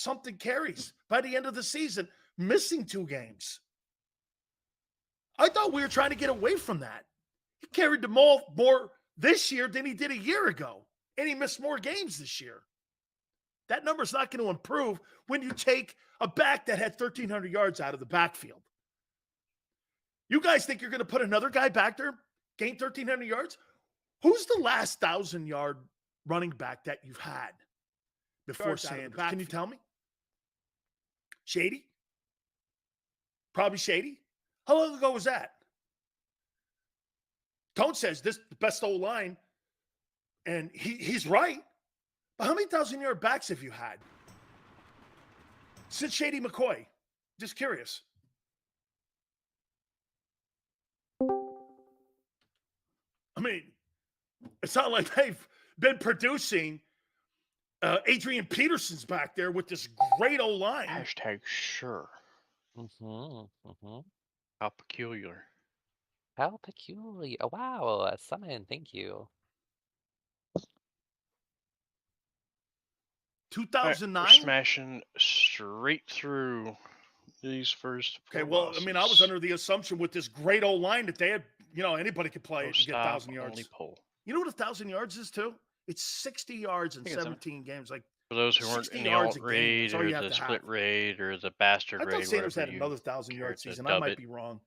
something carries by the end of the season, missing 2 games. I thought we were trying to get away from that. He carried the ball more this year than he did a year ago, and he missed more games this year. That number's not going to improve when you take a back that had 1,300 yards out of the backfield. You guys think you're going to put another guy back there, gain 1,300 yards? Who's the last 1,000-yard running back that you've had before Sanders? Can you tell me? Shady? Probably Shady. How long ago was that? Tone says this is the best O-line, and he's right. But how many 1,000-yard backs have you had since Shady McCoy? Just curious. I mean, it's not like they've been producing Adrian Peterson's back there with this great O-line. #sure. How peculiar. How peculiar. Oh, wow. A summon. Thank you. 2009? We're smashing straight through these first 4 Okay, well, I mean, I was losses. under the assumption with this great O-line that they had, anybody could play it and get 1,000 Only yards. pull. You know what 1,000 yards is, too? It's 60 yards in 17 games. Like, For those who weren't 60 in the yards alt a game. That's raid all or you have the to split have. raid or the bastard I raid, thought Sanders had whatever another you 1,000-yard care to season. I dub might it. be wrong.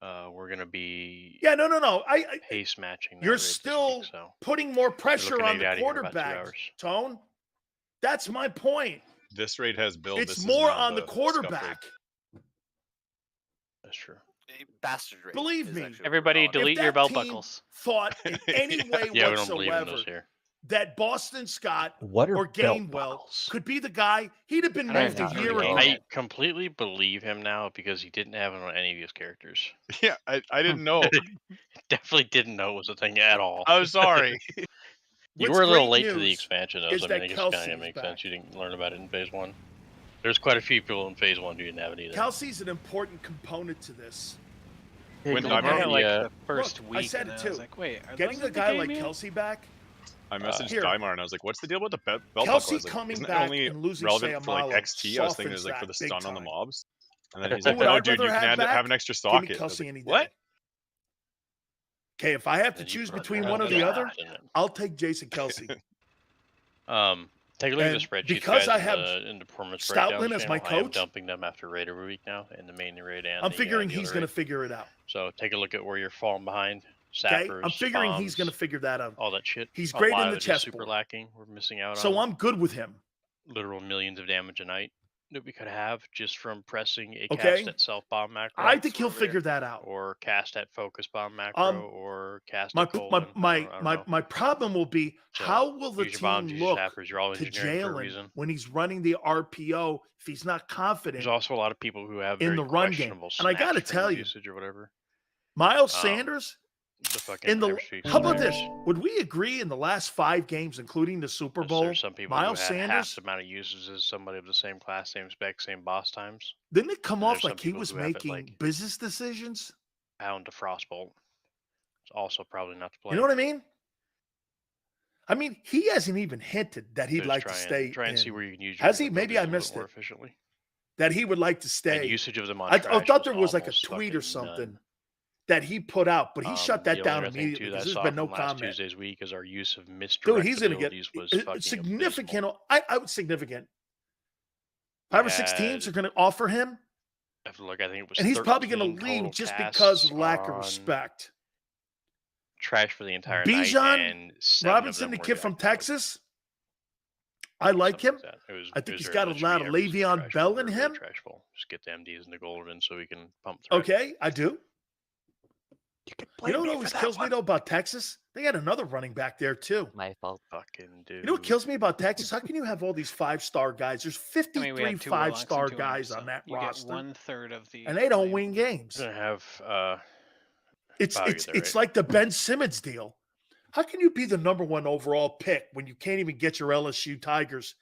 We're going to be Yeah, no. pace matching. You're that raid still this week, so putting more pressure looking to on get the outta here in about 2 quarterback, hours. Tone. That's my point. This raid has build. It's This is more now on the scuff raid. quarterback. That's true. Bastard raid. Believe is me. actually what we're Everybody calling it. delete If your that belt team buckles. thought in any way Yeah, we don't believe in whatsoever those here. that Boston Scott What are or belt Gainwell buckles? could be the guy, he'd have been I don't moved know a how year to ago. name I completely believe him now because he didn't have it on any of his characters. Yeah, I didn't know. Definitely didn't know it was a thing at all. I'm sorry. You What's were a little great late to the news expansion, though, is so I mean, that I guess Kelsey kind is of makes back. sense. You didn't learn about it in phase 1. There's quite a few people in phase 1 who didn't have it either. Kelsey's an important component to this. When I I'm had already, like Yeah. the first Look, I week, said and it then I too. was like, wait, are Getting those a in the guy game like yet? Kelsey back, I messaged here. Daimar and I was like, "What's the deal with the belt buckle?" Kelsey I was like, coming "Isn't it back only and losing relevant for like Sayamalo XT?" I was thinking it was like for softens the that stun on the big mobs. And then he's Who like, would "No, I dude, you rather can have have back? an extra Give stock." me It. I was Kelsey like, any day. What? Okay, if I have to Then you choose put between your one or hand the in other, it, didn't it? I'll take Jason Kelsey. Take a look at And the spreadsheets, because guys, I in have the performance Stoutland breakdowns as my channel. I am coach, dumping them after raid every week now, in the main raid and I'm the, figuring the he's other going to raid. figure it out. So take a look at where you're falling behind. Okay, Sappers, I'm figuring he's going to bombs, figure that out. all that shit. He's A great lot in of the it is super chessboard, lacking. We're missing out so on I'm good with him. literal millions of damage a night that we could have just from pressing a Okay, cast at self bomb macro, I think he'll figure that out. or cast at focus bomb macro, or cast at My colon. I don't know. my problem will be So how will the use your bombs, team use your look sappers. You're all to engineering for a Jalen reason. when he's running the RPO if he's not There's confident also a lot of people who have in very the run game? questionable And I got to snap tell string you, usage or whatever. Miles Um, Sanders The fucking in the hyperspeed how about this? snipers. Would we agree in the last 5 games, including the Super Yes, Bowl, there's some people Miles who had half Sanders the amount of uses as somebody of the same class, same spec, same boss times. didn't it come And there's off some like he people was who have it making like business decisions? pound to frostbolt. It's also probably not to play. You know what I mean? I mean, he hasn't even hinted that he'd Just like to stay try and see in. where you can use your Has he? Maybe capabilities I a little missed bit more it. efficiently. That he would like to And stay. usage of them on I trash thought there was was like a almost tweet or fucking something none. that he put out, but he shut The that only down other thing immediately too that I because there's saw been no from last comment. Tuesday's week is our use of Dude, misdirect he's going to get abilities was fucking significant. abysmal. I would significant. 5 or 6 teams are going to offer him, I have to look. I think it was and he's probably going 13 to leave total just because casts of lack of on respect. trash for the entire night, Bijan and 7 of Robinson, them the were kid from deactivated. Texas, I like Something him. like that. It was, I it think was he's very got a much lot of every single Le'Veon trash Bell full, in very him. trash full. Just get the MDs and the Golden so we can pump through. Okay, I do. You can You know blame what me always for that kills me one. though about Texas? They had another running back there too. My fault. Fucking dude. You know what kills me about Texas? How can you have all these 5-star guys? There's I 53 mean, we had 2 warlocks and 5-star 2 guys imps, on so that you roster, get 1/3 of the. and they don't claim. win games. We're gonna have It's Bobby it's there, it's right? like the Ben Simmons deal. How can you be the number 1 overall pick when you can't even get your LSU Tigers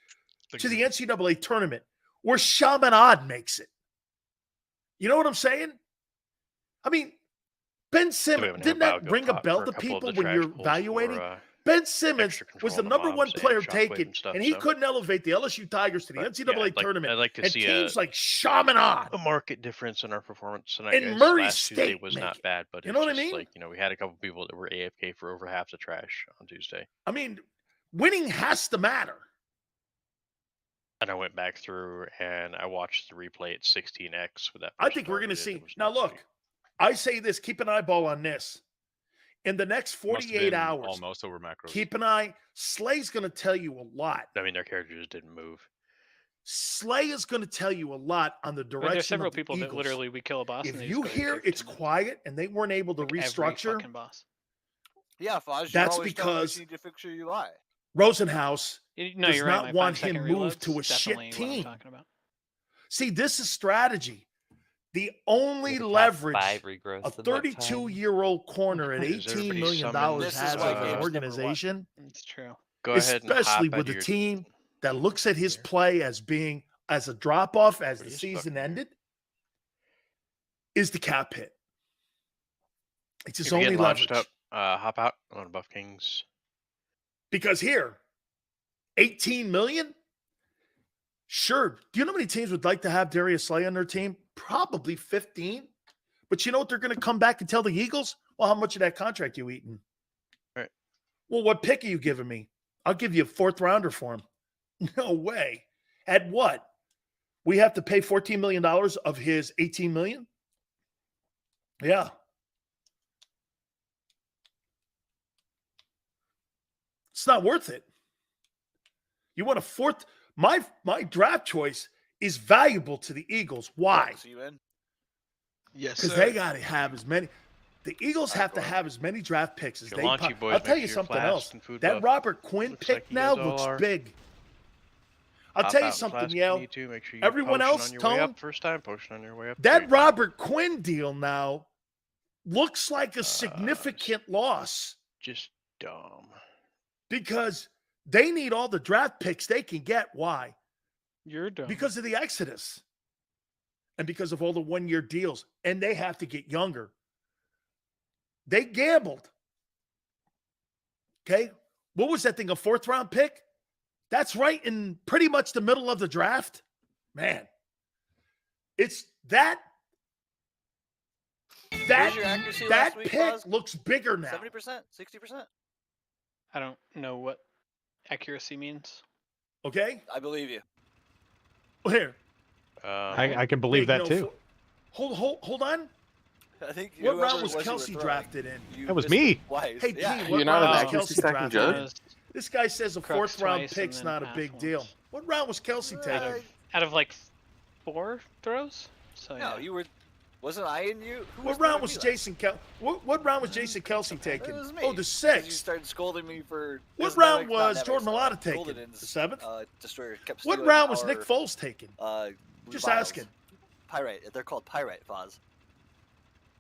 to the NCAA tournament where Chaminade makes it? You know what I'm saying? I mean, Ben we Simmons, haven't had didn't that Bao go ring a pop bell for to a couple of people the when trash you're pulls evaluating? for Ben Simmons extra control was the on number bombs one and player shockwave taken, and stuff, and he so. couldn't elevate the LSU Tigers to the But, NCAA yeah, tournament. I'd like to and see teams like Chaminade a market difference in our performance tonight, and guys. Murray Last Tuesday State was make not it. bad, but You it's know what I just mean? like, we had a couple people that were AFK for over half the trash on Tuesday. I mean, winning has to matter. And I went back through and I watched the replay at 16x with that. I think we're going to see. Now, look, I say this, keep an eyeball on this. In the next Must have 48 been hours, almost over macros. keep an eye. Slay's going to tell you a lot. I mean, their characters didn't move. Slay is going to tell you a lot on the But direction there's several of the people that Eagles. literally we kill a boss. If and they you just go to hear kick it's to them. quiet and they weren't able to Like every restructure, fucking boss. Yeah, Foz, you're That's always telling us because- you need to fix your UI. Rosenhaus No, does you're not right. want My him 5-second moved reloads, to a shit definitely what I'm team. talking about. See, this is strategy. The only Maybe cap leverage 5 regrowths a in that time. 32-year-old corner at Is $18 everybody million summoned? This is has why of game's an number organization, It's true. Go ahead and especially hop with out a of your- team that looks at his play as being as a drop-off as the Pretty season fucking ended, is the cap hit. It's his If you only get launched leverage. up, hop out on Buff Kings. Because here, 18 million? Sure. Do you know how many teams would like to have Darius Slay on their team? Probably 15. But you know what they're going to come back and tell the Eagles? Well, how much of that contract you eating? Right. Well, what pick are you giving me? I'll give you a 4th rounder for him. No way. At what? We have to pay $14 million of his $18 million? Yeah. It's not worth it. You want a 4th? My draft choice is valuable to the Eagles. Why? So you in? Yes, Because they got to have as many. The Eagles have to have as many draft picks as If they. you're launchy boys, I'll tell make you sure you're something flasked else. and food That buff. Robert Quinn Looks pick like you now guys all looks are. big. I'll Hop tell you out and something, flask if you Yale. need to. Make sure you Everyone potion else, on your way Tone, up first time, potion on your way up. That second time. Robert Quinn deal now looks like a significant loss Just dumb. because they need all the draft picks they can get. Why? You're done. Because of the Exodus and because of all the one-year deals, and they have to get younger. They gambled. Okay. What was that thing? A 4th round pick? That's right in pretty much the middle of the draft. Man, it's that Where's your accuracy last week, pick Foz? looks bigger now. 70%? 60%? I don't know what accuracy means. Okay. I believe you. Here. I can believe Hey, that you know, too. Hold on. I think What whoever round it was you were Kelsey throwing, drafted in? you That was missed me. it Twice. Hey, yeah. P, what You're not round an was accuracy Kelsey stacking drafted judge? in? This guy says a Crux 4th round twice and pick's then not a pass big once. deal. What round was Kelsey taken? Out of like 4 throws. So No, yeah. you were. Wasn't I in you? Who What throwing round was me last? Jason What round was Jason Kelsey It taking? was me. Oh, the 'cause You 6th. started scolding me for. What this round Nemec- not was Nemec, Jordan Mailata taking? Golden The Ins, 7th? Destroyer kept What stealing round was our, Nick Foles taking? blue Just vials. asking. Pyrite. They're called Pyrite, Foz.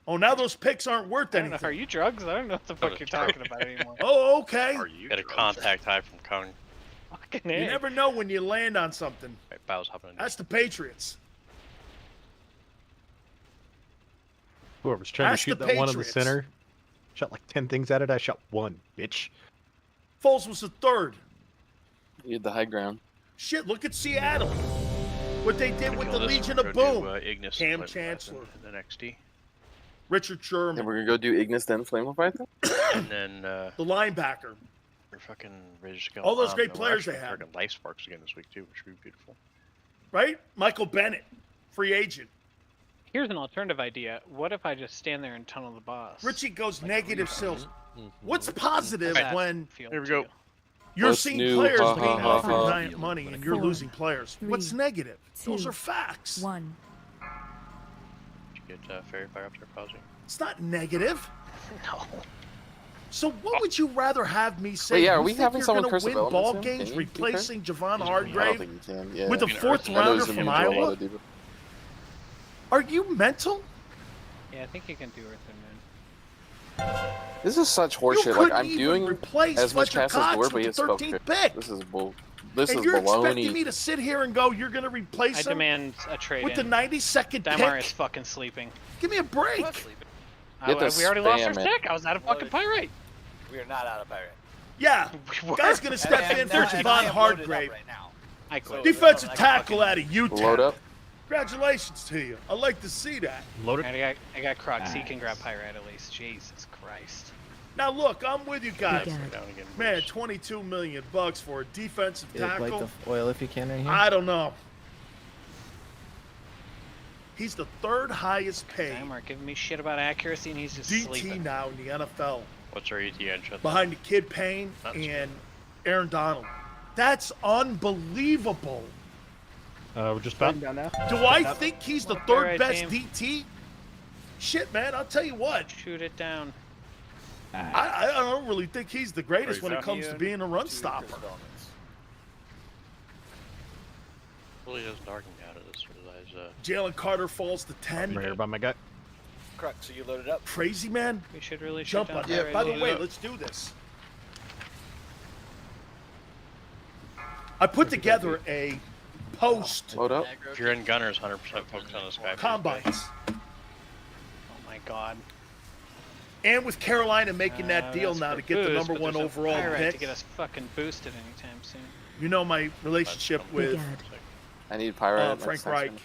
Oh, now those picks aren't worth I don't know. Are anything. you drugs? I don't know what the fuck that's you're true. talking about anymore. Oh, okay. Are you Got a drunk? contact high from Kong. Fucking You A. never know when you land on something. Right, Bow's hopping in. That's the Patriots. Whoever's trying Ask to shoot the that one in the Patriots. center. Shot like 10 things at it. I shot 1, bitch. Foles was the 3rd. You had the high ground. Shit, look at Seattle. What they did with the Kill this Legion one, of go do, Boom. Ignis Cam and Flame Chancellor. Weapon, and then XD. Richard And Sherman, we're gonna go do Ignis then Flamify thing? And then the linebacker. we're fucking ready to go. All those on, great and we're players actually they have. targeting Life Sparks again this week too, which would be beautiful. Right? Michael Bennett, free agent. Here's an alternative idea. What if I just stand there and tunnel the boss? Richie goes negative sills. Mhm. What's positive That when feel Here we to go. you? you're What's seeing new? players Ha, being ha, offered ha. giant money and you're 4, losing players? What's 3, negative? Those 2, are facts. 1. Did you get Fairy Fire up there pausing? It's not negative. No. So what would you rather have me say? Wait, yeah, are You we think having you're someone gonna curse win development ball soon? games Can you replacing Javon I don't Hargrave think you can. Yeah. with a I mean, 4th I know I know rounder there's from gonna be a Iowa? lot of people. Are you mental? Yeah, I think you can do Earth and Moon. This is such You horseshit. Like couldn't I'm even doing replace as much Fletcher pass as Cox Gore, but with he the has spell 13th check. pick. This is bull. This And is you're expecting baloney. me to sit here and go, you're going to replace I him demand a trade with the in. 92nd Daimar is pick? fucking sleeping. Give me a I'm break. not sleeping. You have to We already lost our spam it. stick. I was out of fucking Pyrite. We are not out of Pyrite. Yeah, guy's gonna step in for And Javon I am loaded up Hargrave. right now. I quit. So- Defensive I can tackle fucking- out of Utah. Load up. Congratulations to you. I like to see that. Loaded. Alright, I got Crocs. He can grab Pyrite at least. Jesus Christ. Now look, I'm with you guys. Big ad. Down again. Man, Bruce. $22 million for a defensive Light tackle. the oil if you can in here. I don't know. He's the third highest paid Damn, are giving me shit about accuracy, and he's just DT sleeping. now in the NFL, What's our ETN? Shut behind the Kid Payne That's and Aaron Donald. That's unbelievable. We're just about. down now. Do I think he's the All third right, best team. DT? Shit, man, I'll tell you what. Shoot it down. I don't really think he's the greatest when it Right. comes to being a run stopper. Really doesn't argue out of this. Realize, Jalen Carter falls to I'm 10. right here by my guy. Correct. So you loaded up. Crazy, man. We should really Jump shoot on down that. Pyrite. By the load it way, up. let's do this. I put together a post Load up. if you're in gunners, 100% focus on this guy. combines. Oh my god. And with Carolina making that deal That's now for to get the boost, number but one there's no overall Pyrite to pick, get us fucking boosted anytime soon. you know my relationship Big with ad. I need pyrite. Frank next Reich. time.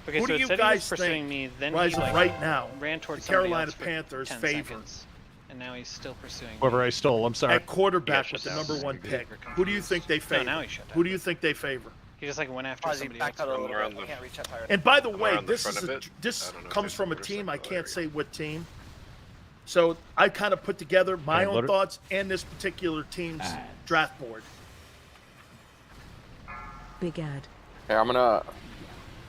Okay, Who so do it you said he guys was pursuing think me, then Rise he of like right now, ran towards the somebody Carolina else for Panthers 10 favor seconds, and now he's still pursuing Whoever me. I stole, I'm sorry. at quarterback Yeah, with the shut number down. one Super pick? Who do you think they No, favor? now he shut down. Who do you think they favor? He just like went after Ozzy, somebody back else. out a little Around bit. I the- can't reach that pirate. And by the way, Around the this front is of a, it? I this don't know if comes it's from a motorcycle team. I area. can't say what team. So I kind of put together my Okay, own loader. thoughts and this particular team's draft board. Big ad. Here, I'm gonna.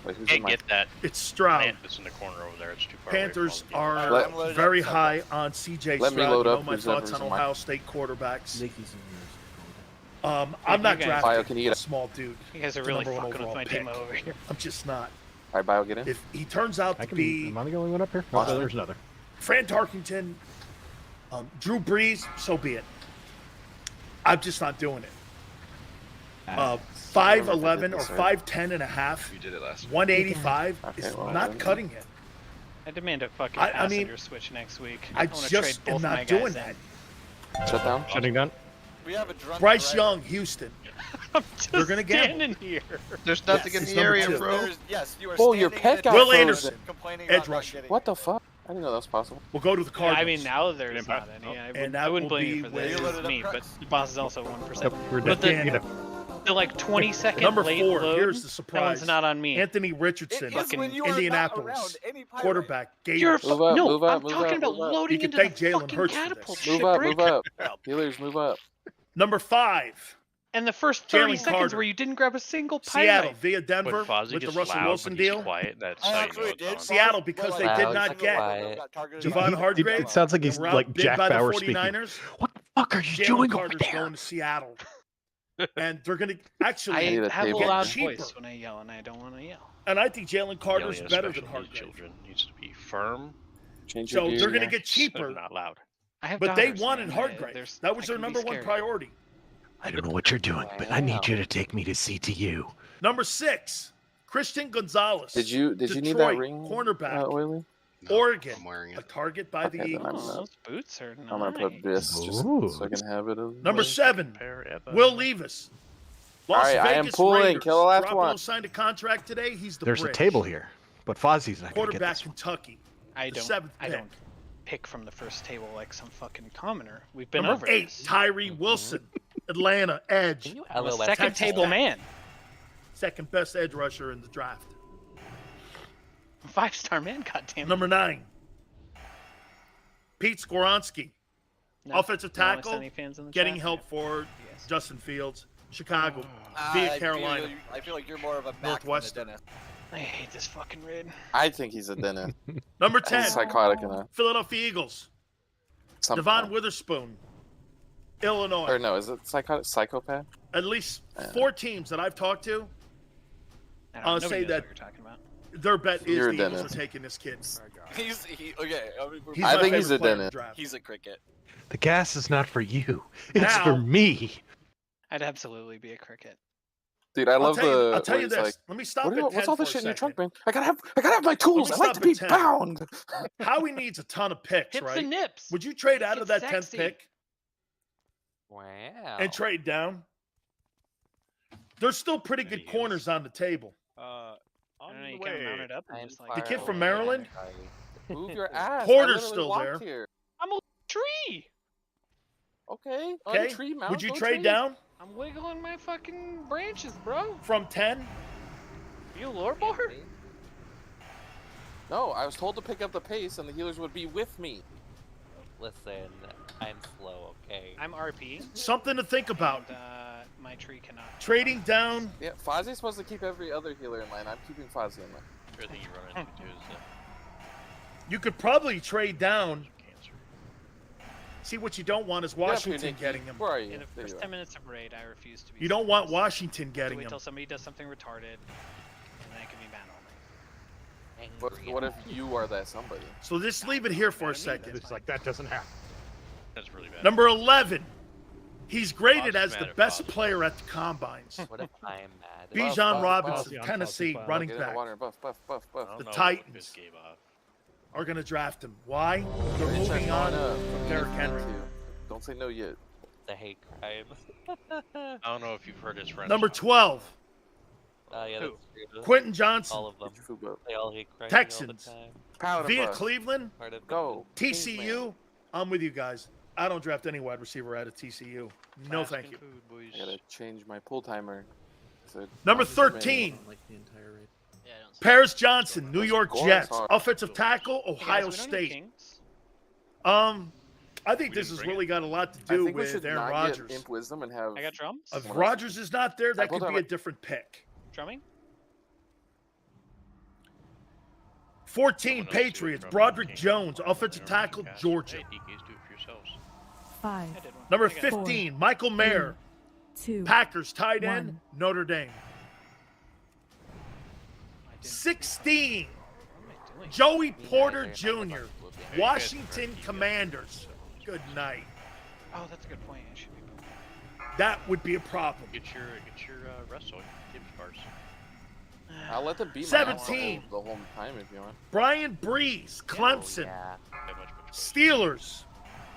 Wait, who's in Can't my? get that It's Stroud. plant that's in the corner over there. It's too far. Panthers away from all the are Let- I'm loaded very up, so- high on CJ Let me Stroud. load You know up my who's thoughts on in my- Ohio State quarterbacks. Lakey's in I'm Hey, not you guys- drafting Bio, can you get a a- small dude. You guys are the really number one fucking with overall my team pick. over here. I'm just not. Alright, Bio, get in. If he turns out I to can. be Am I the only one up here? Oh, Awesome. there's another. Fran Tarkenton, Drew Brees, so be it. I'm just not doing it. 5'11" or 5'10" and a half, You did it last. 185 Okay, is well, not then- cutting it. I demand a fucking I mean, passenger switch next week. I wanna just trade am both my not guys doing in. that. Shut down. Shutting down. We have a drunk Bryce driver. Young, Houston. I'm just They're gonna gamble. standing here. There's nothing in in the area, bro. Yes, you are Oh, your standing pet in got a Will frozen, Anderson, complaining edge about not rusher. getting- What the fuck? I didn't know that was possible. We'll go to the Yeah, Cardinals. I mean, now there's Didn't not pass. any. I, And would, that I wouldn't will blame be you for with- this. You It's loaded up me, but trucks. the boss is also 1%. Yep, we're But dead. then- The like 20-second Number late 4, load, here's the that surprise. one's not on me. Anthony It Richardson, is when fucking you are not Indianapolis, around any pirate. quarterback, You're Gators. Move up, no, move up, I'm move talking up, about move up. loading You into can the thank Jalen fucking Hurts for catapult this. shit Move up, break. move up. Healers, move up. Number 5, And the first 30 Jalen seconds Carter. where you didn't grab a single Seattle pirate. via Denver When Fozzie with the gets Russell loud, Wilson when he's deal. quiet, that's I how you know actually it's did. on. Seattle, because they did not get Javon He- Hargrave. It sounds like he's and we're like outbid Jack by the Bauer speaking. 49ers. What the fuck are you Jalen doing over Carter's there? going to Seattle. And they're going to actually, I need a have a table. loud Cheaper. voice when I yell, and I don't want to yell. and I think Jalen Carter's Yelling at better special than needs Hargrave. children needs to be firm, Change your So gear they're going to here. get cheaper, but not loud. I have but they daughters, wanted man. Hargrave. There's- That was I their can be number one scary. priority. I don't know what you're doing, but I need you to take me to CTU. Number 6, Christian Gonzalez. Did you need that Detroit, ring? cornerback. Oily? Oregon, I'm wearing a it. target by the Okay, then Eagles. I'm Oh, not. those boots are nice. I'm gonna put this just Ooh. so I can have it. Number 7, Forever. Will Levis. Las All right, I am Vegas pulling. Raiders. Kill the last Garoppolo one. signed a contract today. He's the There's bridge. a table here, but Fozzie's not going to get Quarterback this one. Kentucky. I the don't. 7th I pick. don't pick from the first table like some fucking commoner. We've been Number over 8, this. Tyree Wilson, Atlanta edge. Can you I'm a LOS second Texas table Tech. man. Second best edge rusher in the draft. 5-star man. Goddamn. Number 9, Pete Skoronski, No, offensive no tackle, Sunny fans in the getting chat? help for Yes. Justin Fields, Chicago, I via feel Carolina. I feel like you're more of a back than a Northwestern. dentist. I hate this fucking raid. I think he's a dentist. Number He's 10, psychotic in that. Philadelphia Eagles, Something. Devon Witherspoon, Illinois. Or no, is it psychotic? Psychopath? At least 4 teams that I've talked to, I I'll don't know say what that- you're talking about. their bet is You're the a Eagles are dentist. taking this kid. Okay. He's I my think he's favorite a player in the dentist. draft. He's a cricket. The gas is not for you. It's Now- for me. I'd absolutely be a cricket. Dude, I love the. I'll tell where you he's this. Like, Let me stop what at 10 what's all for this a shit in your second. trunk, man? I gotta have my tools. me I like to stop be at 10. bound. Howie needs a ton of picks, Hips right? and nips. Would you trade out of that Get 10th sexy. pick Wow. and trade down? There's still pretty Any good heals? corners on the table. I On don't know, the you can mount way. it up and I'm just like The kid far from away, Maryland? sorry. Move your ass. Porter's I literally still walked there. Here. I'm a tree. Okay. Okay. Tree mount, Would you go trade tree. down I'm wiggling my fucking branches, bro. from 10? You loreboard? No, I was told to pick up the pace, and the healers would be with me. Listen, I'm slow, okay? I'm RP. Something to think about. And, my tree cannot. Trading down. Yeah, Fozzie's supposed to keep every other healer in line. I'm keeping Fozzie in line. The thing you run into too is You could probably trade down. cancer. See, what you don't want is Get up here, Washington Nikki. getting him. Where are you? In the There first you 10 are. minutes of raid, I refuse to be. You don't want serious. Washington To getting wait him. till somebody does something retarded, and then it can be banned all night. But what if you are that somebody? So just leave it here for a Not me, second. that's It's like that doesn't happen. That's really bad. Number 11. He's graded Bob's as mad the at best Bob. player at the combines. What if I'm mad? Buff, Bijan buff, Robinson, buff. Tennessee, Buff. running Get in the back, water. Buff. I the don't know Titans. What this gave off. are going to draft him. Why? They're Franchise moving on going up from from Derrick ESPN Henry. to- Don't say no yet. The hate crime. I don't know if you've heard his friend. Number 12, Yeah, Who? that's true. Quentin Johnson, All of them. Get your food up. They all hate crime Texans. all the time. Powder via puff. Cleveland, Part of Go. TCU. Kingsman. I'm with you guys. I don't draft any wide receiver out of TCU. No, Fast thank and you. Food, boys. I gotta change my pull timer. So Number I'll just remain- 13, Yeah, I don't see Paris Johnson, New York Scoring Jets, hard. offensive tackle, Hey, guys, Ohio we don't need State. kings. I think We this didn't has bring really got a lot to I do think we with should Aaron not Rodgers. get Imp Wisdom and have. I got drums. If Someone else. Rodgers is not there, that pulled could out be a my- different pick. Drumming. 14, Someone else do it Patriots, from Broderick King. Jones, Or offensive whatever. tackle, Guys, Georgia. Hey, DKs, do it for yourselves. 5, I did one. Number I got it. 15, Michael Mayer, 2, Packers, tight end, One. Notre Dame. I didn't- 16, What am I doing? Joey Me Porter neither, Jr., I would love to be Hey, behind. you guys Washington are Commanders. Good night. Oh, that's a good point. I should be. That would be a problem. Get your wrestling tips bars. I'll let them beat 17. the whole time if you want. Brian Breeze, Clemson, Yeah. That much more exposure. Steelers,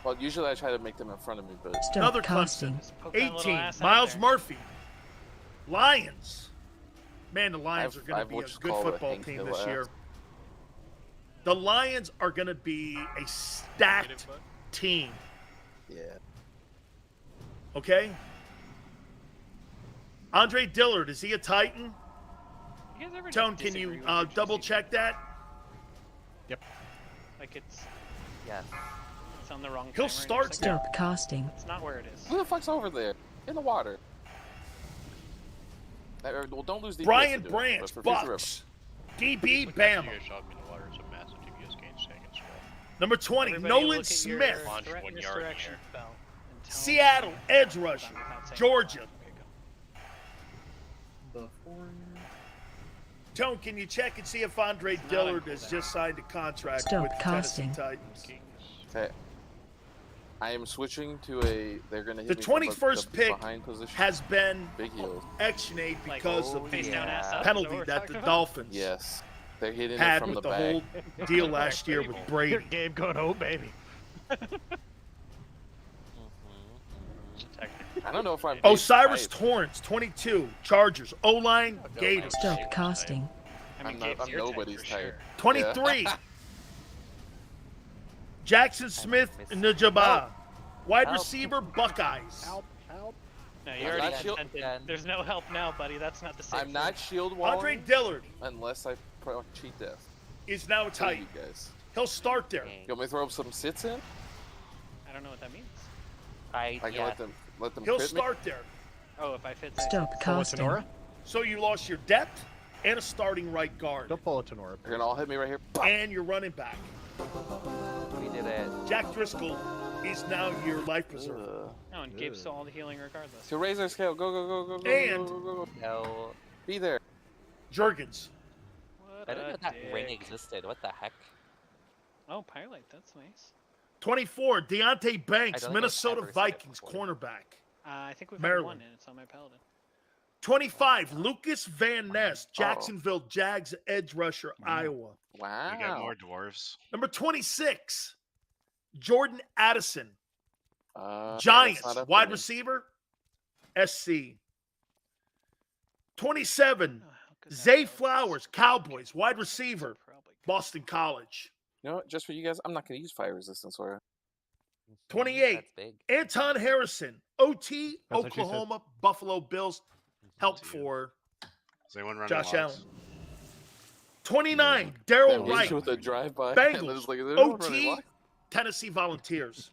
Well, usually I try to make them in front of me, but stop another casting. Clemson. Just poke that little 18, ass out Miles there. Murphy, Lions. Man, the Lions are going to I've be a what's good called a football Hank team Hill this ass. year. The Lions are going to be a stacked team. yeah. Okay? Andre Dillard, is he a Titan? You guys ever just Tone, can disagree you with your double choosing? check that? Like it's Yes. on the wrong. He'll timer and you're start just there. like, Stop casting. That's not where it is. Who the fuck's over there? In the water. Well, don't lose DPS Brian to do it, Branch, but for future Bucks. DB, Look after Bama. you guys shot me in the water. It's a massive DPS gain second squall. Number 20, Everybody Nolan look at your Smith. Launch threat 1 yard in the misdirection air. spell and tell Seattle, me edge without rusher, saying Georgia. it. There you go. Tone, can you check and see if Andre not Dillard uncool has down. just signed a contract Stop with the Tennessee casting. Titans? Kings. Okay. I am switching to a. They're gonna hit The me from 21st the pick behind position. Has been Big heels. actioned Like, because oh, of Face the down, ass yeah. up. penalty Is what that we're the talking about? Dolphins Yes. They're hitting it had from with the the back. whole deal last year with Your Brady. game going home, baby. It's a technical. I don't know if I'm. Osiris I, Torrance, 22, Chargers, O-line, Go Gators. Nice. Stop casting. I mean, I'm not- Gabe's I'm your type nobody's for type. sure. 23, Jackson Smith, Najaba, wide Help. receiver, Buckeyes. Help. No, you I'm already not shield- consented. There's no help now, buddy. That's not the same. I'm not shield Andre walling Dillard unless I cheat death. is now a For you Titan. guys. He'll start there. Dang. You want me to throw up some sits in? I don't know what that means. I can Yeah. let them He'll crit me? start there. Oh, if I fit. Stop Pull a casting. Tenora? So you lost your depth and a starting right guard. Don't pull a Tenora. They're gonna all hit me right here. And your running back. We did it. Jack Driscoll is now your life preserver. Ugh. No, and Gabe saw all the healing regardless. To raise our scale. Go, go, go, go, go, And- go, go, go, go. No. Be there. Jurgens. What I didn't know a that ring dick. existed. What the heck? Oh, Pilot. That's nice. 24, Deontay Banks, I've Minnesota ever seen it Vikings before. cornerback. I think we've had Maryland. one, and it's on my Paladin. 25, Lucas Van Ness, Jacksonville Jags edge rusher, Iowa. Wow. We got more dwarves. Number 26, Jordan Addison, That's Giants not up to wide me. receiver, SC. 27, Oh, how could that Zay be? Flowers, Cowboys wide receiver, Probably could. Boston College. You know what? Just for you guys, I'm not going to use fire resistance or 28, That's big. Anton Harrison, OT, That's what she said. Oklahoma, Buffalo Bills, help See ya. for Is anyone running Josh logs? Allen. 29, Daryl Wright Wright, with a drive-by. Bengals, Like, is anyone running OT, lock? Tennessee Volunteers.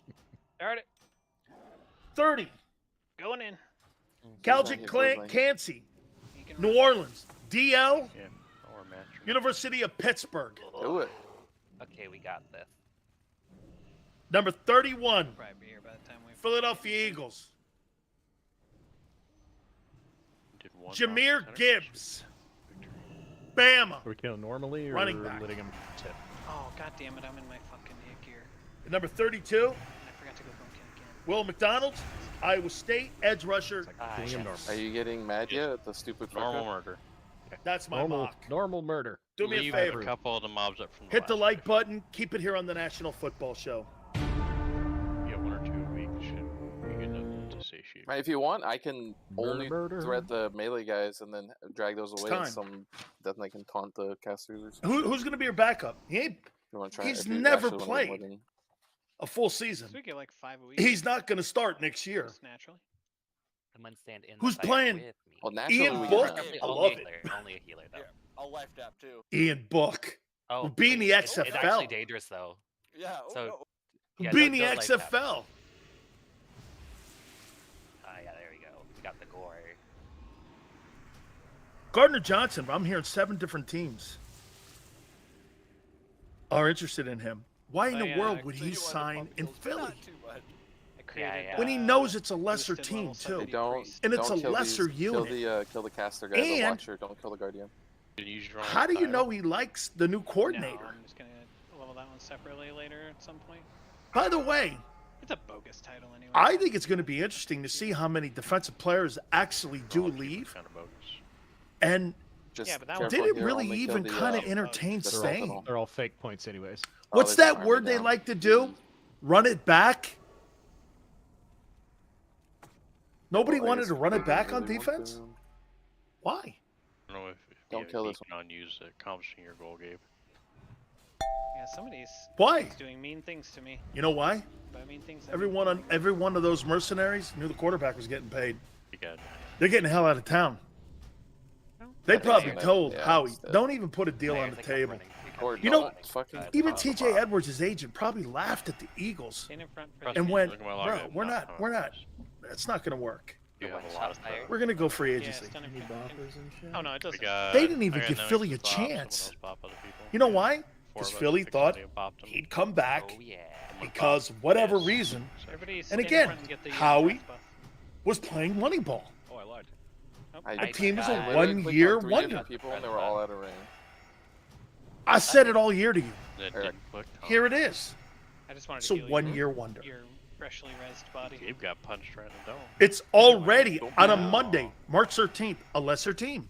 Start it. 30, Going in. Calgic Clan- Cansey, You can New run. Orleans, DL, Yeah. Or match. University of Pittsburgh. Do it. Okay, we got this. Number 31, Probably be here by the time we. Philadelphia Eagles, Did one Jameer box Gibbs, Bama. Are we killing normally or Running back. letting him tip? Oh god damn it! I'm in my fucking hit gear. Number 32, I forgot to go broken again. Will McDonald, Iowa State edge rusher. Killing him yes. Are you getting mad yet at the stupid Normal fucker? murder. That's my Normal, mock. normal murder. Do me Leave a favor. a couple of the mobs up from the Hit the last like week. button. Keep it here on the National Football Show. Yeah, 1 or 2 a week should be good enough to satiate. Right, if you want, I can only Murder. thread the melee guys and then drag those away. time. And some then they can taunt the casters. Or something. Who's going to be your backup? He ain't You wanna try, he's if you never actually wanna get more played. than- a full season. So we get like 5 a week. He's not going to start next year. Just naturally. Someone stand in. Who's the fight playing? With me. Well, naturally Ian we Book? get Only, I only love a it. healer, only a healer though. Yeah, I'll life dap too. Ian Book. Oh, Who beat in the wait, it's XFL. actually dangerous though. Yeah. Oh, So- no. Who Yeah, beat in don't- the don't like that. XFL. Yeah, there we go. We got the gore. Gardner Johnson, I'm hearing 7 different teams are interested in him. Why in Oh, the yeah, world would So he you wanted sign Buffalo in Bills, but Philly? not too much. I created, yeah. When he knows it's a lesser boosted team, level too. 70 They don't. priest. And it's don't a kill lesser these, unit. Kill the caster guy, the And- watcher. Don't kill the guardian. Did you use your own How do you tile? know he likes the new No, coordinator? I'm just gonna level that one separately later at some point. By the way, It's a bogus title anyway. I think it's going to be interesting to see how many defensive players actually do All keep it leave. Kind of bogus. And Just Yeah, but that careful one- did it here, really only kill even the, kind of uh, entertain the staying? sentinel. They're all fake points anyways. What's there's an that army word they down. like to do? Run it back? Nobody Well, I wanted guess to run it we back really on want defense? to. Why? I don't know if Don't kill this one. Unused accomplishing your goal, Gabe. Yeah, somebody's Why? doing mean things to me. You know why? By mean things, I mean- Every one of those mercenaries knew the quarterback was getting paid. You got They're getting the hell out of town. No. They Yeah, probably yeah, told yeah, Howie, it's, don't even put a deal Players on the that kept table. running because Or You know, don't fucking Even top TJ off. Edwards, his agent, probably laughed at the Eagles Stand in front for Trust and me, went, look at my log, bro, I have we're not not, found that's not going to work. You have One a lot of shot fired. stuff. We're going to go free Yeah, agency. stand in Any front. boppers and shit? Oh no, it We doesn't. got- They didn't even I got give no Philly a extra bops, someone chance. else bop other people. You know why? Four Because of us Philly thought successfully bopped them. he'd come back Oh yeah. because whatever Yes. reason Everybody And stand in again, front and get the Howie- draft buff. was playing Moneyball. Oh, I lied. Nope. I- The I team is got a it. literally clicked on one-year 3 wonder. different people and they were all out of range. I said it all year to you. That Eric. didn't click. Oh, Here it is. I just wanted It's to a heal one-year wonder. your freshly rezzed body. Gabe got punched right in the dome. It's already Don't on a be- Monday, March 13th, a lesser team.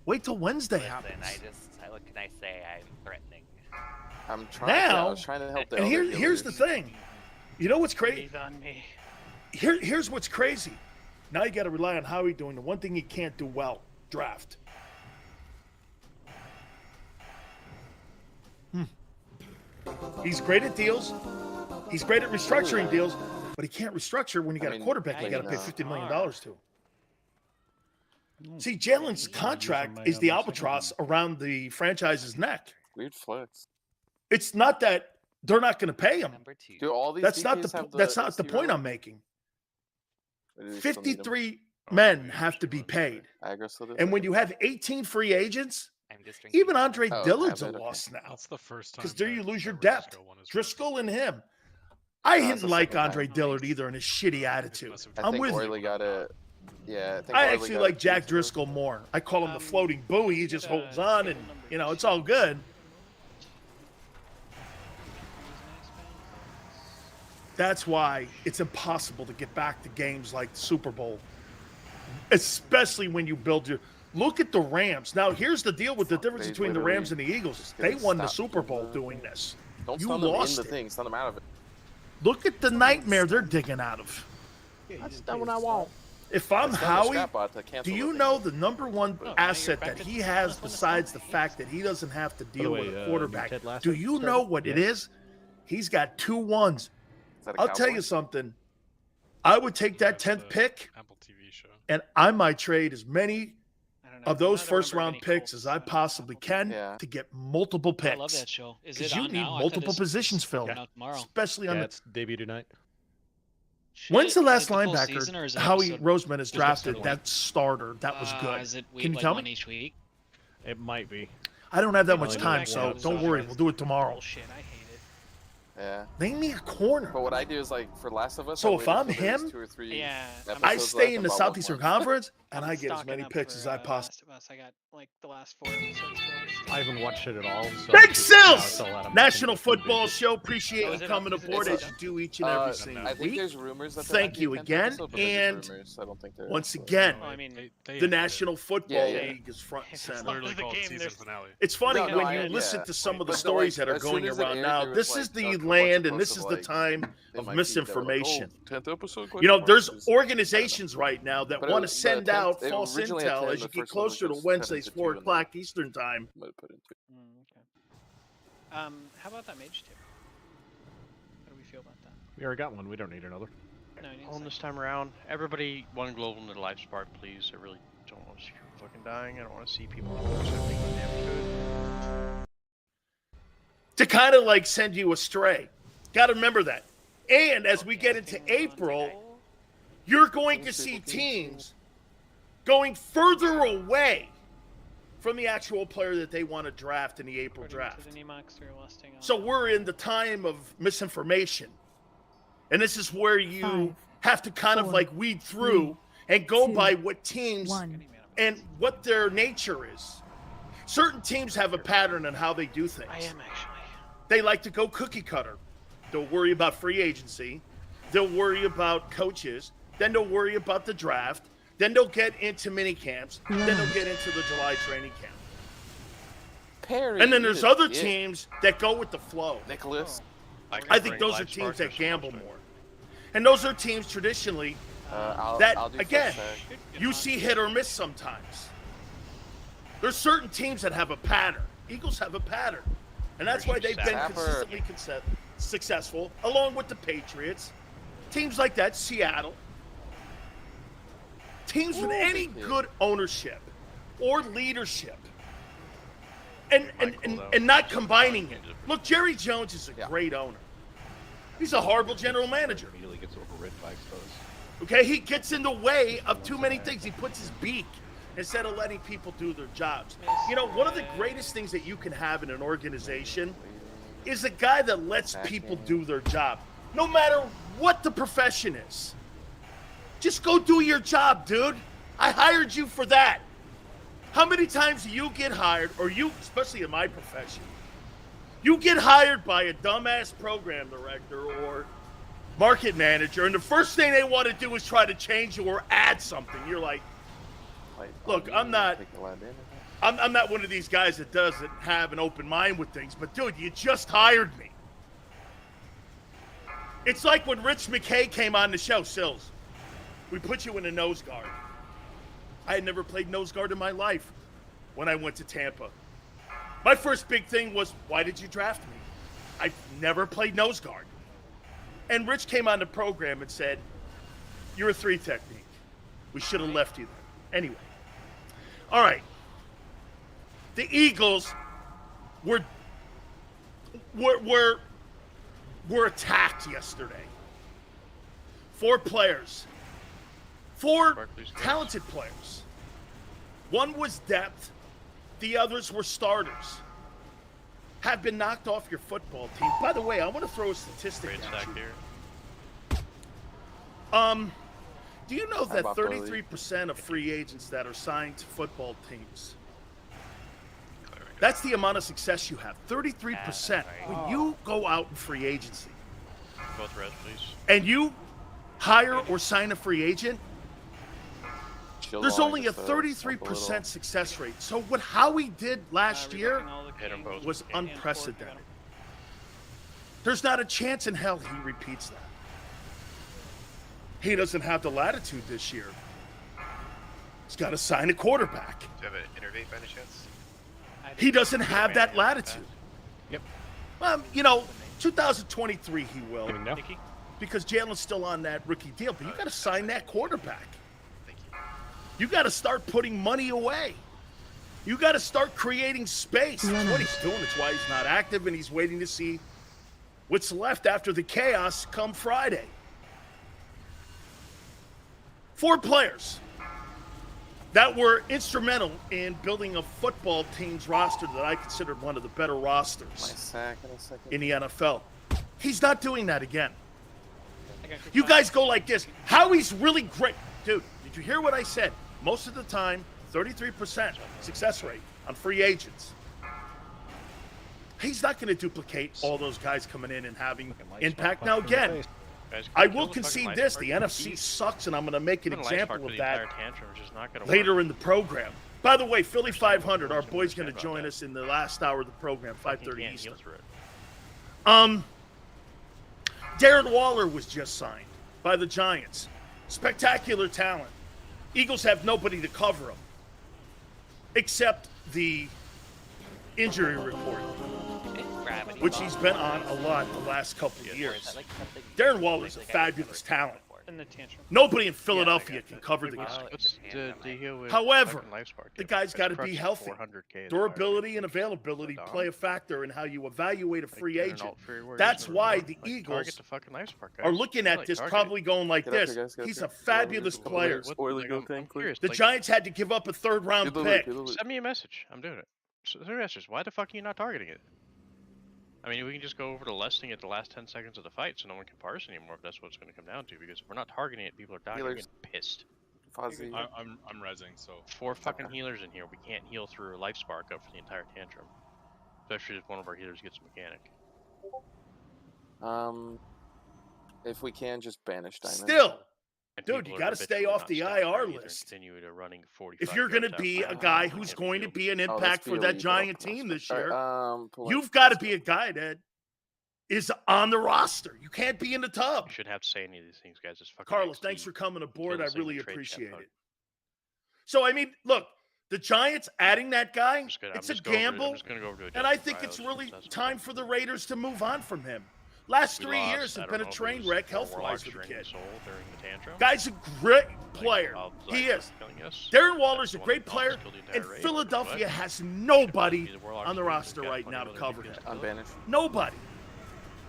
Wait till Wednesday Listen, happens. what can I say? I'm threatening. I'm trying. I Now- was trying to help the And other here's the healers. thing. You know what's crazy? Breathe on me. Here's what's crazy. Now you got to rely on Howie doing the one thing he can't do well: draft. He's great at deals. He's great at restructuring deals, but he can't restructure when you got I mean, a quarterback you I got to pay know. $50 million to. See, Jalen's contract is the albatross around the franchise's neck. Weird flex. It's not that they're not going to pay him. Number 2. Do all these? That's not DPs the have that's not the ST point roll? I'm making. Or do they still need 'em? 53 men have to be paid. Aggro still does And that? when you have 18 free agents, I'm just drinking. even Andre Oh, Dillard's a have it, okay. loss now. That's the first time. Because there that you lose your the depth. Risco one is Driscoll and him. I it's didn't the like second Andre time. Dillard either and his shitty attitude. I I'm think with Orley you. got it. Yeah, I think I Orley actually got like it Jack too. Driscoll more. I call him the floating buoy. He just get, holds on and, table number you know, it's 2. all good. That's why it's impossible to get back to games like the Super Bowl especially when you build your. Look at the Rams. Now, here's the deal with the difference They between the Rams and the literally Eagles. just They couldn't won the stop Super Bowl the doing thing. this. Don't You stun them in lost the it. thing. Stun them out of it. Look at the nightmare they're digging out of. That's not what I want. If I'm Stun the Howie, scat bot to cancel do the you thing. know the number one Oh, now you're asset back that to he the has last one to besides the stun. fact that he doesn't have to deal way, with a new quarterback? Ted Lasso Do you know started? what it Yeah. is? He's got 2 1s. Is that a I'll tell cowboy? you something. I would take that 10th pick, Apple TV show. and I might trade as many I don't know. of I'm those not a first member of round any picks cults, as so I don't know possibly Apple can Yeah. to get multiple picks. I love that show. Is Because it you on need now? I thought multiple it's positions filled, coming out tomorrow. especially on Yeah, the. it's debut tonight. When's the Shit, last is it full linebacker season or is it Howie episode- Roseman is it drafted? episode That starter, that was good. Is it Can you like tell one me? each week? It might be. I don't have that Yeah, much only time, one so episode. don't worry. We'll do it tomorrow. Bullshit. I hate it. Yeah. Name me a corner. But what I do is like for Last of Us. So I if waited I'm till there was him, 2 or 3 Yeah, I'm- I episodes stay left in and the bought one Southeastern more. Conference, and I'm I get as stocking many up picks for, as I possibly. Last of Us. I got like the last 4 episodes. I haven't watched it at all. So Big it's Sills! a lot of National fucking Football videos. Show. Appreciate Oh, you is it coming up? Is it aboard up? as you do each and every single I think week. there's rumors that Thank there you might be a 10th again, episode, but there's just and rumors. I don't think there is, Once so- again, Oh, I mean, the National Football Yeah, yeah. League is front and It's center. literally Literally the called game, season there's- finale. It's funny No, no, when I- you listen yeah. to some of the But, stories like, that are as soon going as it around aired, now. there was, This like, is a the bunch of land, and posts this of, is the like, time they of might be- they're like, misinformation. "Oh, 10th episode? You know, Question there's mark." Just- organizations right now that But it want to was- send the 10th out it false originally had intel 10, as the you get first one was closer to just Wednesdays, 10 to 4 2, and o'clock Eastern time. Might have put in 2. Okay. How about that mage tip? How do we feel about that? We already got one. We don't need another. No, he needs On like- this time around, everybody, one global into life spark, please. I really don't want to see people fucking dying. I don't want to see people accepting damn food. To kind of like send you astray. Got to remember that. And as we get into Casting onto April, goal? you're going to Teams, see people, teams, teams going further away from the actual player that they want to draft in the April According draft. to the Nemox they're listing on- So we're in the time of misinformation. And this is where you 5, have to kind of 4, like weed through and go 2, by what teams 1. and what their nature is. Certain teams have a pattern on how they do things. I am actually. They like to go cookie cutter. They'll worry about free agency. They'll worry about coaches. Then they'll worry about the draft. Then they'll get into mini camps. Then they'll get into the July training camp. Perry, And then you there's did- other yeah. teams that go with the flow. Nicholas. I think those are teams that gamble more. And those are teams traditionally I'll that, do first again, tag. you see hit or miss sometimes. There's certain teams that have a pattern. Eagles have a pattern. And that's why they've been Sapper. consistently successful, along with the Patriots. Teams like that, Seattle. Teams with Ooh, any big hit. good ownership or leadership. And Michael, though. and not combining it. Look, Jerry Jones is a Yeah. great owner. He's a horrible general manager. Immediately gets overridden by exposed. Okay, he gets in the way of too many things. He puts his beak instead of letting people do their jobs. You know, one of the greatest things that you can have in an organization is a guy that lets people do their job, no matter what the profession is. Just go do your job, dude. I hired you for that. How many times do you get hired, or you, especially in my profession, you get hired by a dumbass program director or market manager, and the first thing they want to do is try to change you or add something. You're like, Like, Look, you I'm not- take the lab in. I'm not one of these guys that doesn't have an open mind with things, but dude, you just hired me. It's like when Rich McKay came on the show, Sills. We put you in a nose guard. I had never played nose guard in my life when I went to Tampa. My first big thing was, why did you draft me? I've never played nose guard. And Rich came on the program and said, you're a 3 technique. We should have left you there. Anyway. All right. The Eagles were attacked yesterday. 4 players. 4 Barkley's close. talented players. One was depth. The others were starters. Have been knocked off your football team. By the way, I want to throw a statistic Great at stack you. here. Do you know How that about Philly? 33% of free agents that are signed to football teams, that's the amount of success you have. 33%. When you go out in free agency Both reds, please. and you hire or sign a free agent, shield There's wall, only a just, help 33% success rate. So what Howie did last year rebooking all the Hit 'em kings both. was and force, unprecedented. got 'em. There's not a chance in hell he repeats that. He doesn't have the latitude this year. He's got to sign a quarterback. Do you have an innervate by any chance? I He didn't- doesn't have that latitude. Yep. 2023 he will, Getting now. Nicky? because Jalen's still on that rookie deal. But you got to sign that quarterback. Thank you. You got to start putting money away. You got to start creating space. That's what he's doing. It's why he's not active, and he's waiting to see what's left after the chaos come Friday. 4 players that were instrumental in building a football team's roster that I considered one of the better My rosters sack in a second. in the NFL. He's not doing that again. I got quick You fire. guys go like this. Howie's really great. Dude, did you hear what I said? Most of the time, 33% success rate on free agents. He's not going to duplicate all those guys coming in and having impact. Now, again, Guys, I kill will the fucking concede life this. spark The in NFC peace. sucks, and I'm going to make an Putting life example spark of for the entire that tantrum is just not gonna later work. in the program. By the way, Philly 500, our Don't boy's going to understand about join that. us in the last hour of the program, Fucking 5:30 can't Eastern. heal through it. Darren Waller was just signed by the Giants. Spectacular talent. Eagles have nobody to cover him except the injury report, Gravity. which he's been on a lot the last couple of Is years. that like something Darren you Waller's think a I've never fabulous seen talent. before? In the tantrum. Nobody in Philadelphia can cover the What's- guy. what's the deal with However, fucking life spark? the Dude? guy's That's got to be crushing healthy. 400K as Durability fire. and availability Dog. play a factor in how you evaluate a Like, free they're an agent. alt-free warriors That's or why what? the Like, Eagles target the fucking life spark, are guys. looking Really, at this target probably going like Get up here, this. guys, get up He's here. a fabulous What- player. what- Oily go I'm thing, quick. curious, The like, Giants had to give up a 3rd-round Do the pick. loop, do the loop. Send me a message. I'm doing it. Send me a message. Why the fuck are you not targeting it? I mean, we can just go over to lesting at the last 10 seconds of the fight so no one can parse anymore if that's what it's going to come down to. Because if we're not targeting it, people are dying. I'm Healers. getting pissed. Fuzzy. I'm rezzing, so 4 fucking healers in here. We can't heal through a life spark up for the entire tantrum. Especially if one of our healers gets a mechanic. If we can, just banish Diamond. Still, And Dude, people you are gotta stay habitually off not the stacked IR right either and list. continue to running 45 if you're going to yards be out a front guy on who's the going to field. be an Oh, that's impact for Field, that you Giant can open team up. this Alright, year, pull up. you've got to Let's be a guy that is on the roster. You can't be in the tub. You shouldn't have to say any of these things, guys. It's fucking Carlos, NXT. thanks for coming aboard. Kill I this thing really with trade appreciate chat, bud. it. So, I mean, look, the Giants adding that guy, I'm just gonna- it's I'm a just going over to- gamble. I'm just gonna go over to And I Justin think it's Files, really that's what time I'm for the doing. Raiders to move on from him. Last We 3 lost. years I have don't been know a if it train was wreck more health-wise warlocks for the draining kid. soul during the tantrum. Guy's a great Like, player. I'll- He like, is. killing us. Darren That's Waller's the a one great that player, almost killed the entire and raid, Philadelphia but has nobody the Warlocks on the do, roster they've got right plenty now of to other cover weaknesses him. to kill. Unbanish. Nobody.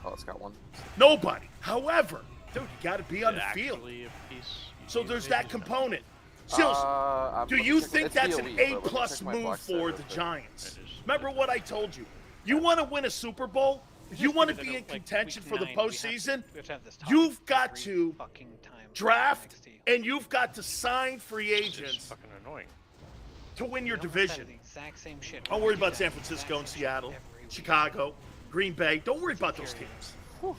Oh, it's got one. Nobody. However, dude, you got to be on the field. Actually a piece- So you there's made that this now. component. Sills, I'm do gonna you check- think it's that's BOE, an but let me A-plus check my move block stat for real the quick. Giants? It is- Remember what I told you. You want to win a Super Bowl? If you Just want to because be I in don't like contention week for the 9, we have to- postseason, we have to have this you've topic got every to fucking time for draft NXT. and you've got to sign free It's just agents fucking annoying. to win your We almost have division. the exact same shit. Don't We worry do about that San exact Francisco and same shit Seattle, every week. Chicago, Green Bay. Don't worry about those Period. teams.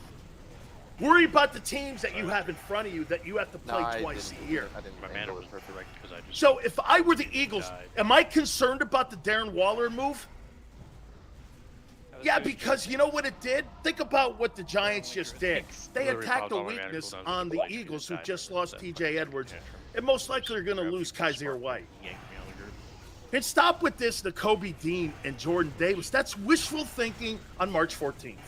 Worry about the teams that you have in front of you that you have to No, play I twice didn't- a year. I didn't My angle mana it was perfect. perfect because I just. So if I were the Eagles, died. am I concerned about the Darren Waller move? That was Yeah, good. because you know what it did? Think about what the Giants just did. They Literally attacked the caused automatic weakness cooldowns on with the light speed Eagles, who died just from lost that TJ fucking Edwards, tantrum. and most likely are going to Grabbed lose me from the Kaiser spark, White. yanked me out of the group. And stop with this, the Kobe Dean and Jordan Davis. That's wishful thinking on March 14th.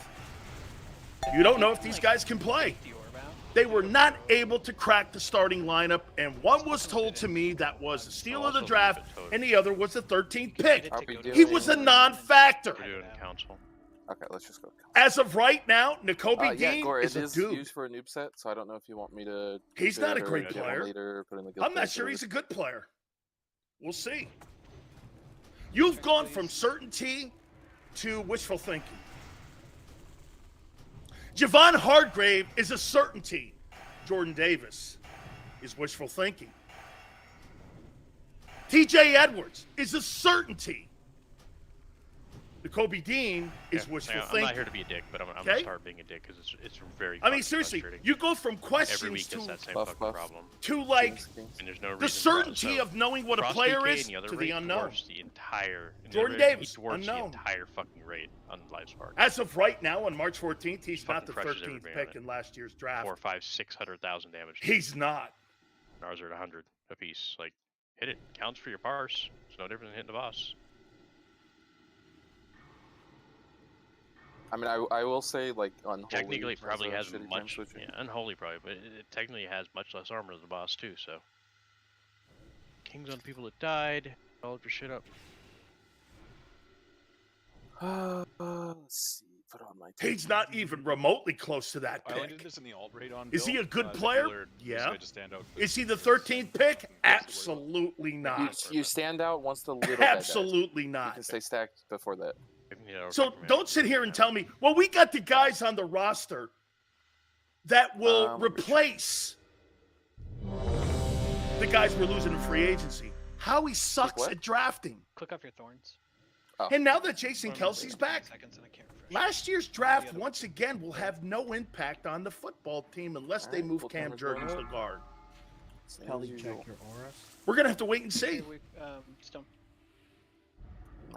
You don't know if these guys can play. Dior about. They were not able to crack the starting lineup, and one was told to me that was the steal of the draft, and the other was the 13th pick. Are we He was a non-factor. We're doing council. Okay, let's just go. As of right now, Nakobe Yeah, Dean Gore, it is a is dude. used for a noob set, so I don't know if you want me to. He's keep not it a or great get one player. Later, put in the guild I'm not phase sure or- he's a good player. We'll see. You've gone from certainty to wishful thinking. Javon Hargrave is a certainty. Jordan Davis is wishful thinking. TJ Edwards is a certainty. The Kobe Dean is Yeah, wishful I'm not thinking. here to be a dick, but I'm Okay? gonna start being a dick because it's very. I mean, fucking seriously, frustrating. you go from Every questions week to it's that same Buff, fucking buff. problem, like Kings, Kings. and there's no reason. the certainty so of knowing what a Cross player PK is and the other to the rate unknown. dwarfs the entire. and the Jordan other rate, Davis, he dwarfs unknown. the entire fucking rate on Live Spark. As of right now, on March 14th, he's Just not the fucking crushes 13th everybody on pick it. in last year's draft. 4, 5, 600,000 damage. He's not. Ours are at 100 apiece. Like, hit it. Counts for your parse. It's no different than hitting the boss. I mean, I will say, like, Unholy Technically, it probably a has shitty time much. switching. Yeah, unholy probably, but it technically has much less armor than the boss too. So, kings on people that died. All of your shit up. Let's see. Put on my team. He's not even remotely close to that I landed pick. this in the alt raid on. Is he Bill. a good The player? healer, this Yeah. guy just stand out Is he the because 13th pick? that's the word. Absolutely not. You stand out once the little guy dies. Absolutely You not. can stay stacked before that. So don't sit here and tell me, well, we got the guys on the roster that will replace the guys we're losing in free agency. Howie sucks what? at drafting. Click off your thorns. Oh. And now that Jason Kelsey's back, Seconds and I can't refresh. last year's draft once again will have no impact on the football team unless they Alright, move full Cam timer's going Jurgens to up. guard. Same Kelly, as check usual. your auras. We're gonna have to wait and see. Hey, Stone.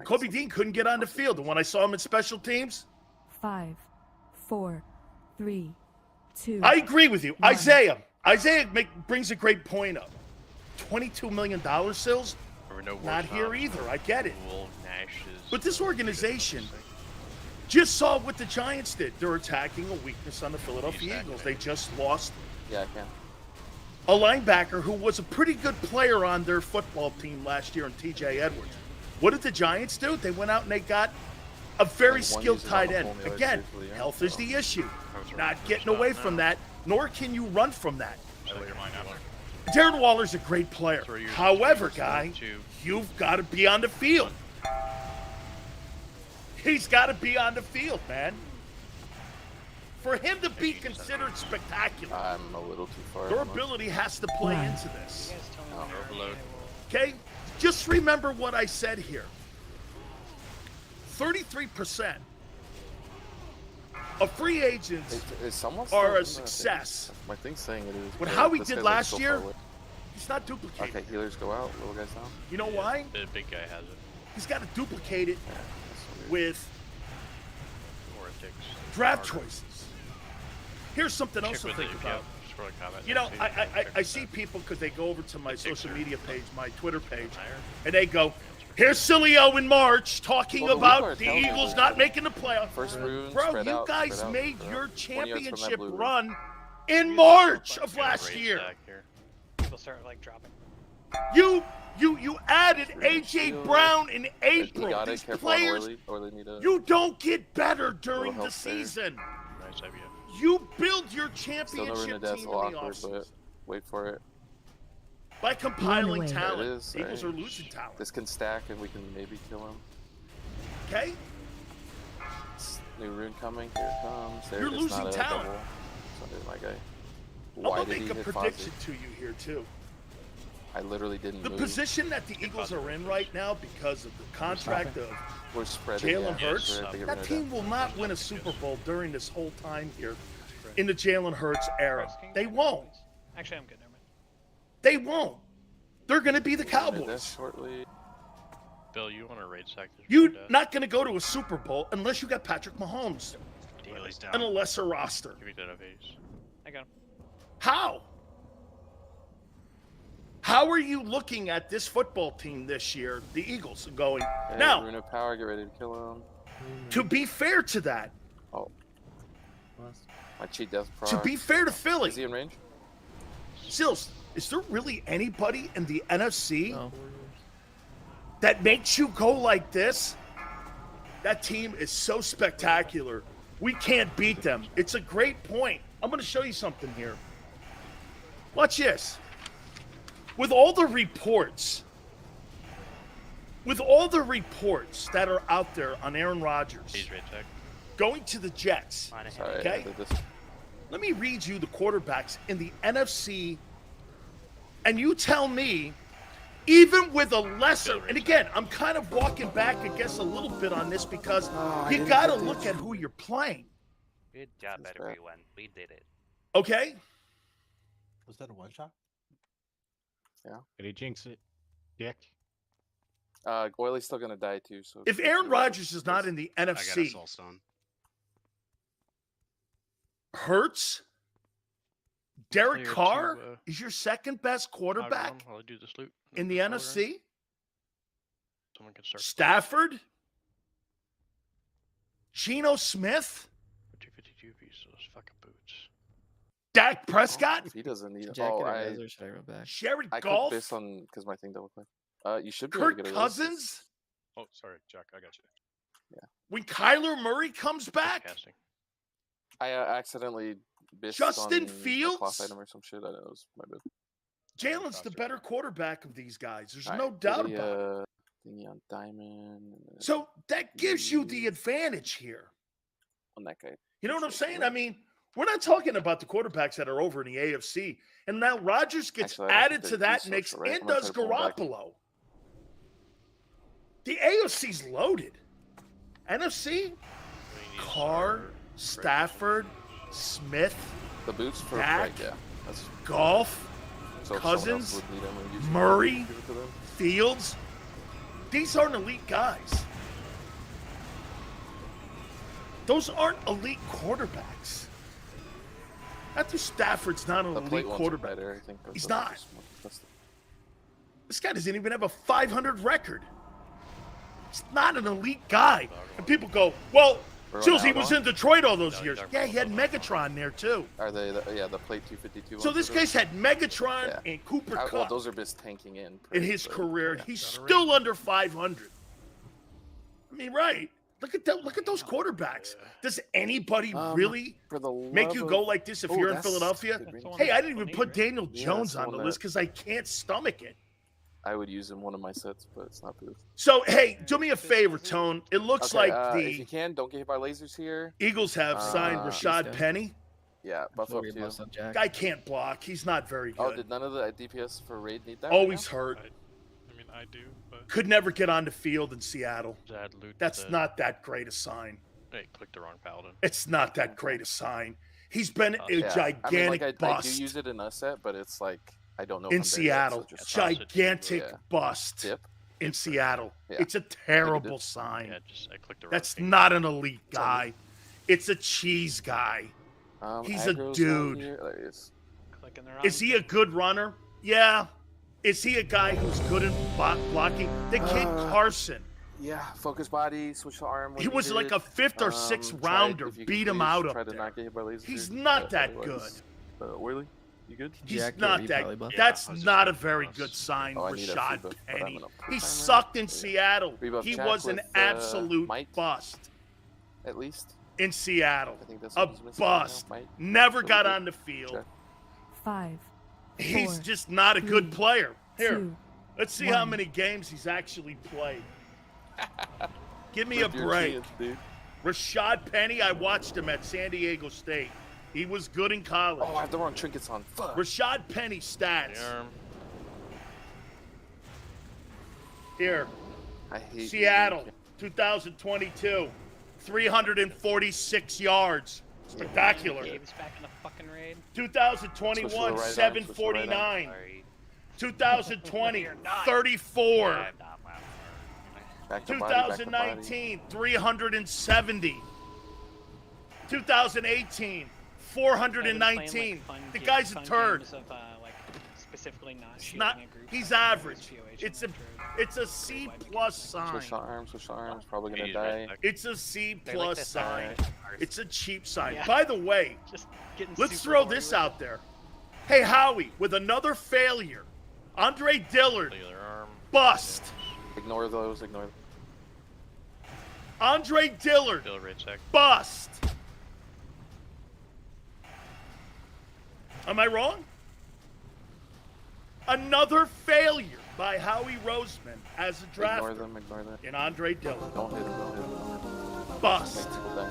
Kobe Dean couldn't get on the field, and when I saw him in special teams, 5, 4, 3, 2. I agree with you. One. Isaiah brings a great point up. $22 million, Sills? Not here either. I get it. But this organization just saw what the Giants did. They're attacking a weakness on the Philadelphia Eagles. They just lost Yeah, I can. a linebacker who was a pretty good player on their football team last year in TJ Edwards. What did the Giants do? They went out and they got a very One skilled uses tight on the end. phone, the other Again, truthfully, yeah. health is the issue. Those are Not first getting stop away now. from that, nor can you run from that. Your mind out. Darren Waller's a great player. 3 years, However, 2, guy, 2. you've got to be on the field. He's got to be on the field, man. For him to be considered spectacular, I'm a little too far. durability has to play Right. into this. You guys tell me Oh, when you're ready, overload. I will- Okay? Just remember what I said here. 33% of free agents Is someone are a still- success. My thing's saying it is. What but Howie this did guy's, like, last so year, far away. he's not duplicating. Okay, healers go out, little guys down. You know why? The big guy has it. He's got to duplicate it Yeah, that's so weird. with Or it takes. draft harder. choices. Here's something Check else to with think it if about. you scroll a comment You know, next, I check see with people because they go over to my The social Sixers. media page, my Twitter page, Higher. and they go, here's Sileo in March talking Well, the weak about part the tells me Eagles that- not making the playoffs. First rune, Bro, spread you out, guys spread out, made spread your out. 20 yards from that championship blue rune. run in March of Yeah, last raid year. stack here. People start like dropping. You added Sure, AJ shield. Brown in You April. got it. These Careful on players, Orly. Orly need a you don't get better during help the there. season. Nice idea. You build your still no rune championship of death, team a in little the awkward, offseason. but wait for it. By compiling Runaway. talent. There it is, The Eagles are right. losing talent. This can stack and we can maybe kill him. Okay? New rune coming. Here it comes. There You're it is, losing not a talent. double. So did my guy. I'm Why gonna did he make a hit prediction Fozzie? to you here too. I literally didn't The move. position that the Eagles are in right now because of the contract of We're spreading. Jalen yeah, Hurts, we're at the that rune of team death. will not win a Super Bowl during this whole time here in the Jalen Hurts era. They won't. Actually, I'm good. Never mind. They won't. They're going to be the Rune of death Cowboys. shortly. Bill, you want to raid stack this? You're rune of death? not going to go to a Super Bowl unless you got Patrick Mahomes Daly's and a down. lesser roster. Give me that up, Ace. I got him. How? How are you looking at this football team this year, the Eagles, and going, Hey, now, rune of power. Get ready to kill him. to be fair to that, Oh. My cheat death proc. to be fair to Philly, Is he in range? Sills, is there really anybody in the NFC that makes you go like this? That team is so spectacular. We can't beat them. It's a great point. I'm going to show you something here. Watch this. With all the reports that are out there on Aaron Rodgers Ace raid stack. going to the Jets, Sorry, Okay. I did this. let me read you the quarterbacks in the NFC, and you tell me even with a lesser, and again, I'm kind of walking back, I guess, a little bit on this because you got to look at who you're playing. Good job, everyone. We did it. Okay? Was that a one shot? Did he jinx it? Dick. Goiley's still gonna die too. So If Aaron Rodgers is not in the I got a NFC, soul stone. Hurts, Derek Player Carr to, is your second best quarterback outrun while I do this loot. in the This order. NFC. Someone can start. Stafford, Geno Smith, 252 pieces. Those fucking boots. Dak Prescott, If he doesn't need it. Jack Oh, it or I Res, or should I roll back? Jared I Goff, clicked this on because my thing double clicked. You should be able to Kirk get a Cousins. Oh, sorry, Jack. I got you. When Kyler Murray comes back, Casting. I accidentally missed Justin on a Fields? class item or some shit. I know it was my bad. Jalen's the better quarterback of these guys. There's Alright, no get doubt a, about it. Thingy on diamond. And then So that gives you the advantage here. on that guy. You know what I'm saying? I mean, we're not talking about the quarterbacks that are over in the AFC. And now Rodgers gets Actually, I don't added think to they do that social, mix right? and I'm gonna does try to pull 'em back. Garoppolo. The AFC's loaded. NFC, Carr, Stafford, Smith, The boots for Dak, right, yeah. That's Golf, so if someone else Cousins, would need them and use them, Murray, give it to them. Fields. These aren't elite guys. Those aren't elite quarterbacks. Matthew Stafford's not an The plate elite ones are quarterback. better, I think. but He's those are not. just more custom. This guy doesn't even have a 500 record. He's not an elite guy. And people go, well, Chills, he was in Detroit all those years. Yeah, he had Megatron there too. Are they? The plate 252. So this guy's had Megatron Yeah. and Cooper Well, Kupp those are just tanking in. in his so, career. yeah. He's still under 500. I mean, right? Look at that. Look at those quarterbacks. Does anybody really For the make you love go of- like this if Oh, you're in that's Philadelphia? the green the one one. Hey, I didn't even 20, put right? Daniel Yeah, Jones that's the on the one list that- because I can't stomach it. I would use in one of my sets, but it's not booth. So, hey, do me a favor, Tone. It looks Okay, like if you the can, don't get hit by lasers here. Eagles have signed Rashad Houston. Penny. Yeah, buff No up too. rebuffs on Jack. Guy can't block. He's not very Oh, good. did none of the DPS for raid need that? Always right hurt. I mean, I do, but Could never get on the field in Seattle. Add loot. to That's the- not that great a sign. Hey, click the wrong paladin. It's not that great a sign. He's been a Yeah, now? gigantic I mean, like, I bust do use it in a set, but it's like I don't know. if in I'm there yet, so Seattle. just Gigantic Yeah. bust tip. in Seattle. Yeah. It's a terrible sign. Yeah, just I clicked the wrong That's thing. not an elite guy. It's a cheese guy. He's a Aggro's down dude. here. There he is. Clicking the wrong Is he a good runner? Yeah. Is he a guy who's good in blocking? The kid Carson. Yeah, focus body, switch to arm. when He was like needed. a fifth or sixth Try- rounder. if you Beat could him please out try up to there. not get hit by lasers He's here, not but that good. otherwise- Whirly, you good? He's Jack, not you that. probably buff. That's I was just not a gonna very buff. good sign, Oh, I need a free Rashad buff, but I'm Penny. gonna put He timer. sucked in Yeah. Seattle. Rebuff He Jack was an with, absolute Mike. bust At least. in Seattle. I think that's A what he's missing right now, bust. Mike. Never So got good. on the field. Check. 5, He's 4, just not a good 3, player. Here, 2, let's see how 1. many games he's actually played. Give me a Lift your break. chance, dude. Rashad Penny, I watched him at San Diego State. He was good in college. Oh, I have the wrong trinkets on. Fuck. Rashad Penny stats. The arm. Here, I hate Seattle, 2022, 346 yards. Spectacular. Gabe's back in the fucking raid. 2021, Switch to the right arm, 749. Sorry. 2020, You're not. 34. I'm not laughing. Back to body, back to body. 2019, 370. 2018, 419. The guy's a turd. Specifically not It's shielding not. a group He's that average. plays POH It's a. in the druid. It's a C plus sign. Switch to arms, switch to arms. Probably gonna He's die. right back. It's a C They like plus to sign. sign. It's a cheap sign. Yeah. By the way, Just getting let's super throw bored this with it. out there. Hey Howie, with another failure, Andre Dillard The other arm. bust. Ignore those. Ignore them. Andre Dillard Still raid sec. bust. Am I wrong? Another failure by Howie Roseman as a Ignore drafter them. Ignore them. in Andre Dillard. Don't hit him. Don't hit him. Don't hit him. Bust. Make people die.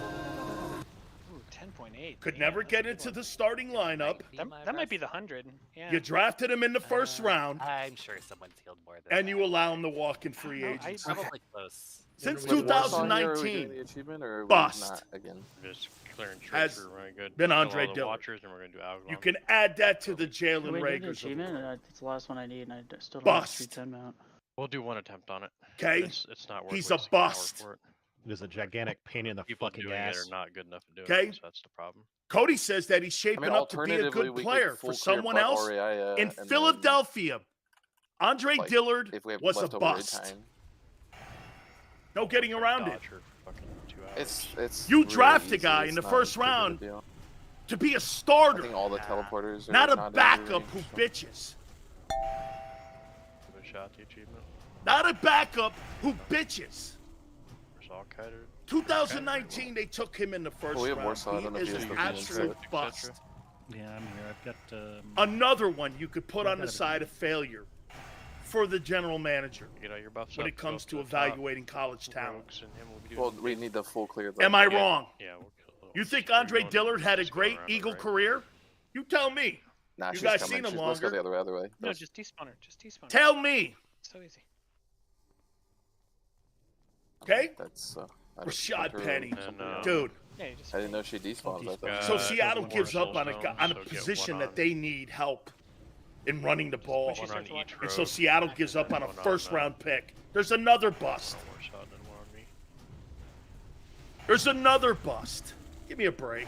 Ooh, 10.8. 98. Could Yeah, never that's a get good into one. the starting lineup. That might be the 100. Yeah. You drafted him in the first round, I'm sure someone's healed more than and you that. allow him to walk in I free don't know, I- agency. Probably close. Since With Warsaw here, are we 2019, doing the achievement or are we bust. not again? Just clearing Has treasure, right? Good. been Kill Andre all the Dillard. Watchers, and we're gonna do Avalon. You can add that to the Can Jalen we do the Rakers. of the achievement? world. It's the last one I need, and I still don't Bust. have 310 mount. We'll do one attempt on it. Okay? It's not worth He's a wasting an hour bust. for it. It is a gigantic pain in the People fucking doing ass. it are not good enough to do Okay. it. So that's the problem. Cody says that he's I shaping mean, up to be a alternatively, good we player could for full someone clear else Oriaya in and then, Philadelphia. Andre like, Dillard if we have was a leftover raid bust. time. No getting around it. Dodger for fucking 2 hours. It's You really draft a easy, guy it's in the not first too big of a round deal. to be a I starter, think all the teleporters are not a in backup range, who so- bitches. Give a shot the achievement. Not a backup who bitches. Warsaw Kiter. 2019, they took him in the first Well, we have round. Warsaw, I don't know He if is he an has the absolute etc. bust. Yeah, I'm here. I've got. Another one you could put I've on got the everything. side of failure for the general manager Get all your buffs when up, it go comes up to the top. evaluating college talent. Rogues and him will be doing Well, the we big- need the full clear. Am I though. wrong? Yeah, we'll kill You think we're Andre going- Dillard had a just going great around it, Eagle right? career? You tell me. Nah, You she's guys coming. seen him She's supposed to go longer? the other way. No, That's- just despawn her. Just despawn her. Tell me. So easy. Okay? That's I Rashad don't- Penny. And, Dude. Yeah, you just. I didn't know she despawned. I thought. So Uh, Seattle more gives up soul on a stones, on a so get position one that on- they need help in running the ball. She One starts on each watching. And so rogue. Seattle gives up on a One on, first round pick. There's another bust. One more shot than one on me. There's another bust. Give me a break.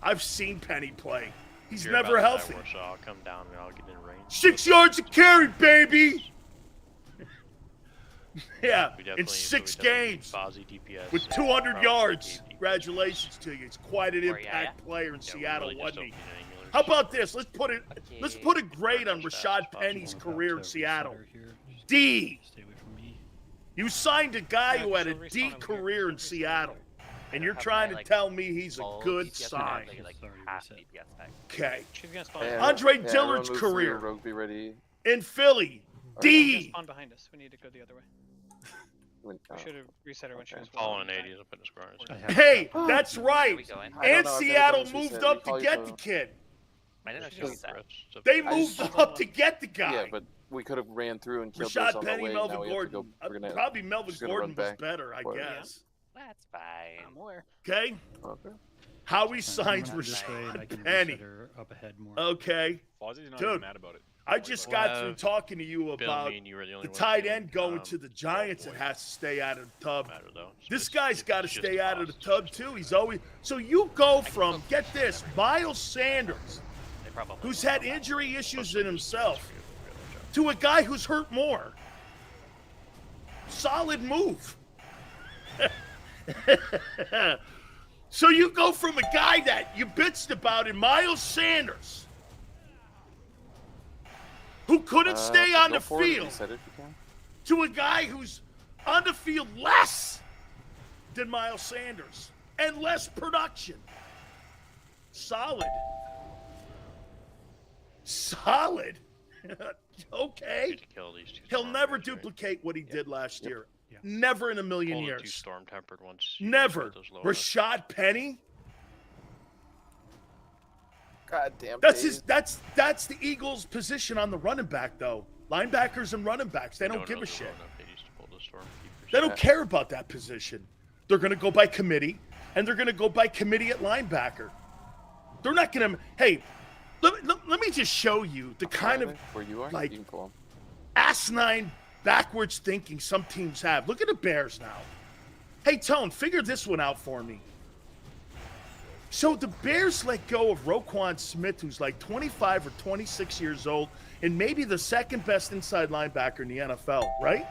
I've seen Penny play. He's If you're never about to die, healthy. Warsaw, I'll come down and I'll get in range. 6 yards of carry, baby. Yeah, We in definitely- so we 6 definitely need games Fozzie DPS with and 200 probably yards. DPS. Congratulations to you. It's quite an Or, impact player in Yeah, we Seattle, really just wasn't don't he? need any Millers. How about this? Let's put a grade on Fast, Rashad fast, Penny's fast. career in Seattle. Here. D. Stay away from me. You signed a guy Yeah, who had a she'll respawn D over here. career in She'll respawn Seattle, over and I you're have trying my, to like, tell me he's a full good DPS sign. back, like Sorry, half reset. DPS back. Okay. She's gonna spawn. Yeah, Andre yeah, Dillard's everyone move through, career. Rogue, be ready. In Philly, Alright. She's gonna D. spawn behind us. We need to go the other way. When- We oh. should have reset her when she okay. was Falling walking. in 80s, I'm putting a score on his I head. have- Hey, that's Where right. are we going? I don't And know, I've never Seattle done what she moved said. up We to call you get for- the kid. I didn't know she She's was set. They I moved just- up to get the guy. Yeah, but we could have ran through and killed Rashad this on the Penny, way. Melvin now we have to go. Gordon. We're gonna. Probably Melvin just gonna Gordon run was back. better, I Whatever. guess. That's fine. I'm aware. Okay. Okay. Howie I'm signs running this way, and I Rashad can Penny. reset her up ahead more. Okay. Fozzie's not Dude, even mad about it. I just got through talking to you Bill, about me and you were the only the ones tight doing, end going to the Giants that has to stay out of the tub. matter, though. This It's guy's just- got to it's just stay a out of the bust. tub too. He's always so you go from get this Miles Sanders, They probably who's won't had come back. injury issues in himself, to a guy who's hurt more. Solid move. So you go from a guy that you bitched about in Miles Sanders, who couldn't stay on go the forward and field, reset it if you can. to a guy who's on the field less than Miles Sanders and less production. Solid. Solid. Okay. Need to kill these two He'll storm never raiders, right? duplicate what he did last year. Yeah. Never in a million Pull the two years. storm-tempered ones. you guys Never. got those low enough. Rashad Penny. God damn. That's Dave. his. That's the Eagles' position on the running back, though. Linebackers and running backs, they don't give a know shit. they're low enough. They used to pull the stormkeepers. They don't care about that position. They're going to go by committee, and they're going to go by committee at linebacker. They're not going to. Hey, let me just show you the kind of where you are. like- You can pull 'em. asinine, backwards thinking some teams have. Look at the Bears now. Hey, Tone, figure this one out for me. So the Bears let go of Roquan Smith, who's like 25 or 26 years old, and maybe the second best inside linebacker in the NFL, right?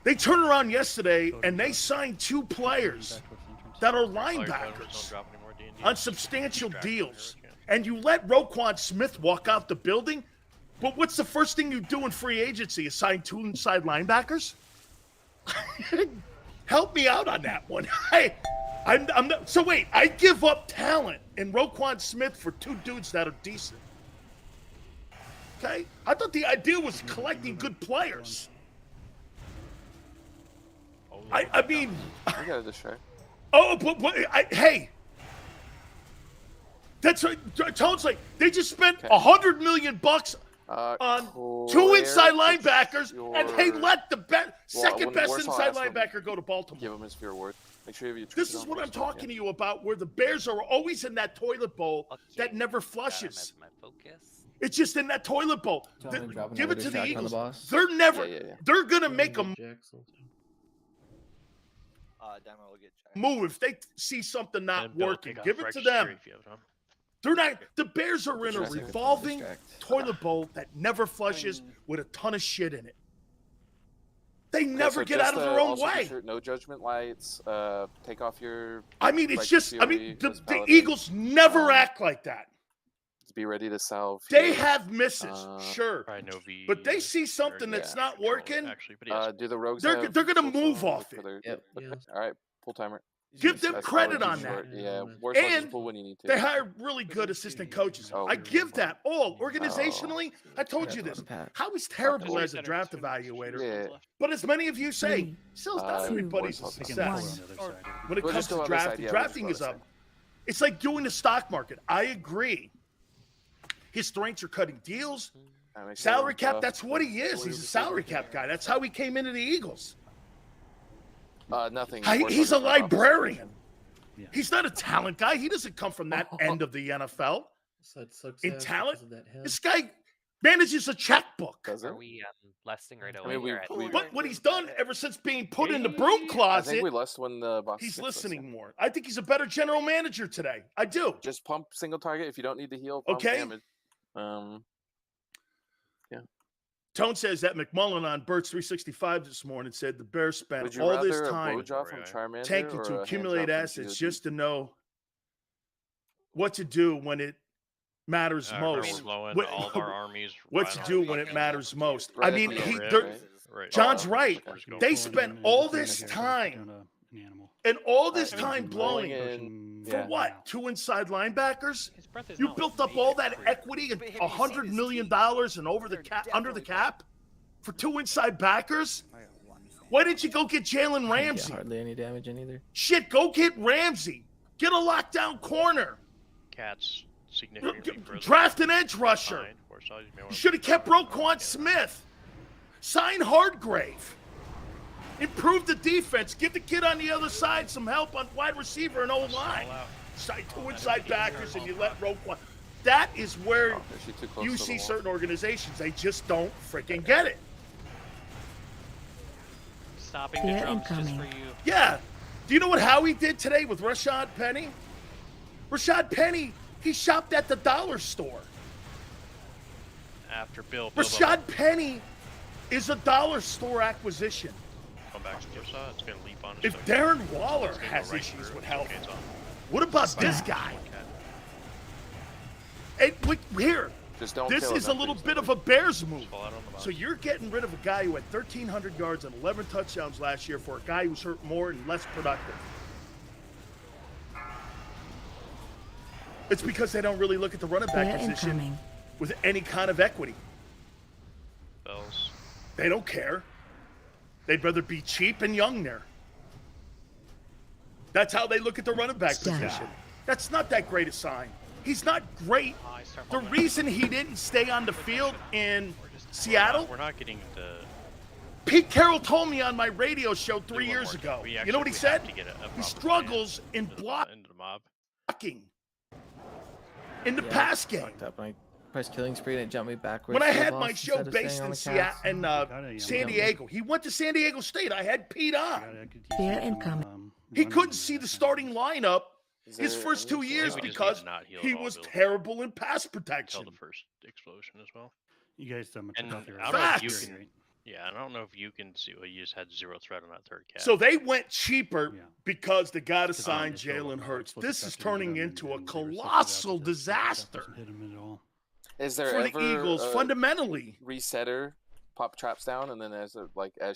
They turn around yesterday and they signed 2 players Back towards the entrance. that are Fire brothers linebackers don't drop any more D&D. on substantial Distract the deals. Hurricane. And you let Roquan Smith walk out the building, but what's the first thing you do in free agency? You sign 2 inside linebackers? Help me out on that one. I'm not, so wait, I give up talent in Roquan Smith for 2 dudes that are decent. Okay? I thought the idea was collecting good players. I mean, We got a distract. Oh, but hey, that's Tone's like they just spent $100 million on two inside linebackers, and they let the second best inside linebacker go to Baltimore. Give him his fair word. Make sure you have This is what I'm talking to you about, where the Bears are always in that toilet bowl that never flushes. My focus. It's just in that toilet bowl. Give it to the Eagles. They're never. Yeah. They're gonna make a Demo will get checked. move if they see something not And Bill will working. take off Give it to registry them. if you have time. They're not. The Bears are in a revolving toilet bowl that never flushes with a ton of shit in it. They never get out of their own way. No judgment lights. Take off your. I mean, it's just. I mean, the paladin. Eagles never act like that. Be ready to salve. They have misses, sure, Probably no V. but they see something that's not control, working. Actually, but yes. Do the rogues? They're gonna move off it. All right, pull timer. Give them That's credit probably on short. that. Yeah, worst one, just And pull when you need to. They hire really good assistant coaches. I give that all. Organizationally, I told you this. Howie's terrible as a draft evaluator. Yeah. But as many of you say, Three, still's not everybody's a two, success. one. When it We'll comes just go to on this side, drafting, yeah, we'll just drafting go is on up. this It's like doing the stock market. I agree. His strengths are cutting deals. Salary cap, that's what he is. He's a salary cap guy. That's how he came into the Eagles. Nothing. He's a librarian. Yeah. He's not a talent guy. He doesn't come from that end of the NFL. In talent, this guy manages a checkbook. Does it? Are we lusting right I away? mean, here at- But what he's done ever since being put in the broom I closet, think we lost when the box. he's six was listening in. more. I think he's a better general manager today. I do. Just pump single target if you don't need to heal. Pump Okay. Damage. Tone says that McMullen on Bert's 365 this morning said the Bears Would spent you all rather this a time blowjob from Charmander tanking or to a accumulate handjob from assets GOD? just to know what to do when it matters I remember most. we're blowing What- all of our armies. what right to on do the when it fucking- matters most. I Right mean, at the end, they're- right? Right. John's Oh, right. Let's go. They spent all this time and all this I mean, time blowing in- for yeah. what? Two inside linebackers? His breath is You not built like up all me. that equity and But have you seen $100 his million teeth? and over the They're cap, under the definitely cap for two inside backers? Why didn't you go get Jalen Ramsey? Hardly any damage in either. Shit, go get Ramsey. Get a lockdown corner. Cats significantly further Draft an edge rusher. behind, or so you may You wanna should have put kept it on Roquan the- Smith. Sign Hardgrave. Improve the defense. Give the kid on the other side some help on wide receiver and O-line. All out. Sign two inside backers and you let Roquan. That is where Oh, is she too close you to the see wall? certain organizations, they just don't freaking get it. Stopping the Fear drums just for incoming. you. Yeah. Do you know what Howie did today with Rashad Penny? Rashad Penny, he shopped at the dollar store. After Bill. Rashad Penny is a dollar store acquisition. Come back to Josiah. It's gonna leap on his. If fucking- Darren Waller it's gonna go has right issues through. with It's health, okay, it's on. what about this guy? Cat. And look here, Just don't this kill is a enough little things, bit though. of a Bears move. Fall out on the box. So you're getting rid of a guy who had 1,300 yards and 11 touchdowns last year for a guy who's hurt more and less productive. It's because they don't really look at the running back Fear position incoming. with any kind of equity. Bells. They don't care. They'd rather be cheap and young there. That's how they look at the running back Stop. position. That's not that great a sign. He's not great. Oh, I start The holding reason he didn't stay on the field in Seattle, We're not getting the. Pete Carroll told me on my radio show do 3 one years more. ago. We You know what he actually have said? to get a He proper struggles plan in into the- blocking into the mob. in the pass game. Fucked up. I pressed killing spree and it jumped me backwards. When I to the had boss my show instead of staying based on in the Seattle cats. and San Diego, he went to San Diego State. I had Pete on. Fear incoming. He couldn't see the starting lineup Is his there first 2 any years sort We of- just need because to not heal he at all, was Bill. terrible in pass Until protection. the first explosion as well. You guys took And off your I don't know if you Facts. can. Yeah, I don't know if you can see. Well, you just had zero threat on that third cat. So they went cheaper Yeah. because they got to Because sign they still Jalen Hurts. supposed to This is touch him, turning but, into a and they were supposed to go colossal after this, but that disaster doesn't hit him at all. Is there for the ever Eagles a fundamentally. resetter pop traps down and then as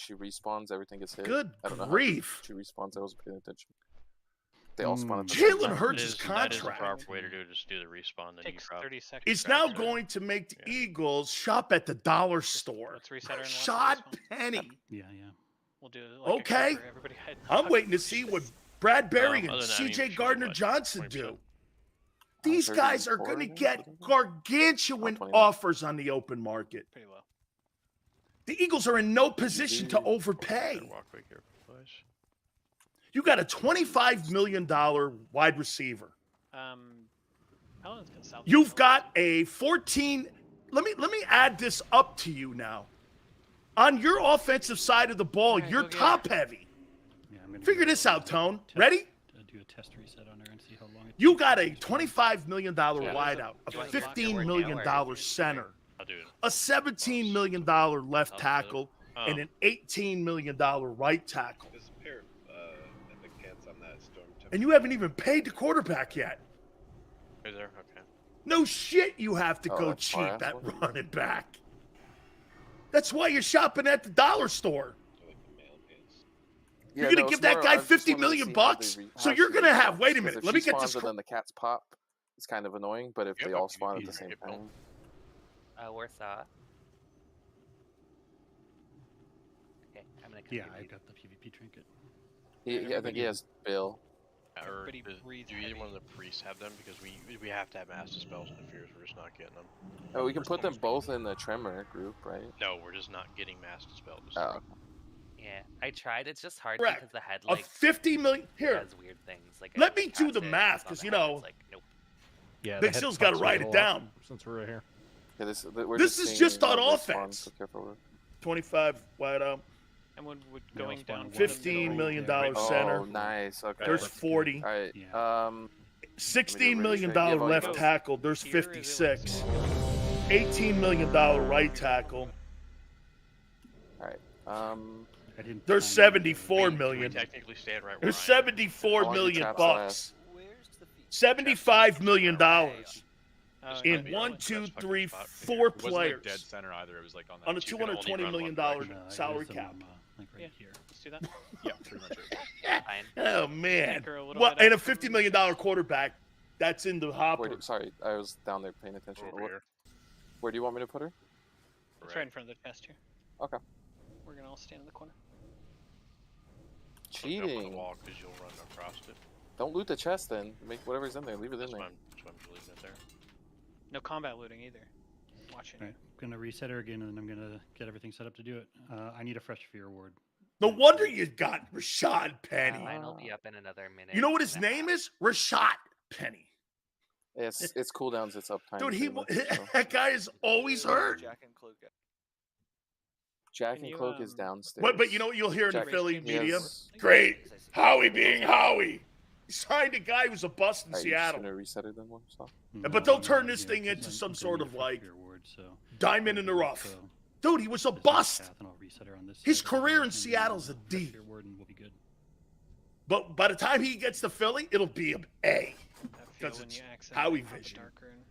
she respawns everything gets hit? Good I don't know how grief. she respawns. I wasn't paying attention. They all spawn at the Jalen same time. Hurts' That is the contract proper way to do it. Just do the respawn. Then you Takes drop. 30 seconds. Is to now reset. going to make the Yeah. Eagles shop at the dollar store. Let's reset her and Rashad watch this one. Penny. Yeah, yeah. We'll do it like a Okay. cover. Everybody hide in the I'm pocket. waiting to see what Bradbury and other than that, I mean, C.J. should Gardner what, Johnson 20%? do. These guys are 34 going to again? get gargantuan 29. offers on the open market. Pretty low. The Eagles are in no position to Easy. overpay. Walkway here, boys. You got a $25 million wide receiver. Paladin's gonna salvage You've it. got a 14. Let me add this up to you now. On your offensive side of the ball, Alright, you're go get top heavy. Yeah, I'm gonna Figure go, this out, Tone. test- Ready? do a test reset on her and see how long it You takes got to a finish. $25 million Yeah. wideout, Do you a want to block your $15 word million now, or- center, I'll do it. a $17 million left tackle, and an $18 million right tackle. There's a pair of epic pants on that storm. And you haven't even paid the quarterback yet. Is there? Okay. No shit, you have to Oh, go that's cheap far at out. running back. That's why you're shopping at the dollar store. Like the male pants. You're gonna give that guy $50 million bucks? So you're gonna have. Wait a minute. Let me get this. And then the cats pop. It's kind of annoying, but if Yeah, they but all spawn at you the same skip them. time, Warsaw. Okay, I'm gonna. Yeah, contribute. I got the PvP trinket. I think he has Bill. Or Everybody do breathe either heavy. one of the priests have them? Because we have to have master spells and fears. We're just not getting them. Oh, we can put them both in the Tremor group, right? No, we're just not getting master spells. Oh, Yeah, I tried. It's just hard Correct. because the head A like $50 million. Here, does weird things. Like let I me do cast the it, math, it's on 'cause, the you head, know, it's like, nope. Yeah, Big the head Sil's got to fucks me write a it lot down. Since we're here. yeah, we're This is seeing just on how they spawn, offense. So careful with. 25 wide out, And would They going all spawn down one from the $15 middle- million Oh, center. nice. Okay. There's That's 40. All right. Yeah. $16 million Yeah, but left goes tackle. There's here, or is it like 56. $18 million right tackle. I didn't. There's time it. 74 We million. technically stand right where There's I am. 74 How long do million traps bucks. Where's the feet? $75 million Oh, in might be one, the two, best fucking three, spot. four It wasn't a players dead center either. It was like on that. on a You can only $220 run million one direction. No, I salary got cap. some, like right Yeah. here. Let's do that. Yeah, pretty much it. Fine. Oh man! Tinker a little Well, bit and a after $50 million quarterback. That's in the hopper. Sorry, I was down there paying attention. Over here. Where do you want me to put her? It's right in front of the chest here. Okay. We're gonna all stand in the corner. So jump on the Cheating. wall because you'll run across it. Don't loot the chest then. Make whatever's in there. Leave it in That's there. why I'm just leaving it there. No combat looting either. Watching. All right, I'm gonna reset her again, and then I'm gonna get everything set up to do it. I need a fresh fear ward. No wonder you got Rashad Penny. Mine will be up in another minute. You know what his and a name half. is? Rashad Penny. It's cooldowns. It's uptime. Dude, he pretty much, so. that guy is always hurt. Jack and Cloak. Jack Can and you, Cloak is downstairs. But you know what you'll hear in the Jack- Philly Yes. media? Yes. Great. Howie being Howie. He signed a guy who was a bust in Are you just Seattle. gonna reset it then, one stop? But don't turn No, this yeah, thing 'cause into I'm some gonna sort need a of, fresh like, fear ward, so Diamond in the rough. so Dude, he was a this is bust. path, and I'll reset her on this His side, career in and then Seattle's a fresh D. fear ward, and we'll be good. But by the time he gets to Philly, it'll be an A. That feel 'Cause when it's you access Howie the vision. dark rune.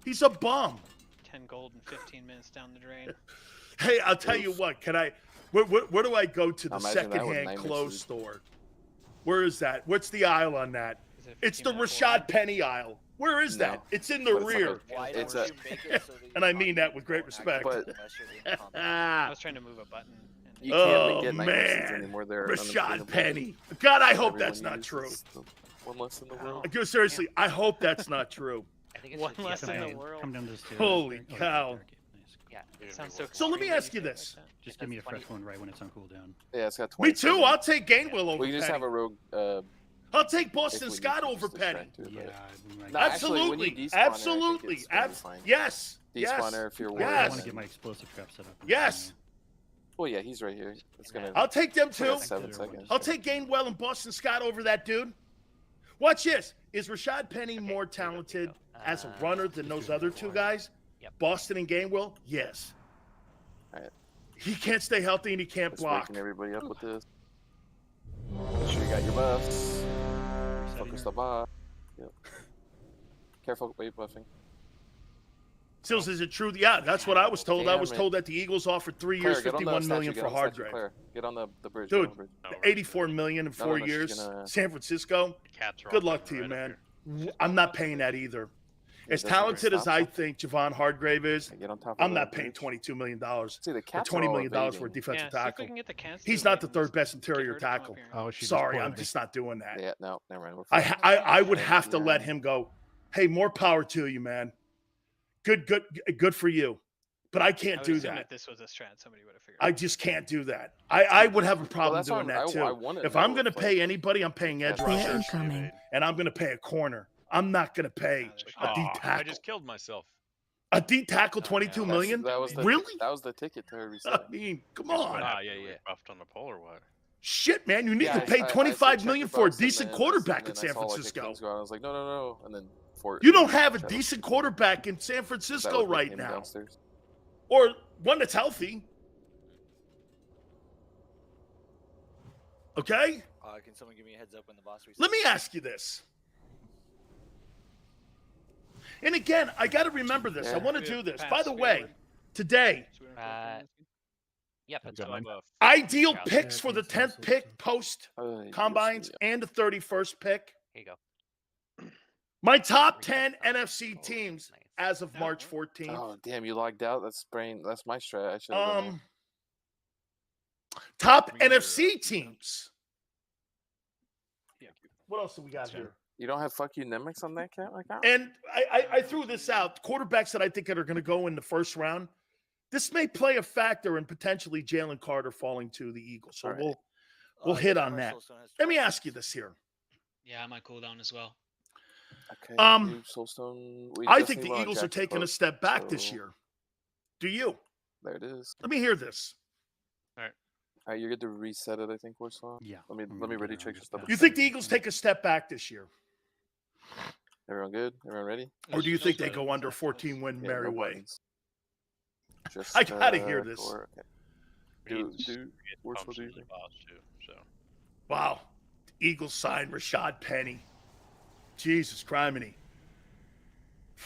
He's a bum. 10 gold and 15 minutes down the drain. Hey, I'll tell you Oof. what. Can I? Where do I go to the Imagine that with secondhand nightmare clothes suit. store? Where is that? What's the aisle on that? Is it It's the 15 minutes Rashad forward? Penny aisle. Where is that? No. It's in the But it's like rear. Why It's don't a- you make it so that And I you're mean not that with great respect. But- unless you're in combat? I Ah, was trying to move a button. And You Oh, can't get nightmare suits man. anymore. They're Rashad unobtainable. Penny. God, I hope Everyone that's not uses true. the one less in the Ow. world. Like, seriously, I hope that's not true. I think it's One just less in yesterday. the world. Come down the stairs. Holy Oh, yeah, cow. okay, nice. Yeah. Even Sounds if so it So let me extreme when ask you say it this. like that. Just It give me a has fresh 20 one right when it's on cooldown. Yeah, it's got 20. Me too. I'll take Gainwell over We can just Penny. have a rogue. I'll take if Boston we need Scott to over just Penny. distract her, Yeah. but- I, Nah, actually, when you Absolutely. despawn her, I think Absolutely. it's gonna be fine. Yes. Despawn Yes. her if you're Yes. I worried. want to get my explosive trap set up. Yes. Well, yeah, he's right here. It's gonna. I'll take them take too. us 7 seconds. I'll take Gainwell and Boston Scott over that dude. Watch this. Is Rashad Penny Okay, more here we go, here we talented go. as a runner than those other two guys? Yep. Boston and Gainwell? Yes. Alright. He can't stay healthy and he can't Just block. waking everybody up with this. Make sure you got your buffs. Focus the buff. Yep. Careful weight buffing. Sills, is it true? Yeah, that's what I was told. I was Damn it. told that the Eagles offered 3 Claire, years, get on the $51 statue, million get for on the hard statue, drive. Claire. Get on the bridge. Dude, Get on the bridge. No, we're- 84 million in No, 4 no, she's years. gonna- San Francisco. The cats are Good all luck to coming you, right up man. here. I'm not paying that either. doesn't talented as stop I something. think Javon Hargrave is, Get on top of I'm that not paying bridge. $22 million See, the or cats $20 are all million for a evading. defensive Yeah, see if we tackle. can get the cans He's to not evade the and third just best get interior her to come up tackle. here. Oh, she just Sorry, pulled I'm me. just not doing that. Yeah, no, never mind. We're I fine. I would Yeah, have to let yeah. him go. Hey, more power to you, man. Good for you. But I I can't would do assume that. if this was a strat, somebody would have figured. I it out. just can't do that. I would have a Well, problem that's doing what that too. I wanna If know I'm going to if, pay like, anybody, I'm paying edge that's Clear rushers, incoming. and I'm going to pay a corner. I'm not going to pay a D I tackle. just killed myself. A D tackle, Oh, 22 no. million? That was the Really? That was the ticket to her I reset. mean, come Guess what on. happened? yeah, We yeah. buffed on the pole or what? Shit, man, you need Yeah, to pay I said 25 check million your for a buffs, and decent then quarterback in I San saw, like, a Francisco. Kings go out. I was like, no, and then Fort. You don't have a Shadow decent People. quarterback in San That Francisco would be right him now, downstairs. or one that's healthy. Okay? Can someone give me a heads up when the boss resets? Let me ask you this. And again, I got to remember this. I Yeah. want to We do have this. pass By the speed way, word. today, So we don't have to go Yep, it's got fine. mine. ideal Yeah, picks for the 10th pick post combines and the 31st pick. Here you go. My top Reset 10 them. NFC Oh, teams nice. as of Oh, March oh. 14th. Oh damn! You logged out. That's That's my strat. I should have done Top Can we get your, NFC teams. Yeah. What else do we got That's here? that. You don't have fuck you Nemec on that account? And I threw this out. Quarterbacks that I think are going to go in the first round. This may play a factor in potentially Jalen Carter falling to the Eagles. So All right. we'll hit on my that. Soulstone has Let me 12 ask you points. this here. Yeah, I might cool down as well. Okay. Soulstone. I think the Eagles are taking a step back this so- year. Do you? There it is. Let me hear this. All right, you're good to reset it. I think Warsaw. Yeah. Let me I'm let me gonna ready do that. check I'll your just stuff. pass You it. think the Eagles take a step back this year? Everyone good? Everyone ready? Or do you think they Just go under reset 14 win Yeah, Merry no way? buttons. Just, I gotta hear this. Okay. We need Do to get Warsaw bumps do in you the think? boss too. So Wow. The Eagles signed Rashad Penny. Jesus criminy.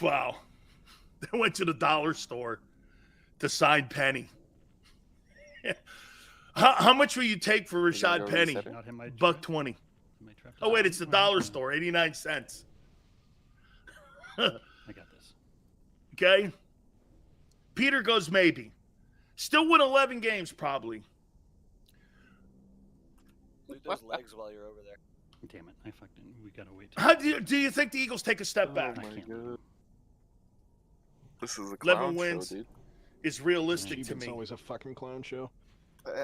Wow. They went to the dollar store to sign Penny. How much will you take for You gonna Rashad go Penny? reset it? Not him, my $1.20. trap. My trap Oh, wait, doesn't- it's the well, dollar yeah, store, 89 cents. I got this. Okay? Peter goes maybe. Still win 11 games, probably. Loot those legs while you're over there. Damn it! I fucking. We gotta wait. How do you think the Eagles take a step back? Oh my can't. god. This is a 11 clown wins. show, dude. Is realistic to It's me. always a fucking clown show.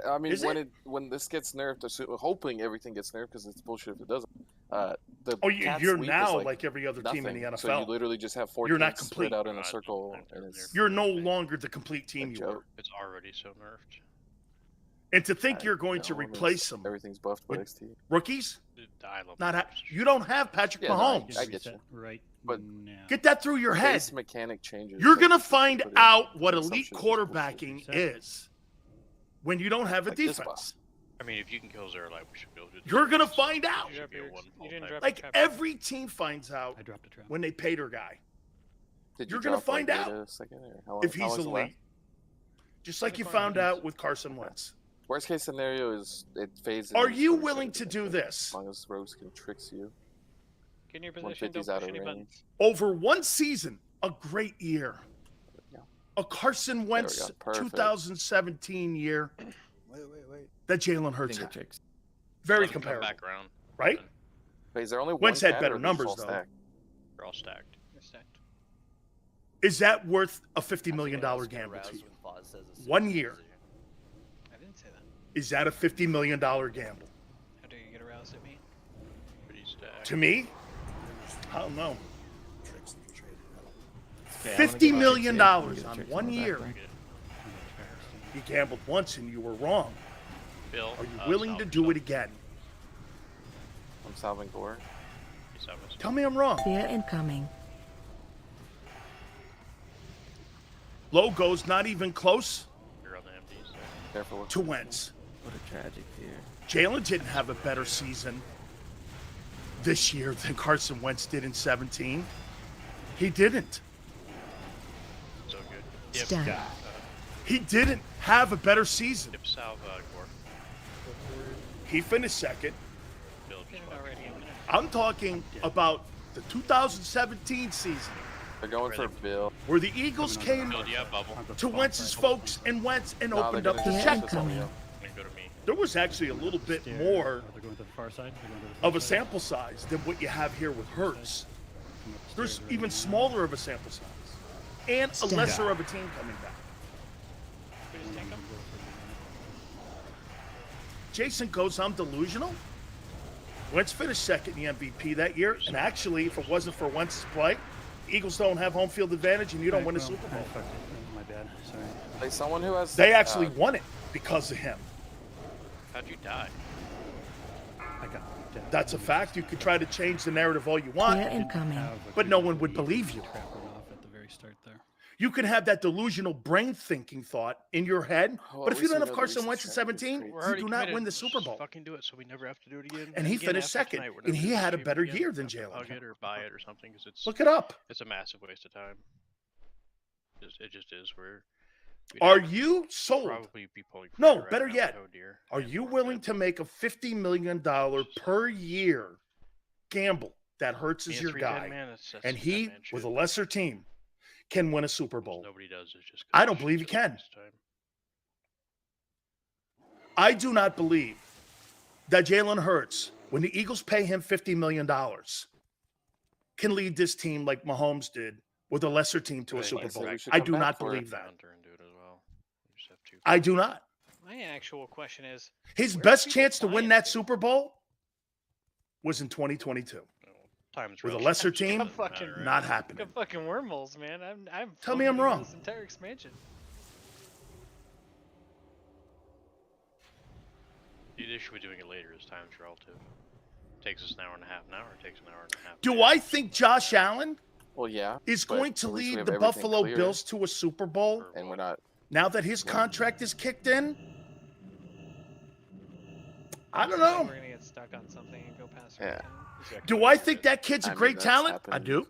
I mean, Is it? when this gets nerfed, hoping everything gets nerfed because it's bullshit if it doesn't. The Oh, cat you're sweep is now like like every other team in the nothing. NFL. So you literally just have 4 You're not teams complete. split out in a God, circle, it's and not it's You're no longer the complete a team you were. joke. it's already so nerfed. And to think I you're going to know, I mean, replace them Everything's buffed by with- XT. rookies? Dude, I love Not nerfs. you don't have Patrick Yeah, no, Mahomes. I get Reset you. Right But now. Get that through your head. Base mechanic changes. You're that going to just find put in out what elite assumptions is bullshit. quarterbacking Reset. is when you don't have a Like this defense. I mean, if you can kill Zero Light, we should be able to do You're going to this. find out. You Should drop be a your- one you didn't type. drop Like your trap. every team finds out I dropped a trap. when they paid their guy. Did You're you gonna drop, like, find out data a second, or how long, if how he's long's it last? elite. Just like you Corner found defense. out with Carson Wentz. Worst case scenario is it fades. Are into you 30 willing to seconds, do but this? As long as Rose can tricks you. Get in your position. Don't 150's out push of any range. buttons. Over one season, a great year. Yeah. A Carson Wentz go. Perfect. 2017 year Wait. that Jalen Hurts Finger had. tricks. Very Let 'em come comparable, back around. right? Wait, is there only Wentz one had cat, better or are these numbers, all though. stacked? They're all stacked. You're stacked. Is that worth a $50 I million think I was gonna gamble to rouse you? when Foz says it's 1 super year. easy. I didn't say that. Is that a $50 million gamble? How do you get aroused at me? Pretty stacked. To me, I don't know. Okay, I'm gonna $50 get my million tricks in. I'm gonna get on tricks 1 the back year. line. You gambled once and you were wrong. Bill, Are you willing to do it again? I'm solving Gore. Tell me I'm wrong. Clear incoming. Logo's not even close You're on the MDs. Careful with to Wentz. What a tragic fear. Jalen didn't have a better season this year than Carson Wentz did in 17. He didn't. So good. Stat. He didn't have a better season. Dip salve Gore. He finished second. Bill Did just it fucking already a minute. I'm talking about the 2017 season. They're going for Bill. Where the Eagles came Bill, do you have bubble? to Wentz's folks and went and No, opened they're up gonna the just checkbook. focus on Bill. Then go to me. There was actually a little bit Stare. more They're going to the far side. They're going to the far of a side. sample size than what you have here with Hurts. Come up the There's stairs right even now. smaller of a sample size. And a lesser of a team coming back. We just take 'em? Jason goes, I'm delusional. Wentz finished second in the MVP that year. And actually, if it wasn't for Wentz's play, the Eagles don't have home field advantage and you don't win the Well, Super Bowl. I fucked it. My bad. Sorry. Like someone who has. They actually won it because of him. How'd you die? I got dead. That's a fact. You could try to change the narrative all you want, Clear incoming. but no one would believe you. Trap went off at the very start there. You can have that delusional brain thinking thought in your head, Well, but at if you least don't we have know Carson the Wentz at reason trap is 17, great. We're you already do not committed. win the Super Just Bowl. fucking do it so we never have to do it again. And he again, finished after second, tonight, we're and never he doing had a this better again. year than Have to Jalen. Hug it or buy it or something because it's Look it up. it's a massive waste of time. It just is. We'd Are have to you sold? probably be pulling for No, it right better now yet, with Oh dear. Are you willing to make a $50 million per year gamble that Hurts is your guy, and he, with a lesser team, can win a Super Bowl? Nobody does. It's just I don't believe he can. I do not believe that Jalen Hurts, when the Eagles pay him $50 million, can lead this team like Mahomes did with a lesser team to a Right, Super so Bowl. we should I come do back not for it. believe that. Hunter and do it as well. You just have to. I do not. My actual question is, His where are best people chance to win flying that to? Super Bowl was in 2022. Time's With a relative. lesser It doesn't team, fucking- matter, right? not Look happening. at fucking wormholes, man. I'm Tell me I'm floating wrong. This entire expansion. The issue with doing it later is time's relative. Takes us an hour and a half now, or it takes an hour and a half. Do I think Josh Allen Well, yeah. is but going to at least we lead have the everything Buffalo clear, Bills to a Super Bowl and we're not. now that his contract is kicked in? I don't We're know. gonna get stuck on something and go past. Yeah. Do I think that kid's a I mean, great that's talent? I happened do.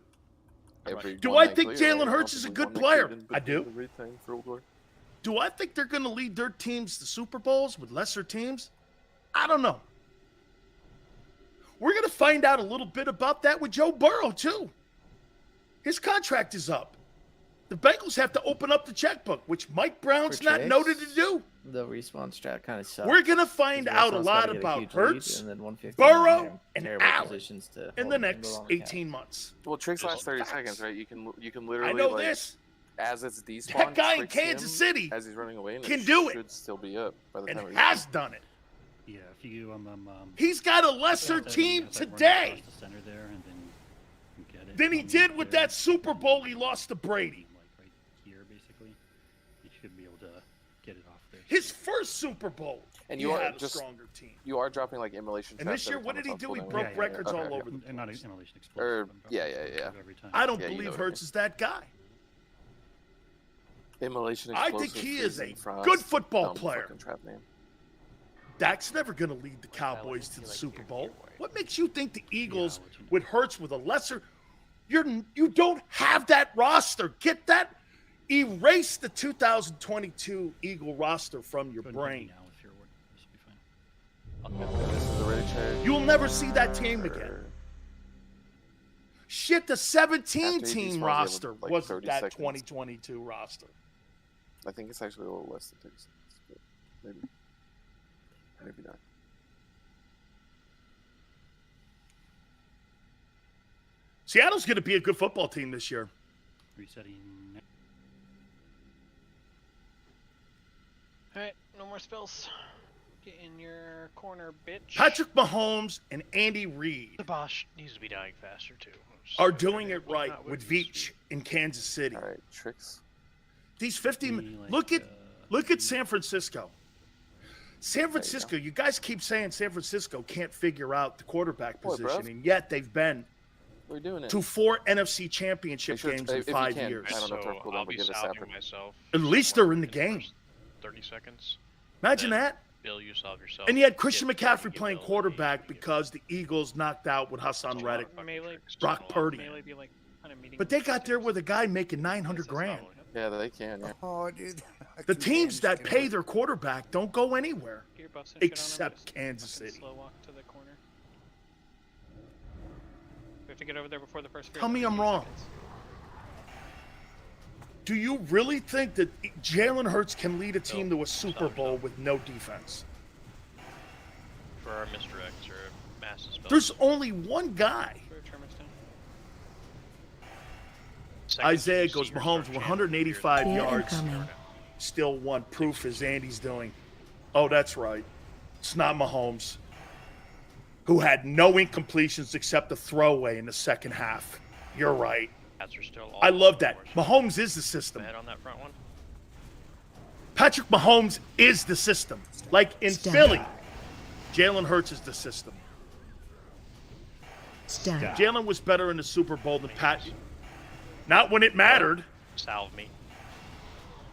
Every Do one I night think clear, Jalen right? Hurts is a One good night player? clear, I do. everything for Old War. Do I think they're going to lead their teams to Super Bowls with lesser teams? I don't know. We're going to find out a little bit about that with Joe Burrow, too. His contract is up. The Bengals have to open up the checkbook, which Mike Brown's For not trades, noted to do. The respawn strat kind of sucks. We're going to find 'cause out a Respawn's lot gotta get about huge lead, Hurts, and then 150 Burrow, they're in and terrible Allen positions to in hold the and go next on the count. 18 months. Well, tricks last 30 Facts. seconds, right? You can literally. I know like, this. As it's despawn, That guy in tricks Kansas him City as he's running away, and can do it. Should still be up by the And time. has done it. Yeah, if you He's got a lesser outside, team outside running today across the center there, and then you get it. than he did with there, that Super Bowl he lost to Brady. Like right here, basically, you should be able to get it off there. His first Super Bowl, And he you are had a just stronger team. You are dropping like immolation. And traps this year, every what time did he it's do? on He full broke name. records Okay. all over the And not place. immolation Or explosive. yeah. Every time. I don't Yeah, you know believe what I Hurts is that guy. Immolation. I think explosive he is a freezing frost, good football dumb player. fucking Trap name. Dak's never going to lead the Cowboys to the Super Bowl. What makes you think the Eagles, I'll let you know. with Hurts with a lesser, you don't have that roster. Get that, erase the 2022 Eagle roster from your Go ahead and brain. now if you're working. This will be fine. This is the ready check. You'll never see that team again. Or- Shit, the 17 After he team despawns, roster you have, like, wasn't 30 that seconds. 2022 roster. I think it's actually a little less than 30 seconds, but maybe not. Seattle's going to be a good football team this year. Resetting. Alright, no more spells. Get in your corner, bitch. Patrick Mahomes and Andy Reid The Bosch needs to be dying faster too. Just are like doing they're it right not with where it used Veach to in Kansas City. All right, tricks. These 50 Maybe, like, look at San Francisco. San you go. Francisco, you guys keep saying San Francisco can't figure out the quarterback Boy, position, bruv. and yet they've been We're doing it. to 4 NFC championship Make sure games if in you 5 can. years. I don't know if So they're cool I'll down, but be get us salving after. myself. At least somewhere they're in the the game. first 30 seconds. Imagine Then that. Bill, you solve yourself. And you had Christian Get McCaffrey Bill, playing get quarterback Bill, because the Eagles knocked out with Hassan get Reddick, fucking Melee. tricks. Brock Purdy. Melee be like kind of meeting. But they got there with a guy making 900 grand. Yeah, they can. Yeah. Oh, dude. The teams that pay their quarterback don't go anywhere. Get your buffs and shit on 'em, except just Kansas fucking City. Slow walk to the corner. We have to get over there before the first. Tell me I'm wrong. Do you really think that Jalen Hurts can lead a team to a Super Bowl with no defense? For our misdirects or massive spells. There's only one guy. Isaiah goes, Mahomes 185 yards. Still won. Proof is Andy's doing. Oh, that's right. It's not Mahomes, who had no incompletions except a throwaway in the second half. You're right. I love that. Mahomes is the system. Head on that front one. Patrick Mahomes is the system. Like in Philly, Jalen Hurts is the system. Jalen was better in the Super Bowl than Pat. Not when it mattered. Salve me.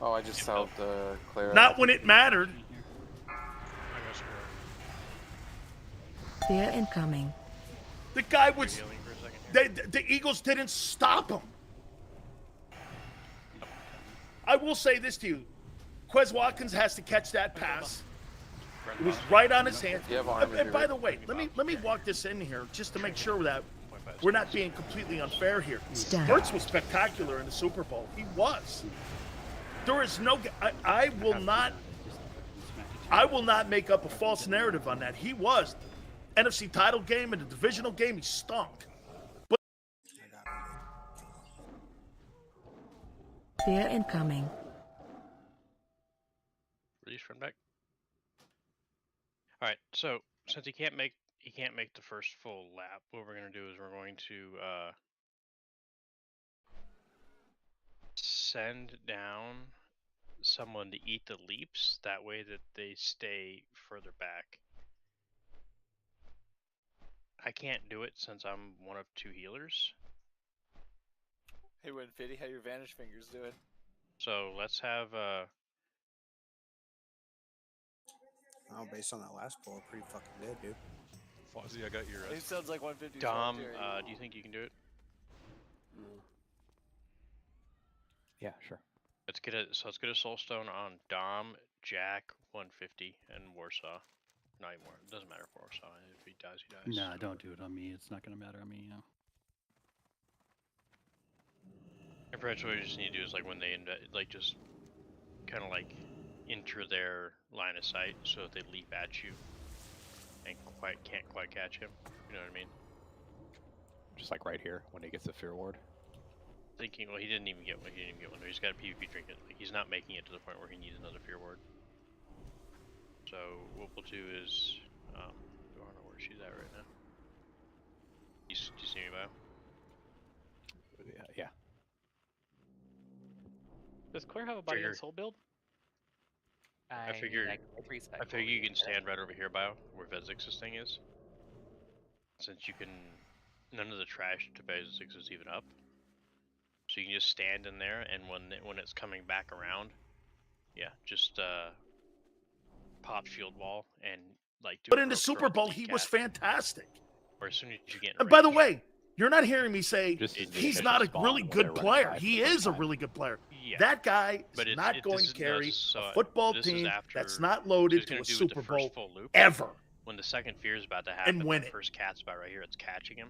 Oh, I just salved Clara. Not when it mattered. Fear incoming. The guy was. The Eagles didn't stop him. I will say this to you. Quez Watkins has to catch that pass. It was right on his hand. And by the way, let me walk this in here just to make sure that we're not being completely unfair here. Hurts was spectacular in the Super Bowl. He was. There is no. I will not make up a false narrative on that. He was. NFC title game and the divisional game, he stunk. Fear incoming. Release from back. All right, so since he can't make the first full lap, what we're gonna do is we're going to send down someone to eat the leaps. That way that they stay further back. I can't do it since I'm one of 2 healers. Hey, Winfitty, how your Vanish Fingers doing? So let's have Oh, based on that last pull, pretty fucking dead, dude. Fozzie, I got your. It sounds like 150. Dom. Do you think you can do it? Yeah, sure. Let's get a soul stone on Dom, Jack, 150, and Warsaw. Not even more. It doesn't matter for Warsaw. If he dies, he dies. Nah, don't do it on me. It's not gonna matter on me. Yeah. And perhaps what you just need to do is like when they just kind of like enter their line of sight, so that they leap at you and can't quite catch him. You know what I mean? Just like right here when he gets the fear ward. Thinking, well, he didn't even get one. He's got a PvP trinket. Like, he's not making it to the point where he needs another fear ward. So what we'll do is, I don't know where she's at right now. Do you see me, Bio? Yeah. Does Claire have a body and soul build? I figure you can stand right over here, Bio, where Vezix's thing is. Since you can, none of the trash to Vezix is even up. So you can just stand in there, and when it's coming back around, yeah, just pop shield wall and like do. But in the Super Bowl, he was fantastic. Or as soon as you get. And by the way, you're not hearing me say he's not a really good player. He is a really good player. Yeah. That guy is not going to carry a football team that's not loaded to a Super Bowl ever. When the second fear is about to happen, and win the first cat's about right here, it's catching him.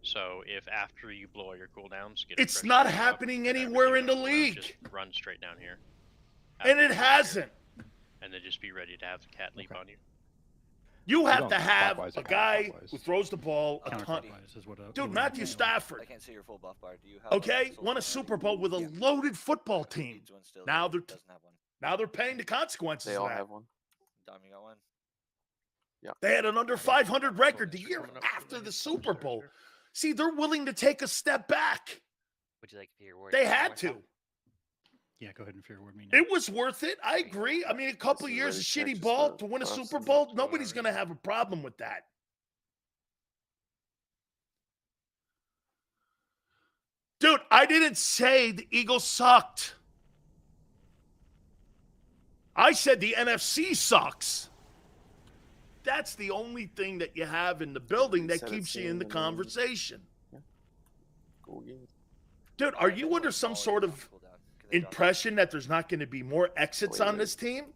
So if after you blow all your cooldowns, it's not happening anywhere in the league. Just run straight down here. And it hasn't. And then just be ready to have the cat leap on you. You have to have a guy who throws the ball a ton. Dude, Matthew Stafford. I can't see your full buff bar. Do you have? Okay, won a Super Bowl with a loaded football team. Now they're paying the consequences. They all of that. have one. Dom, you got one. Yeah. They had an under 500 record the year after the Super Bowl. See, they're willing to take a step back. Would you like to fear ward? They had to. Yeah, go ahead and fear ward me now. It was worth it. I agree. I mean, a couple of years of shitty ball to win a Super Bowl, nobody's going to have a problem with that. Dude, I didn't say the Eagles sucked. I said the NFC sucks. That's the only thing that you have in the building that keeps you in the conversation. Dude, are you under some sort of impression that there's not going to be more exits on this team?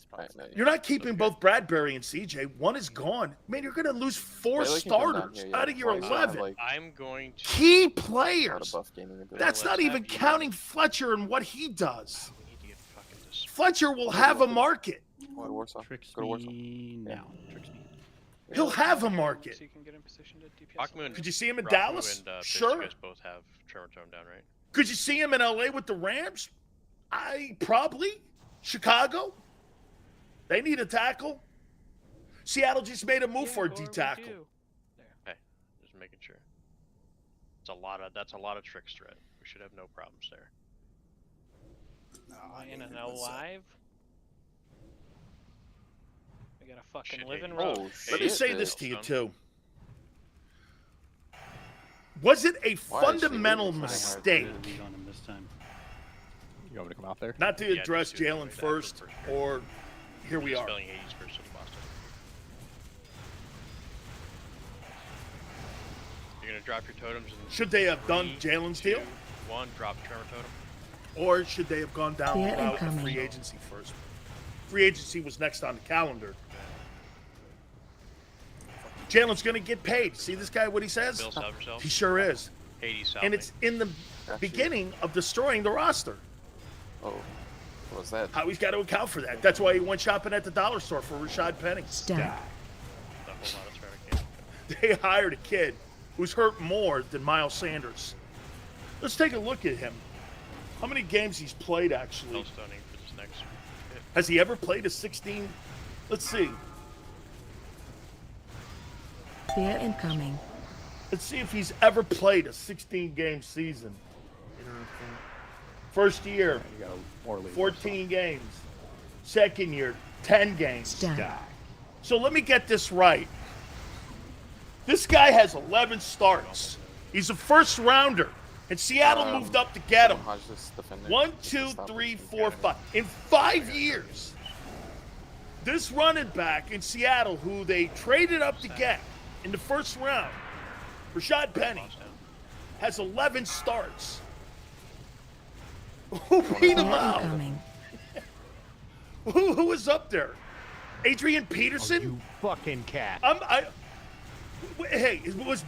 spots. You're not keeping both Bradbury and CJ. One is gone. Man, you're going to lose 4 starters out of your 11. I'm going to Key players. Buff gaining That's not even counting Fletcher and what he does. We need to get fucking this. Fletcher will have a market. Tricks me now. Tricks me. He'll have a market. So you can get in position to DPS. Akmu and Could you see him in Raku Dallas? and, Fitz, Sure. You guys both have Tremor Tone down, right? Could you see him in LA with the Rams? Probably. Chicago? They need a tackle. Seattle just made a move for a D tackle. Okay, just making sure. That's a lot of tricks threat. We should have no problems there. No, In an alive. We got a fucking living road. Let me say this to you too. Was it a fundamental mistake On him this time. You want me to come out there? not to address Jalen first, or here we are? Spelling Hades first in Boston. You're gonna drop your totems. In Should they have done 3, Jalen's 2, deal? 1, drop Tremor Totem. Or should they have gone down the Yeah, route of incoming. free agency first? Free agency was next on the calendar. Jalen's going to get paid. See this guy, what he says? Bill salve yourself. He sure is. Hades salve. And it's in the beginning of destroying the roster. Oh, what was that? How he's got to account for that. That's why he went shopping at the dollar store for Rashad Penny. Stack. They hired a kid who's hurt more than Miles Sanders. Let's take a look at him. How many games he's played, actually? Bill stunning for this next hit. Has he ever played a 16? Let's see. Fear incoming. Let's see if he's ever played a 16-game season. First year, You got more leads. 14 games. Second year, 10 games. Stack. So let me get this right. This guy has 11 starts. He's a first rounder, and Seattle moved up to get him. 1, 2, 3, 4, 5. In 5 years, this running back in Seattle, who they traded up to get in the first round, Rashad Penny, has 11 starts. Who beat him Fear out? incoming. Who was up there? Adrian Peterson? You fucking cat. Hey, was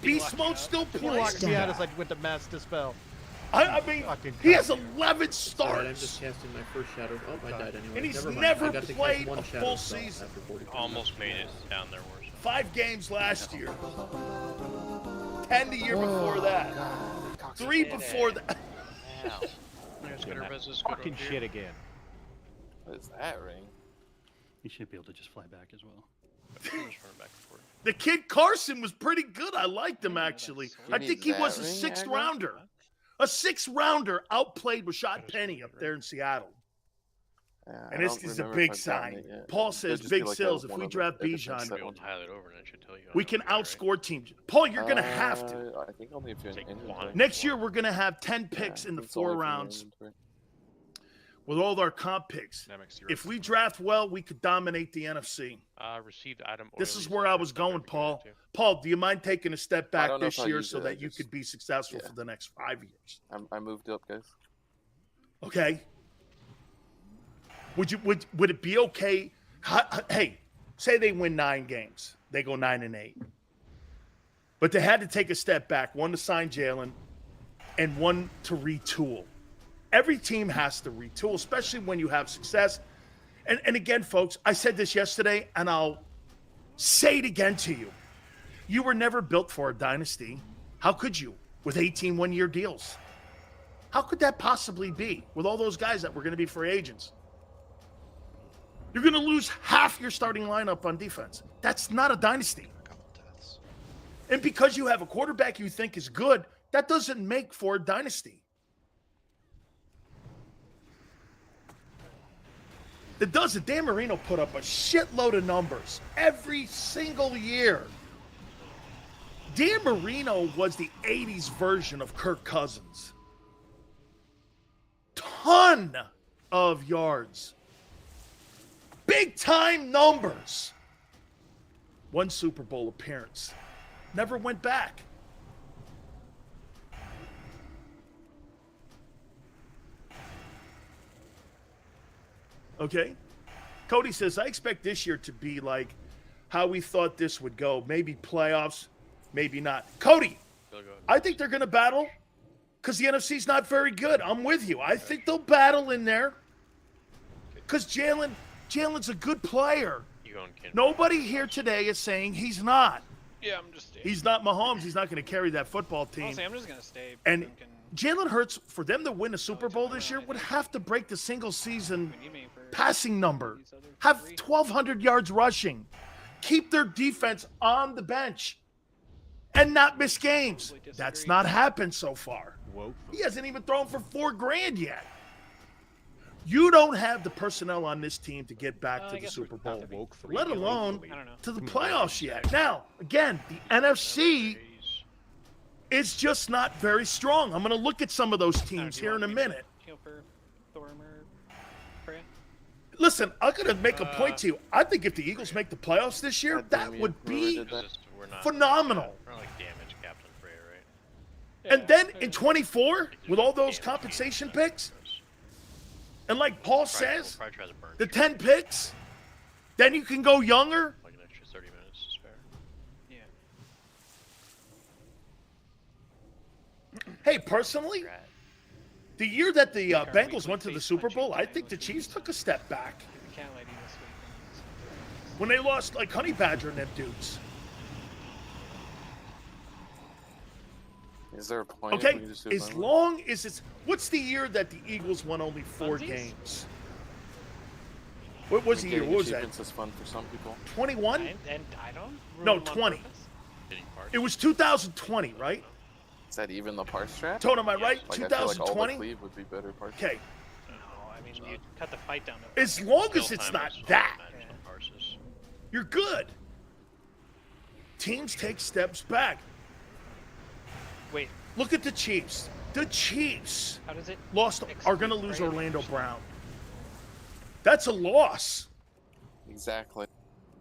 Beast Mode still He playing? locked me out as I went to mass dispel. I mean, Fucking he has cat. 11 I'm starts, just casting my first shadow. Oh, I died anyway. and he's Never mind. never I got to cast played one a shadow full spell season. after 45 Almost made it minutes. down there worse. 5 games last year. 10 the year before that. 3 before that. Fucking shit again. What is that ring? He should be able to just fly back as well. The kid Carson was pretty good. I liked him, actually. I think he was a 6th rounder. A 6th rounder outplayed Rashad Penny up there in Seattle. And this is a big sign. Paul says, big sales, if we draft Bijan, we can outscore teams. Paul, you're going to have to. I think only if you're in inventory. Next year, we're going to have 10 picks in the 4 rounds with all our comp picks. If we draft well, we could dominate the NFC. Received item. This is where I was going, Paul. Paul, do you mind taking a step back this if I year use so it, that you could be successful for the next 5 years? I moved up, guys. Okay. Would it be okay? Hey, say they win 9 games, they go 9-8, but they had to take a step back. 1 to sign Jalen, and 1 to retool. Every team has to retool, especially when you have success. And again, folks, I said this yesterday, and I'll say it again to you. You were never built for a dynasty. How could you? With 18 one-year deals. How could that possibly be with all those guys that were going to be free agents? You're going to lose half your starting lineup on defense. That's not a dynasty. And because you have a quarterback you think is good, that doesn't make for a dynasty. It doesn't. Dan Marino put up a shitload of numbers every single year. Dan Marino was the 80s version of Kirk Cousins. Ton of yards. Big time numbers. 1 Super Bowl appearance. Never went back. Okay? Cody says, I expect this year to be like how we thought this would go. Maybe playoffs, maybe not. Cody, I think they're going to battle because the NFC's not very good. I'm with you. I think they'll battle in there because Jalen's a good player. Nobody here today is saying he's not. Yeah, I'm just staying. He's not Mahomes. He's not going to carry that football team. Honestly, I'm just going to stay. And Jalen Hurts, for them to win a Super Bowl this year, would have to break the single-season passing number, have 1,200 yards rushing, keep their defense on the bench, and not miss games. That's not happened so far. He hasn't even thrown for $4,000 yet. You don't have the personnel on this team to get back to the Super Bowl, let alone to the playoffs yet. Now, again, the NFC is just not very strong. I'm going to look at some of those teams here in a minute. Listen, I'm going to make a point to you. I think if the Eagles make the playoffs this year, that would be phenomenal. We're like damage Captain Freya, right? And then in 24, with all those compensation picks, and like Paul says, the 10 picks, then you can go younger. Like an extra 30 minutes to spare. Yeah. Hey, personally, the year that the Bengals went to the Super Bowl, I think the Chiefs took a step back. When they lost like Honey Badger and them dudes. Is there a point? Okay, as long as it's... What's the year that the Eagles won only 4 games? What was the year? What was that? Is fun for some people. 21? And I don't... No, 20. It was 2020, right? Is that even the parse strat? Tone, am I right? Like, 2020? I feel like all the cleave would be better parse. Okay. No, I mean, you cut the fight down to... As long as it's not that, you're good. Teams take steps back. Wait. Look at the Chiefs. The Chiefs How does it are going to lose Orlando Brown. That's a loss. Exactly.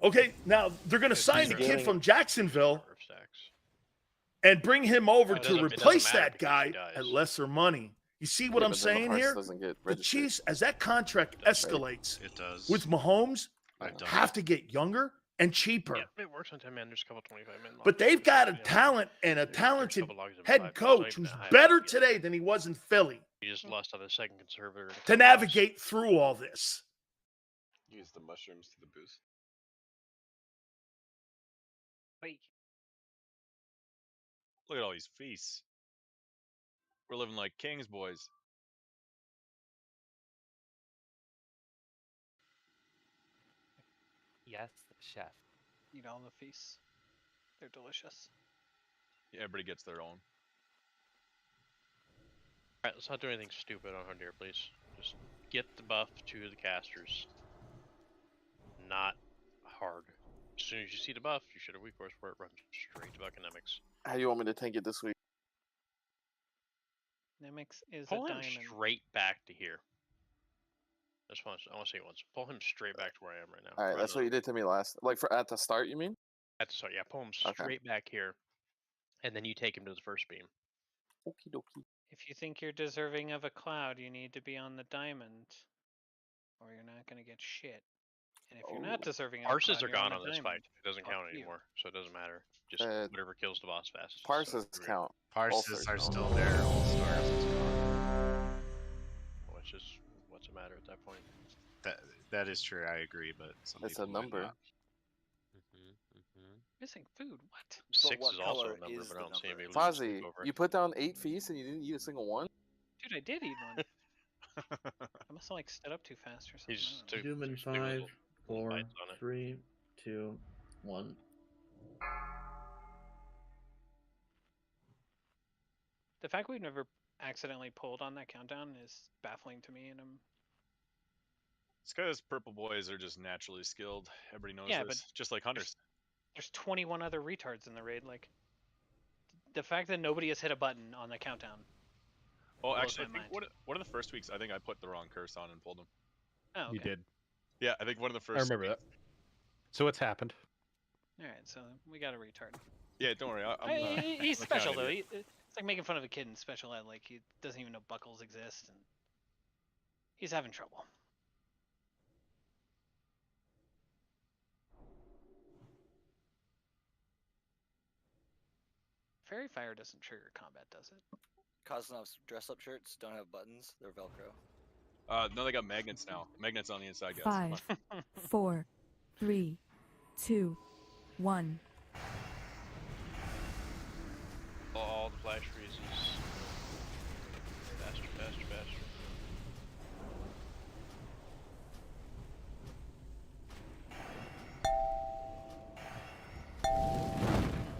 Okay, now they're going to sign the kid from Jacksonville and bring him over to replace that guy at lesser money. You see what I'm saying here? The Chiefs, as that contract escalates with Mahomes, have to get younger and cheaper. Yeah, it works on 10 man. There's a couple 25-man. But they've got a talent and a talented head coach who's better today than he was in Philly He just lost on the second conservator to navigate through all this. Use the mushrooms to the boost. Wait. Look at all these feasts. We're living like kings, boys. Yes, chef. Eat all the feasts. They're delicious. Yeah, everybody gets their own. Alright, let's not do anything stupid on Hunter, please. Just get the buff to the casters. Not hard. As soon as you see the buff, you should have weak force where it runs straight to economics. How do you want me to tank it this week? Nemix is Pull a him diamond. straight back to here. I want to say it once. Pull him straight back to where I am right now. All right, that's what you did to me last. Like at the start, you mean? At the start, yeah. Pull him straight back here, and then you take him to the first beam. Okie dokie. If you think you're deserving of a cloud, you need to be on the diamond, or you're not gonna get shit. And if you're not deserving of a cloud, Parses are you're gone on on the this diamond. fight. It doesn't count anymore, so it doesn't matter. Just whatever kills the boss fastest. Parses count. Parses are still there. All stars is gone. Well, it's just what's the matter at that point? That is true. I agree, but it's a number. Missing food. What? 6 is also a number, but I don't see anybody Fozzie, you put down 8 feasts and you didn't eat a single one? Dude, I did eat one. I must have like stood up too fast or something. He's Do them in 5, 4, 3, 2, 1. The fact we've never accidentally pulled on that countdown is baffling to me, and I'm... It's because purple boys are just naturally skilled. Everybody knows Yeah, this. Just like hunters. There's 21 other retards in the raid. Like, the fact that nobody has hit a button on the countdown. Well, blows actually, I my think mind. one of the first weeks, I think I put the wrong curse on and pulled him. Oh, okay. You did. Yeah, I think one of the first. I remember that. So it's happened. All right, so we got a retard. Yeah, don't worry. He's I'm special though. accounting It's like making fun of a kid in special ed. Like he doesn't even know buckles exist, and he's having trouble. Fairy Fire doesn't trigger combat, does it? Cosmov's dress-up shirts don't have buttons; they're Velcro. No, they got magnets now. Magnets on the inside, guys. 5, 4, 3, 2, 1. All the flash freezes. Faster, faster, faster.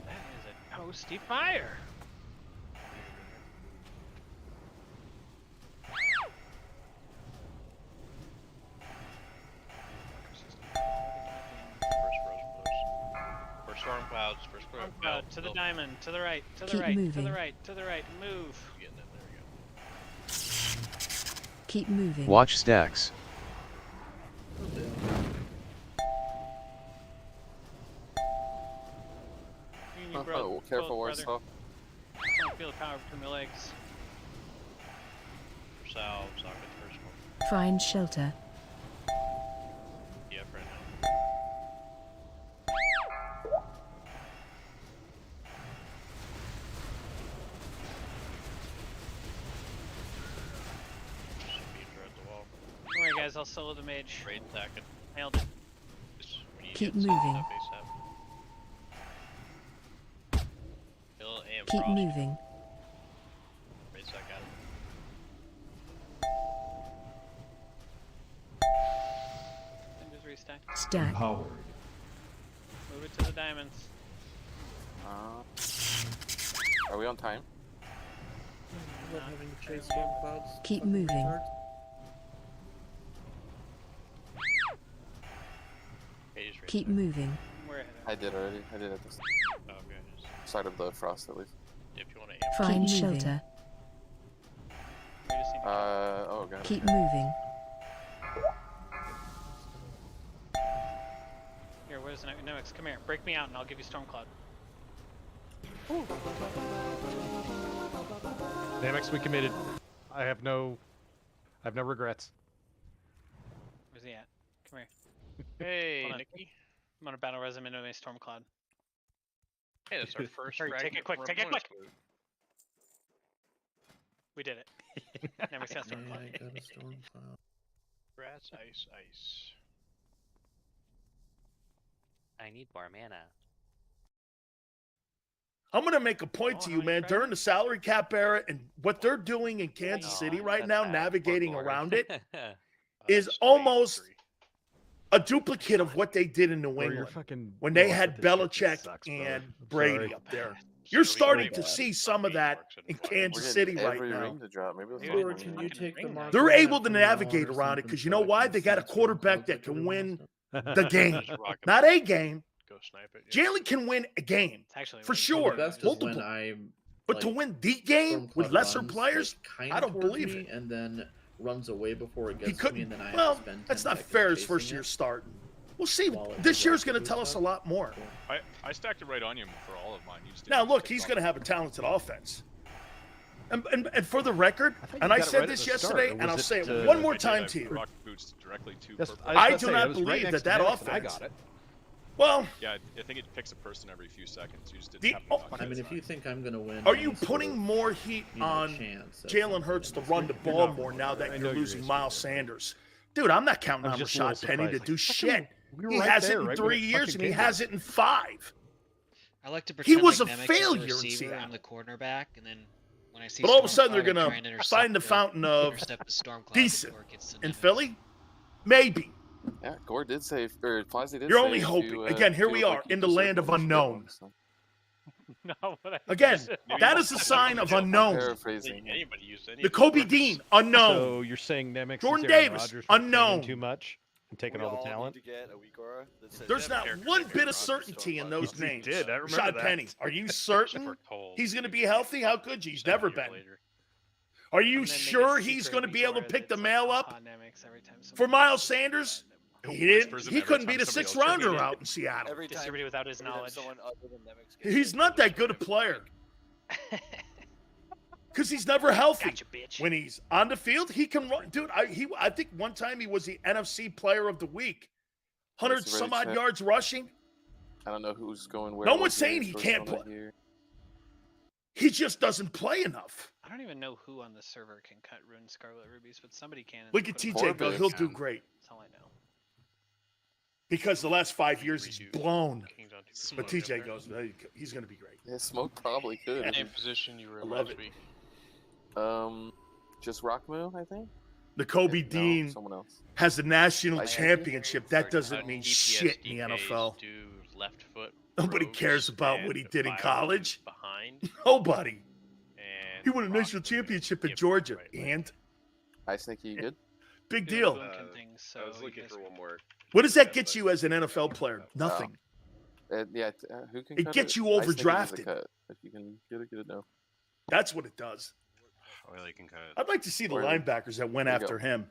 That is a toasty fire. First storm clouds, first Storm cloud, to the diamond, to the right, to the Keep right, to moving. the right, to the right, move. Getting it, there we go. Keep moving. Watch stacks. Oh, careful, Warsaw. Don't feel the power between my legs. For salves, I'll get the first one. Find shelter. Yep, right now. Don't worry, guys, I'll solo the mage. Raid second. Nailed it. Keep moving. Hill and Keep frost. moving. Raid sec got it. And just restack. Stack. Powered. Move it to the diamonds. Are we on time? Love having to chase storm clouds. Keep Fucking moving. retards. Keep moving. We're ahead of I did already. I did at the Oh, okay. side of the frost at least. If you want to Find Keep moving. shelter. Oh god. Keep okay. moving. Here, where's Nemix? Come here. Break me out and I'll give you Storm Cloud. Namex, we committed. I have no regrets. Where's he at? Come here. Hey, Hold on. Nikki. I'm gonna battle res him into a Storm Cloud. Hey, that's our first Hurry, take it fragment quick, from take it a bonus quick. loot. We did it. Nemix got Storm Yeah, Cloud. I got a storm cloud. Rats, ice, ice. I need more mana. I'm going to make a point Oh, to how you, many man. fragments? During the salary cap era and what they're doing in Kansas Oh, City right that's now, bad. navigating Poor around Gordon. it, is Space almost three. a duplicate of what they did in New Bro, you're England fucking when they lost had at this shit. This Belichick sucks, bro. and I'm Brady sorry. up there. So You're we starting really to bad. see some of that in We're Kansas getting City right every now. ring to drop. Maybe let's Dude, do Or one can more. you fucking take the ring mark? that. They're of that able to from the navigate Walrus around and it because you confirm know I why? can They got a stack storm quarterback clouds that like can everyone win else does. the game. Just rock 'em. Not a game. Go snipe it. Yeah. Jalen can win a game It's actually for way sure. Well, the best is Multiple. when I But to like, win the storm game with cloud lesser runs, players, like, kind I of don't towards believe me it. and then runs away before it He gets to me, and couldn't. then I have Well, to spend 10 that's not seconds fair. His chasing first year it. starting. We'll see. While it This was year's active going to tell and us a stuff. lot more. I stacked it right on you for all of mine. You just Now, didn't look, pick he's up. going to have a talented offense. And for the record, I thought you and I got it said right this at the start, yesterday, or and was I'll it, say it uh, one more I did, time I to you. rocked boots directly to Yes, purple. was I gonna do say, not it was right believe next that to that Namex, and I offense- got it. Well, Yeah, I think it picks a person every few seconds. You just didn't The have o- enough I mean, if inside. you think I'm gonna win, are any you sort putting of, more heat you know, on chance at Jalen something, Hurts to then run the you're ball not more wrong. now I that know you're you're losing gonna Miles say that. Sanders? Dude, I'm not counting I was on just a little Rashad Penny to surprised, do like, shit. we were He right has there, it in right when 3 it years, fucking and he came has out. it in 5. I like to He pretend was like a Nemec failure in is the receiver, Seattle. I'm the cornerback, and then when I see But all of a Storm sudden, they're Cloud, I going try and to intercept find the fountain of intercept the Storm Cloud decent before it gets to in Nemec. Philly. Maybe. Yeah, Gore did say, or Flazzy did You're say only if hoping. you, Again, here feel we like are you in the deserve land of one, you should get unknown. one, so. No, but I Again, use it. that is a sign of unknown. Paraphrasing. Anybody use any The of those Kobe weapons. Dean, unknown. So you're saying Nemec Jordan is Aaron Davis, Rodgers from unknown. training too much and taking We all the all talent? need to get a weak aura that says There's not character one like bit Aaron of Rodgers, certainty in Storm those Cloud. names. did, I remember Rashad that. Penny, are you Except certain for Cole. he's going to be healthy? How could you? He's 7 never years been. later. Are you And then they get sure he's secret going to be able to aura pick the that's mail like, up "Haha, Nemec," every time for somebody Miles uses it. Sanders? Who He didn't. whispers him He every couldn't time beat a somebody else 6th says rounder it? out in Seattle. Every distributed without his knowledge. Someone other than Nemec gets He's it, not they'll that good a just player because he's never healthy. Gotcha, bitch. When he's on the field, he can run. Dude, I think one time he was the NFC Player of the Week, 100 That's a some very odd check. yards rushing. I don't know who's going where. No what one's saying year, he first can't one I play. hear. He just doesn't play enough. I don't even know who on the server can cut Rune Scarlet Rubies, but somebody can. and Look they at put 'em TJ on go. the He'll list. do great. That's all I know. Because the last 5 years he's blown. King's on But two. TJ goes, he's going to be great. Yeah, Smoke probably could. Same position you were I in love last it. week. Just Rockmoo, I think. The Kobe No, Dean someone else. has the national Like- championship. That doesn't mean shit in the DPS NFL. do left foot. Nobody rogues cares about what he and did in fire college. Behind. Nobody. And He won a national championship at Georgia. And Hi, Sneaky, you good? big Doing deal. Boomkin things, so I was you looking guys for are- one more. What does that get you as an NFL player? Nothing. Yeah, who can It cut gets you Hi, Sneaky does the overdrafted. cut. If you can get it, no. That's what it does. Oily can cut it. I'd like to see the Or- linebackers that went there you after go. him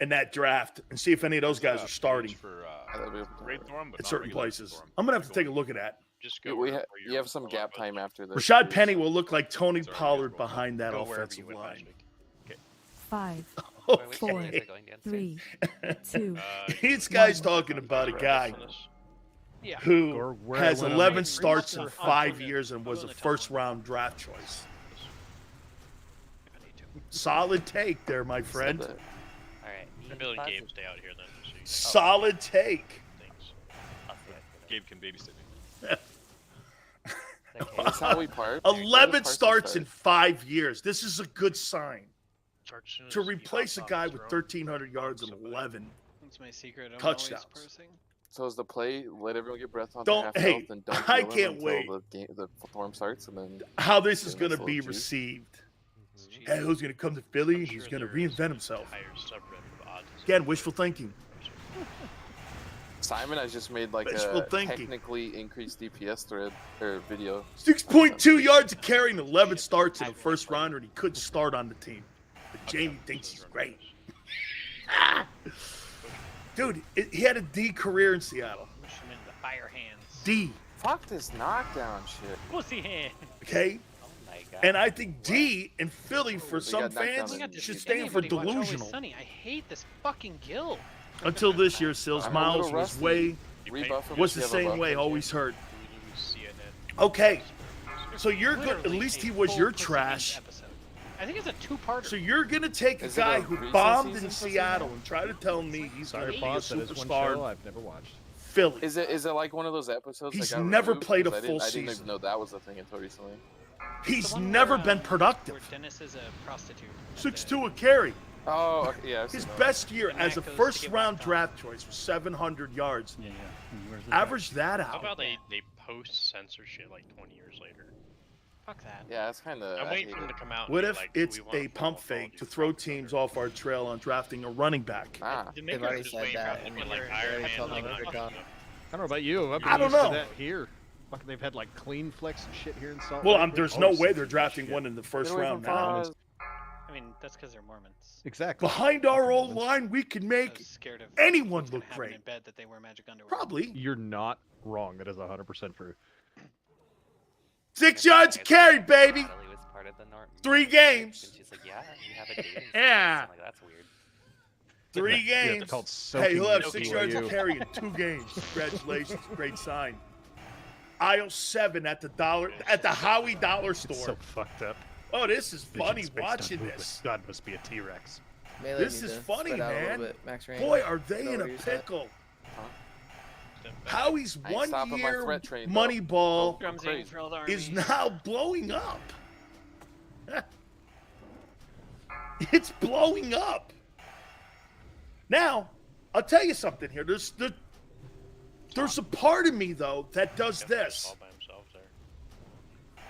in that draft and see if any of those guys are starting For That'll be open to Raid it. Thorn, but at not certain regular places. Thorn. I'm going to have to take a look at that. Just Yeah, go. we wherever you have some were gap last time week. after this. Rashad too, Penny so- will look like Tony Sorry, Pollard Raid Thorn. behind that Go wherever you offensive went last line. week. 5, Wait, which 4, team is it going against? 3, 2, These guys talking about a guy Yeah. who Or where has I went 11 on- starts in on- 5 on- years and was on a the top first one. round draft choice. If I need to. Solid take there, my Said friend. that. Alright. I'm building Gabe, stay out here then. So you Solid take. things. Gabe can babysit me. That's how we part. 11 starts in 5 years. This is a good sign. Start as soon To as he replace a hops off guy his with throne. 1,300 yards and 11. That's my secret. I'm Touchdowns. always pressing. So is the play let everyone get breath on Don't- half hey, health and don't I kill them can't until wait. the storm starts and then How this is Yeah, going to that's a be little juice. received. It's cheap. Hey, who's going to come to Philly? I'm He's sure going to there is reinvent an himself. entire subreddit of autism. Again, wishful thinking. Simon has just made like Wishful a thinking. technically increased DPS thread or video. 6.2 yards of carry and 11 starts in the first rounder, and he couldn't start on the team. But Jamie thinks he's great. Dude, he had a D career in Seattle. Push him into the fire hands. D, Fuck this knockdown shit. Pussy hand. okay? Oh my god. And I think D in Philly, for some got knocked fans, down I got this should stand for anybody watch Always delusional. Sunny. I hate this fucking guild. Until this year, Sills I'm a little Miles was rusty. way, Rebuff him was if the you have a same buff. way, always hurt. Do we lose CNN? Okay, so you're good. At Literally least a he was full your Pussy trash. Hands episode. I think it's a two-parter. So you're gonna take a Is it guy a who recent bombed in season for Seattle CNN? and try to tell me he's gonna Sorry, be a boss. That is one show superstar in I've never watched. Philly. Is it like one of those episodes? He's that got never removed? played a 'Cause full I didn't season. even know that was a thing until recently. He's The one never where, been where productive. Dennis is a prostitute. 6'2" a carry. Oh, okay, yeah. I've His seen that. best year And as a Matt goes to first get round whacked draft choice was 700 yards. Yeah, yeah. And where's the Average that How out. about they post censor shit like 20 years later? Fuck that. Yeah, it's kind of. I'm waiting for them to come out. What and if be like, it's we want a pump football fake to quality throw from teams November. off our trail on drafting a running back? Ah, The They've makers already just said waiting for that, them to and be like they Iron already Man, told like, November not gone. fucking up. I don't know about you. I've been I don't used to know. that here. Fucking, they've had like clean flex and shit here in Salt Well, Lake. there's We've no always way seen they're that drafting shit. one in the first Get away round from now. Foz. I mean, that's because they're Mormons. Exactly. Behind our old Mormons. line, we can I make was scared of anyone what's gonna look happen great. in bed that they wear magic underwear. Probably. You're not wrong. That is 100% true. 6 yards of carry, baby. Natalie was part of the Norton 3 marriage, games. And she's like, yeah, you have a dating service." Yeah. I'm like, that's weird. 3 Yeah, it's games. called Hey, soaking he'll have with 6 BYU. yards of carry in 2 games. Congratulations. Great sign. Aisle 7 at the Howie Dollar It's so store. fucked up. Oh, this is Vision funny spaced on watching movement. this. God must be a T-Rex. Melee This needs is to funny, spread out a little man. bit. Max range. Boy, are they Is that in what a you said? pickle. Step back. Howie's I ain't stopping my 1-year threat train, though. money ball Drums crazy. aiming for all the is armies. now blowing up. It's blowing up. Now, I'll tell you something here. There's a part of me though that does Got the this. ball by himself there.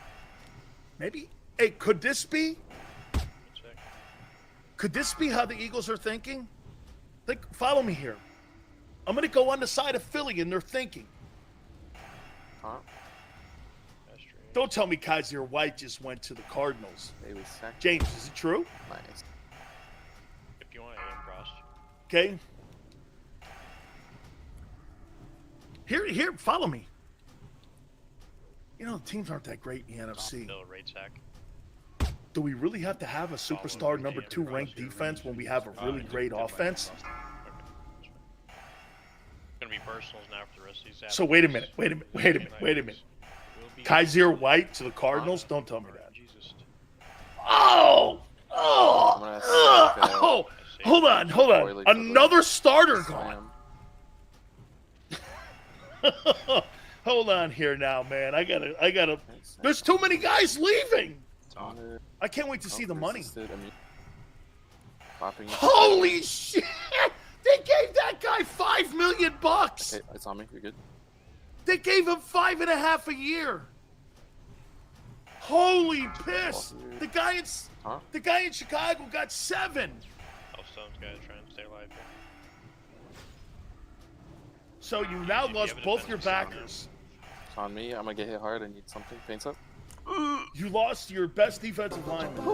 Maybe. Hey, could this be? One sec. Could this be how the Eagles are thinking? Follow me here. I'm gonna go on the side of Philly and they're thinking. Huh? That's true. Don't tell me Kaiser White just went to the Cardinals. Maybe second. James, is it true? Nice. If you want to aim cross. Okay. Here, follow me. You know, teams aren't that great in the NFC. Bill raid sack. Do we really have to have a superstar number 2 ranked defense when we have a really great offense? Okay. It's gonna be personals now for the rest of these. So wait a minute. Will be Kaiser White to the Cardinals. Don't tell me that. Jesus. Oh, I'm gonna suck, oh! Hold on. Boiling for the Another starter slam. gone. Hold on here now, man. I gotta. There's too many guys leaving. I can't wait to see the money. Holy shit! They gave that guy $5 million. Okay, it's on me. You're good. They gave him 5.5 a year. Holy piss! The guy in Chicago got 7. Stone's got to try and stay alive here. So you now lost both your backers. It's on me. I'm gonna get hit hard. I need something. Paints up. You lost your best defensive lineman. I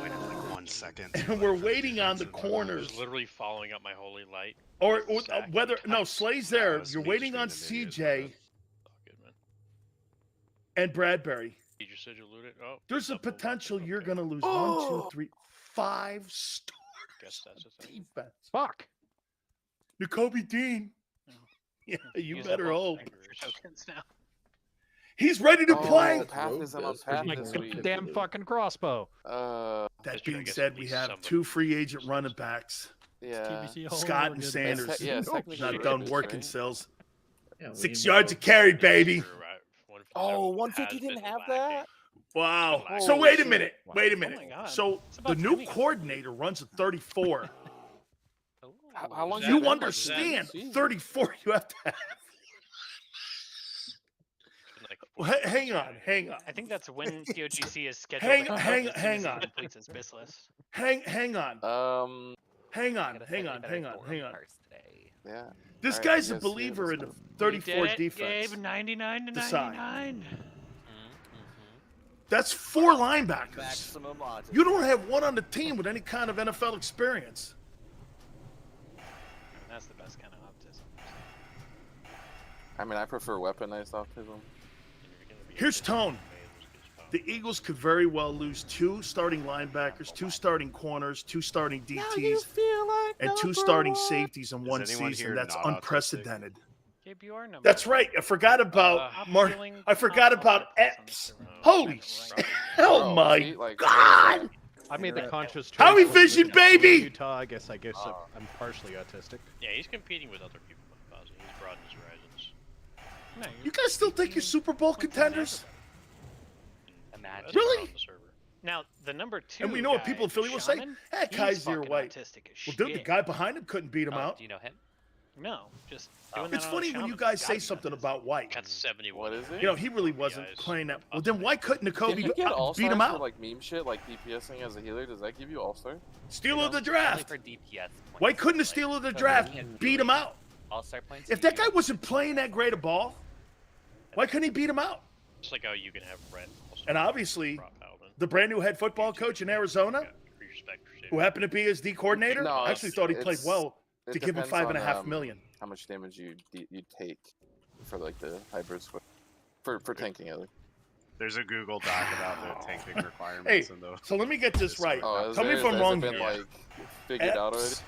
waited like 1 second. And we're waiting on the corners. Just literally following up my holy light. Or whether no Slay's there. You're waiting on CJ and Bradbury. You just said you looted. Oh, there's a potential you're gonna lose 1, 2, 3, 5 starters. Guess that's a thing. Defense. Fuck. N'Kobe Dean. Yeah, you better hope. Now. He's ready to play. My goddamn fucking crossbow. That being said, we have 2 free agent running backs. Yeah. Scott and Sanders. Not done working, right? Sills. Yeah, 6 yards of carry, baby. Oh, 150 didn't have that? Wow. Holy So wait a shit. minute. Wait a Oh minute. my God. So It's the about new time. coordinator runs a 34. How long You been understand? like 34 you have to have. Hang on. I think that's when TOGC is scheduled. Hang on. Completes his BIS list. Hang on. Hang on. Yeah. This All right, guy's you a guys see it? believer in the You 34 did it, defense. Gabe, 99 to Decide. 99. That's 4 linebackers. Maximum odds. You don't have one on the team with any kind of NFL experience. That's the best kind of optimism. I mean, I prefer weaponized autism. Here's Tone. The Eagles could very well lose 2 starting linebackers, 2 starting corners, 2 starting DTs, and 2 starting safeties in one anyone season. here That's not autistic? unprecedented. Gabe, you are number That's one. right. I forgot about Stop Mark. stealing I forgot top about offense on Epps. this server. Holy shit. Oh Bro, my see, like, God. I made the conscious choice. Howie of Vision, living in baby! Utah. I guess I'm partially autistic. Yeah, he's competing with other people. He's broadened his horizons. No, You guys still think you're Super Bowl contenders? Imagine. Really? On the server. Now, the number 2 And we know what guy, people in Philly will say. Shaman, Hey, he's Kaiser fucking White. autistic as Well, dude, the shit. guy behind him couldn't beat him Oh, out. do you know him? No, just doing that It's on funny a when you Shaman, guys he's say gotta be something autistic. about White. Got 71. What is it? You know, he really wasn't guys. playing that. Well, then why couldn't Did N'Kobe you get beat him all-stars for out? like meme shit, like DPSing as a healer? Does that give you all-star? Steal of the Only draft. for DPS points. Why couldn't the steal of the draft beat him out? All-star points? If that guy wasn't playing that great a ball, why couldn't he beat him out? Just like how you can have Brett. And obviously, the brand new head football coach in Arizona, who happened to be his D coordinator, No, I actually thought he played well It to give him depends on, $5.5 million. How much damage you take for like the hybrids for tanking other. There's a Google Doc about the tanking Hey, requirements and the. so let me get this right. Oh, Tell me if I'm wrong been, here. like, figured out already? Epps,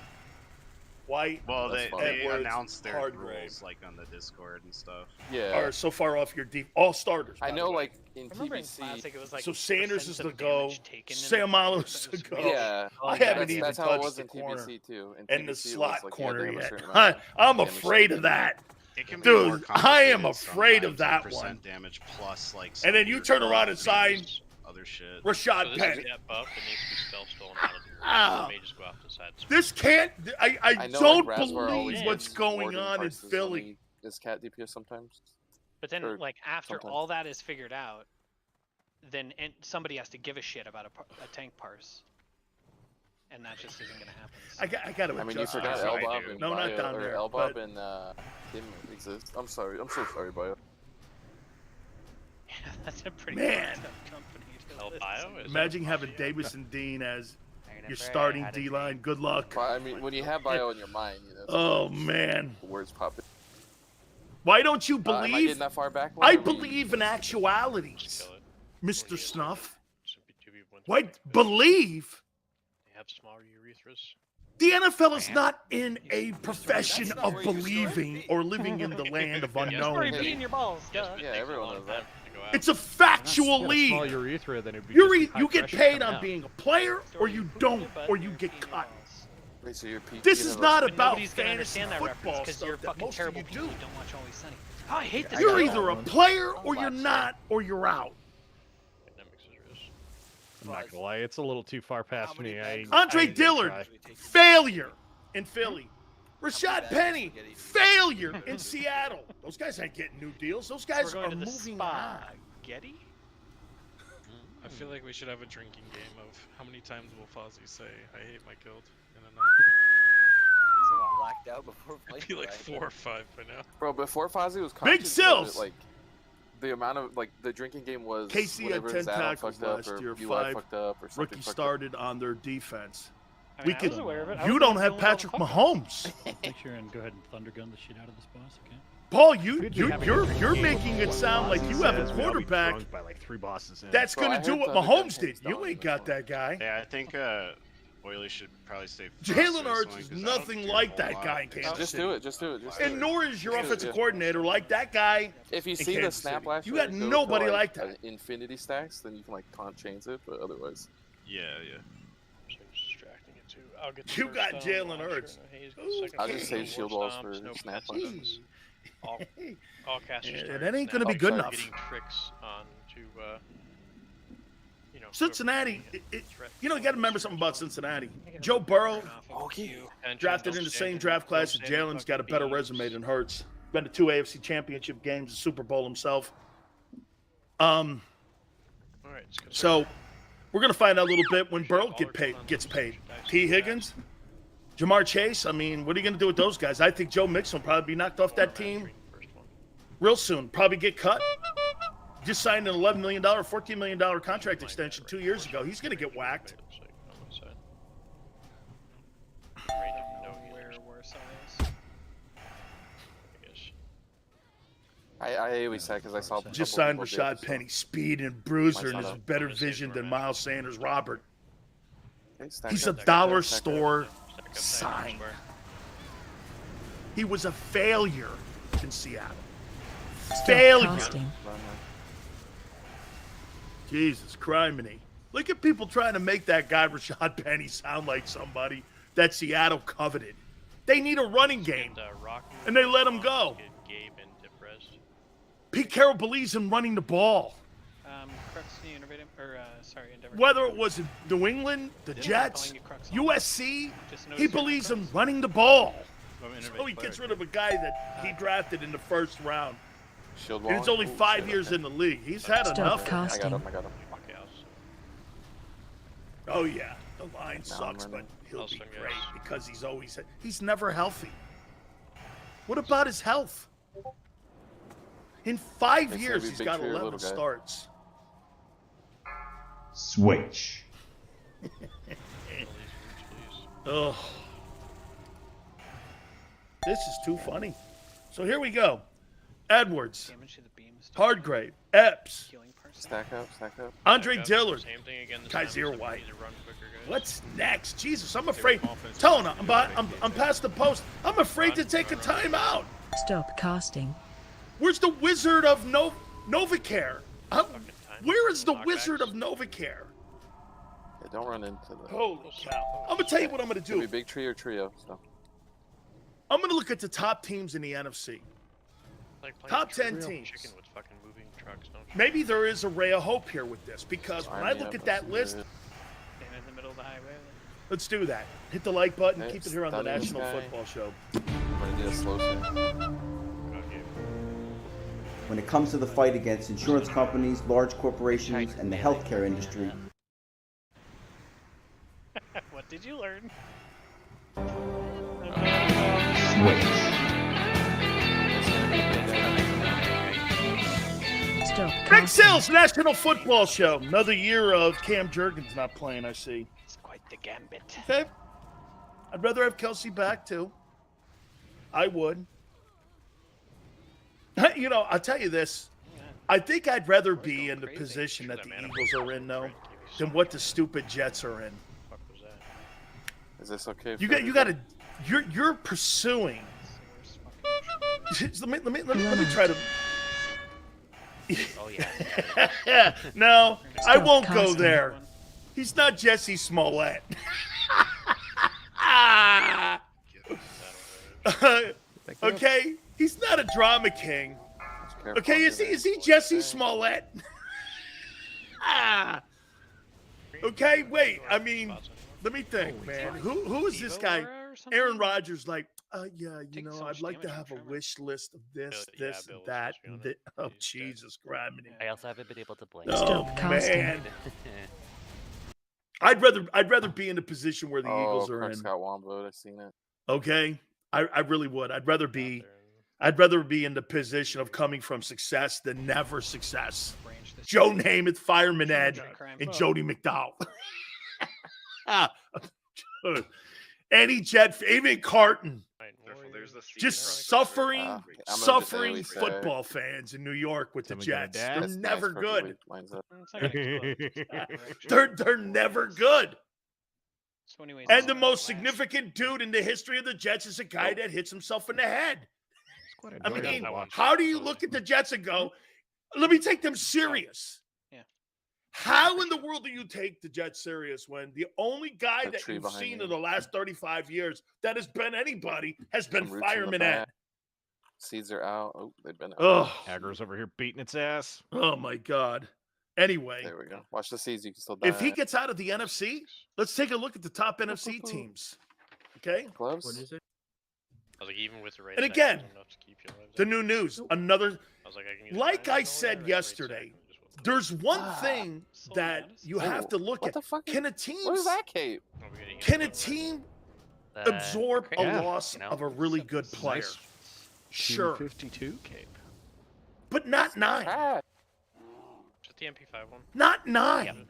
White, Well, That's they fine. they Edwards, announced their Hardgrave. rules like on the Discord and stuff. Yeah. are so far off your deep all starters. I by know, the way. like in I remember in TBC. Classic, it was like So Sanders is percent the of go. damage taken in Sam the- Oliver's the it was go. really- Yeah, I haven't even that's how it touched was the in corner TBC too. In and the TBC, it was slot like you had to corner have a yet. certain amount of I'm damage afraid taken. of that. It can be Dude, more I am complicated afraid of sometimes, that like one. percent damage plus like. And then some you weird turn around and buff sign features, other shit. Rashad So this Penny. is that buff that needs to be spell stolen out of the Ah. may just go off the side. This can't. I I know, don't like, Raspberry always believe what's gets going Warden on in Parsons when Philly. he is cat DPS sometimes. But then, Or like after sometimes. all that is figured out, then somebody has to give a shit about a tank parse, and that just isn't gonna happen. I got to I mean, you adjust. forgot myself. Elbob and No, not Bio, down or there, Elbob but- and didn't exist. I'm sorry. I'm so sorry, Bio. Yeah, that's a pretty Man. fucked up company to El list. Bio is Imagine that having Bio? Davis and Dean as I your remember starting I had a D line. Good luck. But, I mean, when you have Bio in your mind, you know. Oh man, The words pop in. why don't you Am I believe? getting that far back? I Or we- believe in actualities, Just kill it. Mr. Snuff. Should be 2v1. Why believe? They have smaller urethras. The NFL is not in a profession of believing or living in the land of unknown. Peeing your balls, duh. Yeah, everyone knows that. It's a factual league. Small urethra, then it'd be You get paid on being a player, or you don't, or you get cut. Wait, so you're This is not about Nobody's gonna fantasy understand that football reference because you're stuff that fucking most of terrible you people do. who don't watch Always Sunny. Oh, I hate this. You're guy. either a player, or you're not, or you're out. I'm not gonna lie, it's a little too far past me. Andre Dillard, failure in Philly. Rashad Penny, failure in Seattle. Those guys ain't getting new deals. Those guys We're are going to the moving spa. on. Getty? I feel like we should have a drinking game of how many times will Fozzie say, I hate my guild in a night. He's all blacked out before I playing. feel like 4 or 5 by now. Bro, before Fozzie was Big conscious, Sills! like the amount of the drinking game was KC had whatever 10 Zadok tackles fucked up last or year. UI 5 fucked up or something rookies fucked up. started on their defense. I mean, I was aware of it. I You was don't the have one with all the Patrick fuck-ups. Mahomes. Make sure and go ahead and thundergun the shit out of this boss, okay? Paul, Could be having a you're drinking game making it with sound like Fozzie you have a says we'll be quarterback drunk by like 3 bosses in. that's Bro, going I to do heard what Thundergun Mahomes takes did. You down ain't this got one. that guy. Yeah, I think Oily should probably stay. Jalen Hurts is nothing like that guy in Kansas Just City. do it. Just do it. Just do And it. nor is your Just do it, offensive yeah. coordinator like that guy. If you in see the Kansas snap City. last You year, got go to, nobody like that. Infinity stacks, then you can like taunt chains it, but otherwise. Yeah, yeah. So he's distracting it too. I'll get the You first got down, Jalen launcher, Hurts. and he's got the second I'll down, just say no shield more walls stomps, for no snap blitzes. buttons. All casters Yeah, start that ain't snap. gonna be good Start enough. Getting tricks on to, Cincinnati, you got to remember something about Cincinnati. Joe Burrow, Burrow, drafted in the same draft class as Jalen's got a better resume than Hurts. Been to 2 AFC championship games, a Super Bowl himself. So we're gonna find out a little bit when Burrow gets paid. T. Higgins, Jamar Chase. I mean, what are you gonna do with those guys? I think Joe Mixon will probably be knocked off that team real soon. Probably get cut. Just signed an $11 million, $14 million contract extension 2 years ago. He's gonna get whacked. I always said because I saw. Just signed Rashad Penny, speed and bruiser, and has better vision than Miles Sanders. Robert. He's a dollar store sign. He was a failure in Seattle. Failure. Jesus criminy. Look at people trying to make that guy Rashad Penny sound like somebody that Seattle coveted. They need a running game, and they let him go. Pete Carroll believes in running the ball. Whether it was in New England, the Jets, USC, he believes in running the ball. So he gets rid of a guy that he drafted in the first round. And it's only 5 years in the league. He's had enough. I got him. Oh yeah, the line sucks, but he'll be great because he's never healthy. What about his health? In 5 years, he's got 11 starts. Switch. Oh, this is too funny. So here we go. Edwards, Hardgrave, Epps, Stack up. Andre Dillard, Kaiser White. What's next? Jesus, I'm afraid. Tone, I'm past the post. I'm afraid to take a timeout. Stop casting. Where's the Wizard of Novacare? Where is the Wizard of Novacare? Yeah, don't run into the. Holy cow! I'm gonna tell you what I'm gonna do. Be big tree or trio. So. I'm gonna look at the top teams in the NFC. Top 10 teams. Maybe there is a ray of hope here with this because when I look at that list, let's do that. Hit the like button. Keep it here on the National Football Show. When it comes to the fight against insurance companies, large corporations, and the healthcare industry. What did you learn? Big Sales National Football Show. Another year of Cam Jurgens not playing, I see. It's quite the gambit. Okay. I'd rather have Kelsey back, too. I would. I'll tell you this. I think I'd rather be in the position that the Eagles are in, though, than what the stupid Jets are in. Is this okay? You got to. You're pursuing. let me try to. Oh yeah. No, I Stop won't go casting. there. He's not Jesse Smollett. Okay, he's not a drama king. Okay, is he Jesse Smollett? Okay, wait. I mean, let me think, man. Who is this guy? Aaron Rodgers, like, yeah, you know, I'd like to have a wish list of this, this, and that. And thi- oh, Jesus Christ! I also haven't been able to blink. Oh Stop casting. man, I'd rather be in the position where the Eagles are in. Got one vote. I've seen it. Okay, I really would. I'd rather be in the position of coming from success than never success. Joe Namath, Fireman Ed, and Jody McDowell. Eddie Jet, even Carton. Just suffering football fans in New York with the Jets. They're never good. They're never good. And the most significant dude in the history of the Jets is a guy that hits himself in the head. I mean, how do you look at the Jets and go, let me take them serious? Yeah. How in the world do you take the Jets serious when the only guy that you've seen in the last 35 years that has been anybody has been Fireman Ed? Seeds are out. Oh, they've been out. Oh, Hager's over here beating its ass. oh my God. Anyway, There we go. Watch the seeds. You can still die. if he gets out of the NFC, let's take a look at the top NFC teams. Okay? Gloves. What is it? I was like, even with the right And side, again, it's enough to keep you alive. The new news, another. I was like, I can use Like mine, I it's only said right yesterday, side, just wasn't- there's one thing that you have to look What at. the fuck? Can a team What is that cape? Oh, we're getting can a hit. team The absorb a crazy, loss you know? of a really good player? Nice. Sure, 52 cape. but not 9. Ah, Just the MP5 one. Not 9.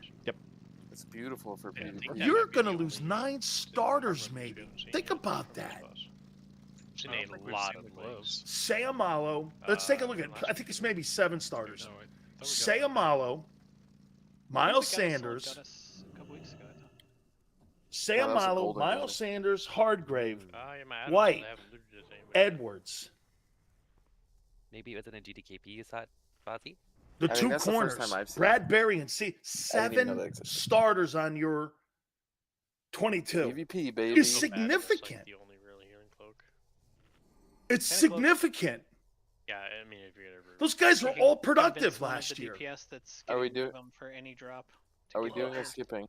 it's beautiful for Yeah, I beauty. think that You're might be gonna the lose only 9 starters, maybe. Think about that. I've seen I don't a think we've lot seen of the gloves. gloves. Sayamalo. Let's take a look at. I think it's maybe 7 starters. No, I thought we got Sayamalo, Miles Sanders, A couple weeks ago, I thought. Sayamalo, golden Miles boy. Sanders, Hardgrave, Yeah, my Adams, White, they haven't looted it anyway. Edwards. Maybe it was in a GDKP you saw it, Fozzie? The I think two that's the first corners, time I've seen it. Bradbury and C. I didn't even know 7 that existed. starters on your 22. PvP, baby. It's So bad, it's like significant. the only really healing cloak. It's Kinda close. significant. Yeah, I mean, if you're ever. Those guys were You can all convince productive one of last the year. DPS that's Are we getting rid of doing- them for any drop. Are we get doing a cleared. skipping?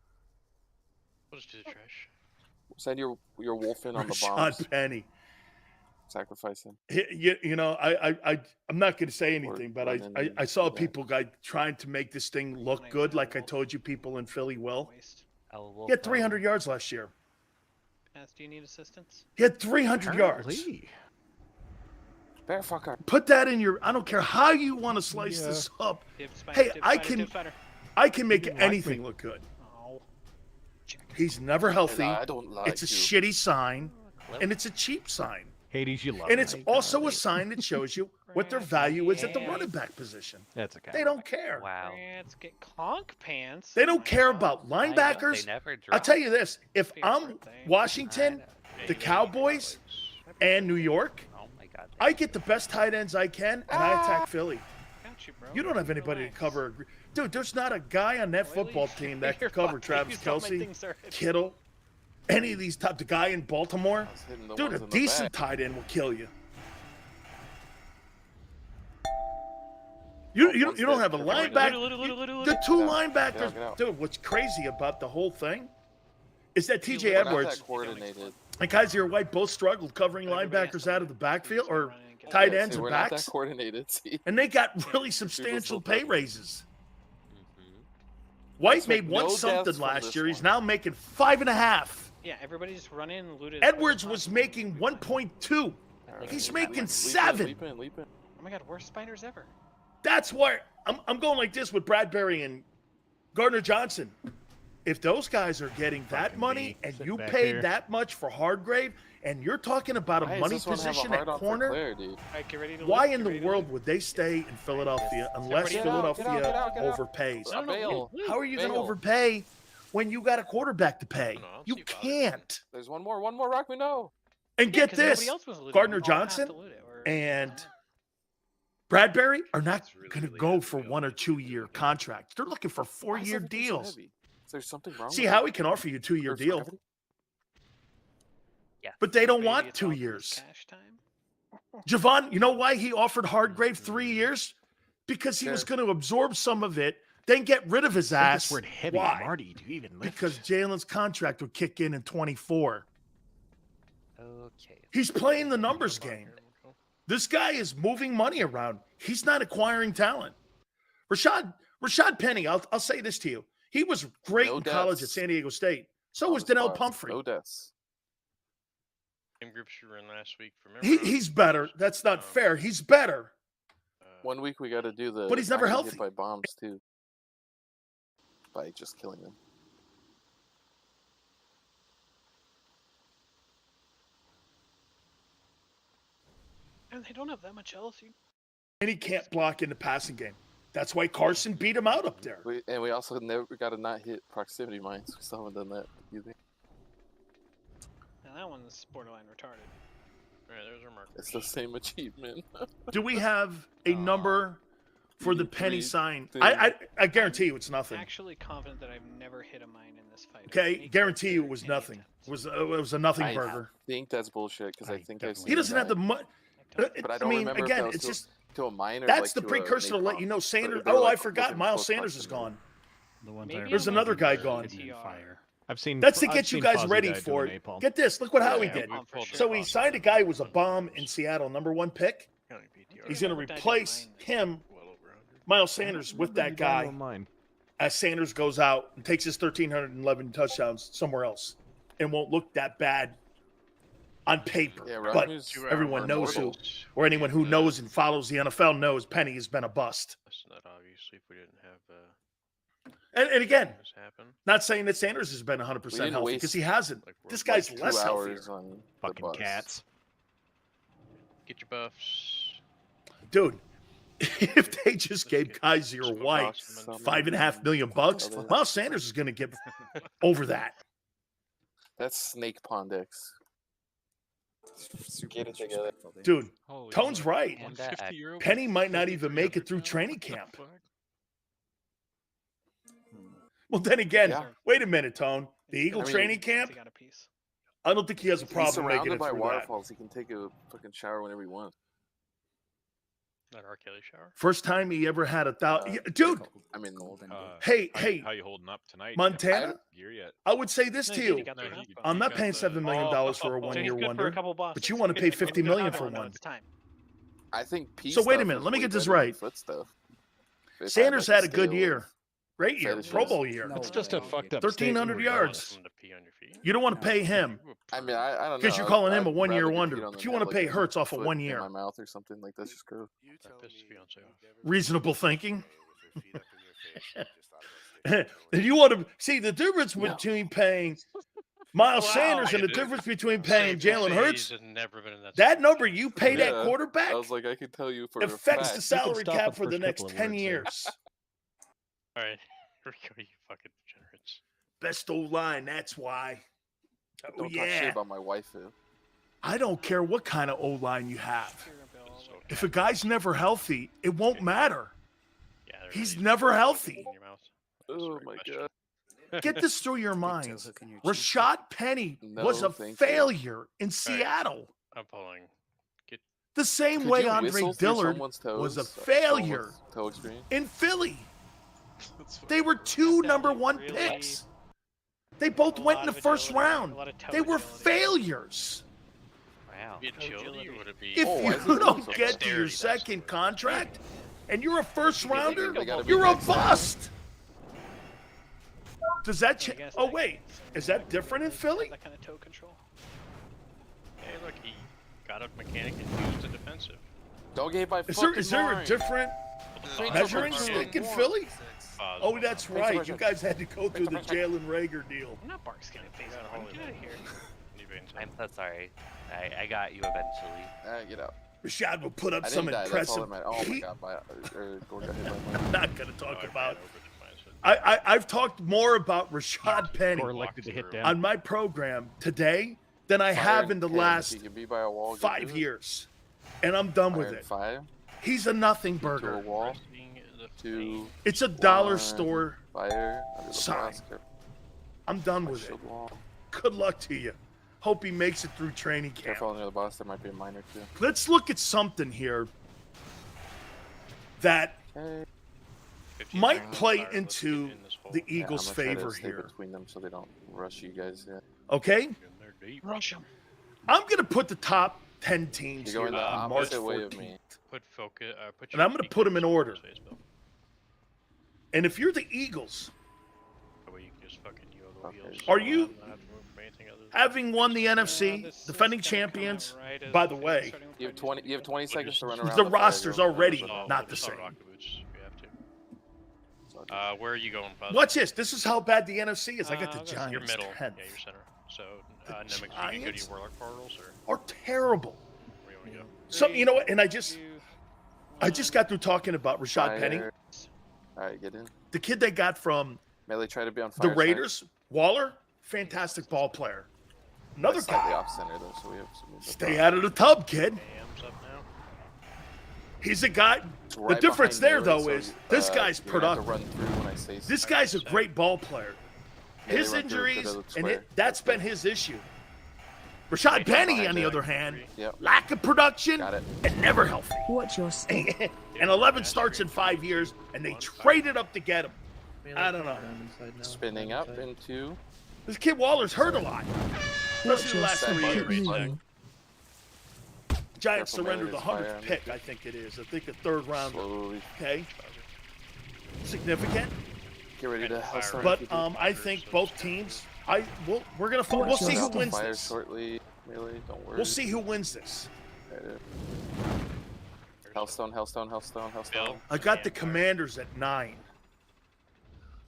We'll just do the trash. Send your wolf in on the Rashad bombs. Penny. Sacrifice him. You know, I'm not going to say anything, but running I saw back. people trying to make this thing look good, like I told you people in Philly will. Waste. He had 300 yards last year. Pass, do you need assistance? He had 300 yards. Apparently. Bear fucker. Put that in your. I don't care how you want to slice Yeah. this up. Div spider, Hey, div I spider, can div spider. I can make didn't like anything me. look good. Oh. He's never healthy. I don't like It's a you. shitty sign, and it's a cheap sign. Hades, you love And it. it's also a sign that shows you what their value is at the running back position. That's okay. They don't care. Wow. Let's get conk pants. They Oh don't my care God. about I know, linebackers. They never I'll drop. tell you this: if Happy I'm birthday. Washington, the Cowboys, and New York, Oh my god. I get the best tight ends I can, and I attack Philly. Got you, bro. You don't have anybody Relax. to cover. Dude, there's not a guy on that Oily. football team that can You're cover fine. Travis You saw my Kelce, things already. Kittle, any of these top. The guy in Baltimore, I was hitting the dude, ones a in the decent back. tight end will kill you. You One's don't dead. have a Everyone linebacker. The two Get out. linebackers, Get out. dude. What's crazy about the whole thing is that T.J. We're not Edwards that coordinated. and Kaiser White both struggled covering Everybody has linebackers to out of the learn. backfield or Run and get tight Yeah, ends see, and we're not that backs, coordinated. See, and they got really substantial pay raises. Mhm. White Let's made make no deaths something from last this year. He's one. now making 5.5. Yeah, everybody just run in and loot it. Edwards was making 1.2. Alright, He's leap making in, 7. Leap in, leap in. Oh my god, worst spiders ever. That's why I'm going like this with Bradbury and Gardner Johnson. If those guys are getting that Fucking money B. and Sit you back paid here. that much for Hardgrave, and you're talking about a Why does money this one have a position at hard-on for corner, Claire, dude? Alright, get ready to why loot, in get the ready to world loot. would they stay in Philadelphia unless Everybody get out, Philadelphia get out, get out, get out. overpays? Bail. How are you going to Bail. overpay when you got a quarterback to pay. No, You can't. There's one more Rockman, no. And Yeah, get 'cause nobody this, else was looting Gardner it. We all have Johnson to loot it, or- and Bradbury are not going to go for 1 or 2 year contracts. They're looking for 4-year deals. Is there something wrong? See, with Howie it? can offer you a 2-year Or deal, gravity? Yeah. but they don't Maybe want it's 2 off his years. cash time. Javon, you know why he offered Hardgrave 3 years? Because he was going to absorb some of it, then get rid of his Say ass. this word heavy, Why? Marty. Do you even lift? Because Jalen's contract would kick in 24. Okay. He's playing the numbers game. This guy is moving money around. He's not acquiring talent. Rashad Penny, I'll say this to you. He was great No in college at deaths. San Diego State. So On was the Donnell spot. Pumphrey. No deaths. Same groups you were in last week. Remember? He's better. That's not fair. He's better. 1 week we got to do the. But he's never not getting healthy. hit by bombs too. By just killing them. And they don't have that much else. And he can't block in the passing game. That's why Carson beat him out up there. We also never got to not hit proximity mines. We still haven't done that either. Now that one's borderline retarded. All right, there's our marker. It's the same achievement. Do we have a number for the Penny Three sign? things. I guarantee you it's I'm nothing. actually confident that I've never hit a mine in this fight. Okay, guarantee you it was nothing. It was a nothing I burger. think that's bullshit because I think I've seen He doesn't have the that. money. But I don't remember if again, that was it's to- just to a mine or that's like the to a precursor to let napalm. you know Sanders. They were, Oh, I like, forgot. looking Miles close Sanders is proximity. gone. The ones Maybe I There's remember another guy were gone. hidden in fire. I've seen. That's to I've get you seen guys Fozzie ready die for doing it. napalm. Get this. Look what Howie Yeah, did. we pulled So it he off. signed a guy who was a bomb in Seattle, #1 pick. County PTR. He's going to Never died replace in mine. him, Well over 100. Miles Sanders, with that guy Mine. as Sanders goes out and takes his 1,311 touchdowns somewhere else and won't look that bad on paper. Yeah, but Rodgers- everyone knows who, Immortals. or anyone who knows and follows the NFL knows Penny has been a bust. That's not obviously if we didn't have And again, this happen. not saying that Sanders has been We 100% didn't healthy waste, because he hasn't. like, we're This like guy's 2 less healthier. hours on the Fucking bus. cats. Get your buffs. Dude, if they just gave Kaiser White $5.5 million, Miles Sanders is going to get over that. That's Snake Pondex. Super Get it together. disrespectful, Dude, Holy Tone's fuck. right. And 150 euro Penny for might not even make it through 5,300 training pounds? camp. What the fuck? Well, then again, Yeah. wait a minute, Tone. The Eagle I mean, training They camp, got a piece. I don't think he has a He's problem making surrounded it by through that. waterfalls. He can take a fucking shower whenever he wants. That R. Kelly shower. First time he ever had dude, I mean, Golden hey, How you holding up tonight? Montana, Gear yet? I would say this No, to he did, you. he got the No, half he- box. I'm not got paying the- $7 million for a So he's one-year good for a wonder, couple bosses. but you want to pay He's good $50 million for another one. It's time. I think P So wait a stuff minute, is let me way get this better than right. Foot stuff. If I Sanders like had a good scale year. of Great year. fetishes. Pro Bowl year. No It's just a way. fucked up 1,300 statement yards. regardless. Someone to pee on your feet. You don't want to pay him I mean, I don't know. because you're calling him a I'd one-year rather get wonder. peed on But than you have, want to like, pay a Hurts off of foot 1 in year. my mouth or something like that's just gross. That pissed his fiance off. Reasonable thinking. And you want to see the difference between paying Miles Wow. Sanders and the Yeah, difference between paying Jalen Hurts. He's never been in that. That number you pay Yeah, that quarterback I was like, I can tell you for affects a the fact. salary stop cap at the for the first next couple of 10 words there. years. All right, Rico, you fucking degenerates. Best old line, that's why. Oh, Don't talk shit yeah. about my waifu. I don't care what kind of old line you have. Material bill, So If a guy's never healthy, it won't matter. yeah, they're He's really never putting healthy. it in your mouth. That's the Oh right my question. god. Get this through your minds. hook in your cheek. Rashad Penny was No, a thank you. failure in Seattle. I'm pulling. Get The same Could way you Andre whistle through Dillard someone's was a toes? failure Someone's toe experience? in Philly. That's They were two #1 really picks. They both a went lot in the of first agility, round. a lot of toe They were agility. failures. Wow. be agility, or would it be? If Oh, why is you it don't so get to your dexterity? That's second the- contract and you're a first rounder, They gotta be you're a dexterous. bust. Does that I change? guess Oh, that wait. counts. Is that different in Philly? That kind of toe control. Hey, look, he got a mechanic and used the defensive. Don't get my Is there fucking a mind. different measuring stick in Philly? Oh, that's right. You guys had to go through the Jalen Rager deal. I'm not bark scanning face. Get out of here. I'm so sorry. I got you eventually. Get out. Rashad will put up I some didn't die. That's all impressive. that mattered. Oh my god, Gordon got hit by I'm not going to talk about I've talked more about Rashad Penny Or elected to hit down. on my program today than I have in the last If you can be by a wall, 5 years, and I'm done with Fire it. 5. He's a nothing To a burger. wall. 2. It's a dollar 1, store Fire. Under the sign. basket. I'm done with it. Shield wall. Good luck to you. Hope he makes it through training camp. Careful near the boss. There might be a miner too. Let's look at something here that Okay. might play into the Yeah, Eagles' I'm gonna try to favor stay here. between them so they don't rush you guys yet. Okay? Rush him. I'm going to put the top 10 teams You're here going the on March opposite way of 14th. me. Put focus. Put And I'm going to put them in order. And if you're the Eagles, That way you can just fucking yoga wheels. are you, Not have to move from anything other than- having won the NFC, this is defending gonna come out champions, right as by the the thing way, starting with You have Prime 20. You have 20 seconds to run just- around. the the fire roster's zone. already Oh, not we'll the just same. rock the boots. We have to. Where are you going, Buzz? Watch this. This is how bad the NFC is. I got the I'll go Giants Your middle. 10th. Yeah, your center. So, The Nemec, you can go to Giants your Warlock portals, or are terrible. where you want to go? So, you know what? And I just 2, got through talking about Rashad Fire. Penny, Alright, get in. the kid they got from Melee try to be on the fire. Raiders. Waller, fantastic ball player. Another Slightly guy. off center though, so we have some. Stay out of the tub, kid. Ham's up now. He's a guy. It's The right difference behind there, Melee, though, so, is this guy's you're gonna have to productive. run through when I say This so. guy's a great ball player. Yeah, His they run through it 'cause injuries, of the and square. that's been his issue. Rashad Penny, on the other hand, Yep. lack of production Got it. and never healthy. Watch your step. And 11 starts in 5 years, and they traded up to get him. I don't know. Spinning up into. This kid Waller's hurt a lot, Watch especially the your last step. 3 Keep years. moving. Giants Careful, surrendered the Melee, 100th fire. pick, I think it is. I think a third round. Slowly. Okay. Significant. Get ready to hustle. But I think both teams. We'll see who wins Fire this. shortly. Melee, don't worry. We'll see who wins this. Hellstone, Hellstone, Hellstone, Hellstone. I got the Commanders at 9.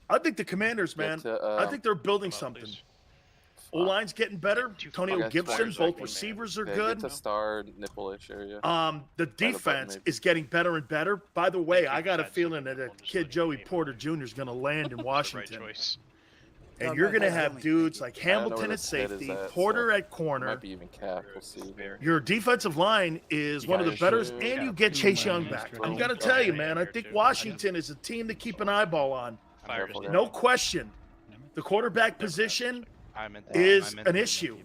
I think the Commanders, man. I think they're building something. O-line's getting better. Antonio Okay, Gibson, 20 both seconds. receivers are Okay, good. Get to star nipple-ish area. The defense is getting better and better. By the way, I got a feeling that a kid Joey Porter Jr. is going to land in Right Washington. choice. And you're going to have dudes like I don't know Hamilton where at the spread is safety, at, Porter so at corner. Might be even cap. We'll see. Your defensive line is one of the better, and you get Chase Young back. I'm going to tell you, man, I think Washington is a team to keep an eyeball on. Fire is No question. The quarterback position is an issue.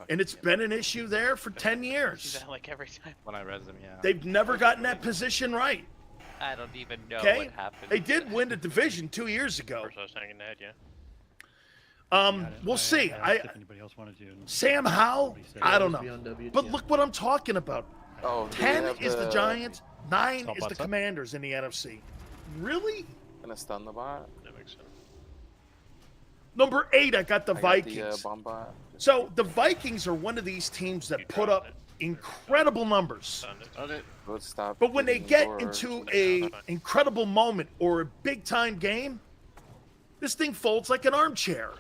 And it's been an issue there for 10 Do years. that like every time. When I read them, yeah. They've never gotten that position right. I don't even know Okay? what happened. They did win the division 2 years ago. First I was hanging that, yeah. We'll see. If anybody else wanted to. Sam Howell, I don't know. WTF. But look what I'm talking about. Oh, do we 10 have is the Giants, 9 Stop is the butts up. Commanders in the NFC. Really? Gonna stun the bot. That makes sense. Number 8, I got the I got Vikings. The, bomb bot. So the Vikings are one of these teams that put up incredible numbers. Stunned it. Good stop. But when they getting get door. into a incredible moment or a big time game, this thing folds like an armchair.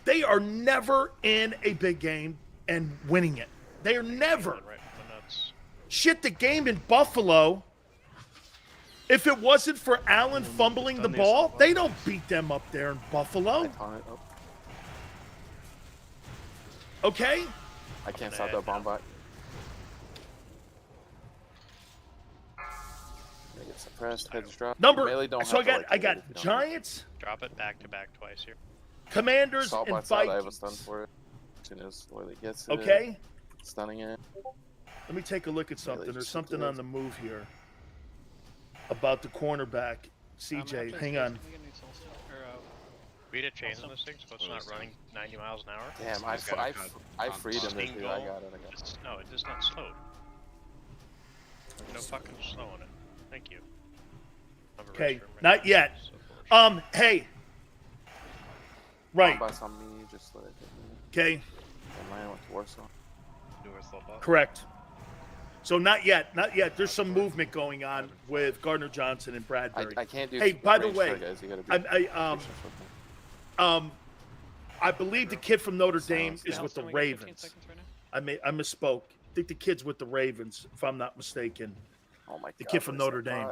They are never in a big game and winning it. They are never. Right in the nuts. Shit, the game in Buffalo, if it wasn't for Allen fumbling the ball, they don't beat them up there in Buffalo. On it. Oh, Okay? I can't stop that bomb bot. They get suppressed. Heads drop. Melee don't So have to, like, I got hit it, don't. Giants, Drop it back to back twice here. Commanders, Assault and bot's out. I have a stun Vikings. for it. As soon as Oily gets it. Okay? Stunning it. Let me take a look at something. There's just something do it. on the move here about the cornerback. CJ, hang on. We had a chain on this thing, so it's not running 90 miles an hour. Damn, I freed him. This dude. I got it. No, it's just not slowed. No fucking slowing it. Thank you. Okay, not yet. Hey. Right. Bombas on me. Just let it hit me. Okay. And mine went to Warsaw. Correct. So not yet. Not yet. There's some movement going on with Gardner Johnson and Bradbury. I can't do. Hey, by the range way, throw, guys. You gotta be patient with me. I believe the kid from Notre Dame is with the Ravens. I misspoke. I think the kid's with the Ravens, if I'm not mistaken. Oh my God. The kid from Notre Dame.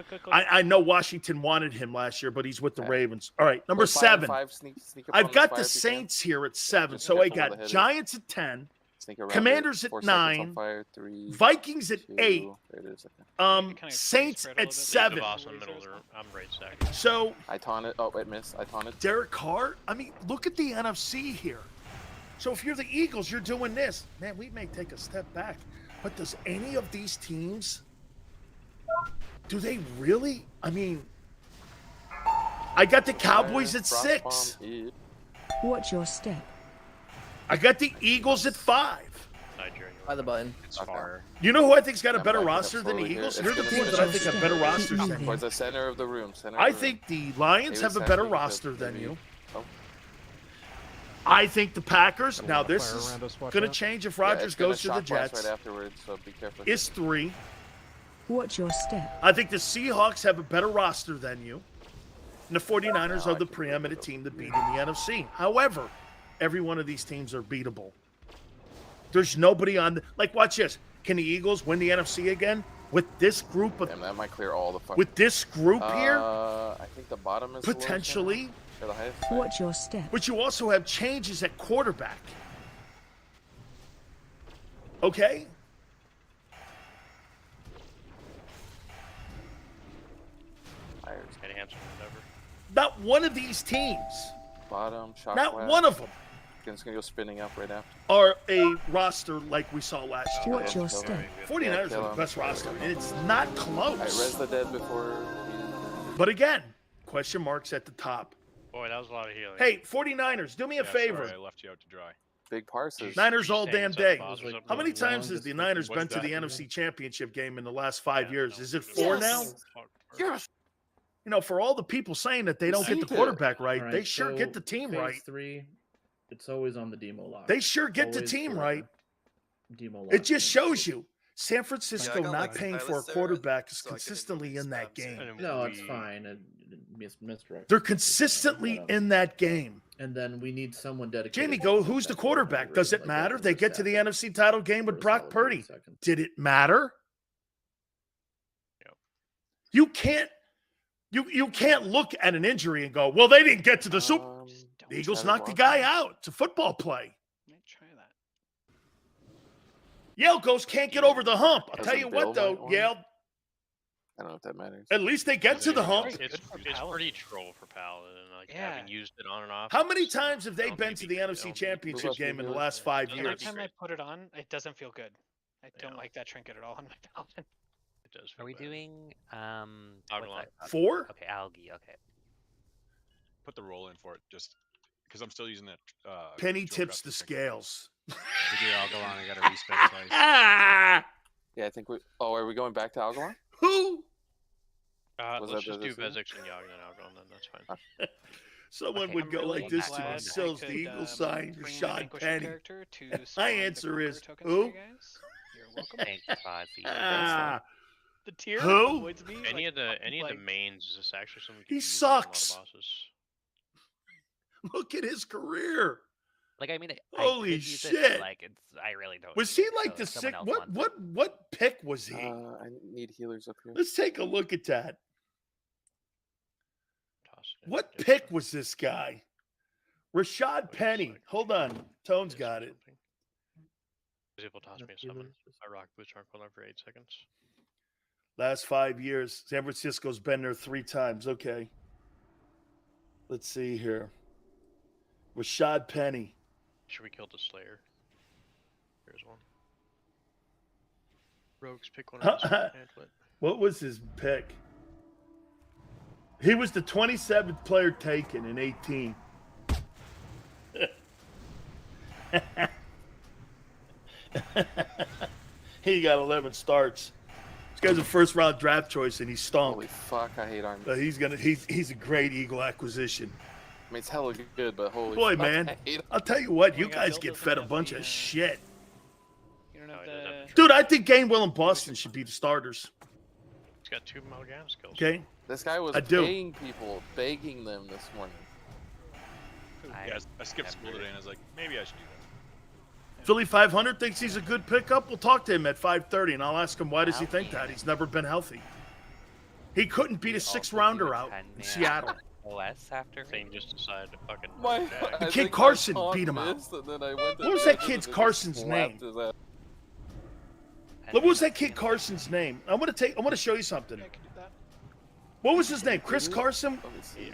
quick. I know Washington wanted him last year, but he's with the Ravens. All right, number Play 5 and 7. 5, sneak up I've on got fire the if you can. Saints here at 7. Just So I careful where the got head is. Giants at 10. Sneak around Commanders it. at 4 seconds 9. on fire. 3, Vikings at 2, 8. There it is. Okay. Saints at 7. Boss in the middle of the room. I'm right stack. So I taunted. Oh, it missed. I taunted. Derek Carr. I mean, look at the NFC here. So if you're the Eagles, you're doing this. Man, we may take a step back. But does any of these teams, do they really? I mean, I got the Cowboys at 6. Watch your step. I got the Eagles at 5. By the button. It's far. You know who I think's got a I'm better backing up roster than the slowly here. Eagles? It's Here are the gonna teams be that I think have better rosters than you. Towards the center of the room. I think the Lions have a better roster than you. I think the Packers, now this is going to change if Rodgers goes to the Jets, right afterwards, so be careful. is 3. Watch your step. I think the Seahawks have a better roster than you. And the 49ers are the preeminent team to beat in the NFC. However, every one of these teams are beatable. There's nobody on like, watch this. Can the Eagles win the NFC again with this group of? Damn, that might clear all the. With this group here, I think the bottom is potentially. The lowest, or the highest. Watch your step. But you also have changes at quarterback. Okay. Not one of these teams. Bottom, shot Not flat. one of them. It's going to go spinning up right after. Are a roster like we saw last year. Watch your step. 49ers are the best roster, and it's not close. I res the dead before. But again, question marks at the top. Boy, that was a lot of healing. Hey, 49ers, do me a favor. Sorry, I left you out to dry. Big Parsons. Niners all damn day. Like How many times has the Niners been to the NFC Championship game in the last 5 years? Is it 4 now? Yes. You know, for all the people saying that they don't get the quarterback right, All they sure so get the team phase right. 3, it's always on the demo lock. They sure get the Always team for right. Demo lock. It just shows you San Francisco Yeah, I got, not like, paying a for a stylus there, quarterback is so I can consistently in that game. No, it's fine. Misdirect. They're consistently in that game. And then we need someone dedicated. Jamie, go. Who's the quarterback? Does it matter? They get to the NFC title game with Brock Purdy. Did it matter? You can't. You can't look at an injury and go, well, they didn't get to the Super. The Eagles knocked the guy out. It's a football play. Try that. Yale goes can't get over the hump. I'll tell Doesn't you what, Bill though, might Yale. I don't know if that matters. At least they get to the hump. It's pretty troll for Paladin, like having used it on and off. How many times have they been to the NFC Championship game in the last 5 Every years? time I put it on, it doesn't feel good. I don't like that trinket at all on my Paladin. It does. Are we doing Algalon. 4? Okay, algae. Okay. Put the roll in for it, just because I'm still using that. Penny tips the scales. We do Algalon. I got to respec twice. Yeah, I think we. Oh, are we going back to Algalon? Who? Was Let's that just do the- Vezix and Yogg and Algalon, then that's fine. Someone Okay, would I'm go really like this to glad themselves. I The could, Eagles signed bring my Rashad Vanquisher Penny. character to My spawn the answer Conqueror is tokens for who? you guys. You're welcome. Thanks, Fozzie. Ah, The tier Who? avoids me. Any of the like, mains is this actually something we He could use on a lot of sucks. bosses. look at his career. Like, I mean, Holy I could use it, shit. but, like, I really don't. Was need he it, like so the if someone sick? else What wants it- what pick was he? I need healers up here. Let's take a look at that. Toss it in. What Just, pick was this guy? Rashad Penny. Hold on. Tone's just got it. something. Was able to toss me a summon. I rock boots aren't cooldown for 8 seconds. Last 5 years, San Francisco's been there 3 times. Okay. Let's see here. Rashad Penny. Should we kill the Slayer? Here's one. Rogues, pick one of those. What was his pick? He was the 27th player taken in 18. He got 11 starts. This guy's a first round draft choice and he stunk. Holy fuck, I hate Army. But he's a great Eagle acquisition. I mean, it's hella good, but holy Boy, fuck, man, I hate I'll tell you what, you got guys Bill get doesn't fed a have bunch the, of shit. You don't have No, he doesn't have the. Dude, I think Gainwell and Boston should be the starters. He's got 2 Malgana skills. Okay? This guy was I do. paying people, begging them this morning. Yeah, I skipped school today and I was like, maybe I should do that. Philly 500 thinks he's a good pickup. We'll talk to him at 5:30, and I'll ask him why does he think Healthy. that? He's never been healthy. He couldn't beat a also 6th do a rounder out 10 in man Seattle. OS after Thing just decided to fucking. The kid Carson beat him out. And then I went to What was hit that him, kid's and then Carson's just name? slapped his ass. What was that kid Carson's name? I'm gonna show you something. What was his name? Chris Carson?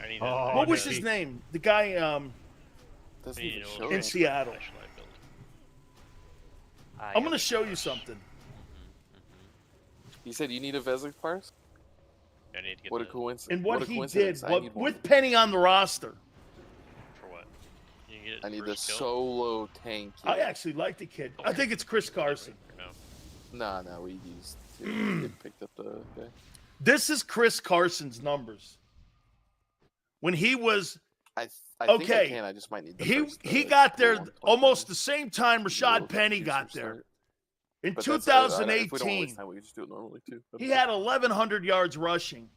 I need What was his name? The guy Doesn't even show in it. Seattle. I'm gonna show you something. You said you need a Vezek first? I need to get What a the- coincidence. And what a he coincidence. did I need one. with Penny on the roster. For what? You get it I need the first kill? solo tank. I actually like the kid. I think it's Chris Carson. No, we used to get picked up the guy. This is Chris Carson's numbers. When he was I think I okay, can. I just might need the he first, he got there pull-on almost the same time Rashad Little Penny juicer got there. start. In But that's- if we don't waste 2018, time, we can just do it normally too. he had 1,100 yards rushing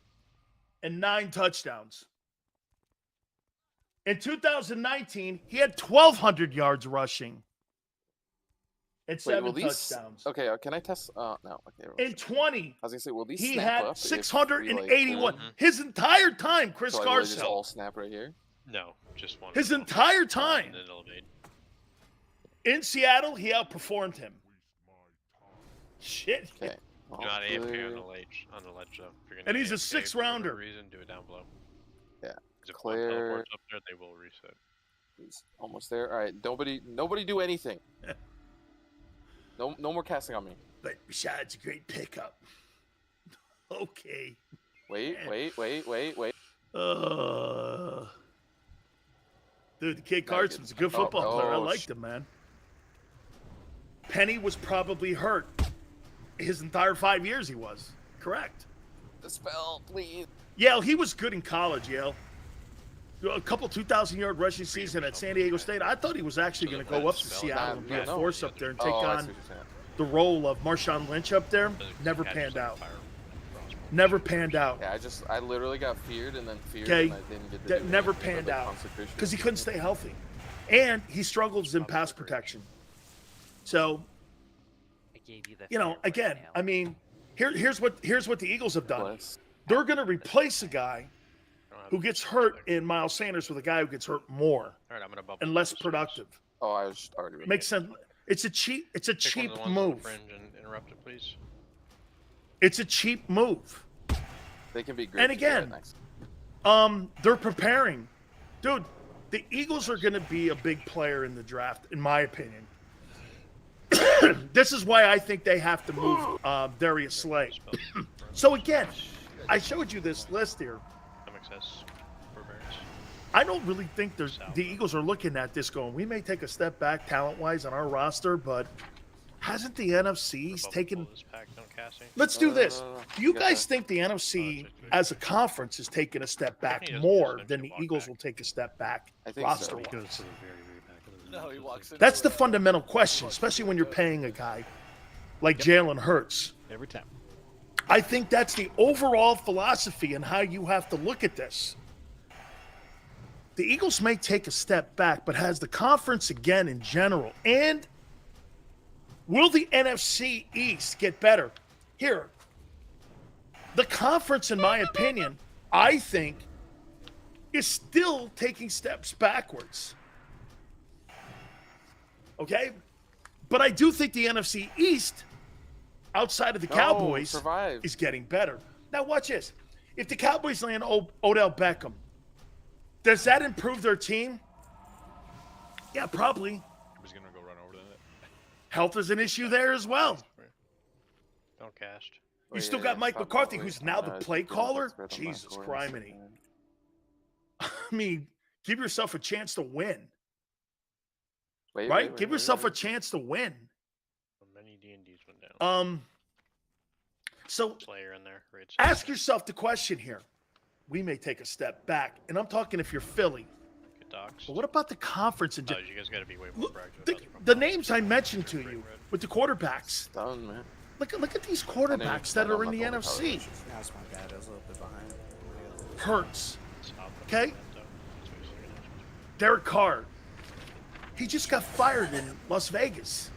and 9 touchdowns. In 2019, he had 1,200 yards rushing and Wait, 7 will these- touchdowns. Okay, can I test? No, okay. In 20, I was gonna say, will these he snap had up if we, 681. like, His entire time, Chris so I really just Carson. all snap right here. No, just one. His entire time And then elevate. in Seattle, he outperformed him. Shit. Okay. Do not AFK on the ledge. On the ledge though. If you're gonna And he's a AFK 6th for whatever rounder. Reason, do it down below. Yeah. 'Cause if one Clear. teleports up there, they will reset. He's almost there. All right. Nobody do anything. No more casting on me. But Rashad's a great pickup. Okay. Wait. Dude, the kid Carson's a good football player. I liked him, man. Penny was probably hurt his entire 5 years. He was correct. The spell, please. Yale, he was good in college. Yale, a couple 2,000-yard rushing season at San Diego State. I thought he was actually going to go up to Seattle and be a force up there and take on the role of Marshawn Lynch up there. Never panned out. Never panned out. Yeah, I literally got feared and then feared. Okay, And I didn't get to that do never anything panned but, like, out consecration. because he couldn't stay healthy, and he struggles in pass protection. So, I gave you the again, I mean, here's what the Eagles have done. They're going to replace a guy who gets hurt in Miles Sanders with a guy who gets hurt more All right, I'm gonna bubble and less productive. Oh, I was already. Makes sense. It's a cheap Pick one cheap of the ones on the move. fringe and interrupt it, please. It's a cheap move. They can be great. And again, they're preparing. Dude, the Eagles are going to be a big player in the draft, in my opinion. This is why I think they have to move Darius Slay. So again, I showed you this list here. MXS. Forbearance. I don't really think the Eagles are looking at this going, we may take a step back talent-wise on our roster, but hasn't the NFC taken... Let's do this. Do you guys think the NFC as a conference has taken a step back more than the Eagles will take a step back roster-wise? No, he walks in. That's the fundamental question, especially when you're paying a guy like Jalen Hurts. Every time. I think that's the overall philosophy and how you have to look at this. The Eagles may take a step back, but has the conference again in general. And will the NFC East get better? Here, the conference, in my opinion, I think, is still taking steps backwards. Okay? But I do think the NFC East, outside of the Cowboys, is getting better. Now, watch this. If the Cowboys land Odell Beckham, does that improve their team? Yeah, probably. Who's gonna go run over to that? Health is an issue there as well. Don't cast. You still got Mike McCarthy, who's now the play caller? Jesus criminy. I mean, give yourself a chance to win. Right? Give yourself a chance to win. Many D&Ds went down. So Slayer in there. ask yourself the question here. We may take a step back, and I'm talking if you're Philly. But what about the conference? And you guys got to be way more proactive. the names I mentioned to you with the quarterbacks. Done, man. Look at these quarterbacks that are in the NFC. That's my bad. I was a little bit behind. Hurts. Okay? Derek Carr. He just got fired in Las Vegas.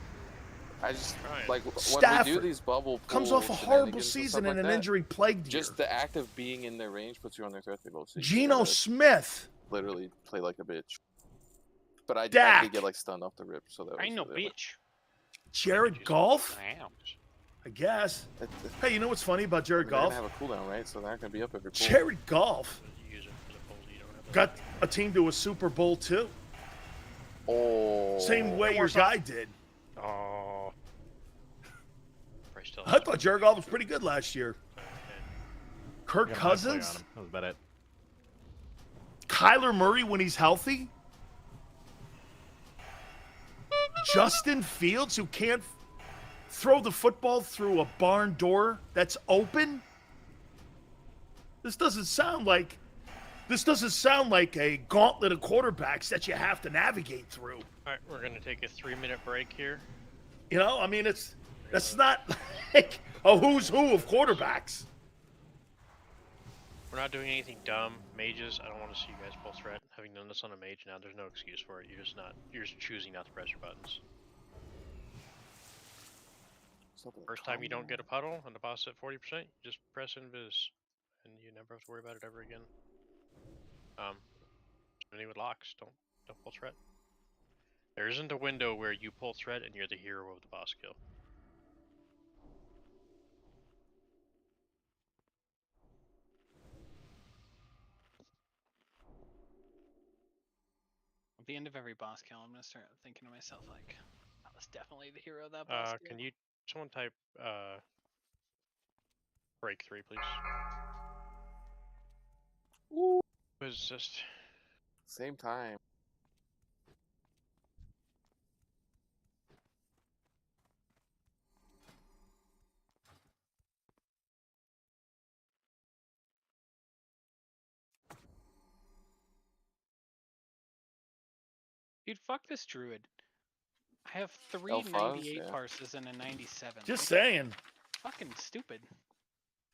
I just Trying. like when we Stafford do these bubble comes pool off a horrible shenanigans and season stuff and like an that, injury plagued year. just the act of being in their range puts you on their threat table. So you Geno gotta Smith, literally play like a bitch. But I Dak. did get like stunned off the rip, so that I ain't no was really bitch. Jared Goff. Damn. I guess. That- Hey, you know what's funny about Jared they're gonna Goff? have a cooldown, right? So they're not gonna be up every pool. Jared Goff Use it for the polls you don't have. got a team to a Super Bowl too. Oh. Same way your guy did. Oh. Bryce still I has thought Jared Goff was pretty good last year. Kirk I got a nice play on Cousins, him. That was about it. Kyler Murray when he's healthy, Justin Fields who can't throw the football through a barn door that's open. This doesn't sound like a gauntlet of quarterbacks that you have to navigate through. All right, we're gonna take a 3-minute break here. You know, I mean, that's not like a who's who of quarterbacks. We're not doing anything dumb. Mages, I don't want to see you guys pull threat. Having done this on a mage now, there's no excuse for it. You're just choosing not to press your buttons. First time you don't get a puddle and the boss at 40%, you just press invis, and you never have to worry about it ever again. Any with locks, don't pull threat. There isn't a window where you pull threat and you're the hero of the boss kill. At the end of every boss kill, I'm gonna start thinking to myself like, I was definitely the hero of that boss kill. Can you someone type break 3, please? Ooh. It was just Same time. Dude, fuck this druid. I have three L5s, 98 yeah. parses and a 97. Just Like, saying. fucking stupid.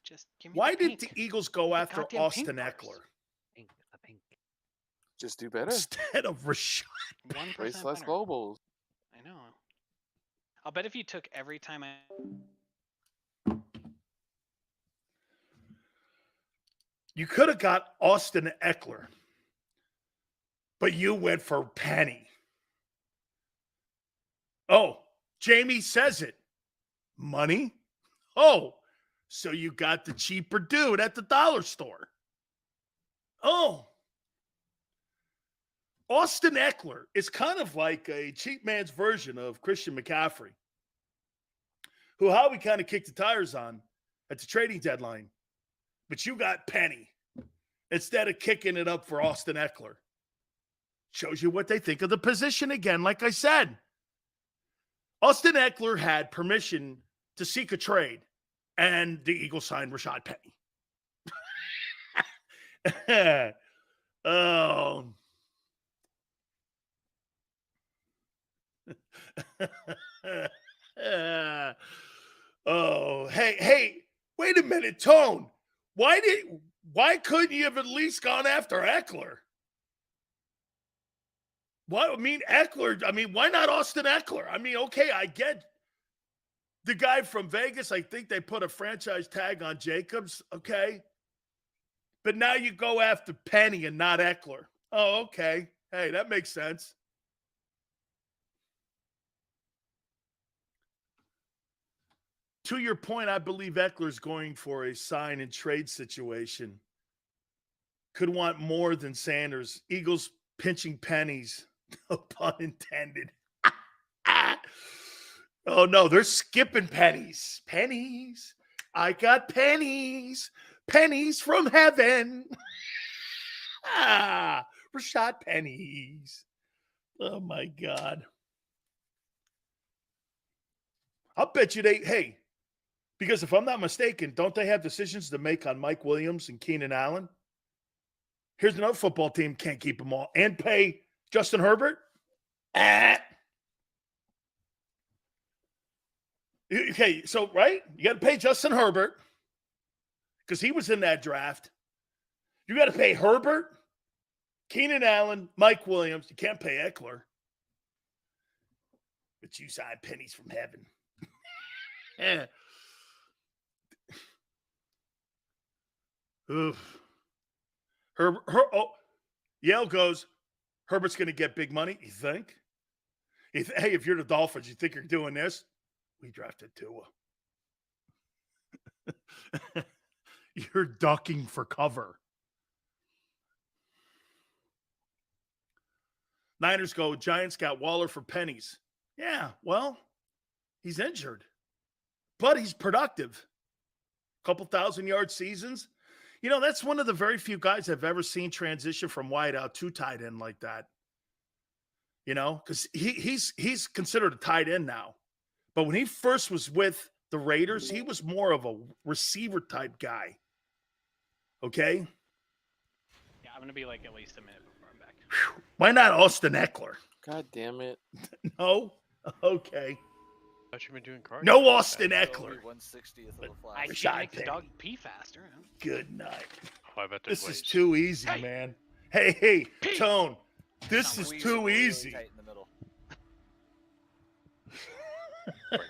Just give me Why the did pink. the Eagles go after goddamn Austin pink parse. Eckler Pink, the pink. Just do better. instead of Rashad? 1% Race less better. globals. I know. I'll bet if you took every time I You could have got Austin Eckler, but you went for Penny. Oh, Jamie says it. Money? Oh, so you got the cheaper dude at the dollar store. Oh. Austin Eckler is kind of like a cheap man's version of Christian McCaffrey, who Howie kind of kicked the tires on at the trading deadline. But you got Penny instead of kicking it up for Austin Eckler. Shows you what they think of the position again, like I said. Austin Eckler had permission to seek a trade, and the Eagles signed Rashad Penny. Oh. Oh, hey, wait a minute, Tone. Why couldn't you have at least gone after Eckler? Why not Austin Eckler? I mean, okay, I get the guy from Vegas. I think they put a franchise tag on Jacobs, okay? But now you go after Penny and not Eckler. Oh, okay. Hey, that makes sense. To your point, I believe Eckler's going for a sign and trade situation. Could want more than Sanders. Eagles pinching pennies. No pun intended. Oh, no, they're skipping pennies. Pennies. I got pennies. Pennies from heaven. Rashad Pennies. Oh, my God. I'll bet you because if I'm not mistaken, don't they have decisions to make on Mike Williams and Keenan Allen? Here's another football team can't keep them all and pay Justin Herbert. Okay, so right, you got to pay Justin Herbert because he was in that draft. You got to pay Herbert, Keenan Allen, Mike Williams. You can't pay Eckler, but you signed pennies from heaven. Oof. Yale goes, Herbert's going to get big money. You think? Hey, if you're the Dolphins, you think you're doing this? We drafted Tua. You're ducking for cover. Niners go, Giants got Waller for pennies. Yeah, well, he's injured, but he's productive. Couple 1,000-yard seasons. You know, that's one of the very few guys I've ever seen transition from wide out to tight end like that. You know, because he's considered a tight end now. But when he first was with the Raiders, he was more of a receiver type guy. Okay? Yeah, I'm going to be like at least a minute before I'm back. Whew. Why not Austin Eckler? God damn it. No? Okay. I thought you've been doing cardio. No Austin Eckler. 1/60th of the I flash. should make the dog pee faster. Huh? Good night. Oh, I bet This is too easy, man. Hey, Tone. This is Squeeze too really easy. tight in the middle.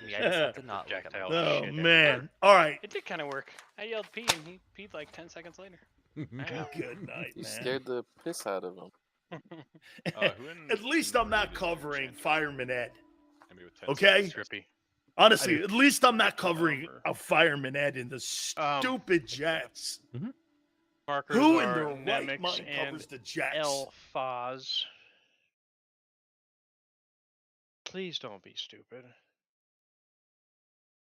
Yeah, did not look at my Oh, shit. man. All right. It did kind of work. I yelled pee and he peed like 10 seconds later. Wow. Good night, You man. scared the piss out of him. At least I'm not covering Fireman Ed. Maybe with 10 Okay? Trippy. Honestly, at least I'm not covering a Fireman Ed in the stupid Jets. Markers Who in are their right Nemec mind and covers the Jets? El Faz. Please don't be stupid.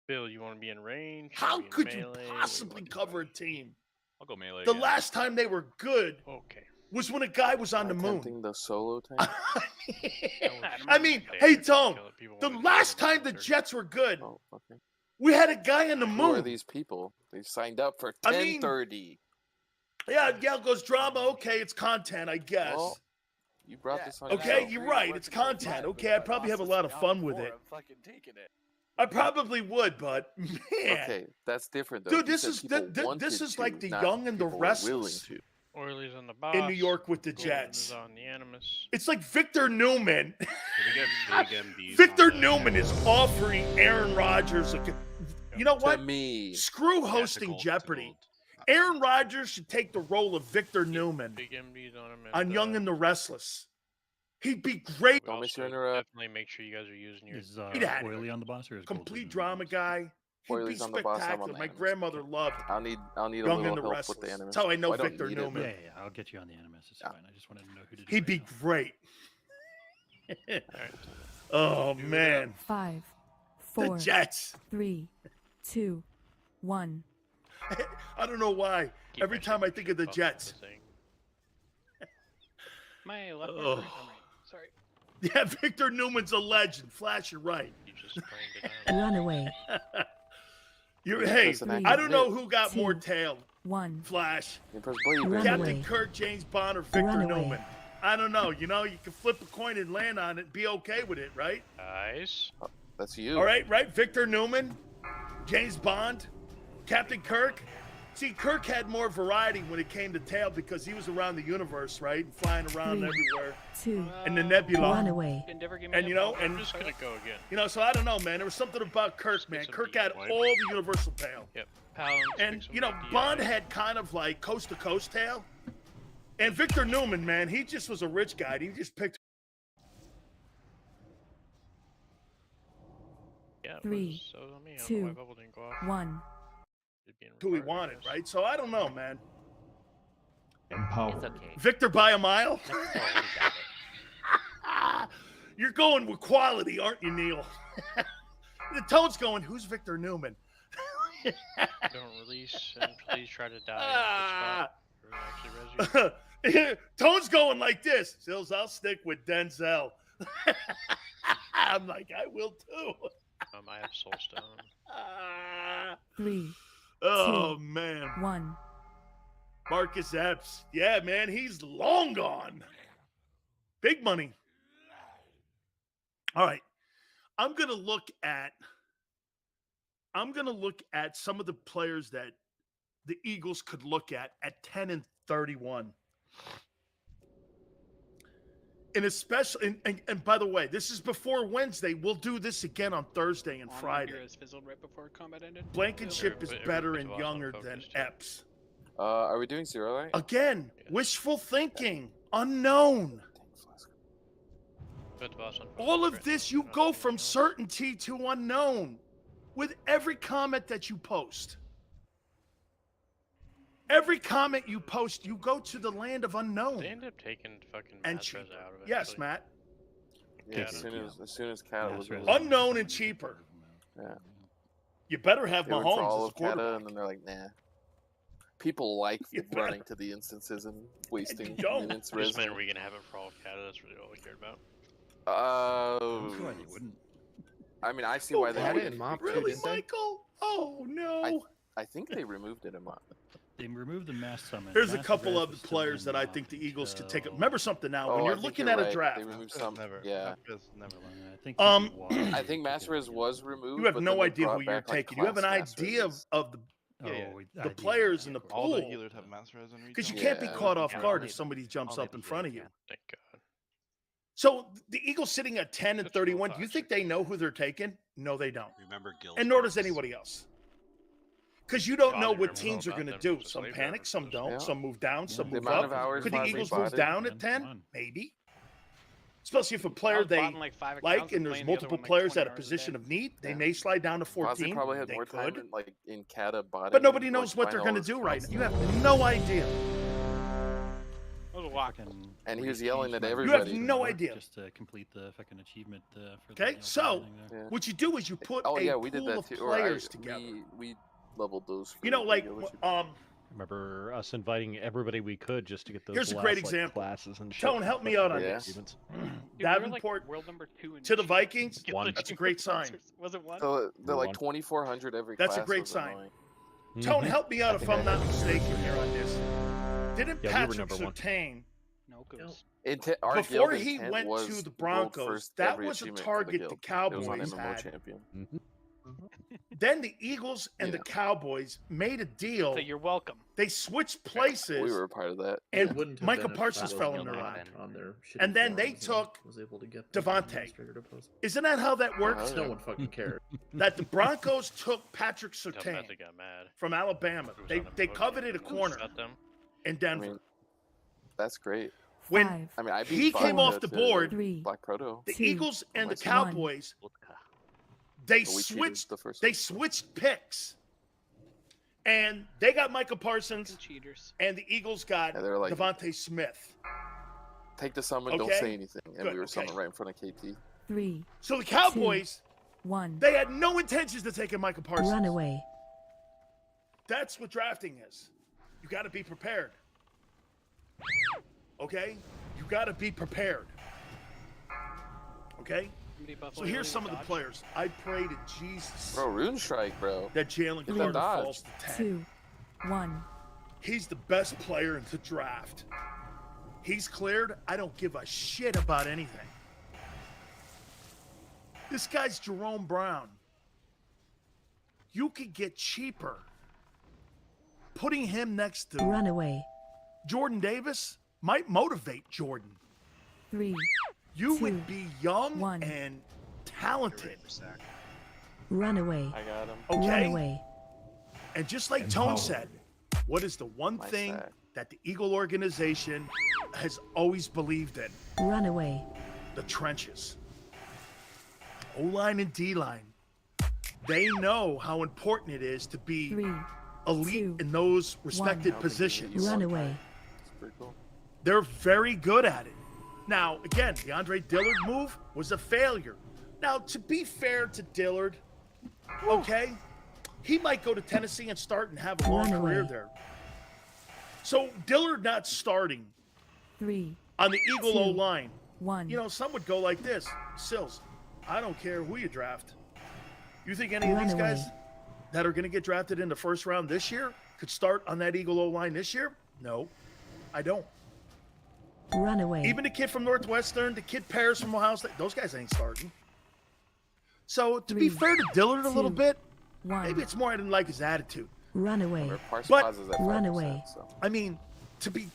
Bill, you want to be in range? How be in could you melee? What do you possibly want to cover a team? I'll go melee. The again. last time they were good Okay. was when a guy was on the moon. Attempting the solo tank. I mean, hey, Tone, the last time the Jets were good, Oh, okay. we had a guy on the Who are moon. these people? They signed up for I mean, 10:30. Yeah, Yale goes drama. Okay, it's content, I guess. Well, you brought this on. Okay, yourself. you're right. It's content. Okay, I'd probably have a lot of fun with it. I'm fucking taking it. I probably would, but man, Okay, that's different though. dude, You this said is people this wanted is like to, the not young and the people were willing restless to. Oilers on the boss. in New York with the Golden Jets. is on the Animus. It's like Victor Newman. Did we get big MDs Victor on that? Newman is offering Aaron Rodgers. You know what? To me, Screw hosting Jeopardy. Aaron Rodgers should take the role of Victor Newman Big MDs on him. on Young and the Restless. He'd be great. Don't miss your Also, interrupt. definitely make sure you guys are using your. Is Get outta here. Oily on the boss or is Goldberg Complete on the drama boss? guy. He'd be Oilers on the boss, I'm on spectacular. the My Animus. grandmother loved I'll need a Young little and the help Restless. with the Animus. That's how I know Well, don't Victor need it, Newman. Yeah, I'll get you on the Animus. It's fine. I just wanted to know who to do. He'd be great. Oh man, 5, the 4, Jets. 3, 2, 1. I don't know why. Keep Every that time I shit think of the buff Jets. thing. My left Oh. right, sorry. Yeah, Victor Newman's a legend. Flash, you're right. You just framed it down. Runaway. Hey, That's an I don't know active who got more 2, tail. 1. Flash. You press blade, baby. Runaway. Captain Kirk, James Bond, or Victor Runaway. Newman. I don't know. You know, you can flip a coin and land on it and be okay with it, right? Nice. That's you. All right, right? Victor Newman, James Bond, Captain Kirk. See, Kirk had more variety when it came to tail because he was around the universe, right? And flying around 3, everywhere. 2, In the nebula. Runaway. And, you know, I'm and just gonna go again. you know, so I don't know, man. There was something about Kirk, man. some Kirk deep had white. all the universal tail. Yep. Pounds. And, you know, Bond had kind of like coast to coast tail. And Victor Newman, man, he just was a rich guy. He just picked. Yeah, it 3, was, so was on me. I don't know 2, why Bubble didn't go off. 1. It'd be in Who he required, I wanted, guess. right? So I don't know, man. It's okay. Victor by a mile? Oh, we got it. You're going with quality, aren't you, Neil? The tone's going, who's Victor Newman? Don't release and please try to die. Or actually res you. Tone's going like this. Sills, I'll stick with Denzel. I'm like, I will too. I have Soulstone. 3, Oh, 2, man. 1. Marcus Epps. Yeah, man, he's long gone. Big money. All right. I'm going to look at some of the players that the Eagles could look at 10 and 31. And especially, and by the way, this is before Wednesday. We'll do this again on Thursday and Friday. Has fizzled right before combat ended. Blankenship is better and Everybody's younger on than focus, too. Epps. Are we doing zero light? Again, wishful thinking, unknown. Put the boss on All focus, of this, you go from certainty to unknown with every comment that you post. Every comment you post, you go to the land of unknown. They ended up taking fucking And Masters cheaper. out of it. Yes, Matt. Yeah, as soon as Kata was released. Unknown and cheaper. Yeah. You better have They went for all Mahomes as of a quarterback. Kata, and then they're like, nah. People like running to the instances and wasting minutes. Just meant, are we gonna have it for all of Canada? That's really all we cared about. I mean, I see why they Had it wouldn't. in mop, Really, didn't they? Michael? Oh no. I think they removed it in mop. They removed the mass summon. There's a Mass couple Arrest of was still players in that I mop think the Eagles could take. until- Remember something now. When Oh, you're I think looking you're at a right. draft, They removed some. Never. Yeah. Never. I think I think Mascaras was removed. you have but no then they idea brought who you're back, like, taking. You have an class idea Mascaras. of the players in the All the pool. healers have Master Res and Because you retail. can't be caught off guard if somebody jumps up in front of you. Thank God. So the Eagles sitting at 10 and 31. Do you think they know who they're taking? No, they don't. Remember Gil. And nor does anybody else. Because you don't God, know they what remove teams are about going to them do. for Some slave panic, drivers. some don't. Yeah. Some move down, some The move amount up. of hours Could the Bobby Eagles bought move it. down at 10? Maybe. Especially if a player they like and there's multiple players at a position of need, they may slide down to Fozzie 14. probably had They more time could. in, like in Kata body. But nobody knows what they're going to do right now. You have no idea. That was a lot. And he was yelling at You everybody. have no idea. Just to complete the fucking achievement. For Okay, so what you do is you put Oh a yeah, we did pool that of too. players together. We leveled those. You know, like Remember us inviting everybody we could just to get those here's a last, great like, example. classes and shit. Tone, help me out on Yeah. this. Dude, we were, Davenport world number 2 in to the cheat. Vikings. One. That's a great sign. Was it one? So they're like One. 2,400 every. That's a class great was sign. annoying. Tone, help me out if I'm not mistaken here on this. Didn't Yeah, we were Patrick number one. Surtain, No goose. Our before guild he intent went was to the world Broncos, first that every was a achievement for target the guild. It was Cowboys on MMO had. champion. Then the Eagles and the Yeah. Cowboys made a deal. So you're welcome. They switched places, We were a part of that. and It wouldn't have Micah been if Parsons Fozzie fell in their wasn't lap. on their shitty And then they forums and took was able to get the Devontae. administrator to post. Isn't that how that works? Uh-huh. No one fucking cared. That the Broncos took Patrick Tell Surtain Matt they got mad. from Alabama. Who was They on them they voting coveted a and corner shut them. in I Denver. mean, that's great. When 5, I mean, I beat he came Vodka off the to board, 3, Black Proto. the 2, Eagles and the One. Cowboys, they But we cheated switched. the first They one. switched picks, and they got Micah Parsons, Cheaters. and the Eagles got Yeah, they were like- Devontae Smith. Take the summon, don't Okay. say anything. And Good, we were okay. summoned right in front of KT. 3, So the Cowboys, 1. they had no intentions of taking Micah Parsons. Runaway. That's what drafting is. You got to be prepared. Okay? You got to be prepared. Okay? So here's some of the players. I pray to Jesus Bro, Rune Strike, bro. that Jalen Get that Carter dodge. falls to 10. 2, 1. He's the best player in the draft. He's cleared. I don't give a shit about anything. This guy's Jerome Brown. You could get cheaper. Putting him next to Runaway. Jordan Davis might motivate Jordan. 3, You 2, would be young 1. and talented. Runaway. I got him. Okay? Runaway. And just like Tone said, what is the one My thing sack. that the Eagle organization has always believed in? Runaway. The trenches. O-line and D-line. They know how important it is to be 3, elite 2, in those respected 1. positions. Runaway. It's pretty cool. They're very good at it. Now, again, the Andre Dillard move was a failure. Now, to be fair to Dillard, okay, he might go to Tennessee and start and have a long Runaway. career there. So Dillard not starting 3, on the Eagle 2, O-line, 1. you know, some would go like this. Sills, I don't care who you draft. You think any of these Runaway. guys that are going to get drafted in the first round this year could start on that Eagle O-line this year? No, I don't. Runaway. Even the kid from Northwestern, the kid Paris from Ohio State, those guys ain't starting. So to be 3, fair to Dillard a little 2, bit, 1. maybe it's more I didn't like his attitude. Runaway. Remember, Parsons But- pauses at 5%, Runaway. so. I mean, to be,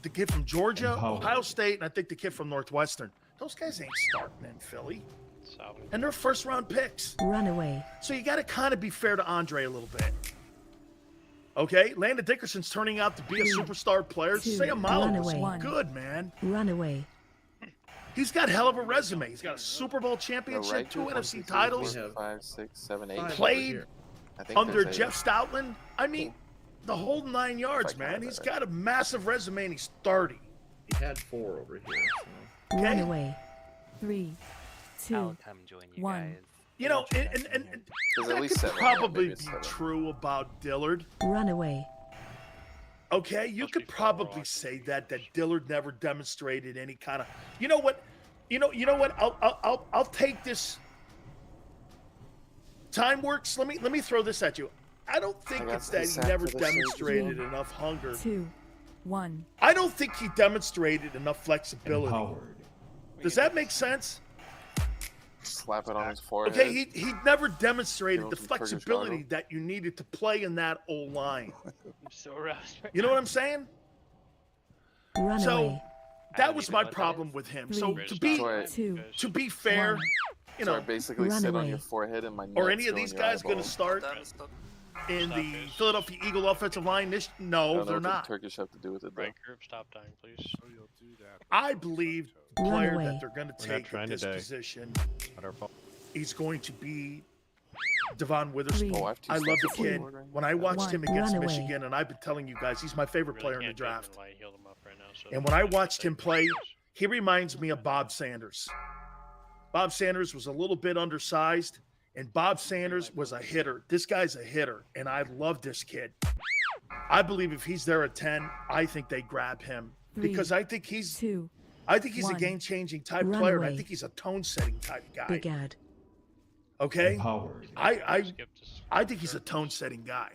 the kid from Georgia, Ohio State, and I think the kid from Northwestern. Those guys ain't starting in Philly. And they're first-round picks. Runaway. So you got to kind of be fair to Andre a little bit. Okay? Landon Dickerson's turning out to be a superstar player. Say a mile was good, man. Runaway. He's got hell of a resume. He's got a Super Bowl championship, 2 NFC titles. 5, 6, 7, 8. Played under Jeff Stoutland. I mean, the whole 9 yards, man. He's got a massive resume, and he's 30. He had 4 over here. So. Okay? Runaway. 3, 2, I'll come join you 1. guys. You know, and that could probably be true about Dillard. Runaway. Okay, you could probably say that Dillard never demonstrated any kind of. You know what? You know what? I'll take this. Time works. Let me throw this at you. I don't think it's that he never demonstrated enough hunger. 2, 1. I don't think he demonstrated enough flexibility. Does that make sense? Slap it on his forehead. Okay, he never demonstrated the flexibility that you needed to play in that old line. I'm so rough. You know what I'm saying? Runaway. So that was my problem with him. So to be fair, you know, basically sit on your forehead and my or any of these guys going to start in the Philadelphia Eagle offensive line? No, they're not. Turkish have to do with it. Right group, stop dying, please. I believe the player that they're going to take at this position, he's going to be Devon Witherspoon. I love the kid. When I watched him against Michigan, and I've been telling you guys, he's my favorite player in the draft. And when I watched him play, he reminds me of Bob Sanders. Bob Sanders was a little bit undersized, and Bob Sanders was a hitter. This guy's a hitter, and I love this kid. I believe if he's there at 10, I think they grab him because I think he's a game-changing type player, and I think he's a tone-setting type guy. Big ad. Okay? I think he's a tone-setting guy.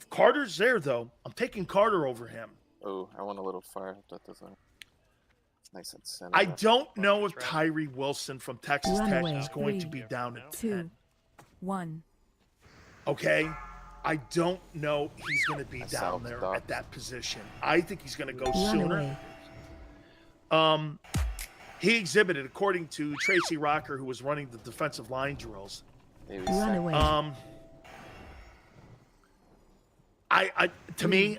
If Carter's there, though, I'm taking Carter over him. Oh, I want a little fire. That doesn't. It's nice and center. I don't know if Tyree Wilson from Texas Tech is going to be down at 10. 2, 1. Okay? I don't know he's going to be down there at that position. I think he's going to go sooner. He exhibited, according to Tracy Rocker, who was running the defensive line drills. Runaway. To me,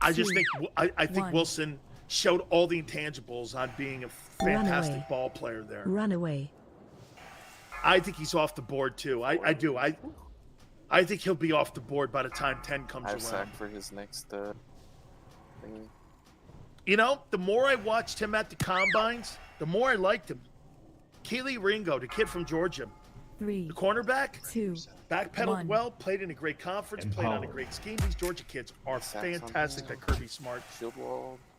I think Wilson showed all the intangibles on being a fantastic ball player there. Runaway. I think he's off the board too. I do. I think he'll be off the board by the time 10 comes around. Sack for his next thingy. You know, the more I watched him at the combines, the more I liked him. Keely Ringo, the kid from Georgia, 3, the cornerback, 2, backpedaled 1. well, played in a great conference, played on a great scheme. These Georgia kids are fantastic that Kirby Smart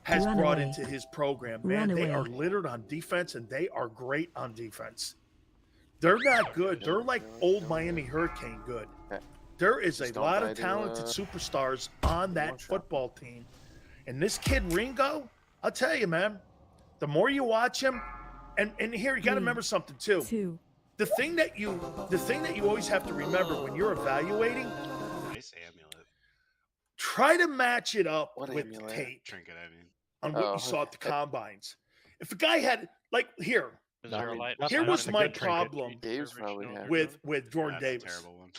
has brought into his program. Man, they are littered on defense, and they are great on defense. They're not good. They're like old Miami Hurricane good. There is a lot of talented superstars on that football team. And this kid Ringo, I'll tell you, man, the more you watch him, and here you got to remember something too. 2. The thing that you always have to remember when you're evaluating, nice amulet. Try to match it up with amulet? tape Trinket, I mean. on what you saw at the combines. If a guy had here was my problem with Jordan Davis. Terrible one.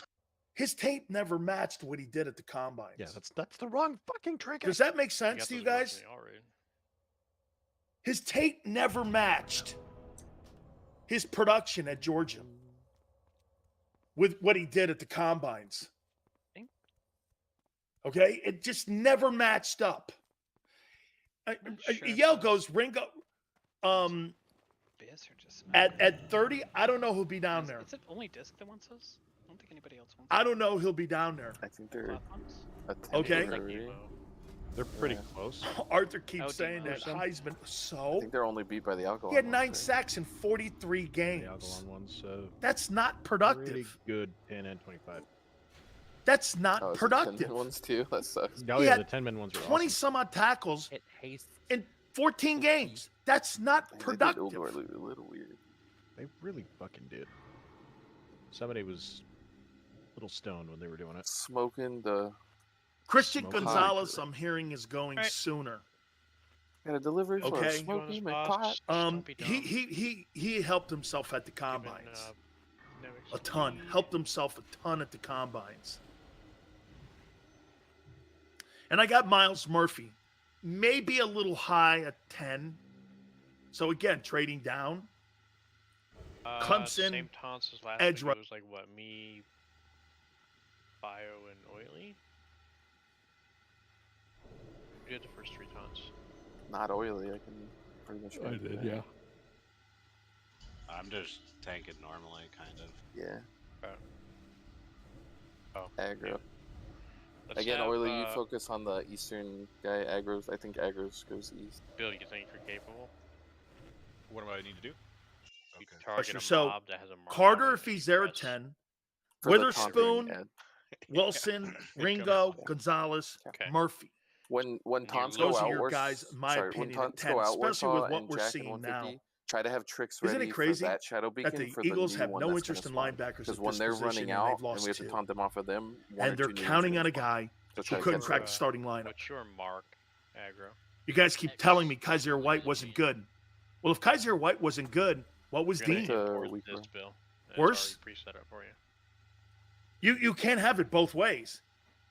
His tape never matched what he did at the combines. Yeah, that's the wrong fucking trinket. Does that make sense to you guys? His tape never matched his production at Georgia with what he did at the combines. Okay? It just never matched up. Yell goes, Ringo, at 30, I don't know who'll be down there. Is it only Disc that wants us? I don't think anybody else wants I don't know who'll be down there. I think they're okay. They're pretty close. Arthur keeps saying that Heisman. I think they're only beat by the alcohol. He had 9 sacks in 43 games. The alcohol ones, that's not productive. Pretty good 10 and 25. That's not productive. 10 ones too. That sucks. Oh yeah, the 10-man ones are 20 awesome. some odd tackles in 14 games. That's not productive. A little weird. They really fucking did. Somebody was a little stoned when they were doing it. Smoking the Christian Gonzalez, I'm hearing, is going sooner. Got a delivery for a Okay. smoking pot. He helped himself at the combines. A ton. Helped himself a ton at the combines. And I got Miles Murphy. Maybe a little high at 10. So again, trading down. Clemson. Same taunts as last edge week. It was like what, me, Bio, and Oily? We did the first 3 taunts. Not Oily. I can pretty much. I did, yeah. I'm just tanking normally, kind of. Yeah. Oh. Aggro. Let's Again, have, Oily, you focus on the eastern guy. Aggros. I think Aggros goes east. Bill, you think you're capable? What do I need to do? You target a So mob that has a mark Carter, on it if and he's you there at press. 10. For the Witherspoon, conquering Ed. Wilson, Ringo, Gonzalez, Murphy. When taunts Those go are your outwards, guys, in my when opinion, at taunts 10, go outwards, especially with what and we're Jack and seeing 150, now. try to have tricks Isn't ready it crazy for that shadow beacon that the for Eagles the new have one no that's interest in gonna spawn. linebackers Because at when this they're position running and out they've lost and we have to 2. taunt them off of them, one And or they're two new counting units on a spawn. guy So who try to couldn't cover crack that. the starting lineup. What's your mark, aggro? You guys keep telling me Kaiser White wasn't good. Well, if Kaiser White wasn't good, what was You're gonna Dean? import this, Bill. And Worse? It's already preset up for you. You can't have it both ways.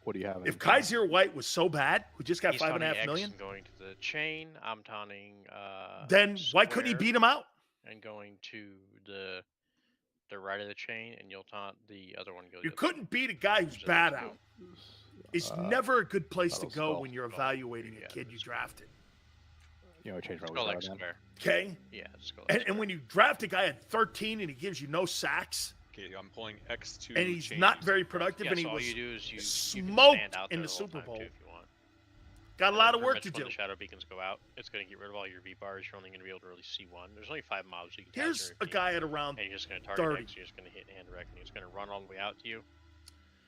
What do you have? If Kaiser White was so bad, who just got He's taunting $5.5 X million, and going to the chain. I'm taunting. then why couldn't he Square beat him out? And going to the right of the chain, and you'll taunt the other one. Goes. You couldn't beat a guy who's bad out. It's never a good place to that'll go stall. when you're evaluating a kid you drafted. You know, I changed my Skull word X on that. Square. Okay? Yeah, Skull X And Square. when you draft a guy at 13 and he gives you no sacks, Okay, I'm pulling X2. and he's chains. not very productive, Yeah, and he so all was you do is you can smoked stand out in there the the whole Super time, Bowl. too, if you want. Got a And lot then of work pretty to much when do. the shadow beacons go out, it's going to get rid of all your V bars. You're only going to be able to really see one. There's only 5 mobs you can Here's capture a in guy at around and you're just going to target 30. X, you're just going to hit hand direct, and it's going to run all the way out to you.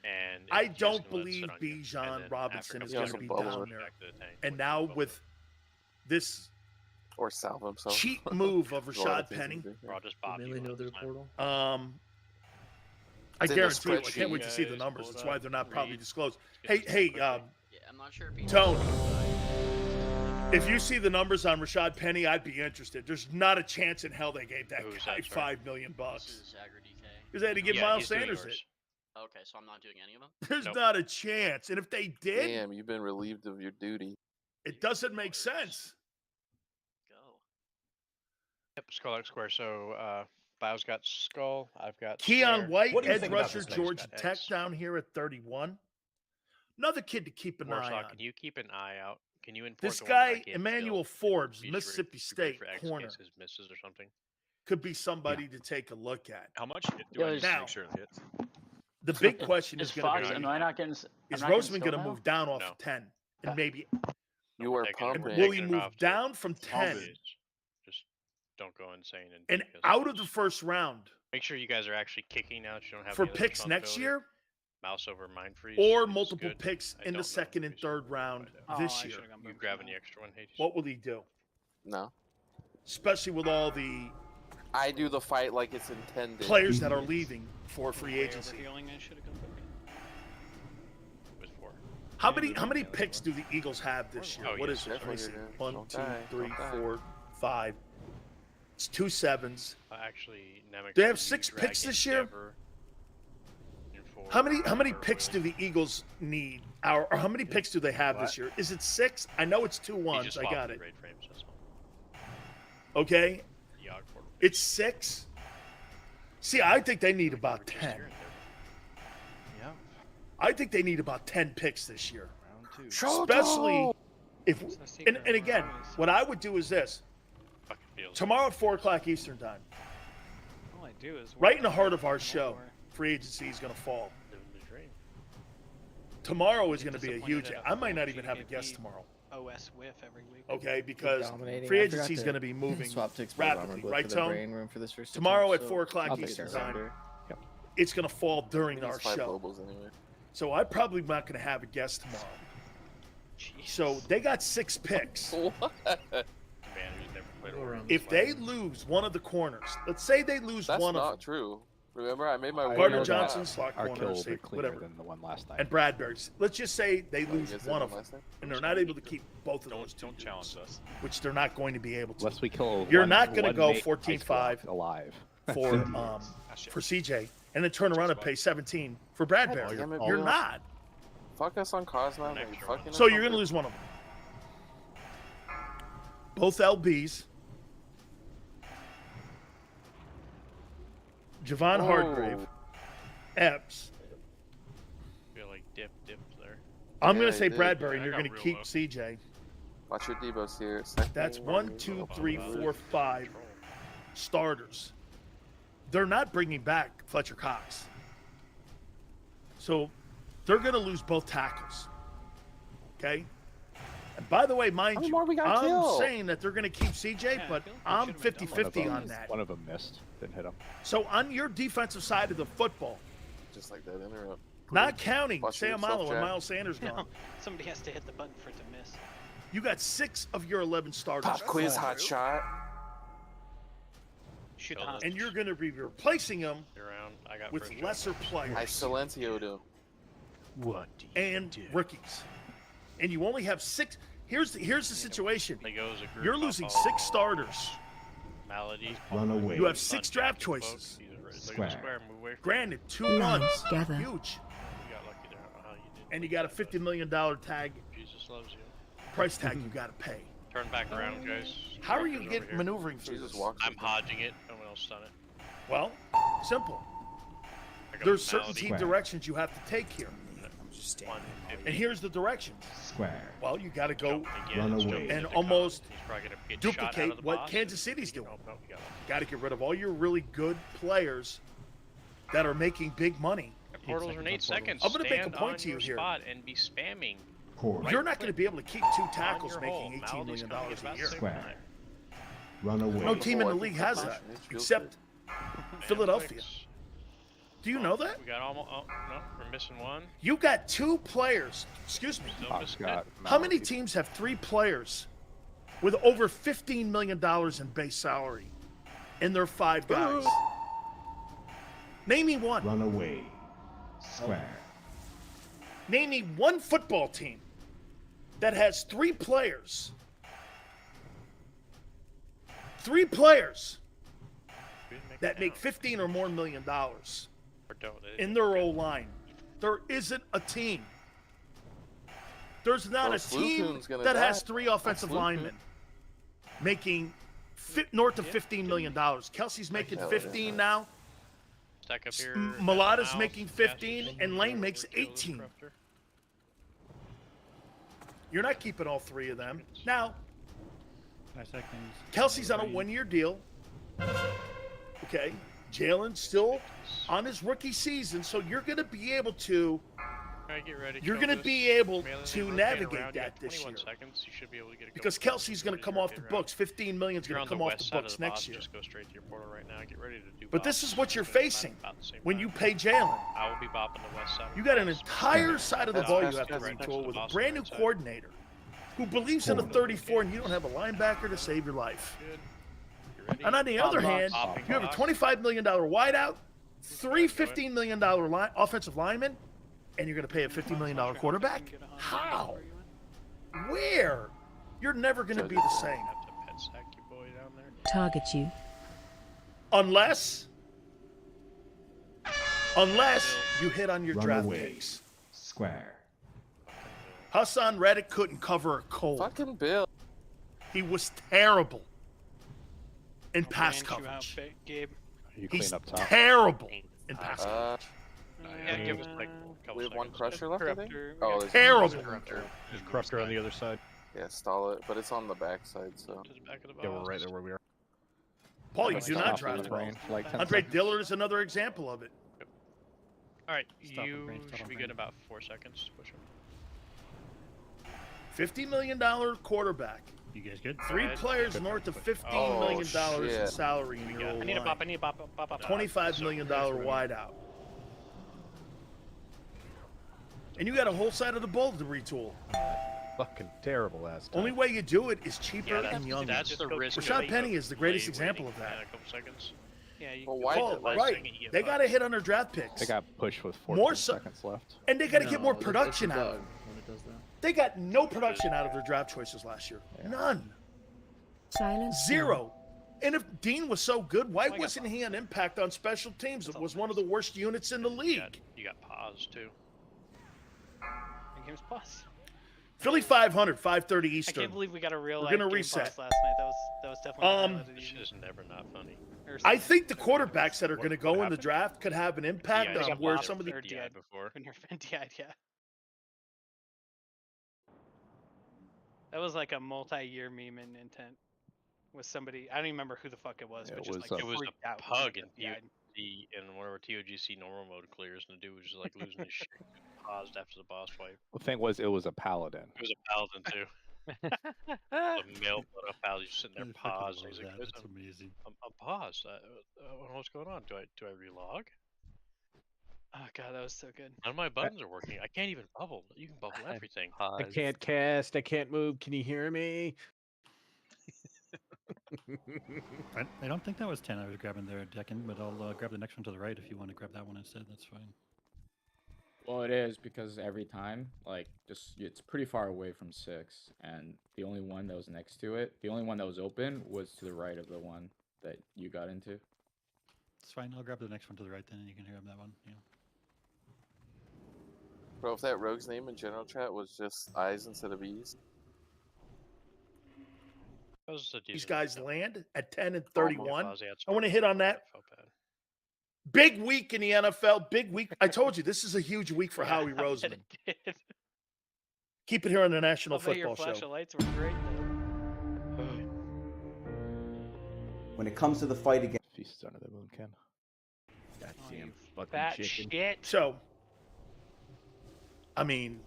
And I you're just don't gonna let it sit believe on you. Bijan And then after Robinson a is couple going to seconds, be bubble down it. there. back to the tank. And now with this Or salve himself. cheat move of There's a lot of Rashad things Penny, you can do. Or I'll just They bop you mainly know one their this time. portal. I It's in the guarantee you, I spreadsheet. can't wait to see the Guys, numbers. hold That's why up, they're not probably read. disclosed. Let's get Hey, this quickly. Yeah, I'm not sure if he. Tone, if you see the numbers on Rashad Penny, I'd be interested. There's not a chance in hell they gave that Who's guy that, sorry? $5 million. This is Jagger DK. Because they had to give Yeah, Miles he's doing Sanders it. yours. Okay, so I'm not doing any of them. There's Nope. not a chance. And if they did, Damn, you've been relieved of your duty. it doesn't make sense. Go. Yep, Skull X Square. So, Bio's got Skull. I've got Keon Square. White, What do you edge think about rusher, this next Georgia guy? Tech X. down here at 31. Another kid to keep an eye Warsaw, on. can you keep an eye out? Can you enforce This the one that I guy, gave Emmanuel Bill? Forbes, Be sure- Mississippi be ready State for X in corner, case his misses or something. could be somebody to take a look at. How much hit do I need to Now- make sure it hits? The big question is Is going Fox? to Am be: I not getting? is I'm not getting Roseman going to skull now? move down off No. of 10, and maybe You are taking it- pumping. will he taking it move off to down from 10 Just don't go insane and because out of the first round Make sure you guys are actually kicking now. So you don't have for any other picks next responsibility. year, Mouse over mind freeze. or is multiple good. picks I in don't the know. second and We should third round find out. this I year? should've gone You Burgess grabbing now. the extra one, Hades? What will he do? No. Especially with all the I do the fight like it's intended. players that are leaving for free Way agency. overhealing, I should have gone Burgess. It was 4. How many picks do the Eagles have this year? Oh, What yes, is it? Let me definitely see. you're good. 1, Don't 2, die, 3, don't die. 4, 5. It's 2 7s. Actually, Nemec. Do they have 6 picks this year? How many picks do the Eagles need? Or how many picks do they have this year? Is it 6? I know it's 2 ones. I got it. Frames, that's all. Okay, The Yogg portal. it's 6. See, I think they need about 10. Yeah. I think they need about 10 picks this year. Round 2. Especially if, It's the and secret again, always. what I would do is this. Fucking feels. Tomorrow at 4 o'clock Eastern time, All I do is right work in the on heart it of our more. show, free agency is going to fall. Living the dream. Tomorrow is Get going to be a disappointed huge. at a I might not full even have a GKP guest tomorrow. OS whiff every week. Okay, because Dominating. free I forgot agency is to going to be moving swap to Explode Armor rapidly, Book right, for the Tone? brain room for this first Tomorrow attempt, at so 4 o'clock I'll take Eastern that time, reminder. it's going to fall during It's our 5 show. globals anyway. So I'm probably not going to have a guest tomorrow. So they got 6 picks. What? Man, who's never played Go over. around If this way. they lose one of the corners, let's say they lose That's one of not them. true. Remember, I made my Gardner know Johnson, that slot our corner, kill will be safe, cleaner whatever. than the one last night. And Bradbury's. Let's just say they Oh, you lose guys did one one of them, last night? and they're not able to keep both of those two Don't dudes, challenge us. which they're not going to be able to. Unless we kill You're one, not going to one go mate 14-5 alive. for CJ, and then turn around and pay 17 for Bradbury. Damn it, You're Bill. not. Fuck us on Cosmo. So you're going to lose one of them. Both LBs. Javon Hargrave. Epps. Feel like dip there. I'm Yeah, going to he say did. Bradbury, and I you're got going to real keep low. CJ. Watch your Debo's here. Second That's one, 1, 2, 3, 4, 5 starters. They're not bringing back Fletcher Cox. So they're going to lose both tackles. Okay? And by the way, mind you, I'm saying that they're going to keep CJ, but I'm 50-50 on that. One of them missed. Didn't hit him. So on your defensive side of the football, Just like that interrupt. not counting Watch Sam yourself, Malo and Jack. Miles Sanders gone, Somebody has to hit the button for it to miss. you got 6 of your 11 starters. Pop quiz, gone. hot shot. Shoot the hostage. And you're going to be replacing them Around. I got with first lesser I players silencioed him. What? and rookies. And you only have 6. Here's the situation. They go as a group. You're losing I'll 6 starters. Malady. Run away. You have 6 draft choices. Square. Move away from Granted, 2 Lines runs, gather. huge. You got lucky there. I don't know how you did. And you got a $50 million tag, Jesus loves you. price tag you got to pay. Turn back around, guys. How are you Over getting here. maneuvering through Jesus this? walks. I'm hodging it. No one else done it. Well, simple. I got There's certain Malady. team directions you have to take here. I'm just standing. 150. And here's the directions. Square. Well, you got to go Again, Run it's away. jumping and into almost Collins. He's probably gonna get shot out duplicate of the what box. Kansas City's doing. No, you got it. Got to get rid of all your really good players that are making big money. Portals are in 8 seconds. I'm gonna make a Stand point on to you your here. spot and be spamming. Quarter. You're not going to be able to keep 2 tackles on your hole. making $18 Malady's million coming at a about year. the same Square. time. Run away. No team in the league has that, except Philadelphia. Do you know that? We got almost. Oh no, we're missing one. You got 2 players. Excuse me. Still Fox missing got it. How many teams have 3 players with over $15 million in base salary and they're 5 guys? Name me one. Run away. Square. Name me one football team that has 3 players. 3 players We didn't make that it make down. 15 or more million dollars Or don't. in their O line. There isn't a team. There's not Well, a team Flukun's gonna that has die. 3 offensive Flukun. linemen making north of $15 million. Kelsey's making Hell yeah. 15 now. Stack up here. Malata's Mouse, making Cassius, 15, and Lane makes Overkill, 18. Disruptor. You're not keeping all 3 of them. Now, 5 seconds. Kelsey's on a 1-year deal. Okay. Jalen's still on his rookie season, so you're going to be able to Alright, get ready. You're kill gonna this. be able Melee to rotate navigate around. You that got this 21 year. seconds. You should be able to get a because couple Kelsey's going to rotate come off the around. books. 15 million is You're going on to the come off west the side of books the next box, year. Just go straight to your portal right now. Get ready to do. But this bops is what you're at about facing the same when time. you pay Jalen. I will be bopping the west side. You got an entire side of the That's ball you fast, have to fast, fast. retool with a Awesome brand new right side. coordinator who believes in a 34 and you don't have a linebacker to save your life. Good. You ready? And on the other hand, Popping you have a box. $25 million wideout, 3 $15 million offensive linemen, and you're going to pay a $50 million quarterback? How? Where? You're never going to be the same. Have to pet sack your boy down there. Target you. Unless you hit on your Run draft away. picks. Square. Hassan Reddick couldn't cover a cold. Fucking Bill. He was terrible in I'll pass branch you out, coverage. Gabe. You He's clean up top. terrible in pass coverage. Yeah, give us like a couple We have 1 seconds. crusher left, I think? Corruptor. Oh, there's Terrible. There's Corruptor on the other side. Yeah, stall it, but it's on the backside, so. To the back of the Yeah, we're box. right there where we are. Paul, you Stop do not in draft the well. brain for like 10 Andre seconds. Dillard is another example of it. All right, Stop you and brain, stop should and be brain. good in about 4 seconds. Push him. $50 million quarterback. You guys good? 3 ahead. players north of $15 Oh, million in shit. salary in your I old need a bop. I line. need a bop. Bop. Bop. $25 million wideout. And you got a whole side of the ball to retool. Fucking terrible ass. Only way you do it is cheaper Yeah, and younger. that's the risk. Rashad of Penny is the greatest delay example waiting. of that. Yeah, a couple seconds. Yeah, you Well, why? Paul, Like, right. They got to hit on their draft picks. They got pushed with 14 More so- seconds left. And they got to get more No, production it's a out. bug when it does that. They got no production out of their draft choices last year. Yeah. None. Silent. Zero. And if Dean was so good, why I got wasn't he an impact on special teams? It was one of the worst units in the league. You got pause too. The game's paused. Philly 500, 5:30 I Eastern. can't believe we got a real We're life gonna game reset. pause last night. That was definitely the highlight of the This shit evening. is never not funny. Or I think the quarterbacks that are going to go in the happened? draft could have an impact Yeah, on got where bopped some of the. or DI DI'd. before. When you're DI'd, yeah. That was like a multi-year meme in intent. With somebody, I don't even remember who the fuck it was, Yeah, but it just was like It was freaked a out when pug he in got DI'd. in one of our TOGC normal mode clears, and the dude was just like losing his shit. Paused after the boss fight. The thing was, it was a paladin. It was a paladin too. The male paladin just sitting there I fucking paused. love He's like, that. "Listen, That's amazing. I'm paused. What's going on? Do I relog? Oh god, that was so good. None of my buttons are working. I can't even bubble. You can bubble everything. I can't cast. I can't move. Can you hear me? I don't think that was 10 I was grabbing there, Decken, but I'll grab the next one to the right if you want to grab that one instead. That's fine. Well, it is because every time, like, just it's pretty far away from 6, and the only one that was next to it, the only one that was open was to the right of the one that you got into. It's fine. I'll grab the next one to the right then, and you can grab that one. Yeah. bro, if that rogue's name in general chat was just I's instead of E's. These guys land at 10 and 31. Fozzie had I want to hit on that. I felt bad. Big week in the NFL. Big week. I told you this is a huge week for Howie Roseman. It did. Keep it here on the National I'll bet your Football flash Show. of lights were great though. When it comes to the fight against Feast under the moon, Ken. Goddamn fucking fat chicken. shit. So, I mean,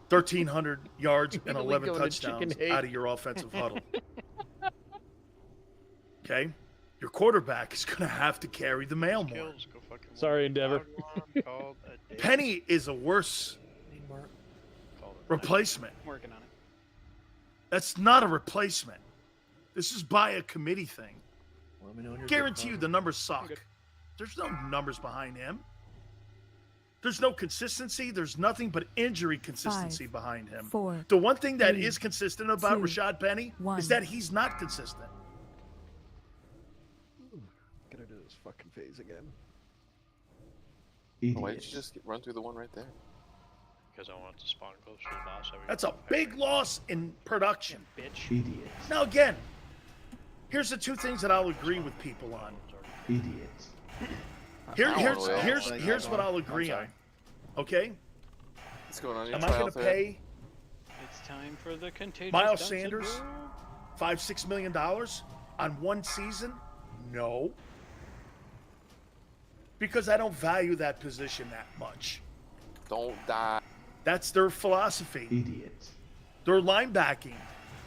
1,300 yards and When we 11 go to chicken touchdowns hate. out of your offensive huddle. Okay? Your quarterback is going to have to carry the mail more. Kills, go fucking Sorry, Endeavor. Called a day. Penny is a worse Called it replacement. Working on it. That's not a replacement. This is by a committee thing. Let me know when you're Guarantee you the numbers suck. There's no numbers behind him. There's no consistency. There's nothing but injury consistency 5, behind him. 4, The one thing that 3, is consistent about 2, Rashad Penny 1. is that he's not consistent. Gonna do this fucking phase again. Why did you just run through the one right there? Because I want to spawn closer to the boss. That's a big loss in production. Bitch. Idiots. Now again, here's the two things that I'll agree with people on. Idiots. Here's what I'll agree on. Okay? What's going on in your Am I going trial to thread? pay It's time for the contagious Miles dancing Sanders world. $5-6 million on one season? No. Because I don't value that position that much. Don't die. That's their philosophy. Idiots. Their linebacking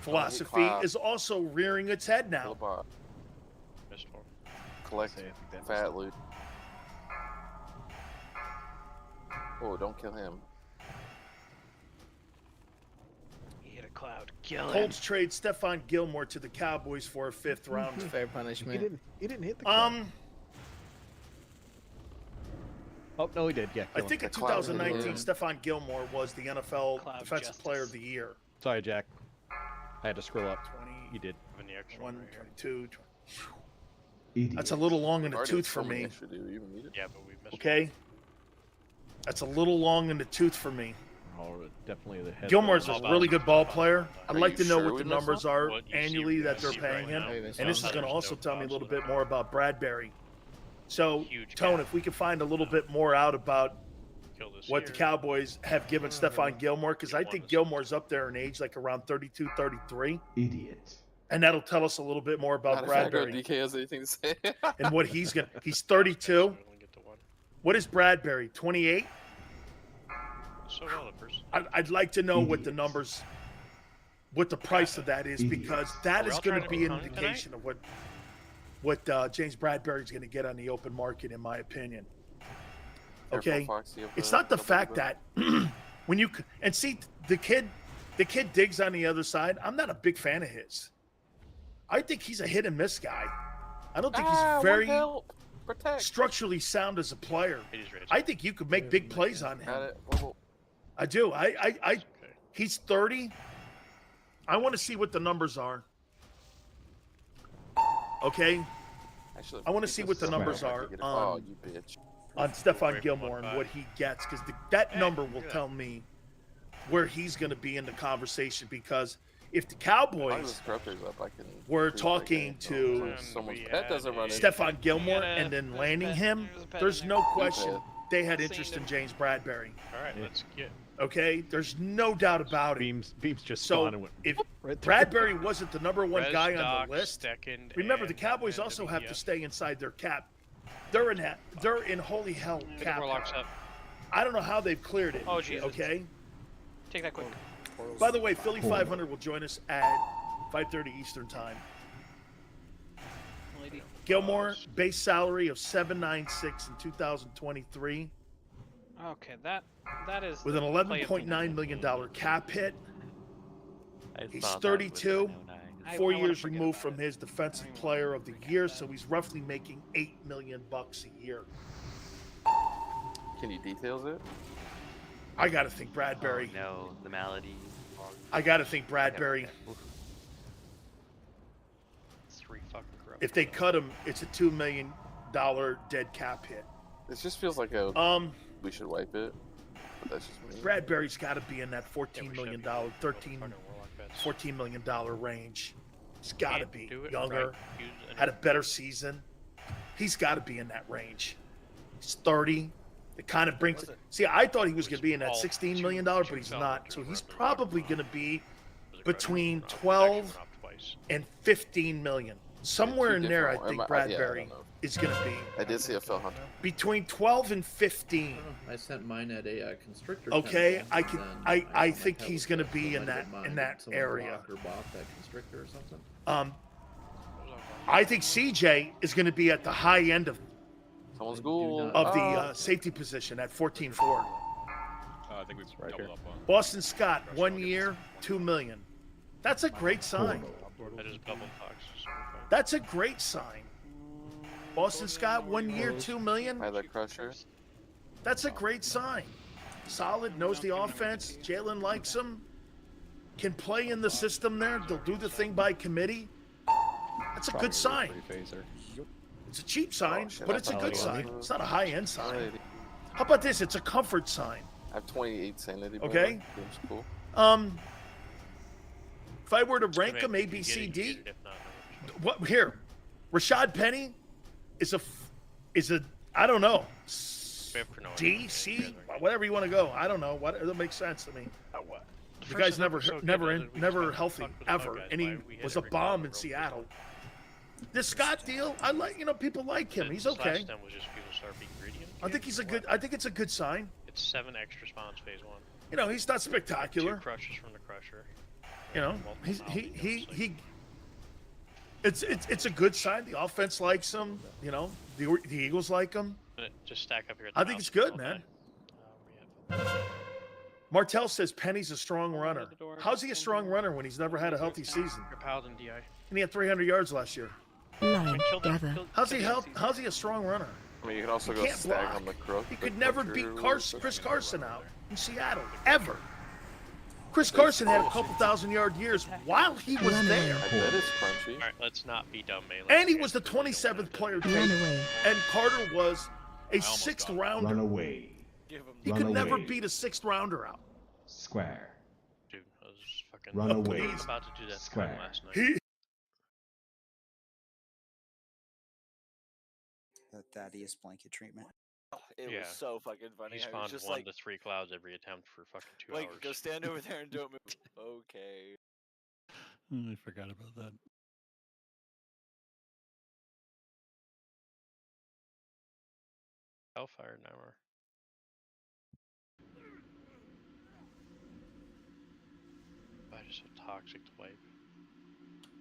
philosophy Cloud. is also rearing its head now. Philippa, Missed one. collect Say, I think that fat loot. Oh, don't kill him. He hit a cloud. Kill him. Colts trade Stephon Gilmore to the Cowboys for a 5th round. Fair He punishment. didn't hit the Oh no, he did. Yeah. I kill him. think in The cloud 2019, hit him. Stephon Gilmore was the NFL Cloud Defensive justice. Player of the Year. Sorry, Jack. I had to scroll up. 20, You did. Having the extra 1, one right here. 22. Idiots. That's a little long in the Already tooth so for many me. extra, do we even need it? Yeah, but we missed Okay? That's a little long in the tooth for me. Oh, definitely the head. Gilmore's a All really about good ball it. player. I'd Are like to you know sure what we the missed numbers some? are What you annually see that they're right paying now. him. Oh, you missed And this is one. going to There's also no tell me a little cost bit more about Bradbury. So, Huge Tone, gap. if we can find a little bit more out about Kill this what the here. Cowboys have given Stephon Gilmore, because I think Gilmore's up there in age, like around 32, 33. Idiots. And that'll tell us a little bit more about Matter of fact, Bradbury DK has anything to say. and what he's going to. He's 32. We only get to one. What is Bradbury? 28? So well, the person. I'd like to know what the numbers, what the price of that is, Idiots. because that Are we is all going trying to to be be an Tony indication of what James Bradbury's going to get on the open market, in my opinion. Careful, Okay, Foxy, it's not the up fact above. that when you and see the kid Diggs on the other side. I'm not a big fan of his. I think he's a hit and miss guy. I don't think Ah, he's one very help. Protect. structurally sound as a player. I think you could make big plays on him. Got it. Whoa. I do. He's 30. I want to see what the numbers are. Okay. Actually, I want to see what the numbers are Oh, you bitch. on Stephon Gilmore and what he gets, because that number will tell me where he's going to be in the conversation. Because if the Cowboys were talking to Someone's pet doesn't run in. Stephon Gilmore and then landing him, there's no question they had interest in James Bradbury. All right, let's get. Okay, there's no doubt about it. Beams just So spawned and went if right there. Bradbury wasn't the number one Res guy on Doc, the list, second, remember the and Cowboys then also have to WTF. stay inside their cap. They're in holy hell cap. Warlock's up. I don't know how they've cleared it. Oh, Jesus. Okay. Take that quick. By the way, Philly 500 will join us at 5:30 Eastern time. Lady. Gilmore base salary of $796 in 2023 Okay, that is with an the play of the $11.9 million cap hit. I He's saw that 32, with 909. 4 I wanna years forget removed about from it. his defensive player of the year, so he's roughly making $8 million a year. Can you details it? I gotta think Bradbury. Oh, no, the malady. I gotta think Bradbury. It's 3 fucking corrupt. If they cut him, it's a $2 million dead cap hit. It just feels like we should wipe it. But that's just me. Bradbury's got to be in that $14 million, $14 million range. He's got to Can't be do it younger, right. had a better season. He's got to be in that range. He's 30. It kind of brings. See, I thought he was going to be in that $16 million, but he's not. So he's probably going to be between 12 and 15 million. Somewhere in there, I think Bradbury is going to be. I did see a Phil Hunter. Between 12 and 15. I sent mine at a constrictor. Okay, temple, I and then I saw my think pet he's was going to dead, be so in I that did mine, in and that someone area. blocked or bought that constrictor or something. I think CJ is going to be at the high end of Someone's ghoul. the safety position at 14-4. I think we've doubled up on. Boston Scott, 1 year, $2 million. That's a great sign. I just double talks. That's a great sign. Boston Scott, 1 year, $2 million. Highlight crusher. That's a great sign. Solid, knows the offense. Jalen likes him. Can play in the system there. They'll do the thing by committee. That's a good sign. It's a cheap sign, but it's a good sign. It's not a high-end sign. How about this? It's a comfort sign. I have 28 sanity. Okay. Game's cool. If I were to rank them A, B, C, D, what here? Rashad Penny is a I don't know, D, C, whatever you want to go. I don't know. What it makes sense to me. The guy's never healthy ever, and he was a bomb in Seattle. This Scott deal, I like. People like him. He's okay. I think he's a good. I think it's a good sign. It's 7 extra spawns phase 1. He's not spectacular. 2 crushes from the crusher. It's a good sign. The offense likes him. The Eagles like him. Just stack up here. At I think it's good, man. Martell says Penny's a strong runner. How's he a strong runner when he's never had a healthy season? Your Paladin DI. And he had 300 yards last year. Line gather. How's he a strong runner? I mean, you can also go Can't stag block. on the crook. He could never beat Chris Carson out in Seattle, ever. Chris Carson had a couple thousand-yard years while he was there. I bet it's crunchy. All right, let's not be dumb, man. And he was the 27th player taken. Runaway. And Carter was a 6th rounder. Runaway. He could never beat a 6th rounder out. Square. Dude, I was just fucking Runaway. about to do that Square. last night. The Thaddeus blanket treatment. It was so fucking funny. He I was spawned just 1 like, to 3 clouds every attempt for fucking 2 like, hours. go stand over there and don't move. Okay. I forgot about that. Hellfire Never. That is so toxic to wipe.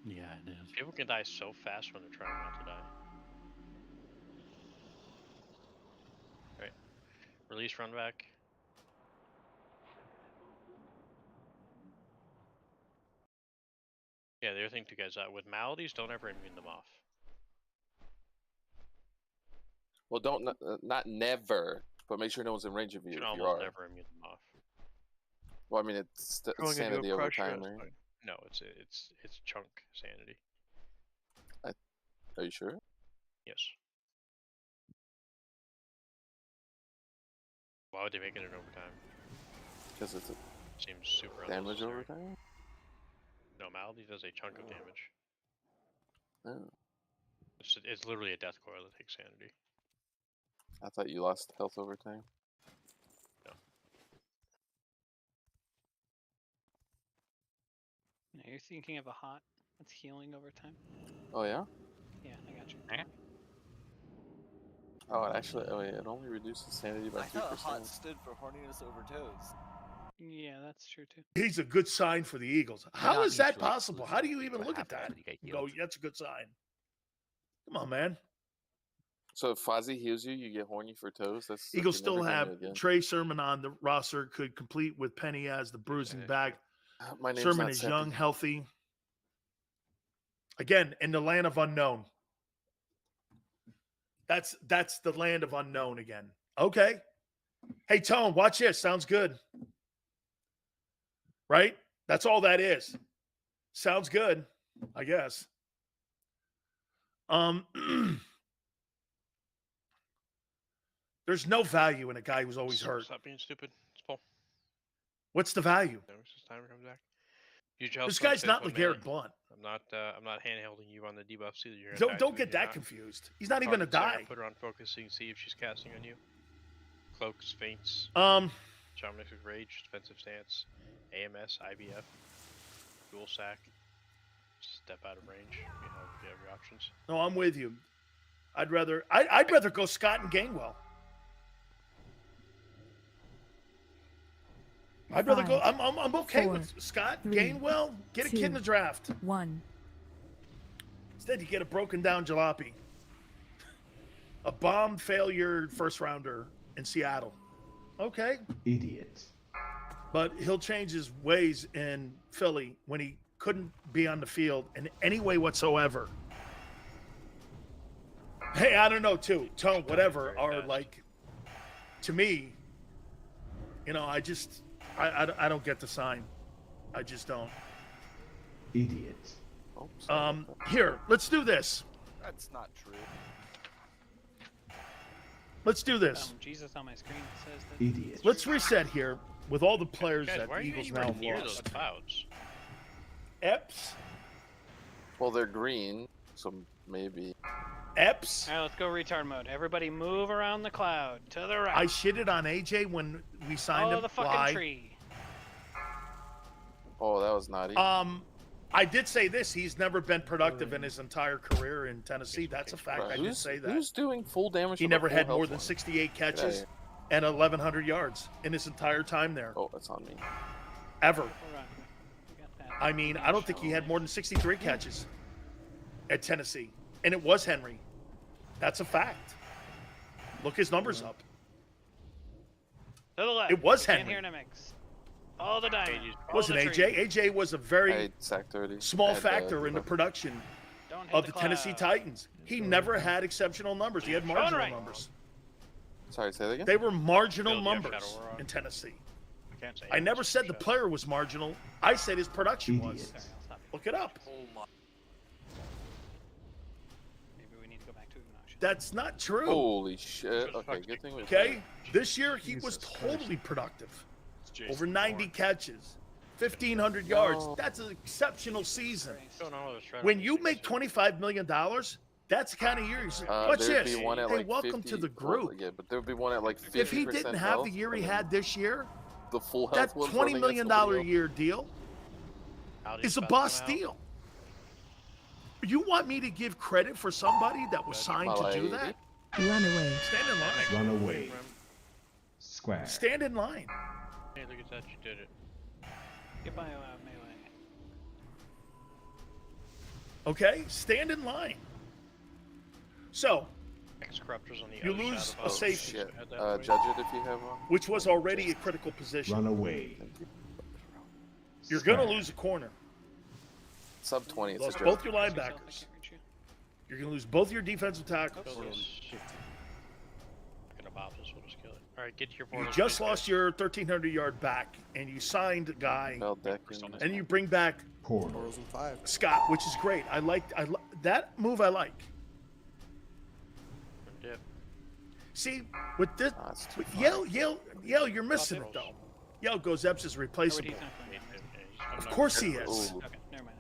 Yeah, it is. People can die so fast when they're trying not to die. Right. Release run back. Yeah, the other thing too, guys, with maladies, don't ever immune them off. Well, don't not never, but make sure no one's in range of you. You If can you almost are. never immune them off. Well, I mean, it's Going into a sanity over crush time, roast, right? but no, it's chunk sanity. Are you sure? Yes. Why would they make it an overtime? Because it's a Seems super damage unnecessary. overtime. No, malady does a chunk of damage. Oh. It's literally a death coil that takes sanity. I thought you lost health overtime. No. No, you're thinking of a hot that's healing over time. Oh yeah. Yeah, I got you. Oh, it actually. Oh, yeah, it only reduces sanity by I thought 2%. hot stood for horniness over toes. Yeah, that's true too. He's a good sign for the Eagles. How not is that mutually possible? How do you even What look at that? happens when you get Go, healed? that's a good sign. Come on, man. So if Fozzie heals you, you get horny for toes. That's Eagles you're never still have horny again. Trey Sermon on the roster, could complete with Penny as the bruising back. My name's Sermon not is Seppi. young, healthy. Again, in the land of unknown. That's the land of unknown again. Okay. Hey, Tone, watch this. Sounds good. Right? That's all that is. Sounds good, I guess. There's no value in a guy who's always hurt. Stop being stupid. It's Paul. What's the value? It's just timer comes back. This guy's not LeGarrette Blunt. I'm not handholding you on the debuffs either. You're Don't get that confused. He's not even a die. Put her on focus so you can see if she's casting on you. Cloaks, feints. Shaman with rage, defensive stance, AMS, IBF, dual sack. Step out of range. You have your options. No, I'm with you. I'd rather go Scott and Gainwell. I'd rather go. I'm okay with Scott Gainwell. Get a kid in the draft. 1. Instead, you get a broken down jalopy, a bomb failure first rounder in Seattle. Okay. Idiot. But he'll change his ways in Philly when he couldn't be on the field in any way whatsoever. Hey, I don't know, too. Tone, whatever, are like, to me, I don't get the sign. I just don't. Idiot. Here, let's do this. That's not true. Let's do this. Jesus on my screen says that. Idiot. Let's reset here with all the players Guys, that why the are you Eagles anywhere now have near lost. those clouds? Epps. Well, they're green, so maybe. Epps. All right, let's go retard mode. Everybody move around the cloud to the right. I shitted on AJ when we signed him. the fucking Why? tree. Oh, that was naughty. I did say this. He's never been productive in his entire career in Tennessee. That's a fact. I did say that. Who's doing full damage? He on a never full had health more than one? 68 catches Yeah, yeah. and 1,100 yards in his entire time there. Oh, that's on me. Ever. Hold on. We got that. I mean, I don't think he had more than 63 catches at Tennessee. And it was Henry. That's a fact. Look his numbers up. To the left. It was We can't Henry. hear Nemix. All the diamonds. Wasn't AJ. AJ was a very sack 30. small factor in the production Don't hit of the Tennessee cloud. Titans. He never had exceptional numbers. He had marginal right. numbers. Sorry, say that again. They were marginal Build, yeah, numbers Shadow Aura. in Tennessee. I can't say. I never said the player was marginal. I said his production was. Idiot. Sorry, I'll stop you. Look it up. Oh my. Maybe we need to go back to Ignition. That's not true. Holy shit. Okay, good thing we. Okay? This year he Jesus was Christ. totally productive. Jason Over 90 Bourne. catches, 1,500 yards. No. That's an exceptional season. What's going on with this Shredder? When you make $25 million, that's the kind of year. What's there'd this? be one at Hey, like welcome 50, to the well, group. yeah, but there'd be one at like 50%. If he didn't have health, the year he and had this year, the full health that was $20 running million against somebody a else. year deal Howdy's is a about bust to come out. deal. You want me to give credit for somebody that was signed to do that? Runaway. Stand in line. Run away. Square. Stand in line. Hey, look at that! You did it. Get by melee. Okay? Stand in line. So, Ex-corruptors on the you other lose side a of safety, Shit. Had that way. Judge it if you have one. which was already a critical position. Run away. You're going to Square. lose a corner. Sub 20. It's Lost a joke. both your Yourself, I linebackers. can't reach you. You're going to lose both your defensive tackles. Kill this. a bop. This will just kill it. All right, get to your You portals. just please, lost guys. your 1,300-yard back, and you signed a guy, Decking. and you bring back Portals and 5. Scott, which is great. I like that move. I like. Dip. See, with this, with Yale, you're missing it though. Yale goes Epps is replaceable. Of course he is. Okay, never mind.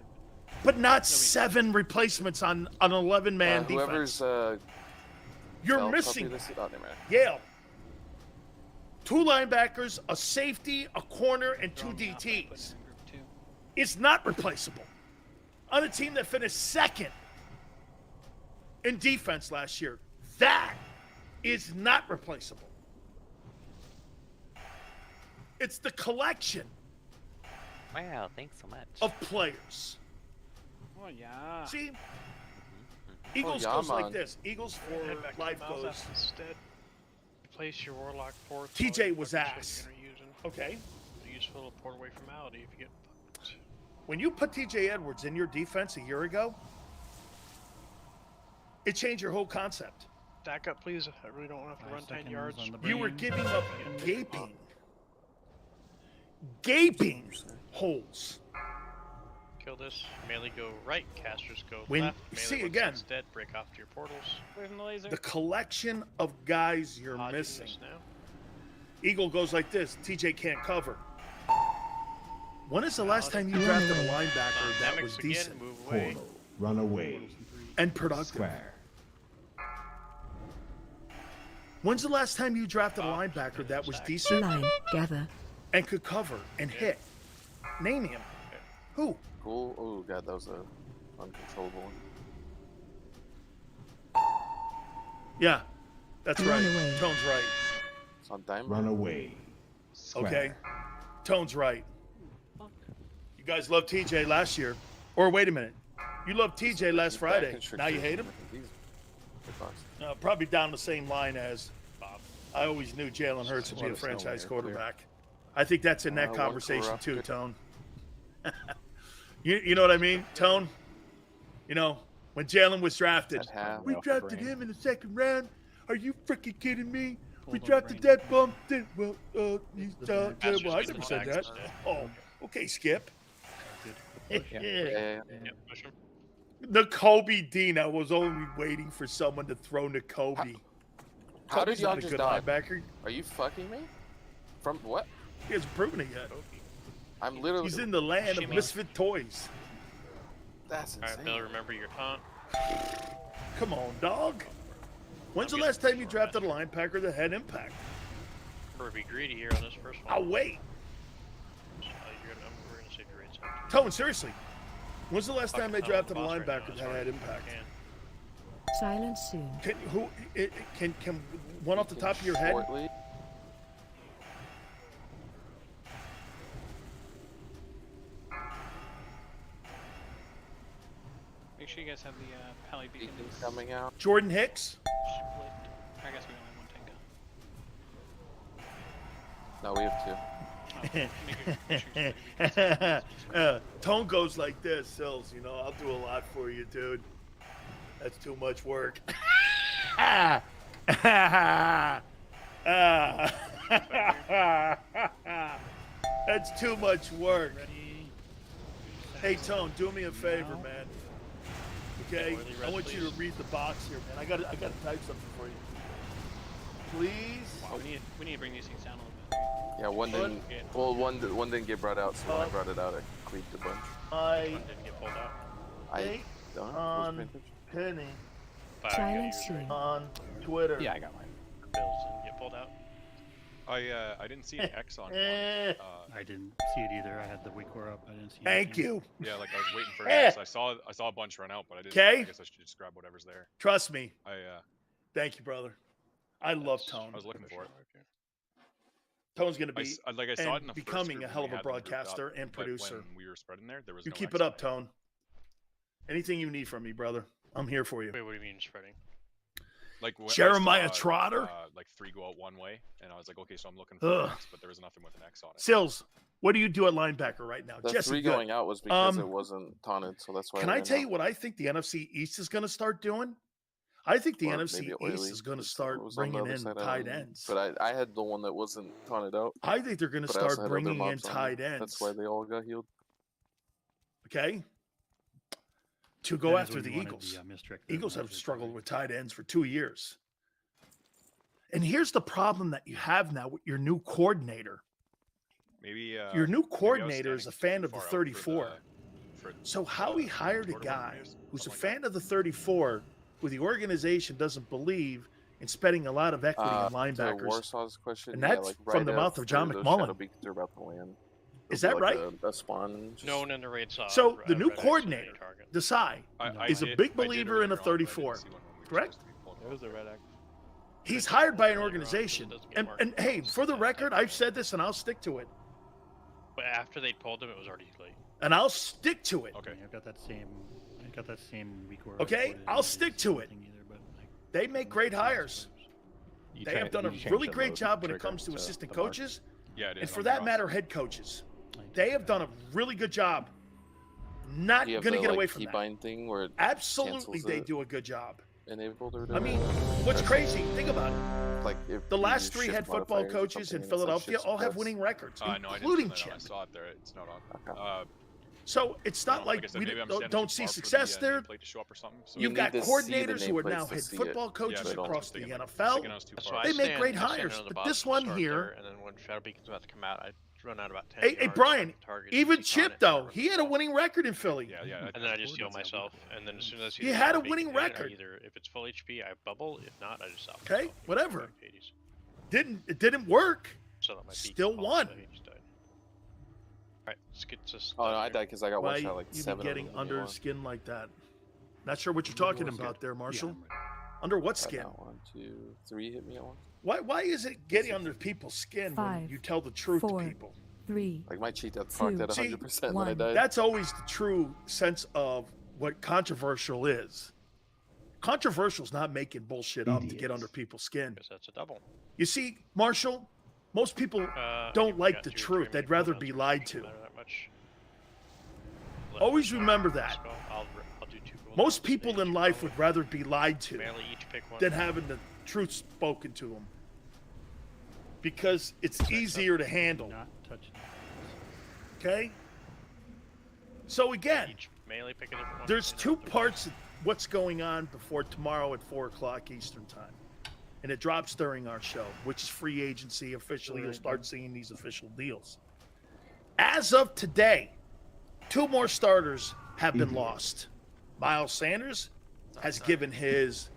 But not 7 replacements on an 11-man defense. Whoever's You're Bell missing copy this- oh, never mind. Yale. 2 linebackers, a safety, a corner, and 2 DTs. It's not replaceable. On a team that finished 2nd in defense last year, that is not replaceable. It's the collection Wow, thanks so much. of players. Oh yeah. See? Eagles yeah, goes like man. this. Eagles for Head back to life the mouse goes. instead. Place your warlock port. TJ was ass. Okay. Useful port away from malady if you get fucked. When you put TJ Edwards in your defense a year ago, it changed your whole concept. Stack up, please. I really don't want to have to run 10 yards. You were giving up gaping holes. Kill this. Melee go right. Casters go When- left. Melee see, works again. instead. Break off to your portals. Where's the laser? The collection of guys you're Dodging missing. this now. Eagle goes like this. TJ can't cover. When is the last time you drafted a linebacker that Dynamics was begin. decent Move away. Portal. Run away. and productive? Square. When's the last time you drafted a linebacker that was decent Line, gather. and could cover and hit? Name him. Who? Cool. Oh god, that was a uncontrollable one. Yeah, that's Run right. away. Tone's right. It's on Diamond. Run away. Square. Okay. Tone's right. You guys loved TJ last year. Or wait a minute. You loved TJ last Friday. Now you hate him? Probably down the same line as Bob. I always knew Jalen Hurts would be a franchise quarterback. I think that's in that one conversation too, corrupted. Tone. you know what I mean, Tone? You know, when Jalen was drafted, we drafted him in the 2nd round. Are you freaking kidding me? We drafted that bum. Well, he's well, I never said that. Oh, okay, Skip. Yeah, push him. N'Kobe Dean, I was only waiting for someone to throw N'Kobe. How did Kobe's y'all not a just good die? linebacker. Are you fucking me? From what? He hasn't proven it yet. I'm literally. He's in the land of misfit toys. That's All right, insane. Bill, remember your taunt. Come on, dog. When's the last time you drafted a linebacker that had impact? We're gonna be greedy here on this first one. I'll wait. We're gonna save your rates after. Tone, seriously. When's the last time they Fucking drafted a boss right now, linebacker as that far had as impact? we can. Silence soon. Can one off the top of your head? Shortly. Make sure you guys have the Pally beacons Beacon's coming out. Jordan Hicks? split. I guess we only have one tank. No, we have two. Tone goes like this, Sills. You know, I'll do a lot for you, dude. That's too much work. That's too much work. Hey, Tone, do me a favor, man. Okay, I want you to read the box here, man. I gotta type something for you. Please. Wow, we need to bring these things down a little bit. Yeah, one didn't. Well, one didn't get brought out, so when I brought it out, I cleaved a bunch. I Didn't get pulled out. I don't. on Penny Silence soon. on Twitter. Yeah, I got mine. Bills didn't get pulled out. I didn't see an X on one. Eh. I didn't see it either. I had the weak core up. I didn't see Thank anything. you. Yeah, like I was waiting for an X. I saw a bunch run out, but I didn't. Okay. I guess I should just grab whatever's there. Trust me. I Thank you, brother. I love Tone. I was looking for it. Tone's gonna I be s- like I saw it in the first becoming group a hell when of we a had them grouped broadcaster up, and but producer. When we were spreading there was You no keep X it on up, Tone. Anything you need from me, brother, I'm here for you. Wait, what do you mean spreading? Like when I Jeremiah saw, Trotter? like 3 go out one way, and I was like, okay, so I'm looking for Ugh. an X, but there was nothing with an X on it. Sills, what do you do at linebacker right now? The Jesse, 3 good. going out was because it wasn't taunted, so that's why. Can it I went tell out. you what I think the NFC East is going to start doing? I think the Or NFC maybe East Oily, is going to 'cause start it was on the bringing other in side, I tight don't know. ends. But I had the one that wasn't taunted out. I think they're going to But I also start had other bringing in mobs on tight me. ends. That's why they all got healed. Okay. To That go is after when the you wanted Eagles. misdirect Eagles have measure struggled coverage. with tight ends for 2 years. And here's the problem that you have now with your new coordinator. Maybe Your new maybe I was coordinator is a standing fan too of the far out 34. So how he hired a guy who's a fan of the 34, who the organization doesn't believe in spending a lot of equity in To linebackers. Warsaw's question, And yeah, that's like from right the mouth of John after those shadow McMullen. beacons are about to land. Is there'll that be, right? like a spawn and just... No one in the raid saw. So the Red new X as a coordinator, target. Desai, is a big believer in a 34. Correct? There was a red X. He's hired by an organization. And hey, for the record, I've said this and I'll stick to it. But after they pulled him, it was already late. And I'll stick to it. Okay. I've got that same week where. Okay, I'll stick to it. They make great hires. They have done a really great job when it comes to assistant coaches. Yeah, it is. And for that matter, head coaches. They have done a really good job. Not Do you have going to the, get away like, from that. keybind thing where it Absolutely, cancels they it? do a good job. Enabled or I mean, whatever? what's crazy? Think about it. Like if The you last use 3 shift head football modifiers or coaches in something and it's like Philadelphia shift all have suppress. winning records, No, I didn't including know that. I Chip. saw it there. It's not on. So it's not Like I like said, we maybe I'm don't, standing don't too see far for success the there. nameplate to show up or something. So You've You got need to see the coordinators who are now nameplates to head see it. football Yeah, coaches but across the thinking, NFL. thinking I was too That's far. why They I make stand- great I stand hires, under the but box this and one start here. there, and then when Shadow Beacon's about to come out, I run out about 10 Hey, yards. Brian, target, even CC on Chip it, though, he had a winning record in Philly. Yeah. And then I just heal myself, and then as soon as I see He the had Shadow a Beacon winning hit, I record. either if it's full HP, I bubble. If not, I just off. Okay, whatever. Back to 80s. It didn't work. So that my Still beacon won. falls, so he just died. Alright, let's get this. Oh no, I died because I got Why one shot like you 7 be of getting them. under skin like that? Not sure what you're talking about there, Marshall. Under what skin? 1, 2, 3 hit me at once. Why is it getting under people's skin when 5, you tell the truth 4, to people? 3. Like my cheat death procced at 100% when I 1. died. That's always the true sense of what controversial is. Controversial is not making bullshit up to get under people's skin. Because that's a double. You see, Marshall, most people don't like the truth. They'd rather be lied to. That much. Always remember that. I'll do 2 gold. Most people in life would rather be lied to Barely each pick one. than having the truth spoken to them. Because it's easier to handle. Not touching. Okay? So again, Each melee pick a different one. there's and 2 then parts of what's going on before tomorrow at 4 o'clock Eastern time. And it drops during our show, which is free agency. Officially, you'll start seeing these official deals. As of today, 2 more starters have been lost. Miles Sanders has given his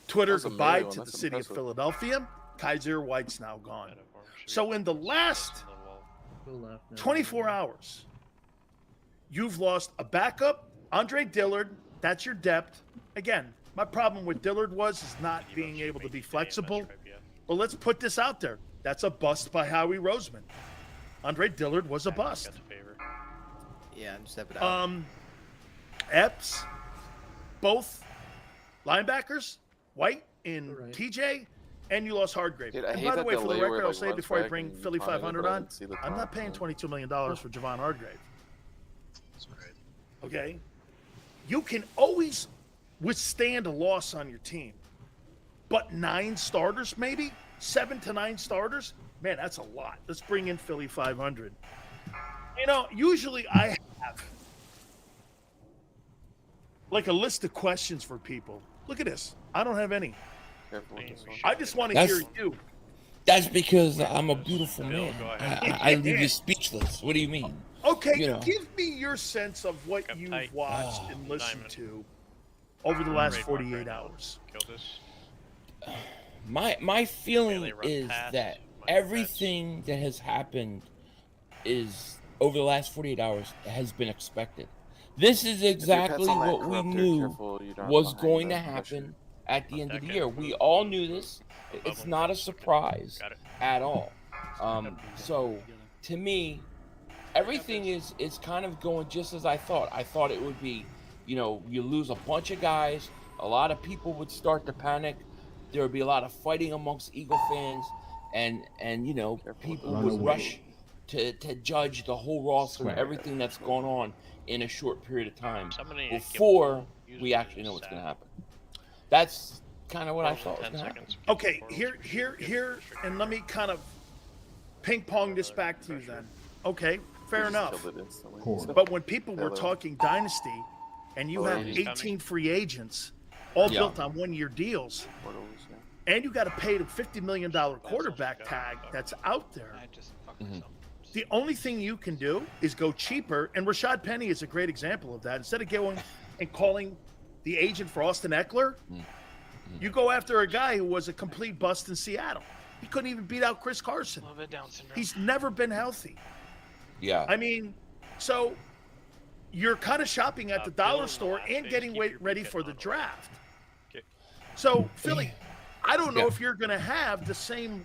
Twitter That's a goodbye million. to the That's city impressive. of Philadelphia. Kaiser White's now gone. uniform should So be in the close last to the wall. Go left now. 24 hours, you've lost a backup, Andre Dillard. That's your depth. Again, my problem with Dillard is not being able to be flexible. But let's put this out there. That's a bust by Howie Roseman. Andre Dillard was a bust. Yeah, just step it out. Epps, both linebackers, White and Alright. TJ, and you lost Hardgrave. Dude, I And hate by the that way, for the delay where record, it, I'll like, say runs before I back bring and Philly taunted it, 500 but I on, didn't see the I'm not taunt, paying so- $22 million for Javon Hardgrave. That's right. Okay? You can always withstand a loss on your team. But 9 starters, maybe? 7 to 9 starters? Man, that's a lot. Let's bring in Philly 500. You know, usually I have like a list of questions for people. Look at this. I don't have any. Careful with this one. I just want to That's- hear you. That's because I'm a beautiful Bill, man. go ahead. I leave you speechless. What do you mean? Okay, You know. give me your sense of what Up you've tight. watched Oh. and listened Diamond. to over the last Trademark 48 right now. hours. Kill this. My feeling Barely run is past that my everything that has happened is over the last 48 hours has been expected. This is If your exactly pet's on that what we corruptor, knew careful you're not was behind going the to pressure. happen at the end of the Okay. year. We all knew this. It's not a surprise Got it. at all. So to me, everything is kind of going just as I thought. I thought it would be, you know, you lose a bunch of guys, a lot of people would start to panic. There would be a lot of fighting amongst Eagle fans, and you know, people Run would away. rush to judge the whole roster and everything that's going on in a short period of time Somebody give before use we the actually know what's going to stat. happen. That's kind of what I thought was 10 going to happen. seconds. Okay, here, and let me kind of ping pong this back to you then. Okay, fair enough. But when people were talking dynasty, and you have 18 free agents, all built on 1-year deals, and you got to pay the $50 million quarterback tag that's out there. The only thing you can do is go cheaper, and Rashad Penny is a great example of that. Instead of going and calling the agent for Austin Eckler, you go after a guy who was a complete bust in Seattle. He couldn't even beat out Chris Carson. He's never been healthy. Yeah. I mean, so you're kind of shopping at the dollar store and getting ready for the draft. So, Philly, I don't know if you're going to have the same.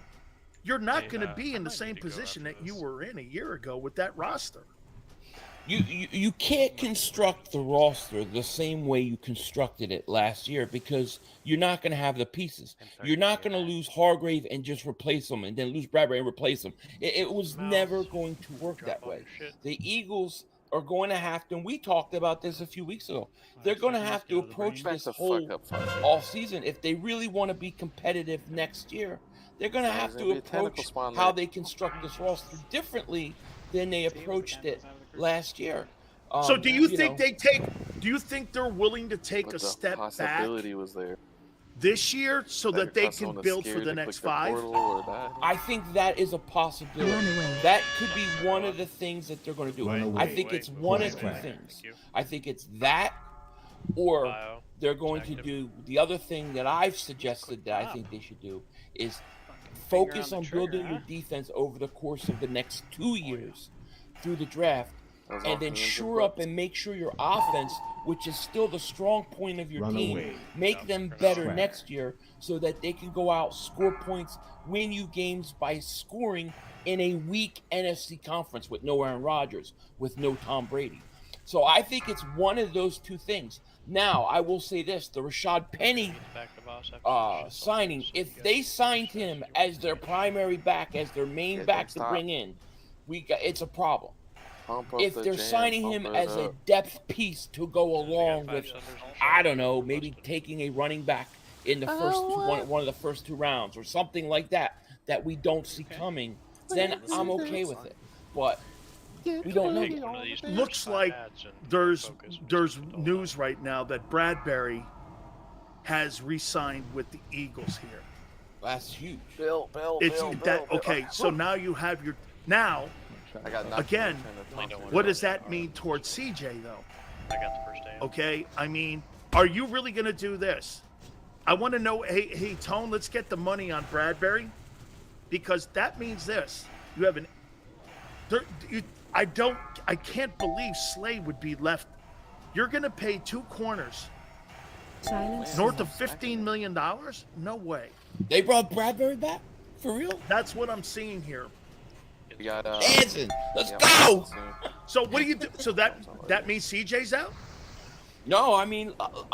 You're not going to be in the same position that you were in a year ago with that roster. You can't construct the roster the same way you constructed it last year because you're not going to have the pieces. You're not going to lose Hargrave and just replace them and then lose Bradbury and replace them. It was never going to work that way. The Eagles are going to have to, and we talked about this a few weeks ago, they're going to have to approach this whole all season. If they really want to be competitive next year, they're going to have to approach how they construct this roster differently than they approached it last year. So do you think do you think they're willing to take a step back was there. this year so that they can build for the next 5? I think that is a possibility. That could be one of the things that they're going to do. I think it's one of two things. I think it's that, or they're going to do the other thing that I've suggested that I think they should do is focus on building your defense over the course of the next 2 years through the draft, and then shore up and make sure your offense, which is still the strong point of your team, make them better next year so that they can go out, score points, win you games by scoring in a weak NFC conference with no Aaron Rodgers, with no Tom Brady. So I think it's one of those two things. Now, I will say this, the Rashad Penny signing, if they signed him as their primary back, as their main back to bring in, it's a problem. If they're signing him as a depth piece to go along with, I don't know, maybe taking a running back in the first one of the first 2 rounds or something like that we don't see coming, then I'm okay with it. But we don't know. Looks like there's news right now that Bradbury has re-signed with the Eagles here. That's huge. Bill. Okay, so now you have your again. What does that mean towards CJ though? I got the first day. Okay, I mean, are you really going to do this? I want to know. Hey, Tone, let's get the money on Bradbury, because that means this: you have I can't believe Slay would be left. You're going to pay 2 corners north of $15 million? No way. They brought Bradbury back? For real? That's what I'm seeing here. We got Dancing. Let's go. So what do you do? So that means CJ's out? No, I mean,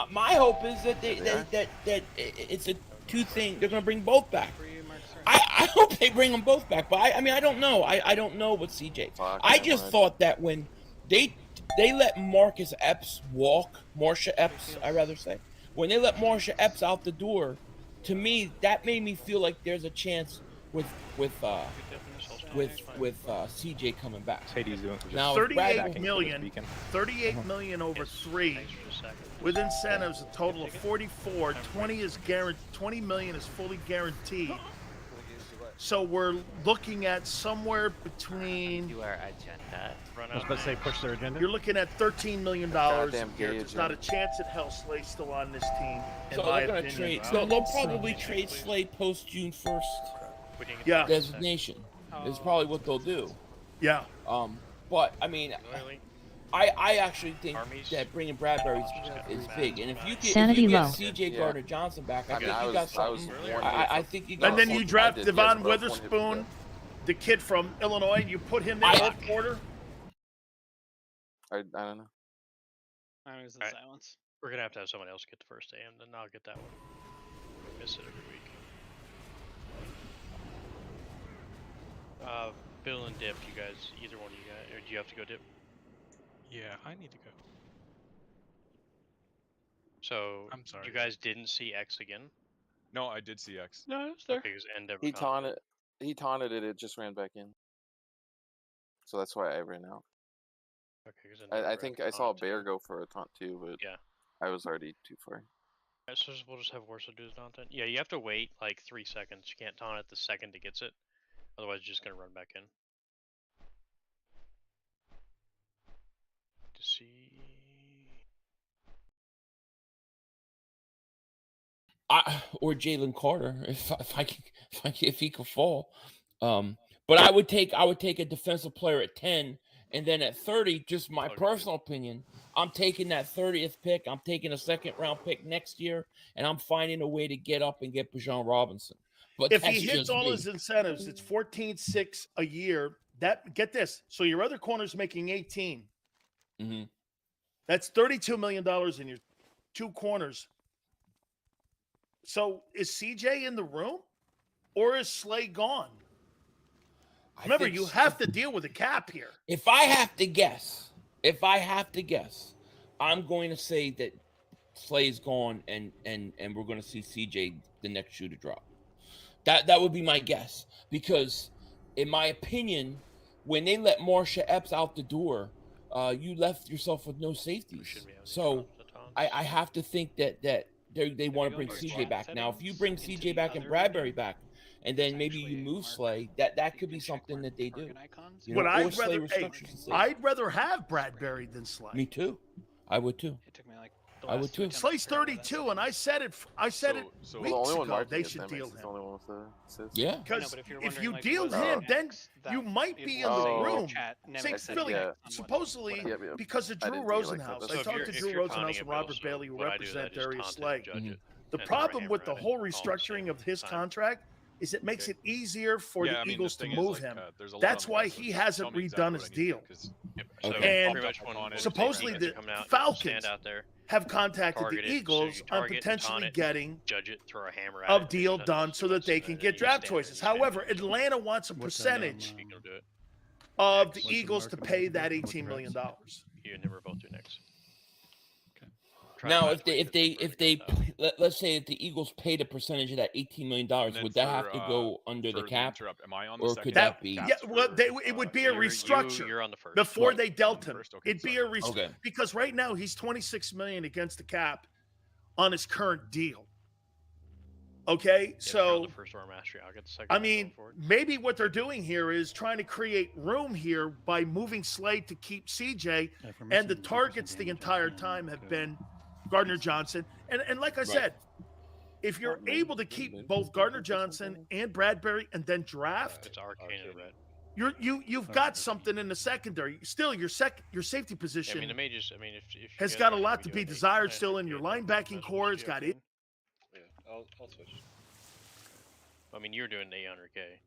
my hope is that that it's a 2 thing. They're going to bring both back. I hope they bring them both back, but I mean, I don't know. I don't know what CJ. I just thought that when they let Marcus Epps walk, Marsha Epps, I rather say, when they let Marsha Epps out the door, to me, that made me feel like there's a chance with CJ coming back. Now, 38 million over 3 with incentives, a total of 44. 20 is guaranteed. 20 million is fully guaranteed. So we're looking at somewhere between. Do our agenda. I was about to say push their agenda. You're looking at $13 million. There's not a chance in hell Slay's still on this team. So they're going to trade. So they'll probably trade Slay post June 1st. Yeah. Designation is probably what they'll do. Yeah. But I mean, I actually think that bringing Bradbury is big, and if you get CJ Gardner Johnson back, I think you got something. I think you got. And then you draft Devon Witherspoon, the kid from Illinois. You put him there at quarter. I don't know. Silence. We're gonna have to have someone else get the first day, and then I'll get that one. Miss it every week. Bill and Dip, you guys, either one of you guys, or do you have to go, Dip? Yeah, I need to go. So I'm sorry. you guys didn't see X again? No, I did see X. No, it's there. Okay, 'cause N never He taunted it. taunted it. It just ran back in. So that's why I ran out. Okay, 'cause I think I saw a bear go for a taunt too, but yeah, I was already too far. Alright, so we'll just have Warsaw do his taunt then. Yeah, you have to wait like 3 seconds. You can't taunt it the second it gets it. Otherwise, it's just gonna run back in. To see. Or Jalen Carter if he could fall. But I would take a defensive player at 10, and then at 30, just my personal opinion, I'm taking that 30th pick. I'm taking a second-round pick next year, and I'm finding a way to get up and get Bijan Robinson. But if that's he hits just all me. his incentives, it's 14.6 a year. That get this. So your other corner's making 18. Mm-hmm. That's $32 million in your two corners. So is CJ in the room, or is Slay gone? Remember, you have to deal with a cap here. If I have to guess, I'm going to say that Slay's gone, and we're going to see CJ the next shoe to drop. That would be my guess, because in my opinion, when they let Marsha Epps out the door, you left yourself with no safeties. So I have to think that they want to bring CJ back. Now, if you bring CJ back and Bradbury back, and then maybe you move Slay, that could be something that they do. You know, But or Slay restructures the safety. I'd rather have Bradbury than Slay. Me too. I would too. It took me like I would too. Slay's 32, and I said it weeks ago. They should deal him. Yeah. Because if you deal him, then you might be in the room. Say Philly, supposedly because of Drew Rosenhaus. I talked to Drew Rosenhaus and Robert Bailey, who represent Darius Slay. The problem with the whole restructuring of his contract is it makes it easier for the Eagles to move him. That's why he hasn't redone his deal. And supposedly the Falcons have contacted the Eagles on potentially getting a deal done so that they can get draft choices. However, Atlanta wants a percentage of the Eagles to pay that $18 million. You and him are both do next. Now, let's say if the Eagles paid a percentage of that $18 million, would that have to go under the cap, or could that be? Yeah, well, it would be a restructure. You're on the first. Before they dealt him. It'd be a restructure. Okay. Because right now he's $26 million against the cap on his current deal. Okay, so the first or mastery, I'll get the second. I mean, maybe what they're doing here is trying to create room here by moving Slade to keep CJ, and the targets the entire time have been Gardner Johnson. And like I said, if you're able to keep both Gardner Johnson and Bradbury and then draft, it's Arcane and Red. You've got something in the secondary. Still, your safety position I mean, if has got a lot to be desired still in your linebacking core. It's got it. Yeah, I'll switch. I mean, you're doing 800K.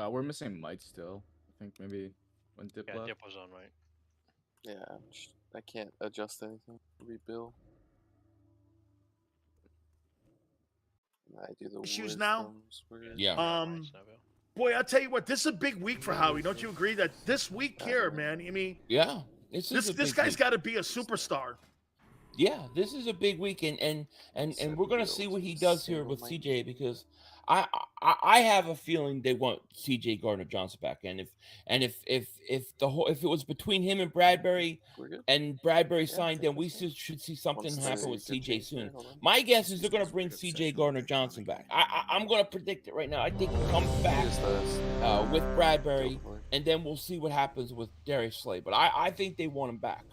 We're missing Mike still. I think maybe when Dip left. Dip was on right. Yeah, I can't adjust anything. Rebuild. I do the Issues now. Yeah. Boy, I'll tell you what. This is a big week for Howie. Don't you agree that this week here, man? I mean, yeah, this guy's got to be a superstar. Yeah, this is a big week, and we're gonna see what he does here with CJ, because I have a feeling they want CJ Gardner Johnson back, and if it was between him and Bradbury, and Bradbury signed, then we should see something happen with CJ soon. My guess is they're gonna bring CJ Gardner Johnson back. I'm gonna predict it right now. I think he comes back with Bradbury, and then we'll see what happens with Darius Slay. But I think they want him back.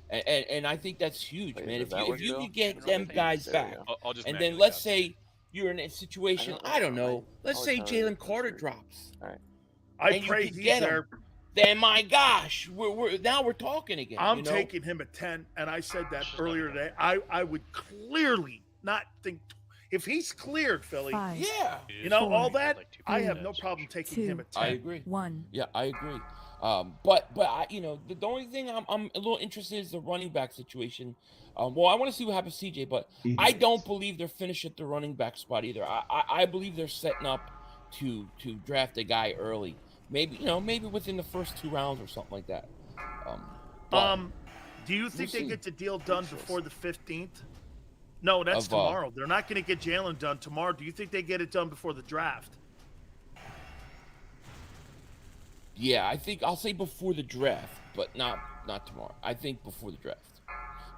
And I think that's huge, man. If you could get them guys back, and then let's say you're in a situation, I don't know. Let's say Jalen Carter drops. I pray he's there. Then my gosh, we're talking again. I'm taking him at 10, and I said that earlier today. I would clearly not think if he's cleared, Philly. 5, you know 4, all that. 3, I have no problem taking him at 10. I agree. 1. Yeah, I agree. But I, the only thing I'm a little interested is the running back situation. Well, I want to see what happens to CJ, but I don't believe they're finished at the running back spot either. I believe they're setting up to draft a guy early. Maybe maybe within the first 2 rounds or something like that. Do you think we'll they see. get the deal done before the 15th? No, that's Of, tomorrow. They're not going to get Jalen done tomorrow. Do you think they get it done before the draft? Yeah, I think I'll say before the draft, but not tomorrow. I think before the draft.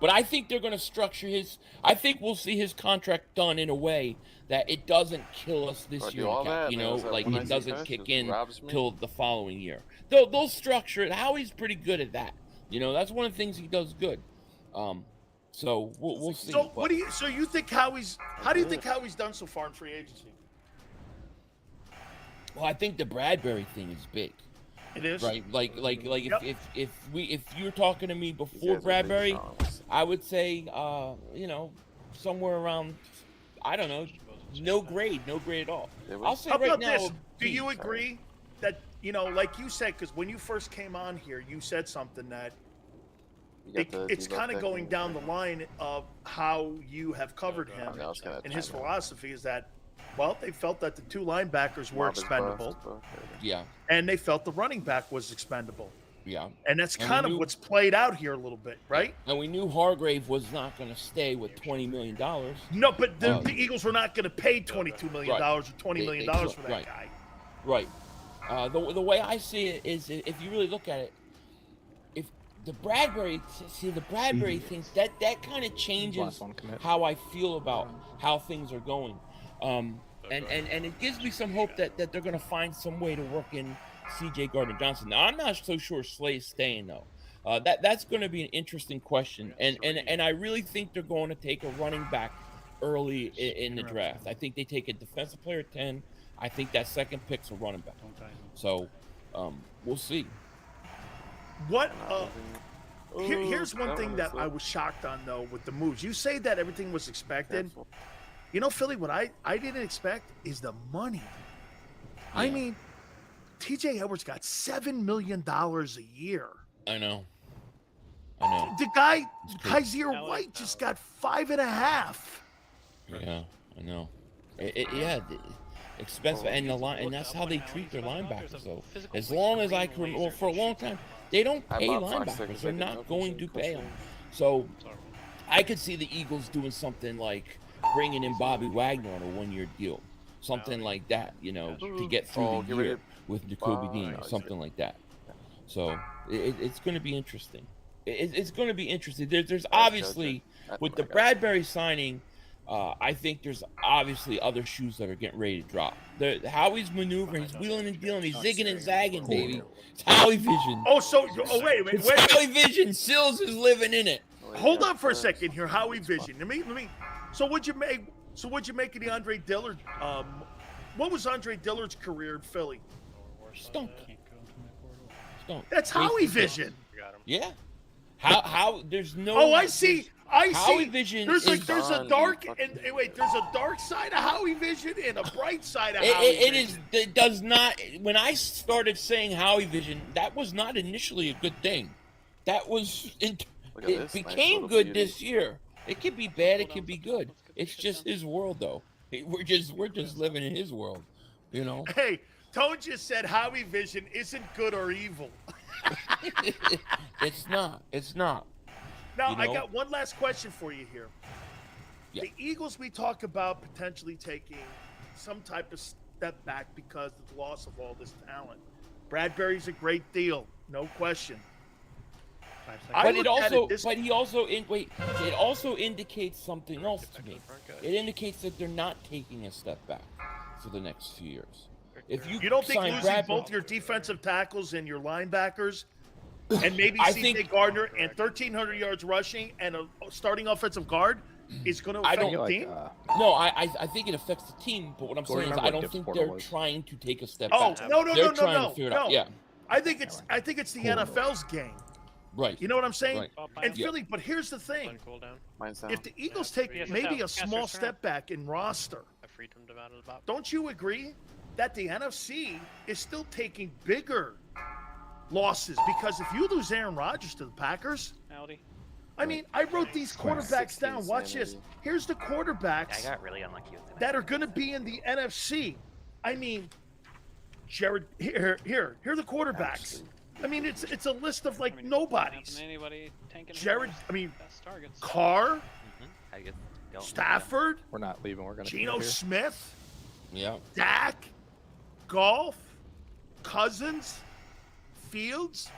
But I think they're going to structure his. I think we'll see his contract done in a way that it doesn't kill us this year. Like it doesn't kick in till the following year. They'll structure it. Howie's pretty good at that. That's one of the things he does good. So we'll see. So So you think Howie's? How do you think Howie's done so far in free agency? Well, I think the Bradbury thing is big. It is right. Like if you're talking to me before Bradbury, I would say somewhere around, I don't know, no grade at all. I'll say How right about now. this? Do you agree that like you said, because when you first came on here, you said something that it's kind of going down the line of how you have covered him, and his philosophy is that, well, they felt that the 2 linebackers were expendable. Yeah. And they felt the running back was expendable. Yeah. And that's kind of what's played out here a little bit, right? And we knew Hargrave was not going to stay with $20 million. No, but the Eagles were not going to pay $22 million or $20 million for that guy. Right. The way I see it is, if you really look at it, if the Bradbury thing, that kind of changes how I feel about how things are going. And it gives me some hope that they're going to find some way to work in C.J. Gardner-Johnson. Now, I'm not so sure Slay's staying, though. That's going to be an interesting question. And I really think they're going to take a running back early in the draft. I think they take a defensive player at 10. I think that second pick's a running back. So we'll see. Here's one thing that I was shocked on, though, with the moves. You say that everything was expected. Philly, what I didn't expect is the money. Yeah. I mean, TJ Edwards got $7 million a year. I know. The guy, Kaiser White, just got 5.5. Yeah, I know. Expensive, and that's how they treat their linebackers. So as long as I can, well, for a long time, they don't pay linebackers. They're not going to pay them. So I could see the Eagles doing something like bringing in Bobby Wagner on a 1-year deal, something like that, to get through the year with Jacoby Dean, or something like that. So it's going to be interesting. It's going to be interesting. There's obviously, with the Bradbury signing, I think there's obviously other shoes that are getting ready to drop. Howie's maneuvering, he's wheeling and dealing, he's zigging and zagging, baby. It's Howie Vision. Wait a minute. Howie Vision. Sills is living in it. Hold on for a second here, Howie Vision. Let me. So what'd you make of the Andre Dillard? What was Andre Dillard's career in Philly? Stunk. That's Howie Vision. Yeah. How there's no. Oh, I see. Howie Vision. There's a dark there's a dark side of Howie Vision and a bright side of Howie Vision. It does not. When I started saying Howie Vision, that was not initially a good thing. That was it became good this year. It could be bad. It could be good. It's just his world, though. We're just living in his world, Hey, Tone just said Howie Vision isn't good or evil. It's not. Now, I got one last question for you here. Yeah. The Eagles, we talk about potentially taking some type of step back because of the loss of all this talent. Bradbury's a great deal, no question. But it also indicates something else to me. It indicates that they're not taking a step back for the next few years. If you don't think losing Bradbury, both your defensive tackles and your linebackers, and maybe C.J. Gardner and 1,300 yards rushing and a starting offensive guard is going to affect the team? No, I think it affects the team. But what I'm saying is I don't think they're trying to take a step back. No. They're trying to figure it out. Yeah. I think it's the NFL's game. Right. You know what I'm saying? Right. And Philly, but here's the thing. If the Eagles take maybe a small step back in roster, don't you agree that the NFC is still taking bigger losses because if you lose Aaron Rodgers to the Packers, Howdy. I mean, I wrote these quarterbacks down. Watch this. Here's the I quarterbacks got really unlucky with the that are going to be in the NFC. I mean, Jared, here are the quarterbacks. I mean, it's a list of like nobodies. Anybody tanking Jared, I mean, best targets. Carr, I guess don't Stafford, We're not leaving. We're gonna. Geno Smith, Yeah. Dak, Golf, Cousins, Fields.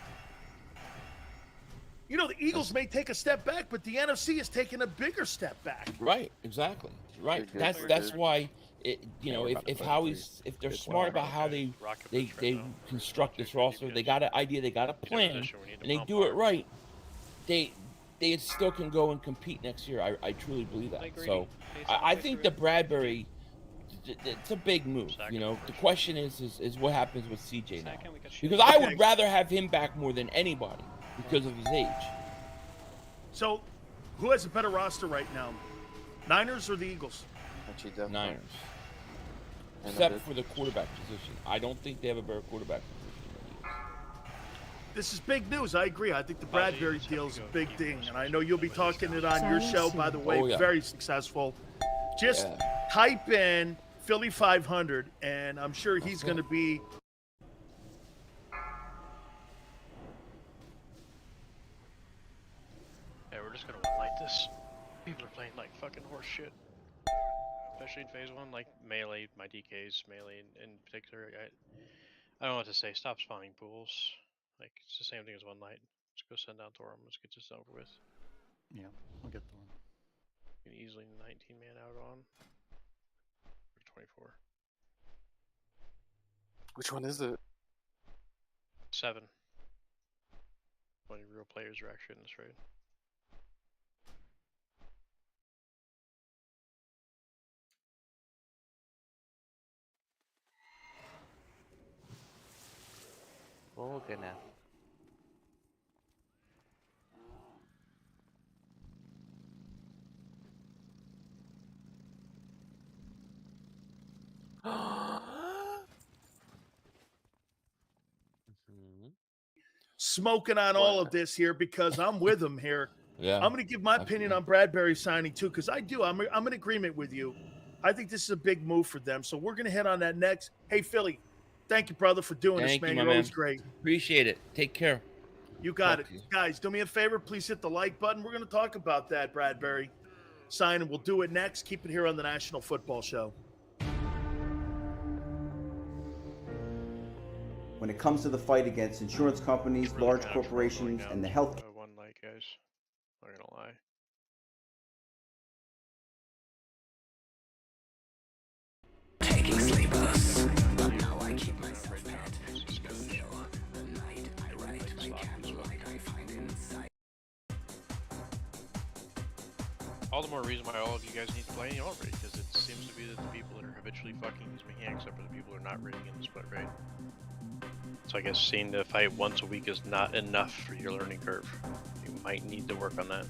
You know, the Eagles may take a step back, but the NFC is taking a bigger step back. Right. Exactly. Right. Good, That's good. why. If Howie's if they're Good smart plan. about how they construct this roster, they got an idea, they got a plan, and they do it right. They still can go and compete next year. I truly believe that. So I think the Bradbury, it's a big move. You know, the question is what happens with CJ now, because I would rather have him back more than anybody because of his age. So, who has a better roster right now, Niners or the Eagles? Niners. Except for the quarterback position. I don't think they have a better quarterback position. This is big news. I agree. I think the Bradbury deal is a big thing, and I know you'll be talking it on your show. By the way, very successful. Just type in Philly 500, and I'm sure he's going to be. Yeah, we're just gonna light this. People are playing like fucking horse shit. Especially in phase 1, like melee, my DKs, melee in particular. I don't know what to say. Stop spawning pools. Like, it's the same thing as one night. Let's go send down Torum. Let's get this over with. Yeah, I'll get the one. You can easily 19 man out on. 24. Which one is it? 7. 20 real players are actually in this raid. Oh goodness. Smoking on all of this here because I'm with him here. Yeah. I'm going to give my opinion on Bradbury signing too because I do. I'm in agreement with you. I think this is a big move for them. So we're going to hit on that next. Hey, Philly, thank you, brother, for doing this, man. You're always great. Appreciate it. Take care. You got it. Guys, do me a favor. Please hit the like button. We're going to talk about that Bradbury signing. We'll do it next. Keep it here on the National Football Show. When it comes to the fight against insurance companies, large corporations, and the health. One night, guys. Not gonna lie. Taking sleepers, but now I keep myself fed. Still, the night I write by candlelight I find inside. All the more reason why all of you guys need to play in the alt raid, because it seems to be that the people that are habitually fucking these mechanics up are the people who are not raiding in the split raid. So I guess seeing the fight once a week is not enough for your learning curve. You might need to work on that.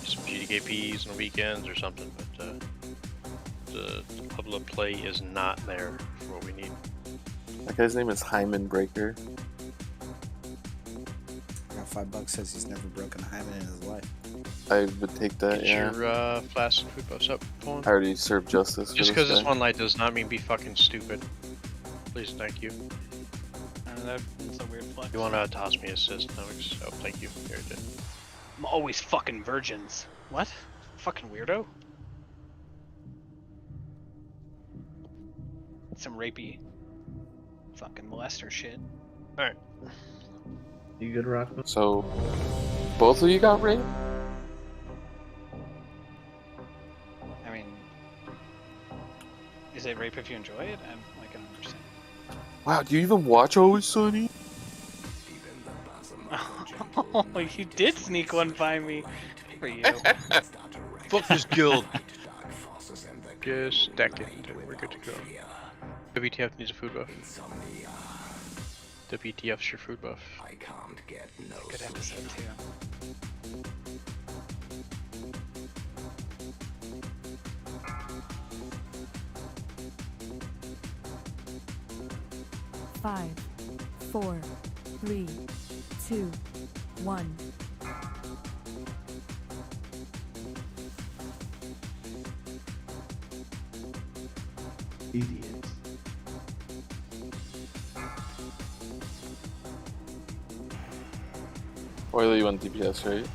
Some GDKPs on weekends or something, but the level of play is not there for what we need. That guy's name is Hyman Breaker. Got $5 says he's never broken a hymen in his life. I would take that. Get your flask and food buffs up, Paul. I already served justice. Just because it's one light does not mean be fucking stupid. Please, thank you. That's a weird flex. You want to toss me assist? No, oh, thank you. Here it did. I'm always fucking virgins. What? Fucking weirdo? Some rapey fucking molester shit. Alright. You good, Rock? So, both of you got raped? I mean, is it rape if you enjoy it? I can understand. Wow, do you even watch Always Sunny? Oh, you did sneak one by me. For you. Fuck this guild. Just stack it. We're good to go. WTF needs a food buff. WTF's your food buff. I can't get no Good episode too. 5, 4, 3, 2, 1. Idiot. Oily, you want DPS, right?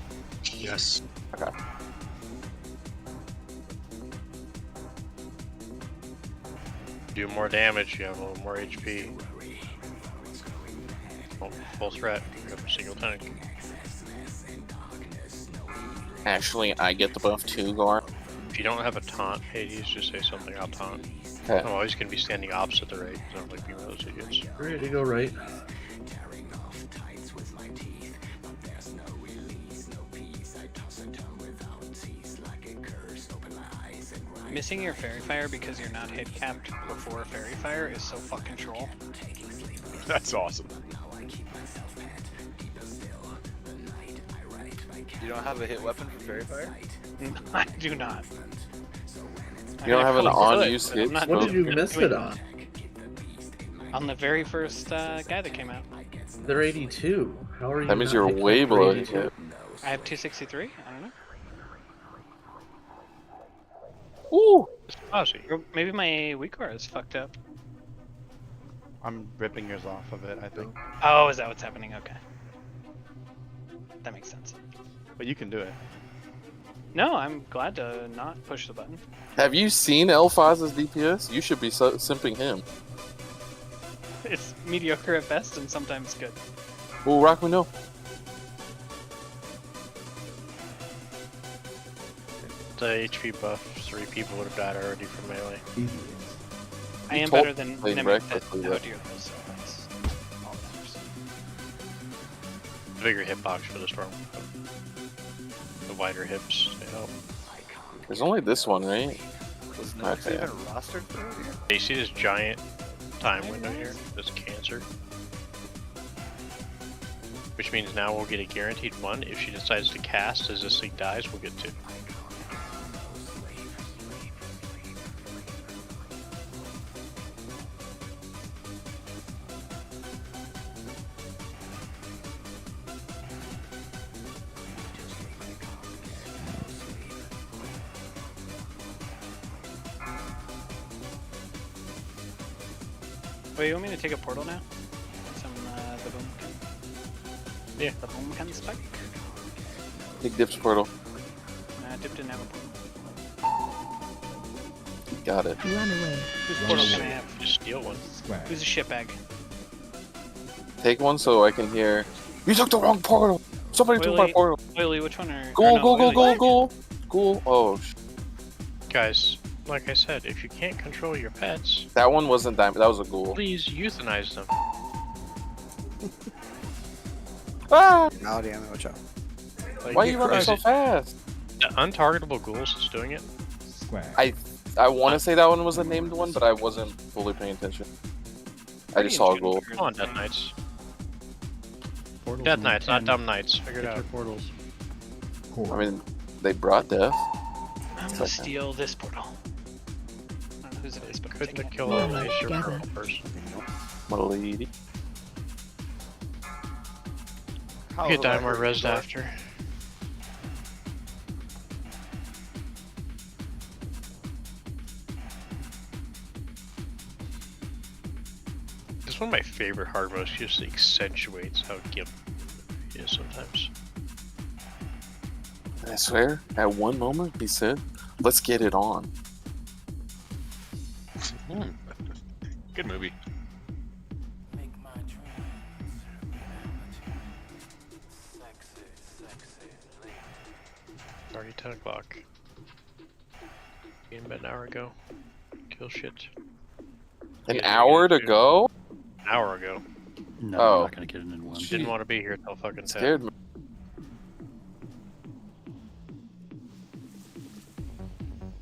Yes. Okay. Do more damage, you have a little more HP. Oh, full threat, you have a single tank. Actually, I get the buff too, Goran. If you don't have a taunt, Hades, just say something, I'll taunt. Okay. I'm always going to be standing opposite the right, because I don't like being those idiots. Ready to go right. Missing your fairy fire because you're not hit capped before fairy fire is so fucking troll. That's awesome. You don't have a hit weapon for fairy fire? I do not. You don't have an on-use hit? What did you miss it on? On the very first guy that came out. They're 82. How are you? That means not you're hit way cap for below 82? hit. I have 263. I don't know. Ooh! Or maybe my weak core is fucked up. I'm ripping yours off of it, I think. Oh, is that what's happening? Okay. That makes sense. But you can do it. No, I'm glad to not push the button. Have you seen Elfaz's DPS? You should be simping him. It's mediocre at best and sometimes good. Ooh, Rock me no. The HP buff, 3 people would have died already from melee. I am told better than playing Nemec that recklessly, how but- do this, so that's all that matters. Bigger hitbox for the storm. The wider hips, they help. There's only this one, right? Was Nox Okay. even rostered for it here? You see this giant time window here? This cancer? Which means now we'll get a guaranteed 1. If she decides to cast as this thing dies, we'll get 2. Wait, you want me to take a portal now? Some, the boomkin? Yeah. The boomkin spike? Take Dip's portal. Dip didn't have a portal. Got it. Run away. Whose portal can I have? Just steal one. Who's a shitbag? Take one so I can hear. You took the wrong portal! Somebody took my Oily, portal! Oily, which one are... Ghoul, or no, ghoul, ghoul, Oily. ghoul, ghoul! Ghoul. Oh, Guys, like I said, if you can't control your pets, that one wasn't diamond. That was a ghoul. please euthanize them. Ah! Malady, I mean, watch out. Like, Why are you running so fast? The untargetable ghouls is doing it. I want to say that one was a named one, but I wasn't fully paying attention. I just saw a ghoul. Come on, Death Knights. Portals Death on Knights, not 10. Dumb Knights. Figure it Get out. your portals. I mean, they brought death. I'm gonna steal this portal. I don't know whose it is, but I'm Couldn't taking have it. killed a nicer purple person. My lady. How You get have I die more hurt you, res Dark? after. It's one of my favorite hard modes. It just accentuates how gimp he is sometimes. I swear, at one moment he said, "Let's get it on." Good movie. It's already 10 o'clock. Came about an hour ago. Kill shit. An Yeah, hour to dude. go? An hour ago. No, Oh. I'm not gonna get it in one. Didn't want to be here till fucking 10. Scared me.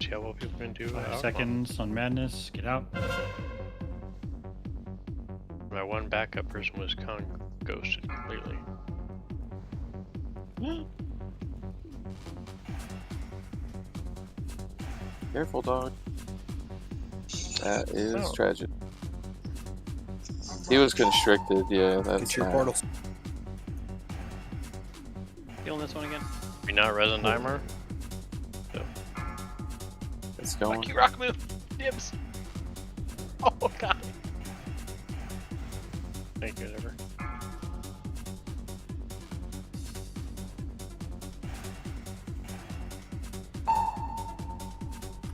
See how well people can do. 5 seconds on madness. Get out. My one backup person was ghosted completely. Careful, dog. That is Oh. tragic. He was constricted, yeah, that's Get your bad. portals. Healing this one again. We not resin dimer. So. It's going. Lucky rock move. Dibs. Oh god. Thank you, never.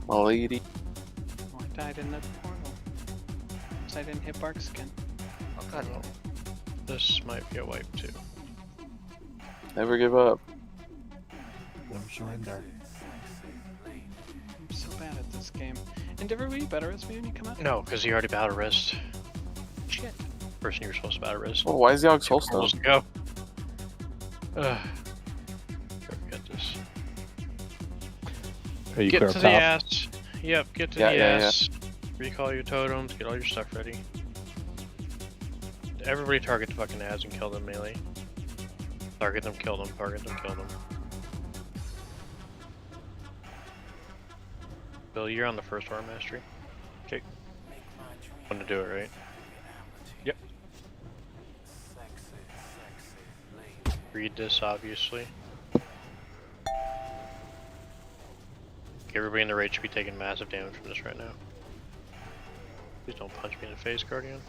My lady. Oh, I died in the portal. Because I didn't hit bark skin. Oh god. This might be a wipe too. Never give up. Don't surrender. I'm so bad at this game. And did everybody better as me when you come out? No, because you already battle wrist. Shit. Person you were supposed to battle wrist. Oh, why is Yogg soul stone? Let's go. Forget this. Are you Get clear to up the top? ass. Yep, get to Yeah, the yeah, ass. Recall your totems, get all your stuff ready. Everybody target the fucking ads and kill them melee. Target them, kill them, target them, kill them. Bill, you're on the first arm mastery. Okay. Want to do it, right? Yep. Read this, obviously. Everybody in the raid should be taking massive damage from this right now. Please don't punch me in the face, Guardian.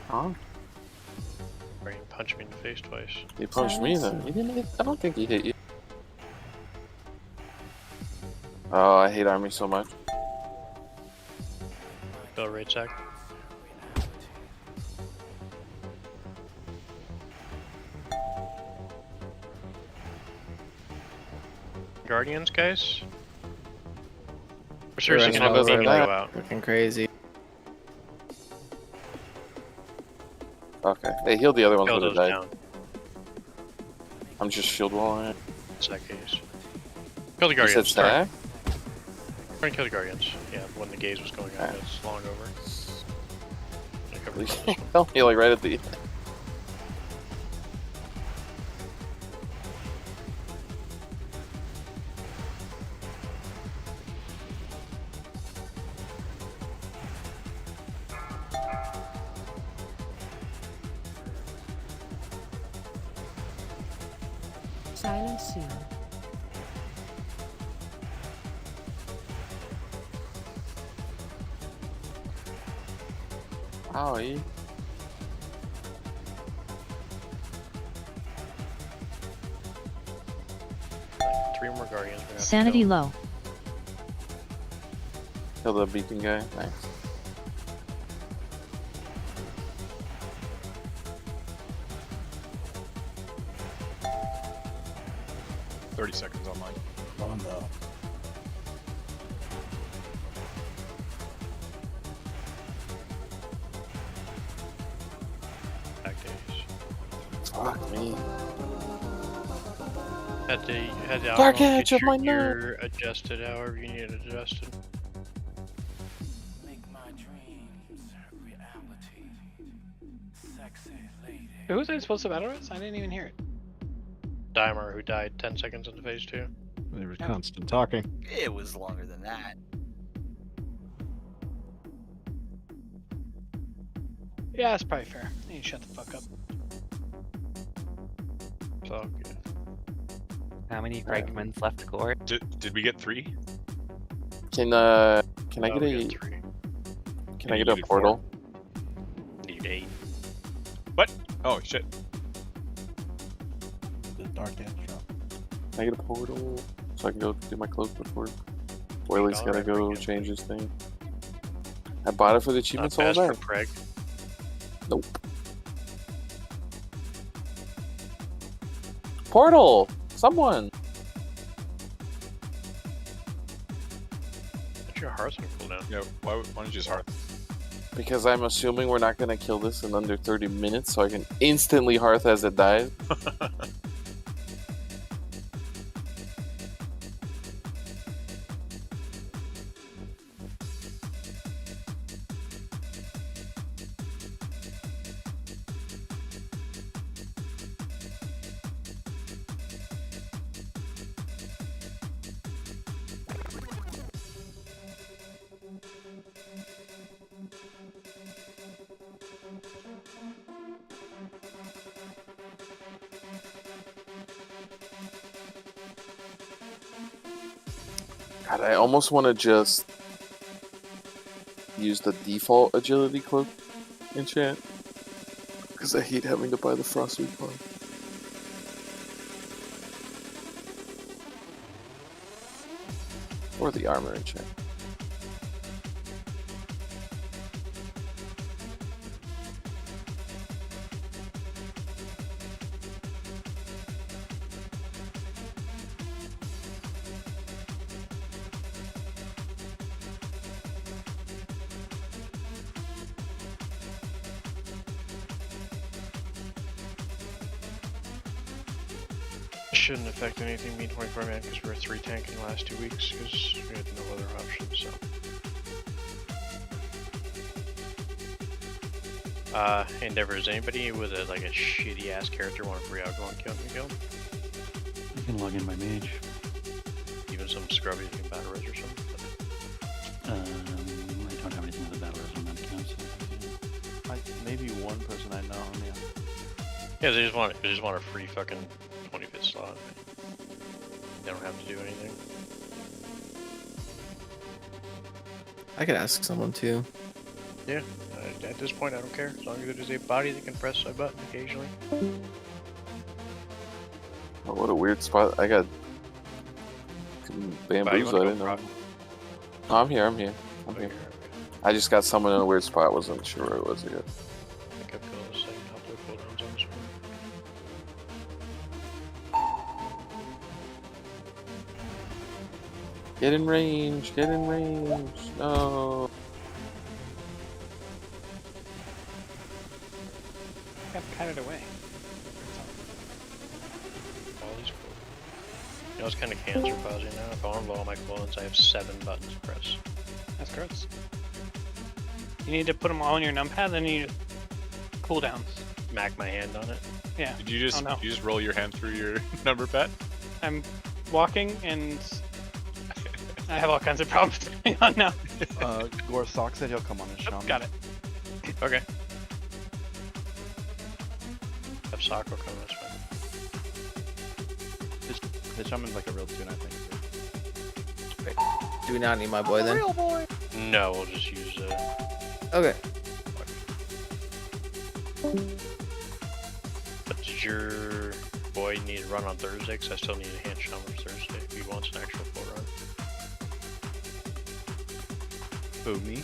Huh? Guardian punched me in the face twice. He punched me then. He didn't hit, I don't think he hit you. Oh, I hate army so much. Bill raid sack. Guardians, guys? We're seriously gonna have a meeting go out. Looking crazy. Okay. Hey, heal the other ones Kill with a those die. down. I'm just shield walling it. Sack gaze. Kill the You said Guardians. Start. stack? We're gonna kill the Guardians. Yeah, when the gaze was going on, it's long over. Yeah, cover this one. Tell me like right at the Silence soon. Owie. Three more Guardians. We're gonna have to Sanity kill. low. Kill the beacon guy. Nice. Seconds on mine. Oh no. Back days. Fuck me. Had the Dark optimal edge of feature my gear adjusted however you need it adjusted. Who was I supposed to battle as? I didn't even hear it. Dimer, who died 10 seconds into phase 2. There was constant talking. It was longer than that. Yeah, that's probably fair. You need to shut the fuck up. It's all good. How many fragments left to core? Did we get 3? Can I No, get we a got 3. can I get a portal? Need 8. What? Oh shit. The dark edge drop. Can I get a portal so I can go do my close before Oily's gotta go change his thing. I bought it for the achievements all Not day. fast for Preg. Nope. Portal! Someone! Put your hearts on cooldown. Yeah, why don't you just hearth? Because I'm assuming we're not gonna kill this in under 30 minutes, so I can instantly hearth as it dies. God, I almost want to just use the default agility cloak enchant. Because I hate having to buy the frost recon. Or the armor enchant. Shouldn't affect anything being 24 man because we're 3 tanking the last 2 weeks because we had no other options. So, Endeavor, is anybody with a like a shitty ass character want a free alcohol and kill me kill? You can log in by mage. Even some scrubby you can battle res or something. I don't have anything with the battle res on that account. So, Maybe one person I know. Yeah, they just want a free fucking 20-bit slot. They don't have to do anything. I could ask someone too. Yeah, at this point I don't care. As long as there's a body that can press a button occasionally. Oh, what a weird spot. I got bamboozled. I didn't know. No, I'm here. I just got someone in a weird spot. Wasn't sure where it was yet. I kept going the same couple of cooldowns on this one. Get in range. Get in range. No. Got patted away. All these cool. You know, it's kind of cancer causing now. If I want to blow all my cooldowns, I have 7 buttons to press. That's gross. You need to put them all on your numpad, then you need cooldowns. Smack my hand on it. Yeah. Did you just you just roll your hand through your number pad? I'm walking and I have all kinds of problems going on now. Gore Sock said he'll come on his shaman. Got it. Okay. Have Socko come this way. His shaman's like a real tune, I think. Great. Do we not need my boy then? Real boy. No, we'll just use Okay. But does your boy need to run on Thursday? Because I still need a hand shaman for Thursday if he wants an actual full run. Who, me?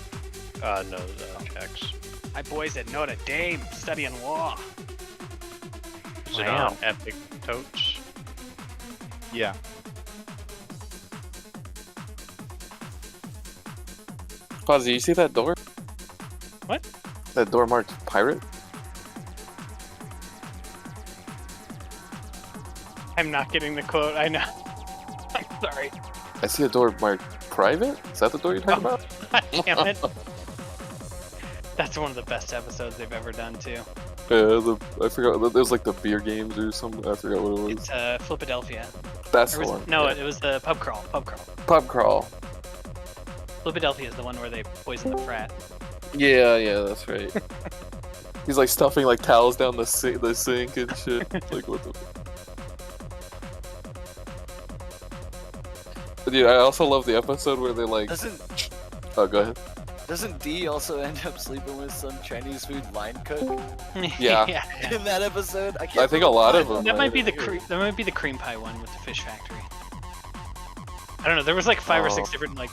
No, Jax. My boy's at Notre Dame studying law. Is it on Epic Totes? Yeah. Fuzzy, you see that door? What? That door marked pirate? I'm not getting the quote, I know. I'm sorry. I see a door marked private? Is that the door you're talking about? Damn it. That's one of the best episodes they've ever done, too. Yeah, I forgot. It was like the beer games or something. I forgot what it was. It's Flipadelphia. That's Or the was one. it, no, yeah. it was the pub crawl. Pub crawl. Flipadelphia is the one where they poison the frat. Yeah, that's right. He's like stuffing like towels down the sink and shit. Like what the. Dude, I also love the episode where they like. Oh, go ahead. Doesn't D also end up sleeping with some Chinese food line cook? Yeah. In that episode, I think a lot of them. That might be the cream pie one with the fish factory. I don't know. There was like 5 or 6 different like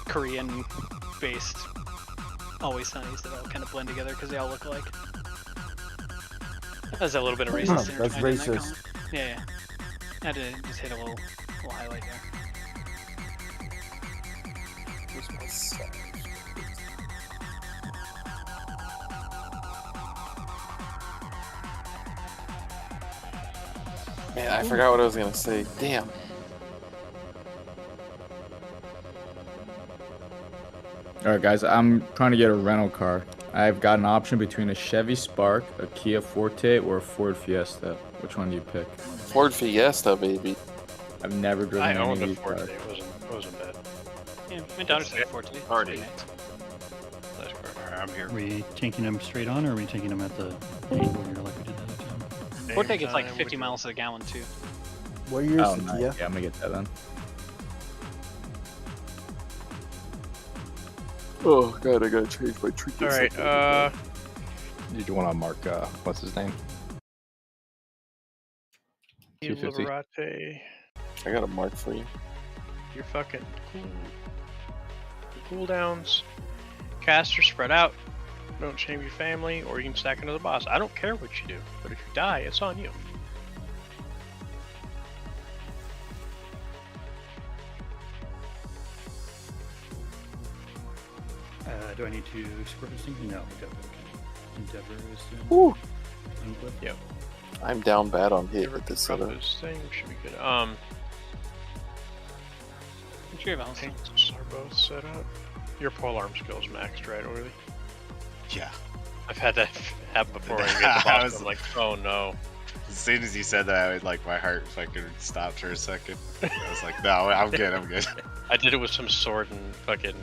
Korean-based Always Sunnies that all kind of blend together because they all look alike. There's a little bit of racist. That's intertwined in that racist. comment. Yeah. I had to just hit a little highlight there. Man, I forgot what I was gonna say. Damn. Alright guys, I'm trying to get a rental car. I've got an option between a Chevy Spark, a Kia Forte, or a Ford Fiesta. Which one do you pick? Ford Fiesta, baby. I've never driven I any owned of a these Forte. cars. It wasn't bad. Yeah, my daughter's had a Forte. Party. I'm here. Are we taking them straight on, or are we taking them at the angle here like we did the other time? Forte gets like 50 miles to the gallon too. What year is Oh, the nice. Kia? Yeah, I'm gonna get that then. 2014. Oh god, I gotta change my trinkets. Alright, Did you want to mark, what's his name? you 250. Liberate. I got a mark for you. You're fucking cool. Cooldowns. Caster spread out. Don't shame your family, or you can stack another boss. I don't care what you do, but if you die, it's on you. Do I need to explore this thing? No, we got it. Endeavor is in. Woo! Unclip. Yep. I'm down bad on hit with this setup. This thing should be good. Which you have Tanks are both set up. Your polearm skill's maxed, right, Oily? Yeah. I've had that happen before. I get the boss, I'm like, oh no. As soon as you said that, my heart fucking stopped for a second. I was like, no, I'm good, I'm good. I did it with some sword and fucking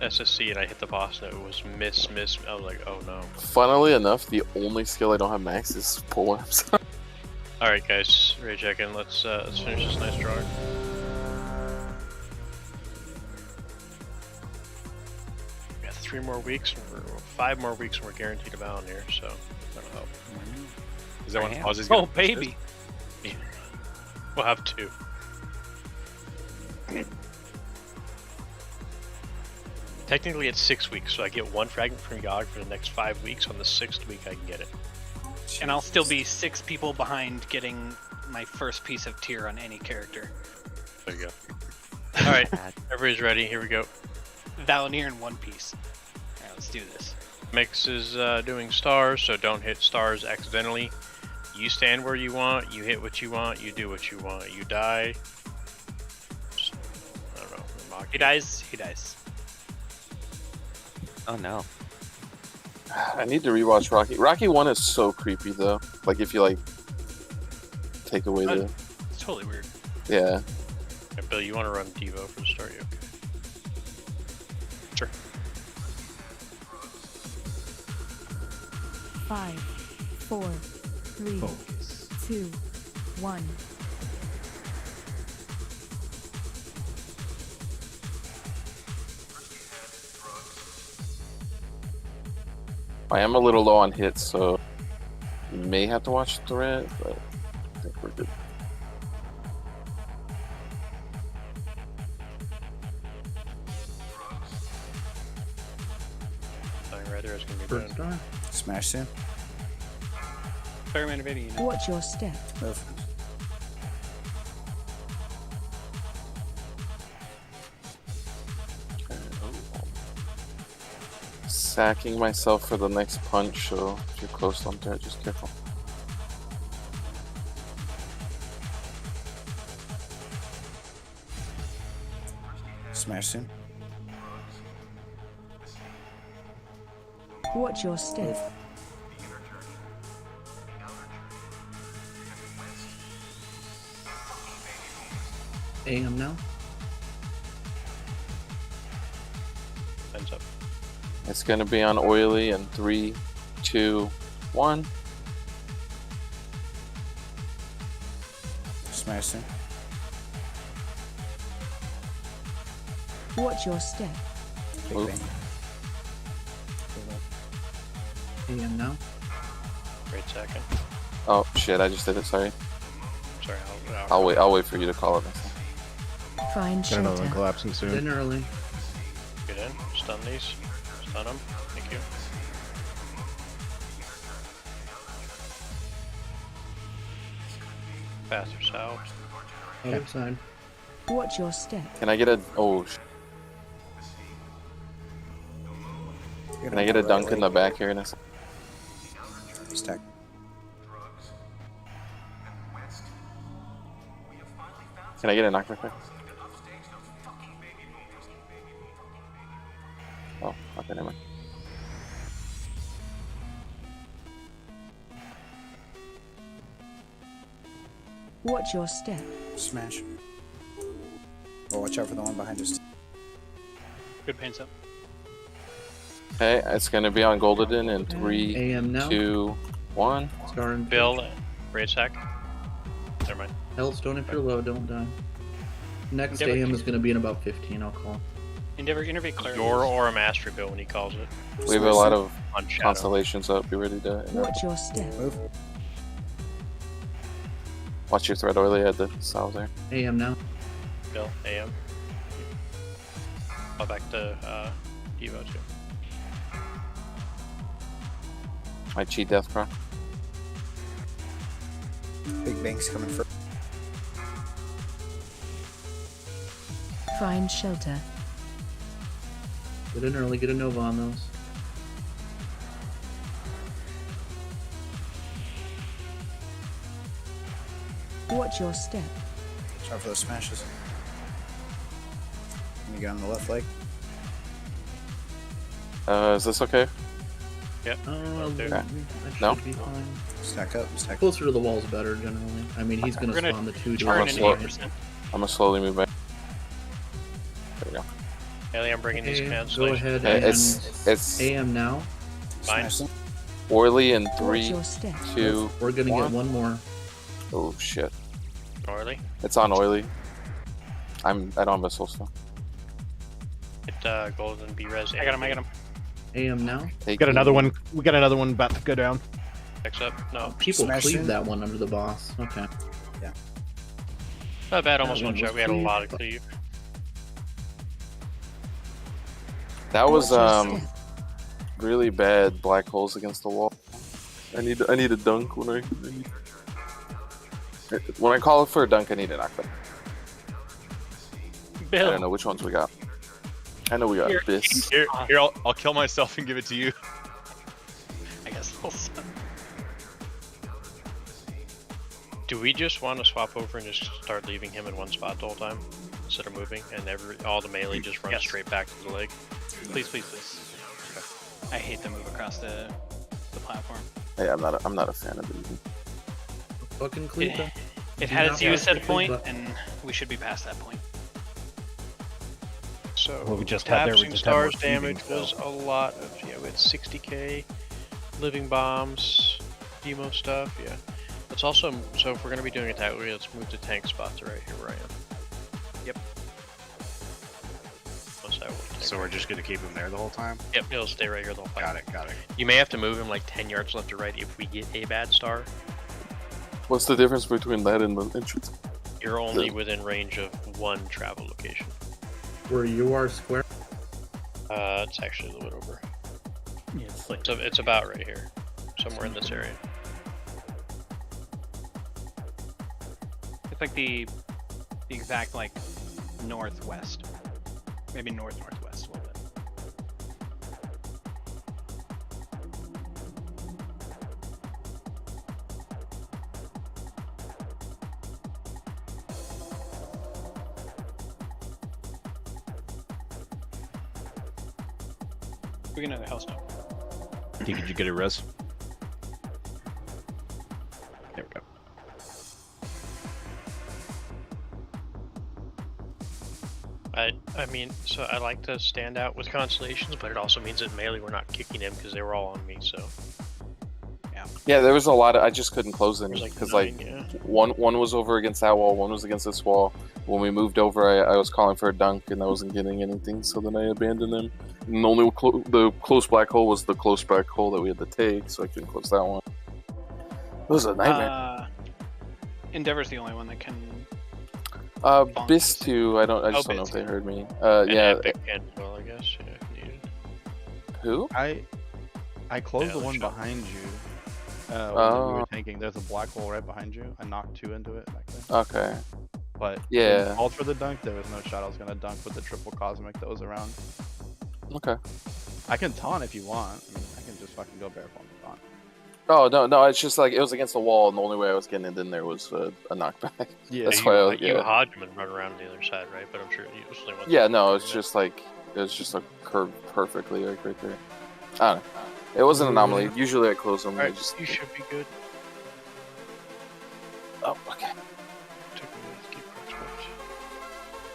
SSC, and I hit the boss, and it was miss. I was like, oh no. Funnily enough, the only skill I don't have max is polearms. Alright guys, ready to check in. Let's finish this nice drawing. We got 3 more weeks, or 5 more weeks, and we're guaranteed a bound here, so that'll help. Is that one pauses? Oh, baby! We'll have 2. Technically it's 6 weeks, so I get 1 fragment from Yogg for the next 5 weeks. On the 6th week I can get it. And I'll still be 6 people behind getting my first piece of tier on any character. There you go. Alright, everybody's ready, here we go. Valenier in 1 piece. Alright, let's do this. Mix is doing stars, so don't hit stars accidentally. You stand where you want, you hit what you want, you do what you want. You die. Just, I don't know. He dies, he dies. Oh no. I need to rewatch Rocky. Rocky 1 is so creepy though. Like if you like take away the. It's totally weird. Yeah. Yeah, Bill, you want to run Devo for the start? You okay? Sure. 5, 4, 3, 2, 1. I am a little low on hits, so you may have to watch the red, but I think we're good. Right there is going to be done. Smash soon. Fireman evading. Watch your step. Move. Sacking myself for the next punch, so if you're close on there, just careful. Smash soon. Watch your step. AM now. Time's up. It's gonna be on Oily in 3, 2, 1. Smash soon. Watch your step. Move. AM now. Great second. Oh shit! I just did it. Sorry. Sorry, I'll wait. I'll wait for you to call it. Find Got another one shelter. collapsing soon. In early. Get in. Stun these. Stun them. Thank you. Faster south. AM side. Watch your step. Can I get a? Oh. Can I get a dunk in the back here in a second? Stack. Can I get a knock back? Oh, okay, never mind. Watch your step. Smash. Oh, watch out for the one behind us. Good paints up. Okay, it's gonna be on Golden in 3, AM now. 2, 1. Star and Bill, raid sack. Never mind. Hellstone if you're low, don't die. Next Endeavor. AM is going to be in about 15, I'll call. Innervate Claire. Your Aura Mastery Bill when he calls it. We have a lot of On Shadow. constellations up. Be ready to. Watch your step. Move. Watch your thread oily at the south there. AM now. Bill, AM. Fall back to Evo too. My cheat death crown. Big Bank's coming first. Find shelter. Get in early, get a Nova on those. Watch your step. Watch out for those smashes. Let me get on the left leg. Is this okay? Yep. Okay. That No? should be fine. Stack up. Stack up. Closer to the wall's better generally. I mean, he's gonna We're gonna spawn the 2 turn to in the right. 8%. I'm gonna slowly move back. There we go. Ellie, I'm bringing these Okay, go cancellations. ahead Hey, and it's AM now. Fine. Smash them. oily in Watch 3, your step. 2. We're gonna one. get one more. Oh shit! Orly. It's on oily. I don't have a soul stone. Hit golden B-res. I got him. AM now. We got another one. We got another one about to go down. Next up. No. People Smash cleaved in. that one under the boss. Okay. Not bad, almost That one one shot. was We had a clean. lot of cleave. That was Watch your step. really bad black holes against the wall. I need a dunk when I call for a dunk. I need a knockback. I Bill. don't know which ones we got. I know we got Here- Abyss. Here, I'll kill myself and give it to you. I guess also. Do we just want to swap over and just start leaving him in one spot the whole time instead of moving, and all the melee just runs Yes. straight back to the leg? Please. I hate to move across the platform. Yeah, I'm not a fan of it. Fucking cleave that. It Do had not its use press at the a cleave point, button. and we should be past that point. So What we just had there, we collapsing just had more stars thieving damage was a lot of we had 60k, living bombs, demo stuff. Yeah, let's also so if we're gonna be doing it that way, let's move the tank spot to right here where I am. Yep. So we're just gonna keep him there the whole time? Yep, he'll stay right here the whole time. Got it. You may have to move him like 10 yards left or right if we get a bad star. What's the difference between that and the entrance? You're only within range of one travel location. Where you are square. It's actually a little bit over. Yeah, it's like So it's about right here, somewhere in this area. It's like the exact like northwest, maybe northwest a little bit. We get another Hellstone. Did you get a res? There we go. I mean, so I like to stand out with constellations, but it also means that melee we're not kicking him because they were all on me. So Yeah, there was a lot of. I just couldn't close them there's like because 9, yeah. one was over against that wall, one was against this wall. When we moved over, I was calling for a dunk and I wasn't getting anything, so then I abandoned them. And the only the close black hole was the close black hole that we had to take, so I couldn't close that one. It was a nightmare. Endeavor's the only one that can. Bis 2, I just don't know if they heard me. Yeah. Epic can as well, I guess. Yeah, if needed. Who? I closed Yeah, the one shot. behind you. When we Oh. were tanking. There's a black hole right behind you. I knocked 2 into it back there. Okay. But Yeah. when you called for the dunk, there was no shot I was gonna dunk with the triple cosmic that was around. Okay. I can taunt if you want. I mean, I can just fucking go barefoot and taunt. Oh no! It's just like it was against the wall, and the only way I was getting it in there was a knockback. Yeah, That's you, why. you hodge him and run around the other side, right? But I'm sure you usually want. Yeah, no, it's just like it was just like curved perfectly, like right there. I don't know. It was an anomaly. Usually I close them. I Alright, just you should be good. Oh, okay.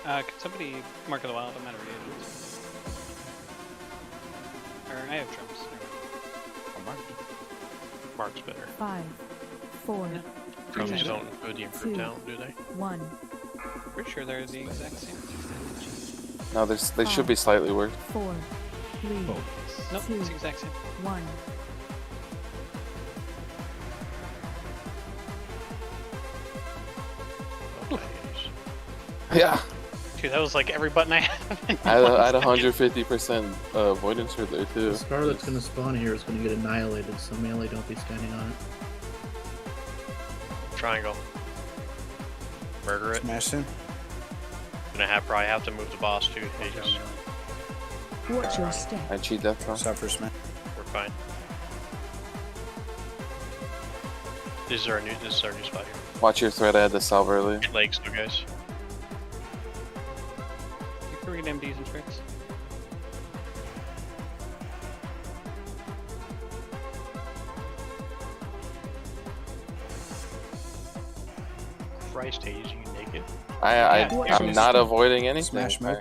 Can somebody mark of the wild? I'm out of reagents. Or I have drums. Mark's better. 5, 4, Drums 3, don't include the improved 2, talent, do they? 1. Pretty sure they're the exact same. No, they should be slightly worse. 4, 3, Nope, 2, it's the exact same. 1. Yeah. Dude, that was like every button I had. I had 150% avoidance right there too. The star that's gonna spawn here is gonna get annihilated, so melee don't be standing on it. Triangle. Murder it. Smash him. Probably have to move the boss too. Aegis. Watch your step. I cheat that time. Suffer smash. We're fine. This is our new spot here. Watch your thread. I had to salve early. Get legs too, guys. You can read MDs and tricks. Christ, Hades, you naked. I'm not avoiding anything. Smash move.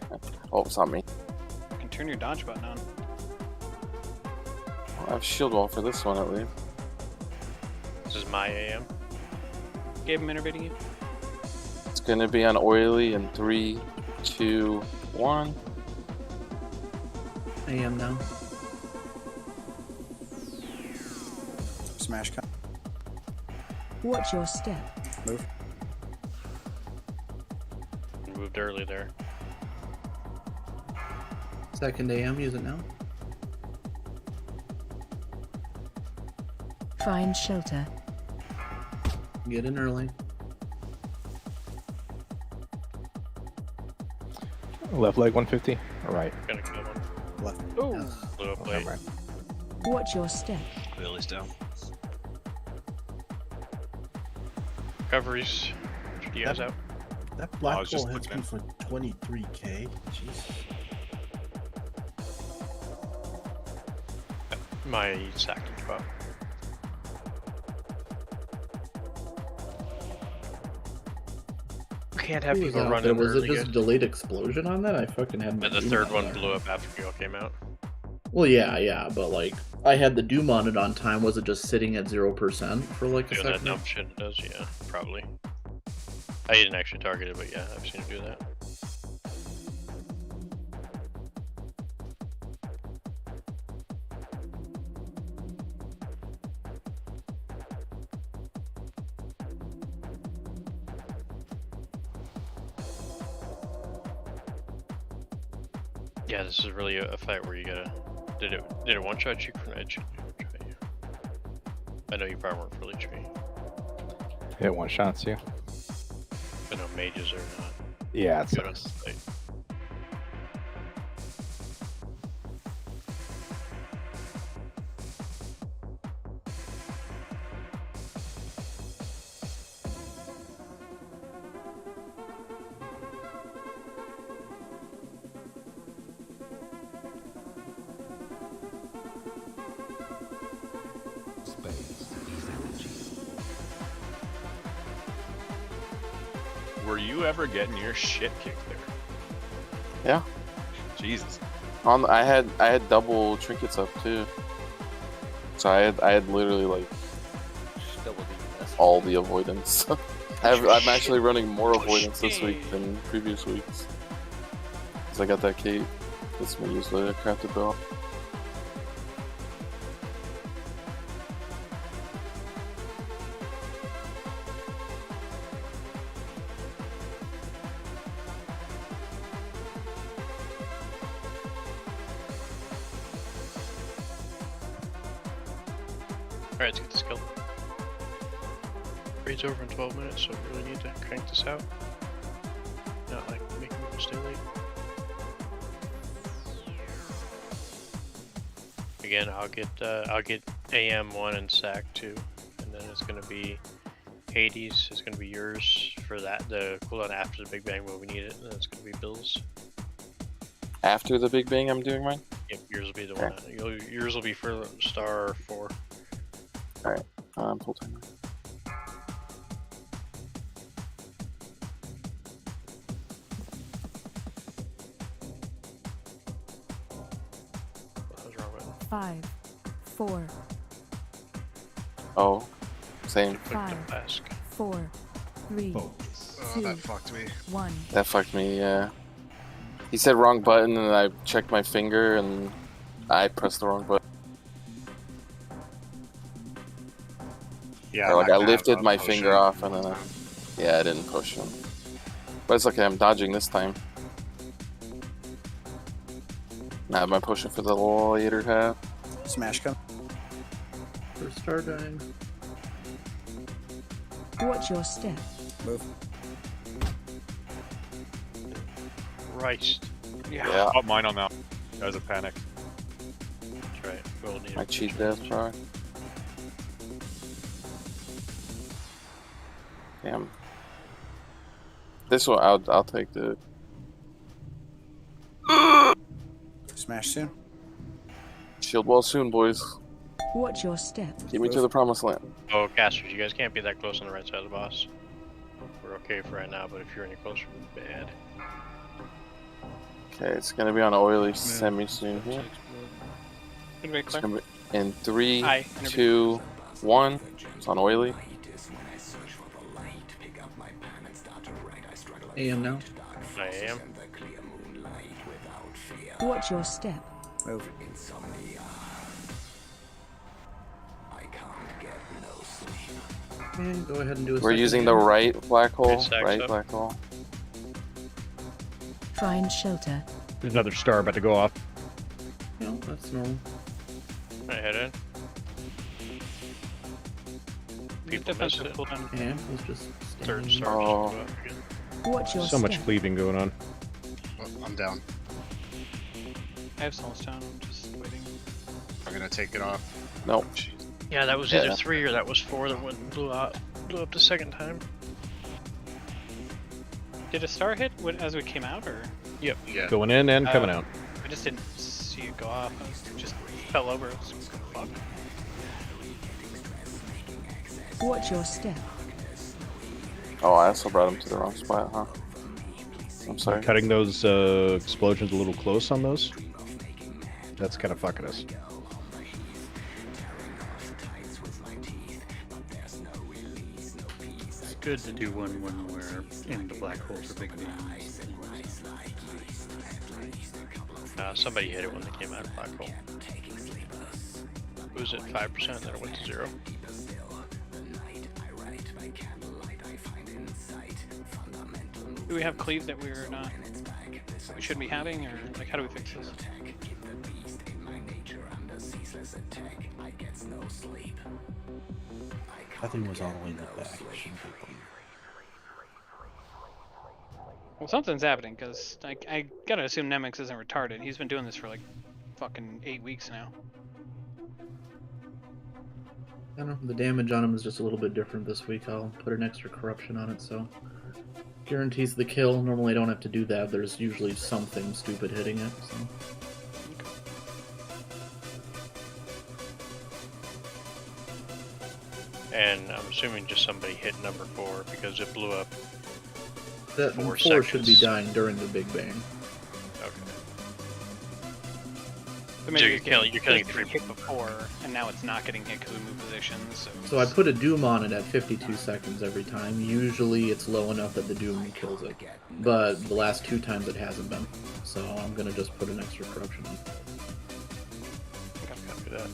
Oh, it's not me. You can turn your dodge button on. I have shield wall for this one at least. This is my AM. Gabe, I'm innervating you. It's gonna be on oily in 3, 2, 1. AM now. Smash cut. Watch your step. Move. Moved early there. Second AM, use it now. Find shelter. Get in early. Left leg 150. All right. Gonna kill one. Left. Oh. Blew up late. Right. Watch your step. Billy's down. Recoveries. Check you guys out. That I black was just hole hits me looking. for 23k. Jesus. My sacking spot. We can't have Who was people out run there? in Was it early, just a guys. delayed explosion on that? I fucking had my And the Doom third on one there. blew up after we all came out. Well, yeah, but like I had the Doom on it on time. Was it just sitting at 0% for like a Doing that second? dumb shit it does, yeah, probably. I didn't actually target it, but yeah, I've seen it do that. Yeah, this is really a fight where you gotta. Did it one shot you from edge? I know you probably weren't fully tree. Hit one shots you. But no mages are not. Yeah, it good on sucks. this fight. Were you ever getting your shit kicked there? Yeah. Jesus. I had double trinkets up too. So I had literally like all the avoidance. I'm actually running more avoidance this week than previous weeks. Cause I got that cape. That's me use the crafted belt. Alright, let's get this killed. Raid's over in 12 minutes, so we really need to crank this out. Not like making people stay late. Again, I'll get AM1 and SAC 2, and then it's gonna be Hades. It's gonna be yours for that. The cooldown after the Big Bang when we need it, and then it's gonna be Bill's. After the Big Bang, I'm doing mine. Yep, yours will be the one. Yours will be for star 4. Alright, full time. What was wrong with it? 5, 4, Oh, same. 5, 4, 3, Oh, 2, that fucked me. 1. That fucked me, yeah. He said wrong button, and I checked my finger, and I pressed the wrong button. Yeah, Or, like, I I'm not lifted gonna my push finger it. off, and then yeah, I didn't push him. But it's okay, I'm dodging this time. Now am I pushing for the later half? Smash come. First star dying. Watch your step. Move. Christ. Yeah. Oh, mine on that. That was a panic. That's right. We'll need My cheat death try. Damn. This one, I'll take the. Smash soon. Shield wall soon, boys. Watch your step. Get me to the promised land. Oh, casters, you guys can't be that close on the right side of the boss. We're okay for right now, but if you're any closer, we're bad. Okay, it's gonna be on oily semi soon here. It's gonna be in 3, Hi, 2, 1. It's on oily. AM now. I am. Watch your step. Move. And go ahead and do a We're second using the jam. right black hole. stacks Right up. black hole. Find shelter. There's another star about to go off. Yeah, that's normal. I hit it. People missed it. And was just Third standing. star. Oh. just go up again. Watch your So much step. cleaving going on. Oh, I'm down. I have Soulstone. I'm just waiting. I'm gonna take it off. Nope. Yeah, that was Yeah. either 3 or that was 4 that went and blew up the second time. Did a star hit as we came out, or Yep. Yeah. Going in and coming Oh. out. I just didn't see it go off? I was just fell over. It was fuck. Watch your step. Oh, I also brought him to the wrong spot, huh? I'm sorry. Cutting those explosions a little close on those. That's kind of fucking us. It's good to do one when we're in the black holes or big beams. Somebody hit it when they came out of black hole. It was at 5%, then it went to 0. Do we have cleave that we're not? We shouldn't be having, or like, how do we fix this? Nothing was all the way in the back. It shouldn't be clear. Well, something's happening because I gotta assume Nemix isn't retarded. He's been doing this for like fucking 8 weeks now. I don't know, the damage on him is just a little bit different this week. I'll put an extra corruption on it, so guarantees the kill. Normally I don't have to do that. There's usually something stupid hitting it, so. And I'm assuming just somebody hit number 4 because it blew up. That 4 4 should be seconds. dying during the Big Bang. Okay. But maybe you're it's killing getting 3 hit before, and now it's not getting hit because we moved positions. So I put a Doom on it at 52 seconds every time. Usually it's low enough that the Doom kills it. But the last 2 times it hasn't been. So I'm gonna just put an extra corruption on. Copy that.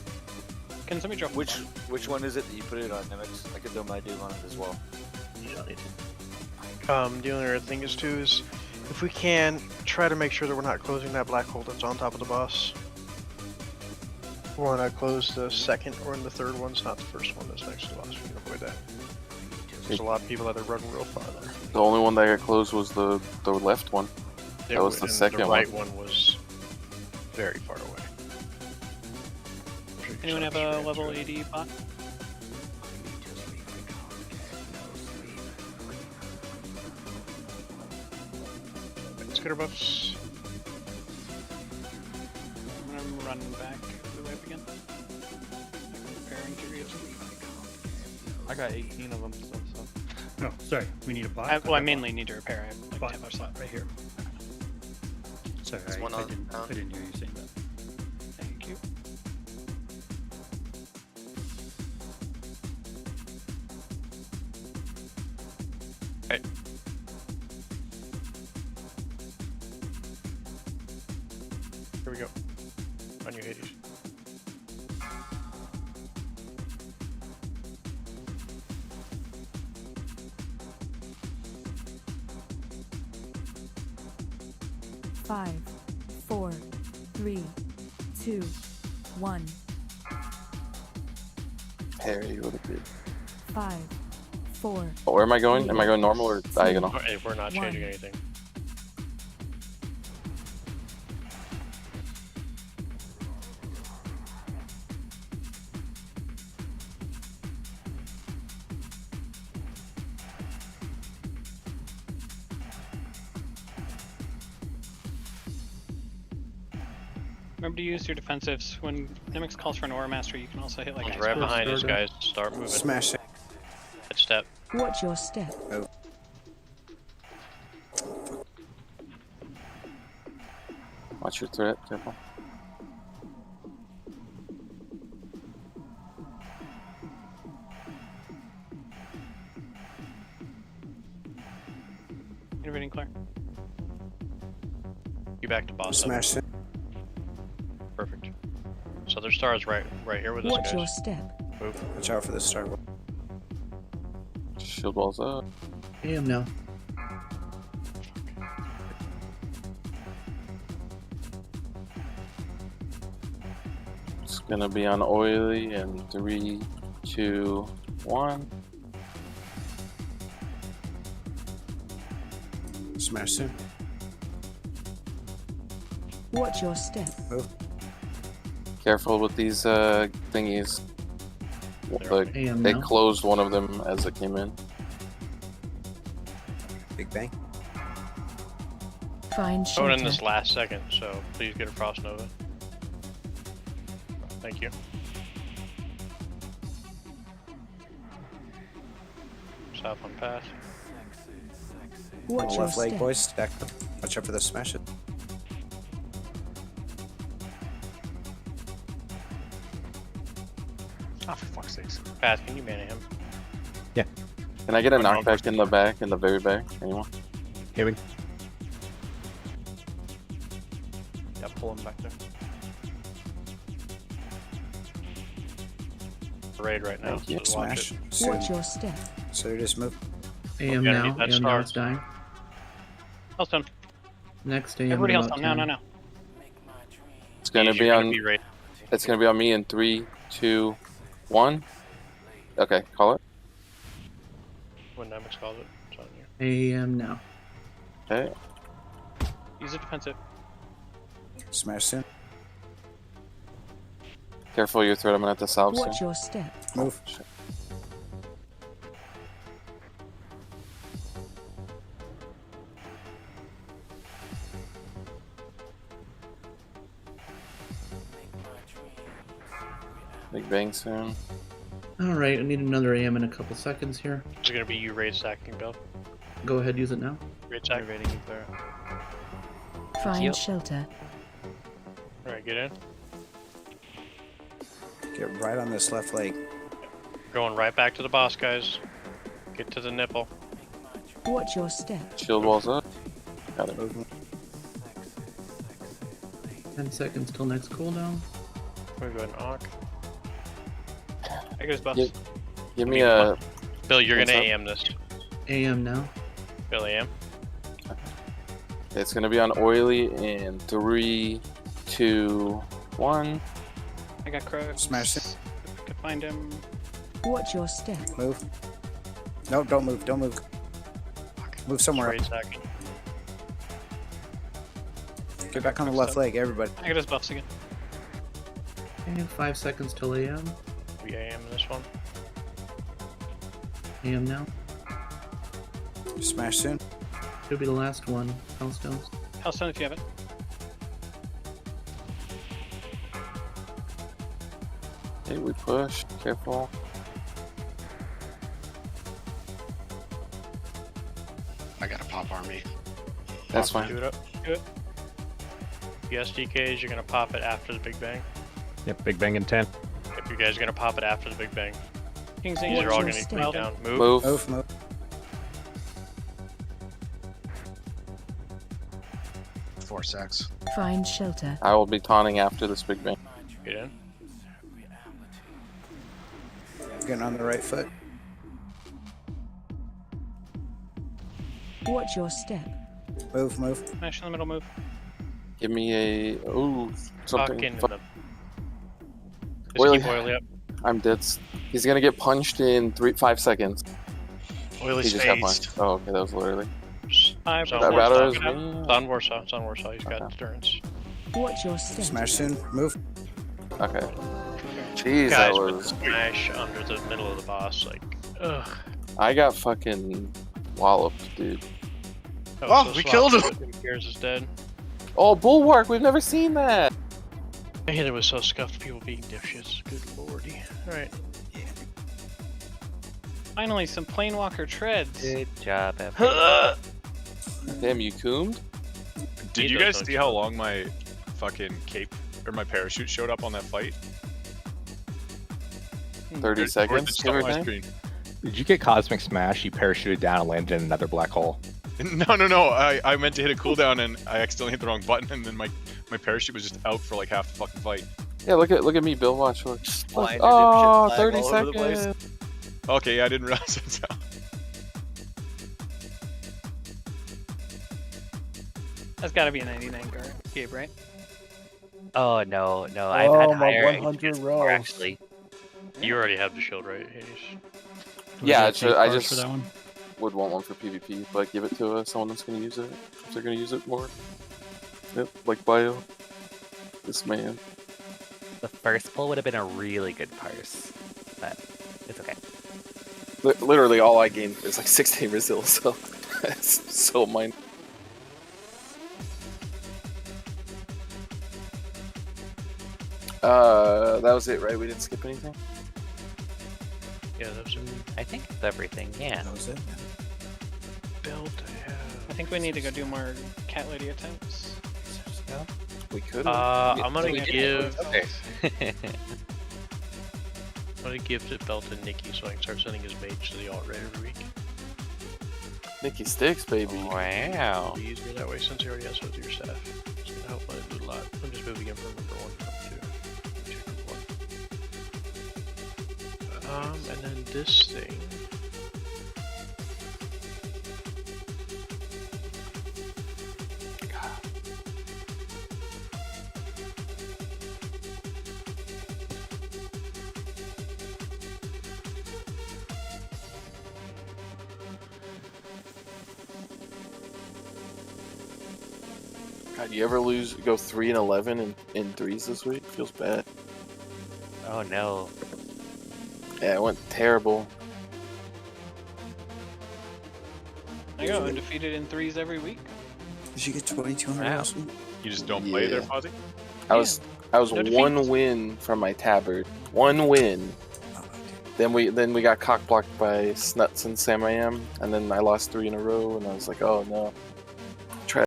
Can somebody drop Which one is it that you put it on, Nemix? I could throw my Doom on it as well. The only other thing is too is if we can try to make sure that we're not closing that black hole that's on top of the boss. We want to close the second or the third ones, not the first one that's next to the boss. We can avoid that. There's a lot of people that are running real far there. The only one that got closed was the left one. That was the and second the right one. one was very far away. Anyone have a level 80 bot? Let's get our buffs. I'm running back the way up again. Preparing to read. I got 18 of them still, so. No, sorry. We need a bot. Well, I mainly need to repair. I have like Bot, 10 bot, slot right here. Sorry, There's one I on didn't hear you saying that. Thank you. Right. on you, Hades. Five, 4, 3, 2, 1. Harry would it be? 5, 4. Oh, where am I going? Am I going normal or diagonal? Hey, we're not changing anything. Remember to use your defensives. When Nemix calls for an Aura Master, you can also hit like He's a right behind us, guys. Start moving. Smash it. Head step. Watch your step. Oh. Watch your threat, careful. Intervening clear. You back to boss. Smash it. Perfect. So their star is right here with us, Watch guys. your step. Move. Watch out for the star. Shield walls up. AM now. It's gonna be on oily in 3, 2, 1. Smash soon. Watch your step. Move. Careful with these thingies. Like, AM they now. closed one of them as it came in. Big bang. Find Going in shelter. this last second, so please get a Frost Nova. Thank you. South on pass. Watch On the your left leg, step. boys. Stack them. Watch out for the smash it. Oh, for fuck's sakes. Path, can you mana him? Yeah. Can I get a knockback in the back, in the very back? Anyone? Healing. Yeah, pull him back there. Raid right now. Thank you. So watch Smash. it. Soon. Watch your step. So just move. AM gotta now. need that AM now star. it's dying. Healthstone. Next AM. Everybody in else about on. Now, 10. now. It's gonna You're be on. be raid. It's gonna be on me in 3, 2, 1. Okay, call it. When Nemix calls it, it's on you. AM now. Okay. Use a defensive. Smash soon. Careful your threat. I'm gonna have to salve soon. Watch your step. Move. Big bang soon. Alright, I need another AM in a couple seconds here. It's gonna be you raid stacking build. Go ahead, use it now. Raid stack. Activating nuclear. Find Yep. shelter. Alright, get in. Get right on this left leg. Going right back to the boss, guys. Get to the nipple. Watch your step. Shield walls up. Got it. Move. 10 seconds till next cooldown. We're going Auk. There goes buffs. Give me a. Bill, you're What's gonna up? AM this. AM now. Bill, AM. It's gonna be on oily in 3, 2, 1. I got Croaks. Smash it. If I could find him. Watch your step. Move. No, don't move. Don't move. Move somewhere Raid else. stacking. Get back on the left leg, everybody. I got his buffs again. Okay, 5 seconds till AM. We AM this one. AM now. Smash soon. Should be the last one. Hellstones. Hellstone if you have it. Okay, we push. Careful. I got a pop army. That's Do fine. it up. Do it. SDKs, you're gonna pop it after the Big Bang. Yep, big bang in 10. If you guys are gonna pop it after the Big Bang. King's These Angel. are all your gonna need to step. be down. Move. Move. Move. Move. 4 secs. Find shelter. I will be taunting after this big bang. Get in. Getting on the right foot. Watch your step. Move, move. Smash in the middle, move. Give me a something. Fucking Fu- the... Oily. Just keep oily up. I'm dead. He's gonna get punched in 5 seconds. Oily He just got punched. spaced. Oh, okay, that was literally. It's on That Warsaw. batter is It's on Warsaw. It's on Warsaw. He's got endurance. Watch your step. Smash soon. Move. Okay. Jeez, Guys that with was. smash under the middle of the boss. Like, ugh. I got fucking walloped, dude. That was Oh, so we sloppy. killed him. Who cares is dead. Oh, Bulwark! We've never seen that. I hate it was so scuffed. People being dipshits. Good lordy. All right. Finally, some Planewalker treads. Good job, everyone. Damn, you coomed? Did you guys see how long my fucking cape or my parachute showed up on that fight? 30 seconds, give or take? Did you get Cosmic Smash? You parachuted down and landed in another black hole. No. I meant to hit a cooldown and I accidentally hit the wrong button, and then my parachute was just out for like half the fucking fight. Yeah, look at me, Bill. Watch. Look. Blinded Oh, dipshit 30 flag all over the place. seconds. Okay, yeah, I didn't realize that's how. That's got to be a 99 Gabe, right? Oh no, I've had Oh, my higher 100 XP rolls. actually. You already have the shield, right, Hades? Yeah, Was there I safe cards just for that one? would want one for PvP, but give it to someone that's gonna use it. If they're gonna use it more. Yep, like Bio. This man. The first pull would have been a really good parse, but it's okay. Literally, all I gained is like 16 Resil, so it's so mine. That was it, right? We didn't skip anything? Yeah, that was it. I think it's everything, yeah. That was it. Build I think we need to go do more cat lady attempts. We could. I'm gonna We did give. it. I'm gonna give the belt to Nikki so I can start sending his mage to the alt right every week. Nikki Sticks, baby. Wow. It'll be easier that way since he already has with your staff. It's gonna help let it do a lot. I'm just moving him from number 1 to number 2. 2 from 1. And then this thing. God, you ever go 3 and 11 in threes this week? Feels bad. Oh no. Yeah, it went terrible. I go undefeated in threes every week. Did you get 2,200 Wow. last week? You just don't play there, Fozzie? I was No one defeats. win from my tabard. One win. Then we got cock blocked by Snuts and Sam I Am, and then I lost 3 in a row, and I was like, oh no.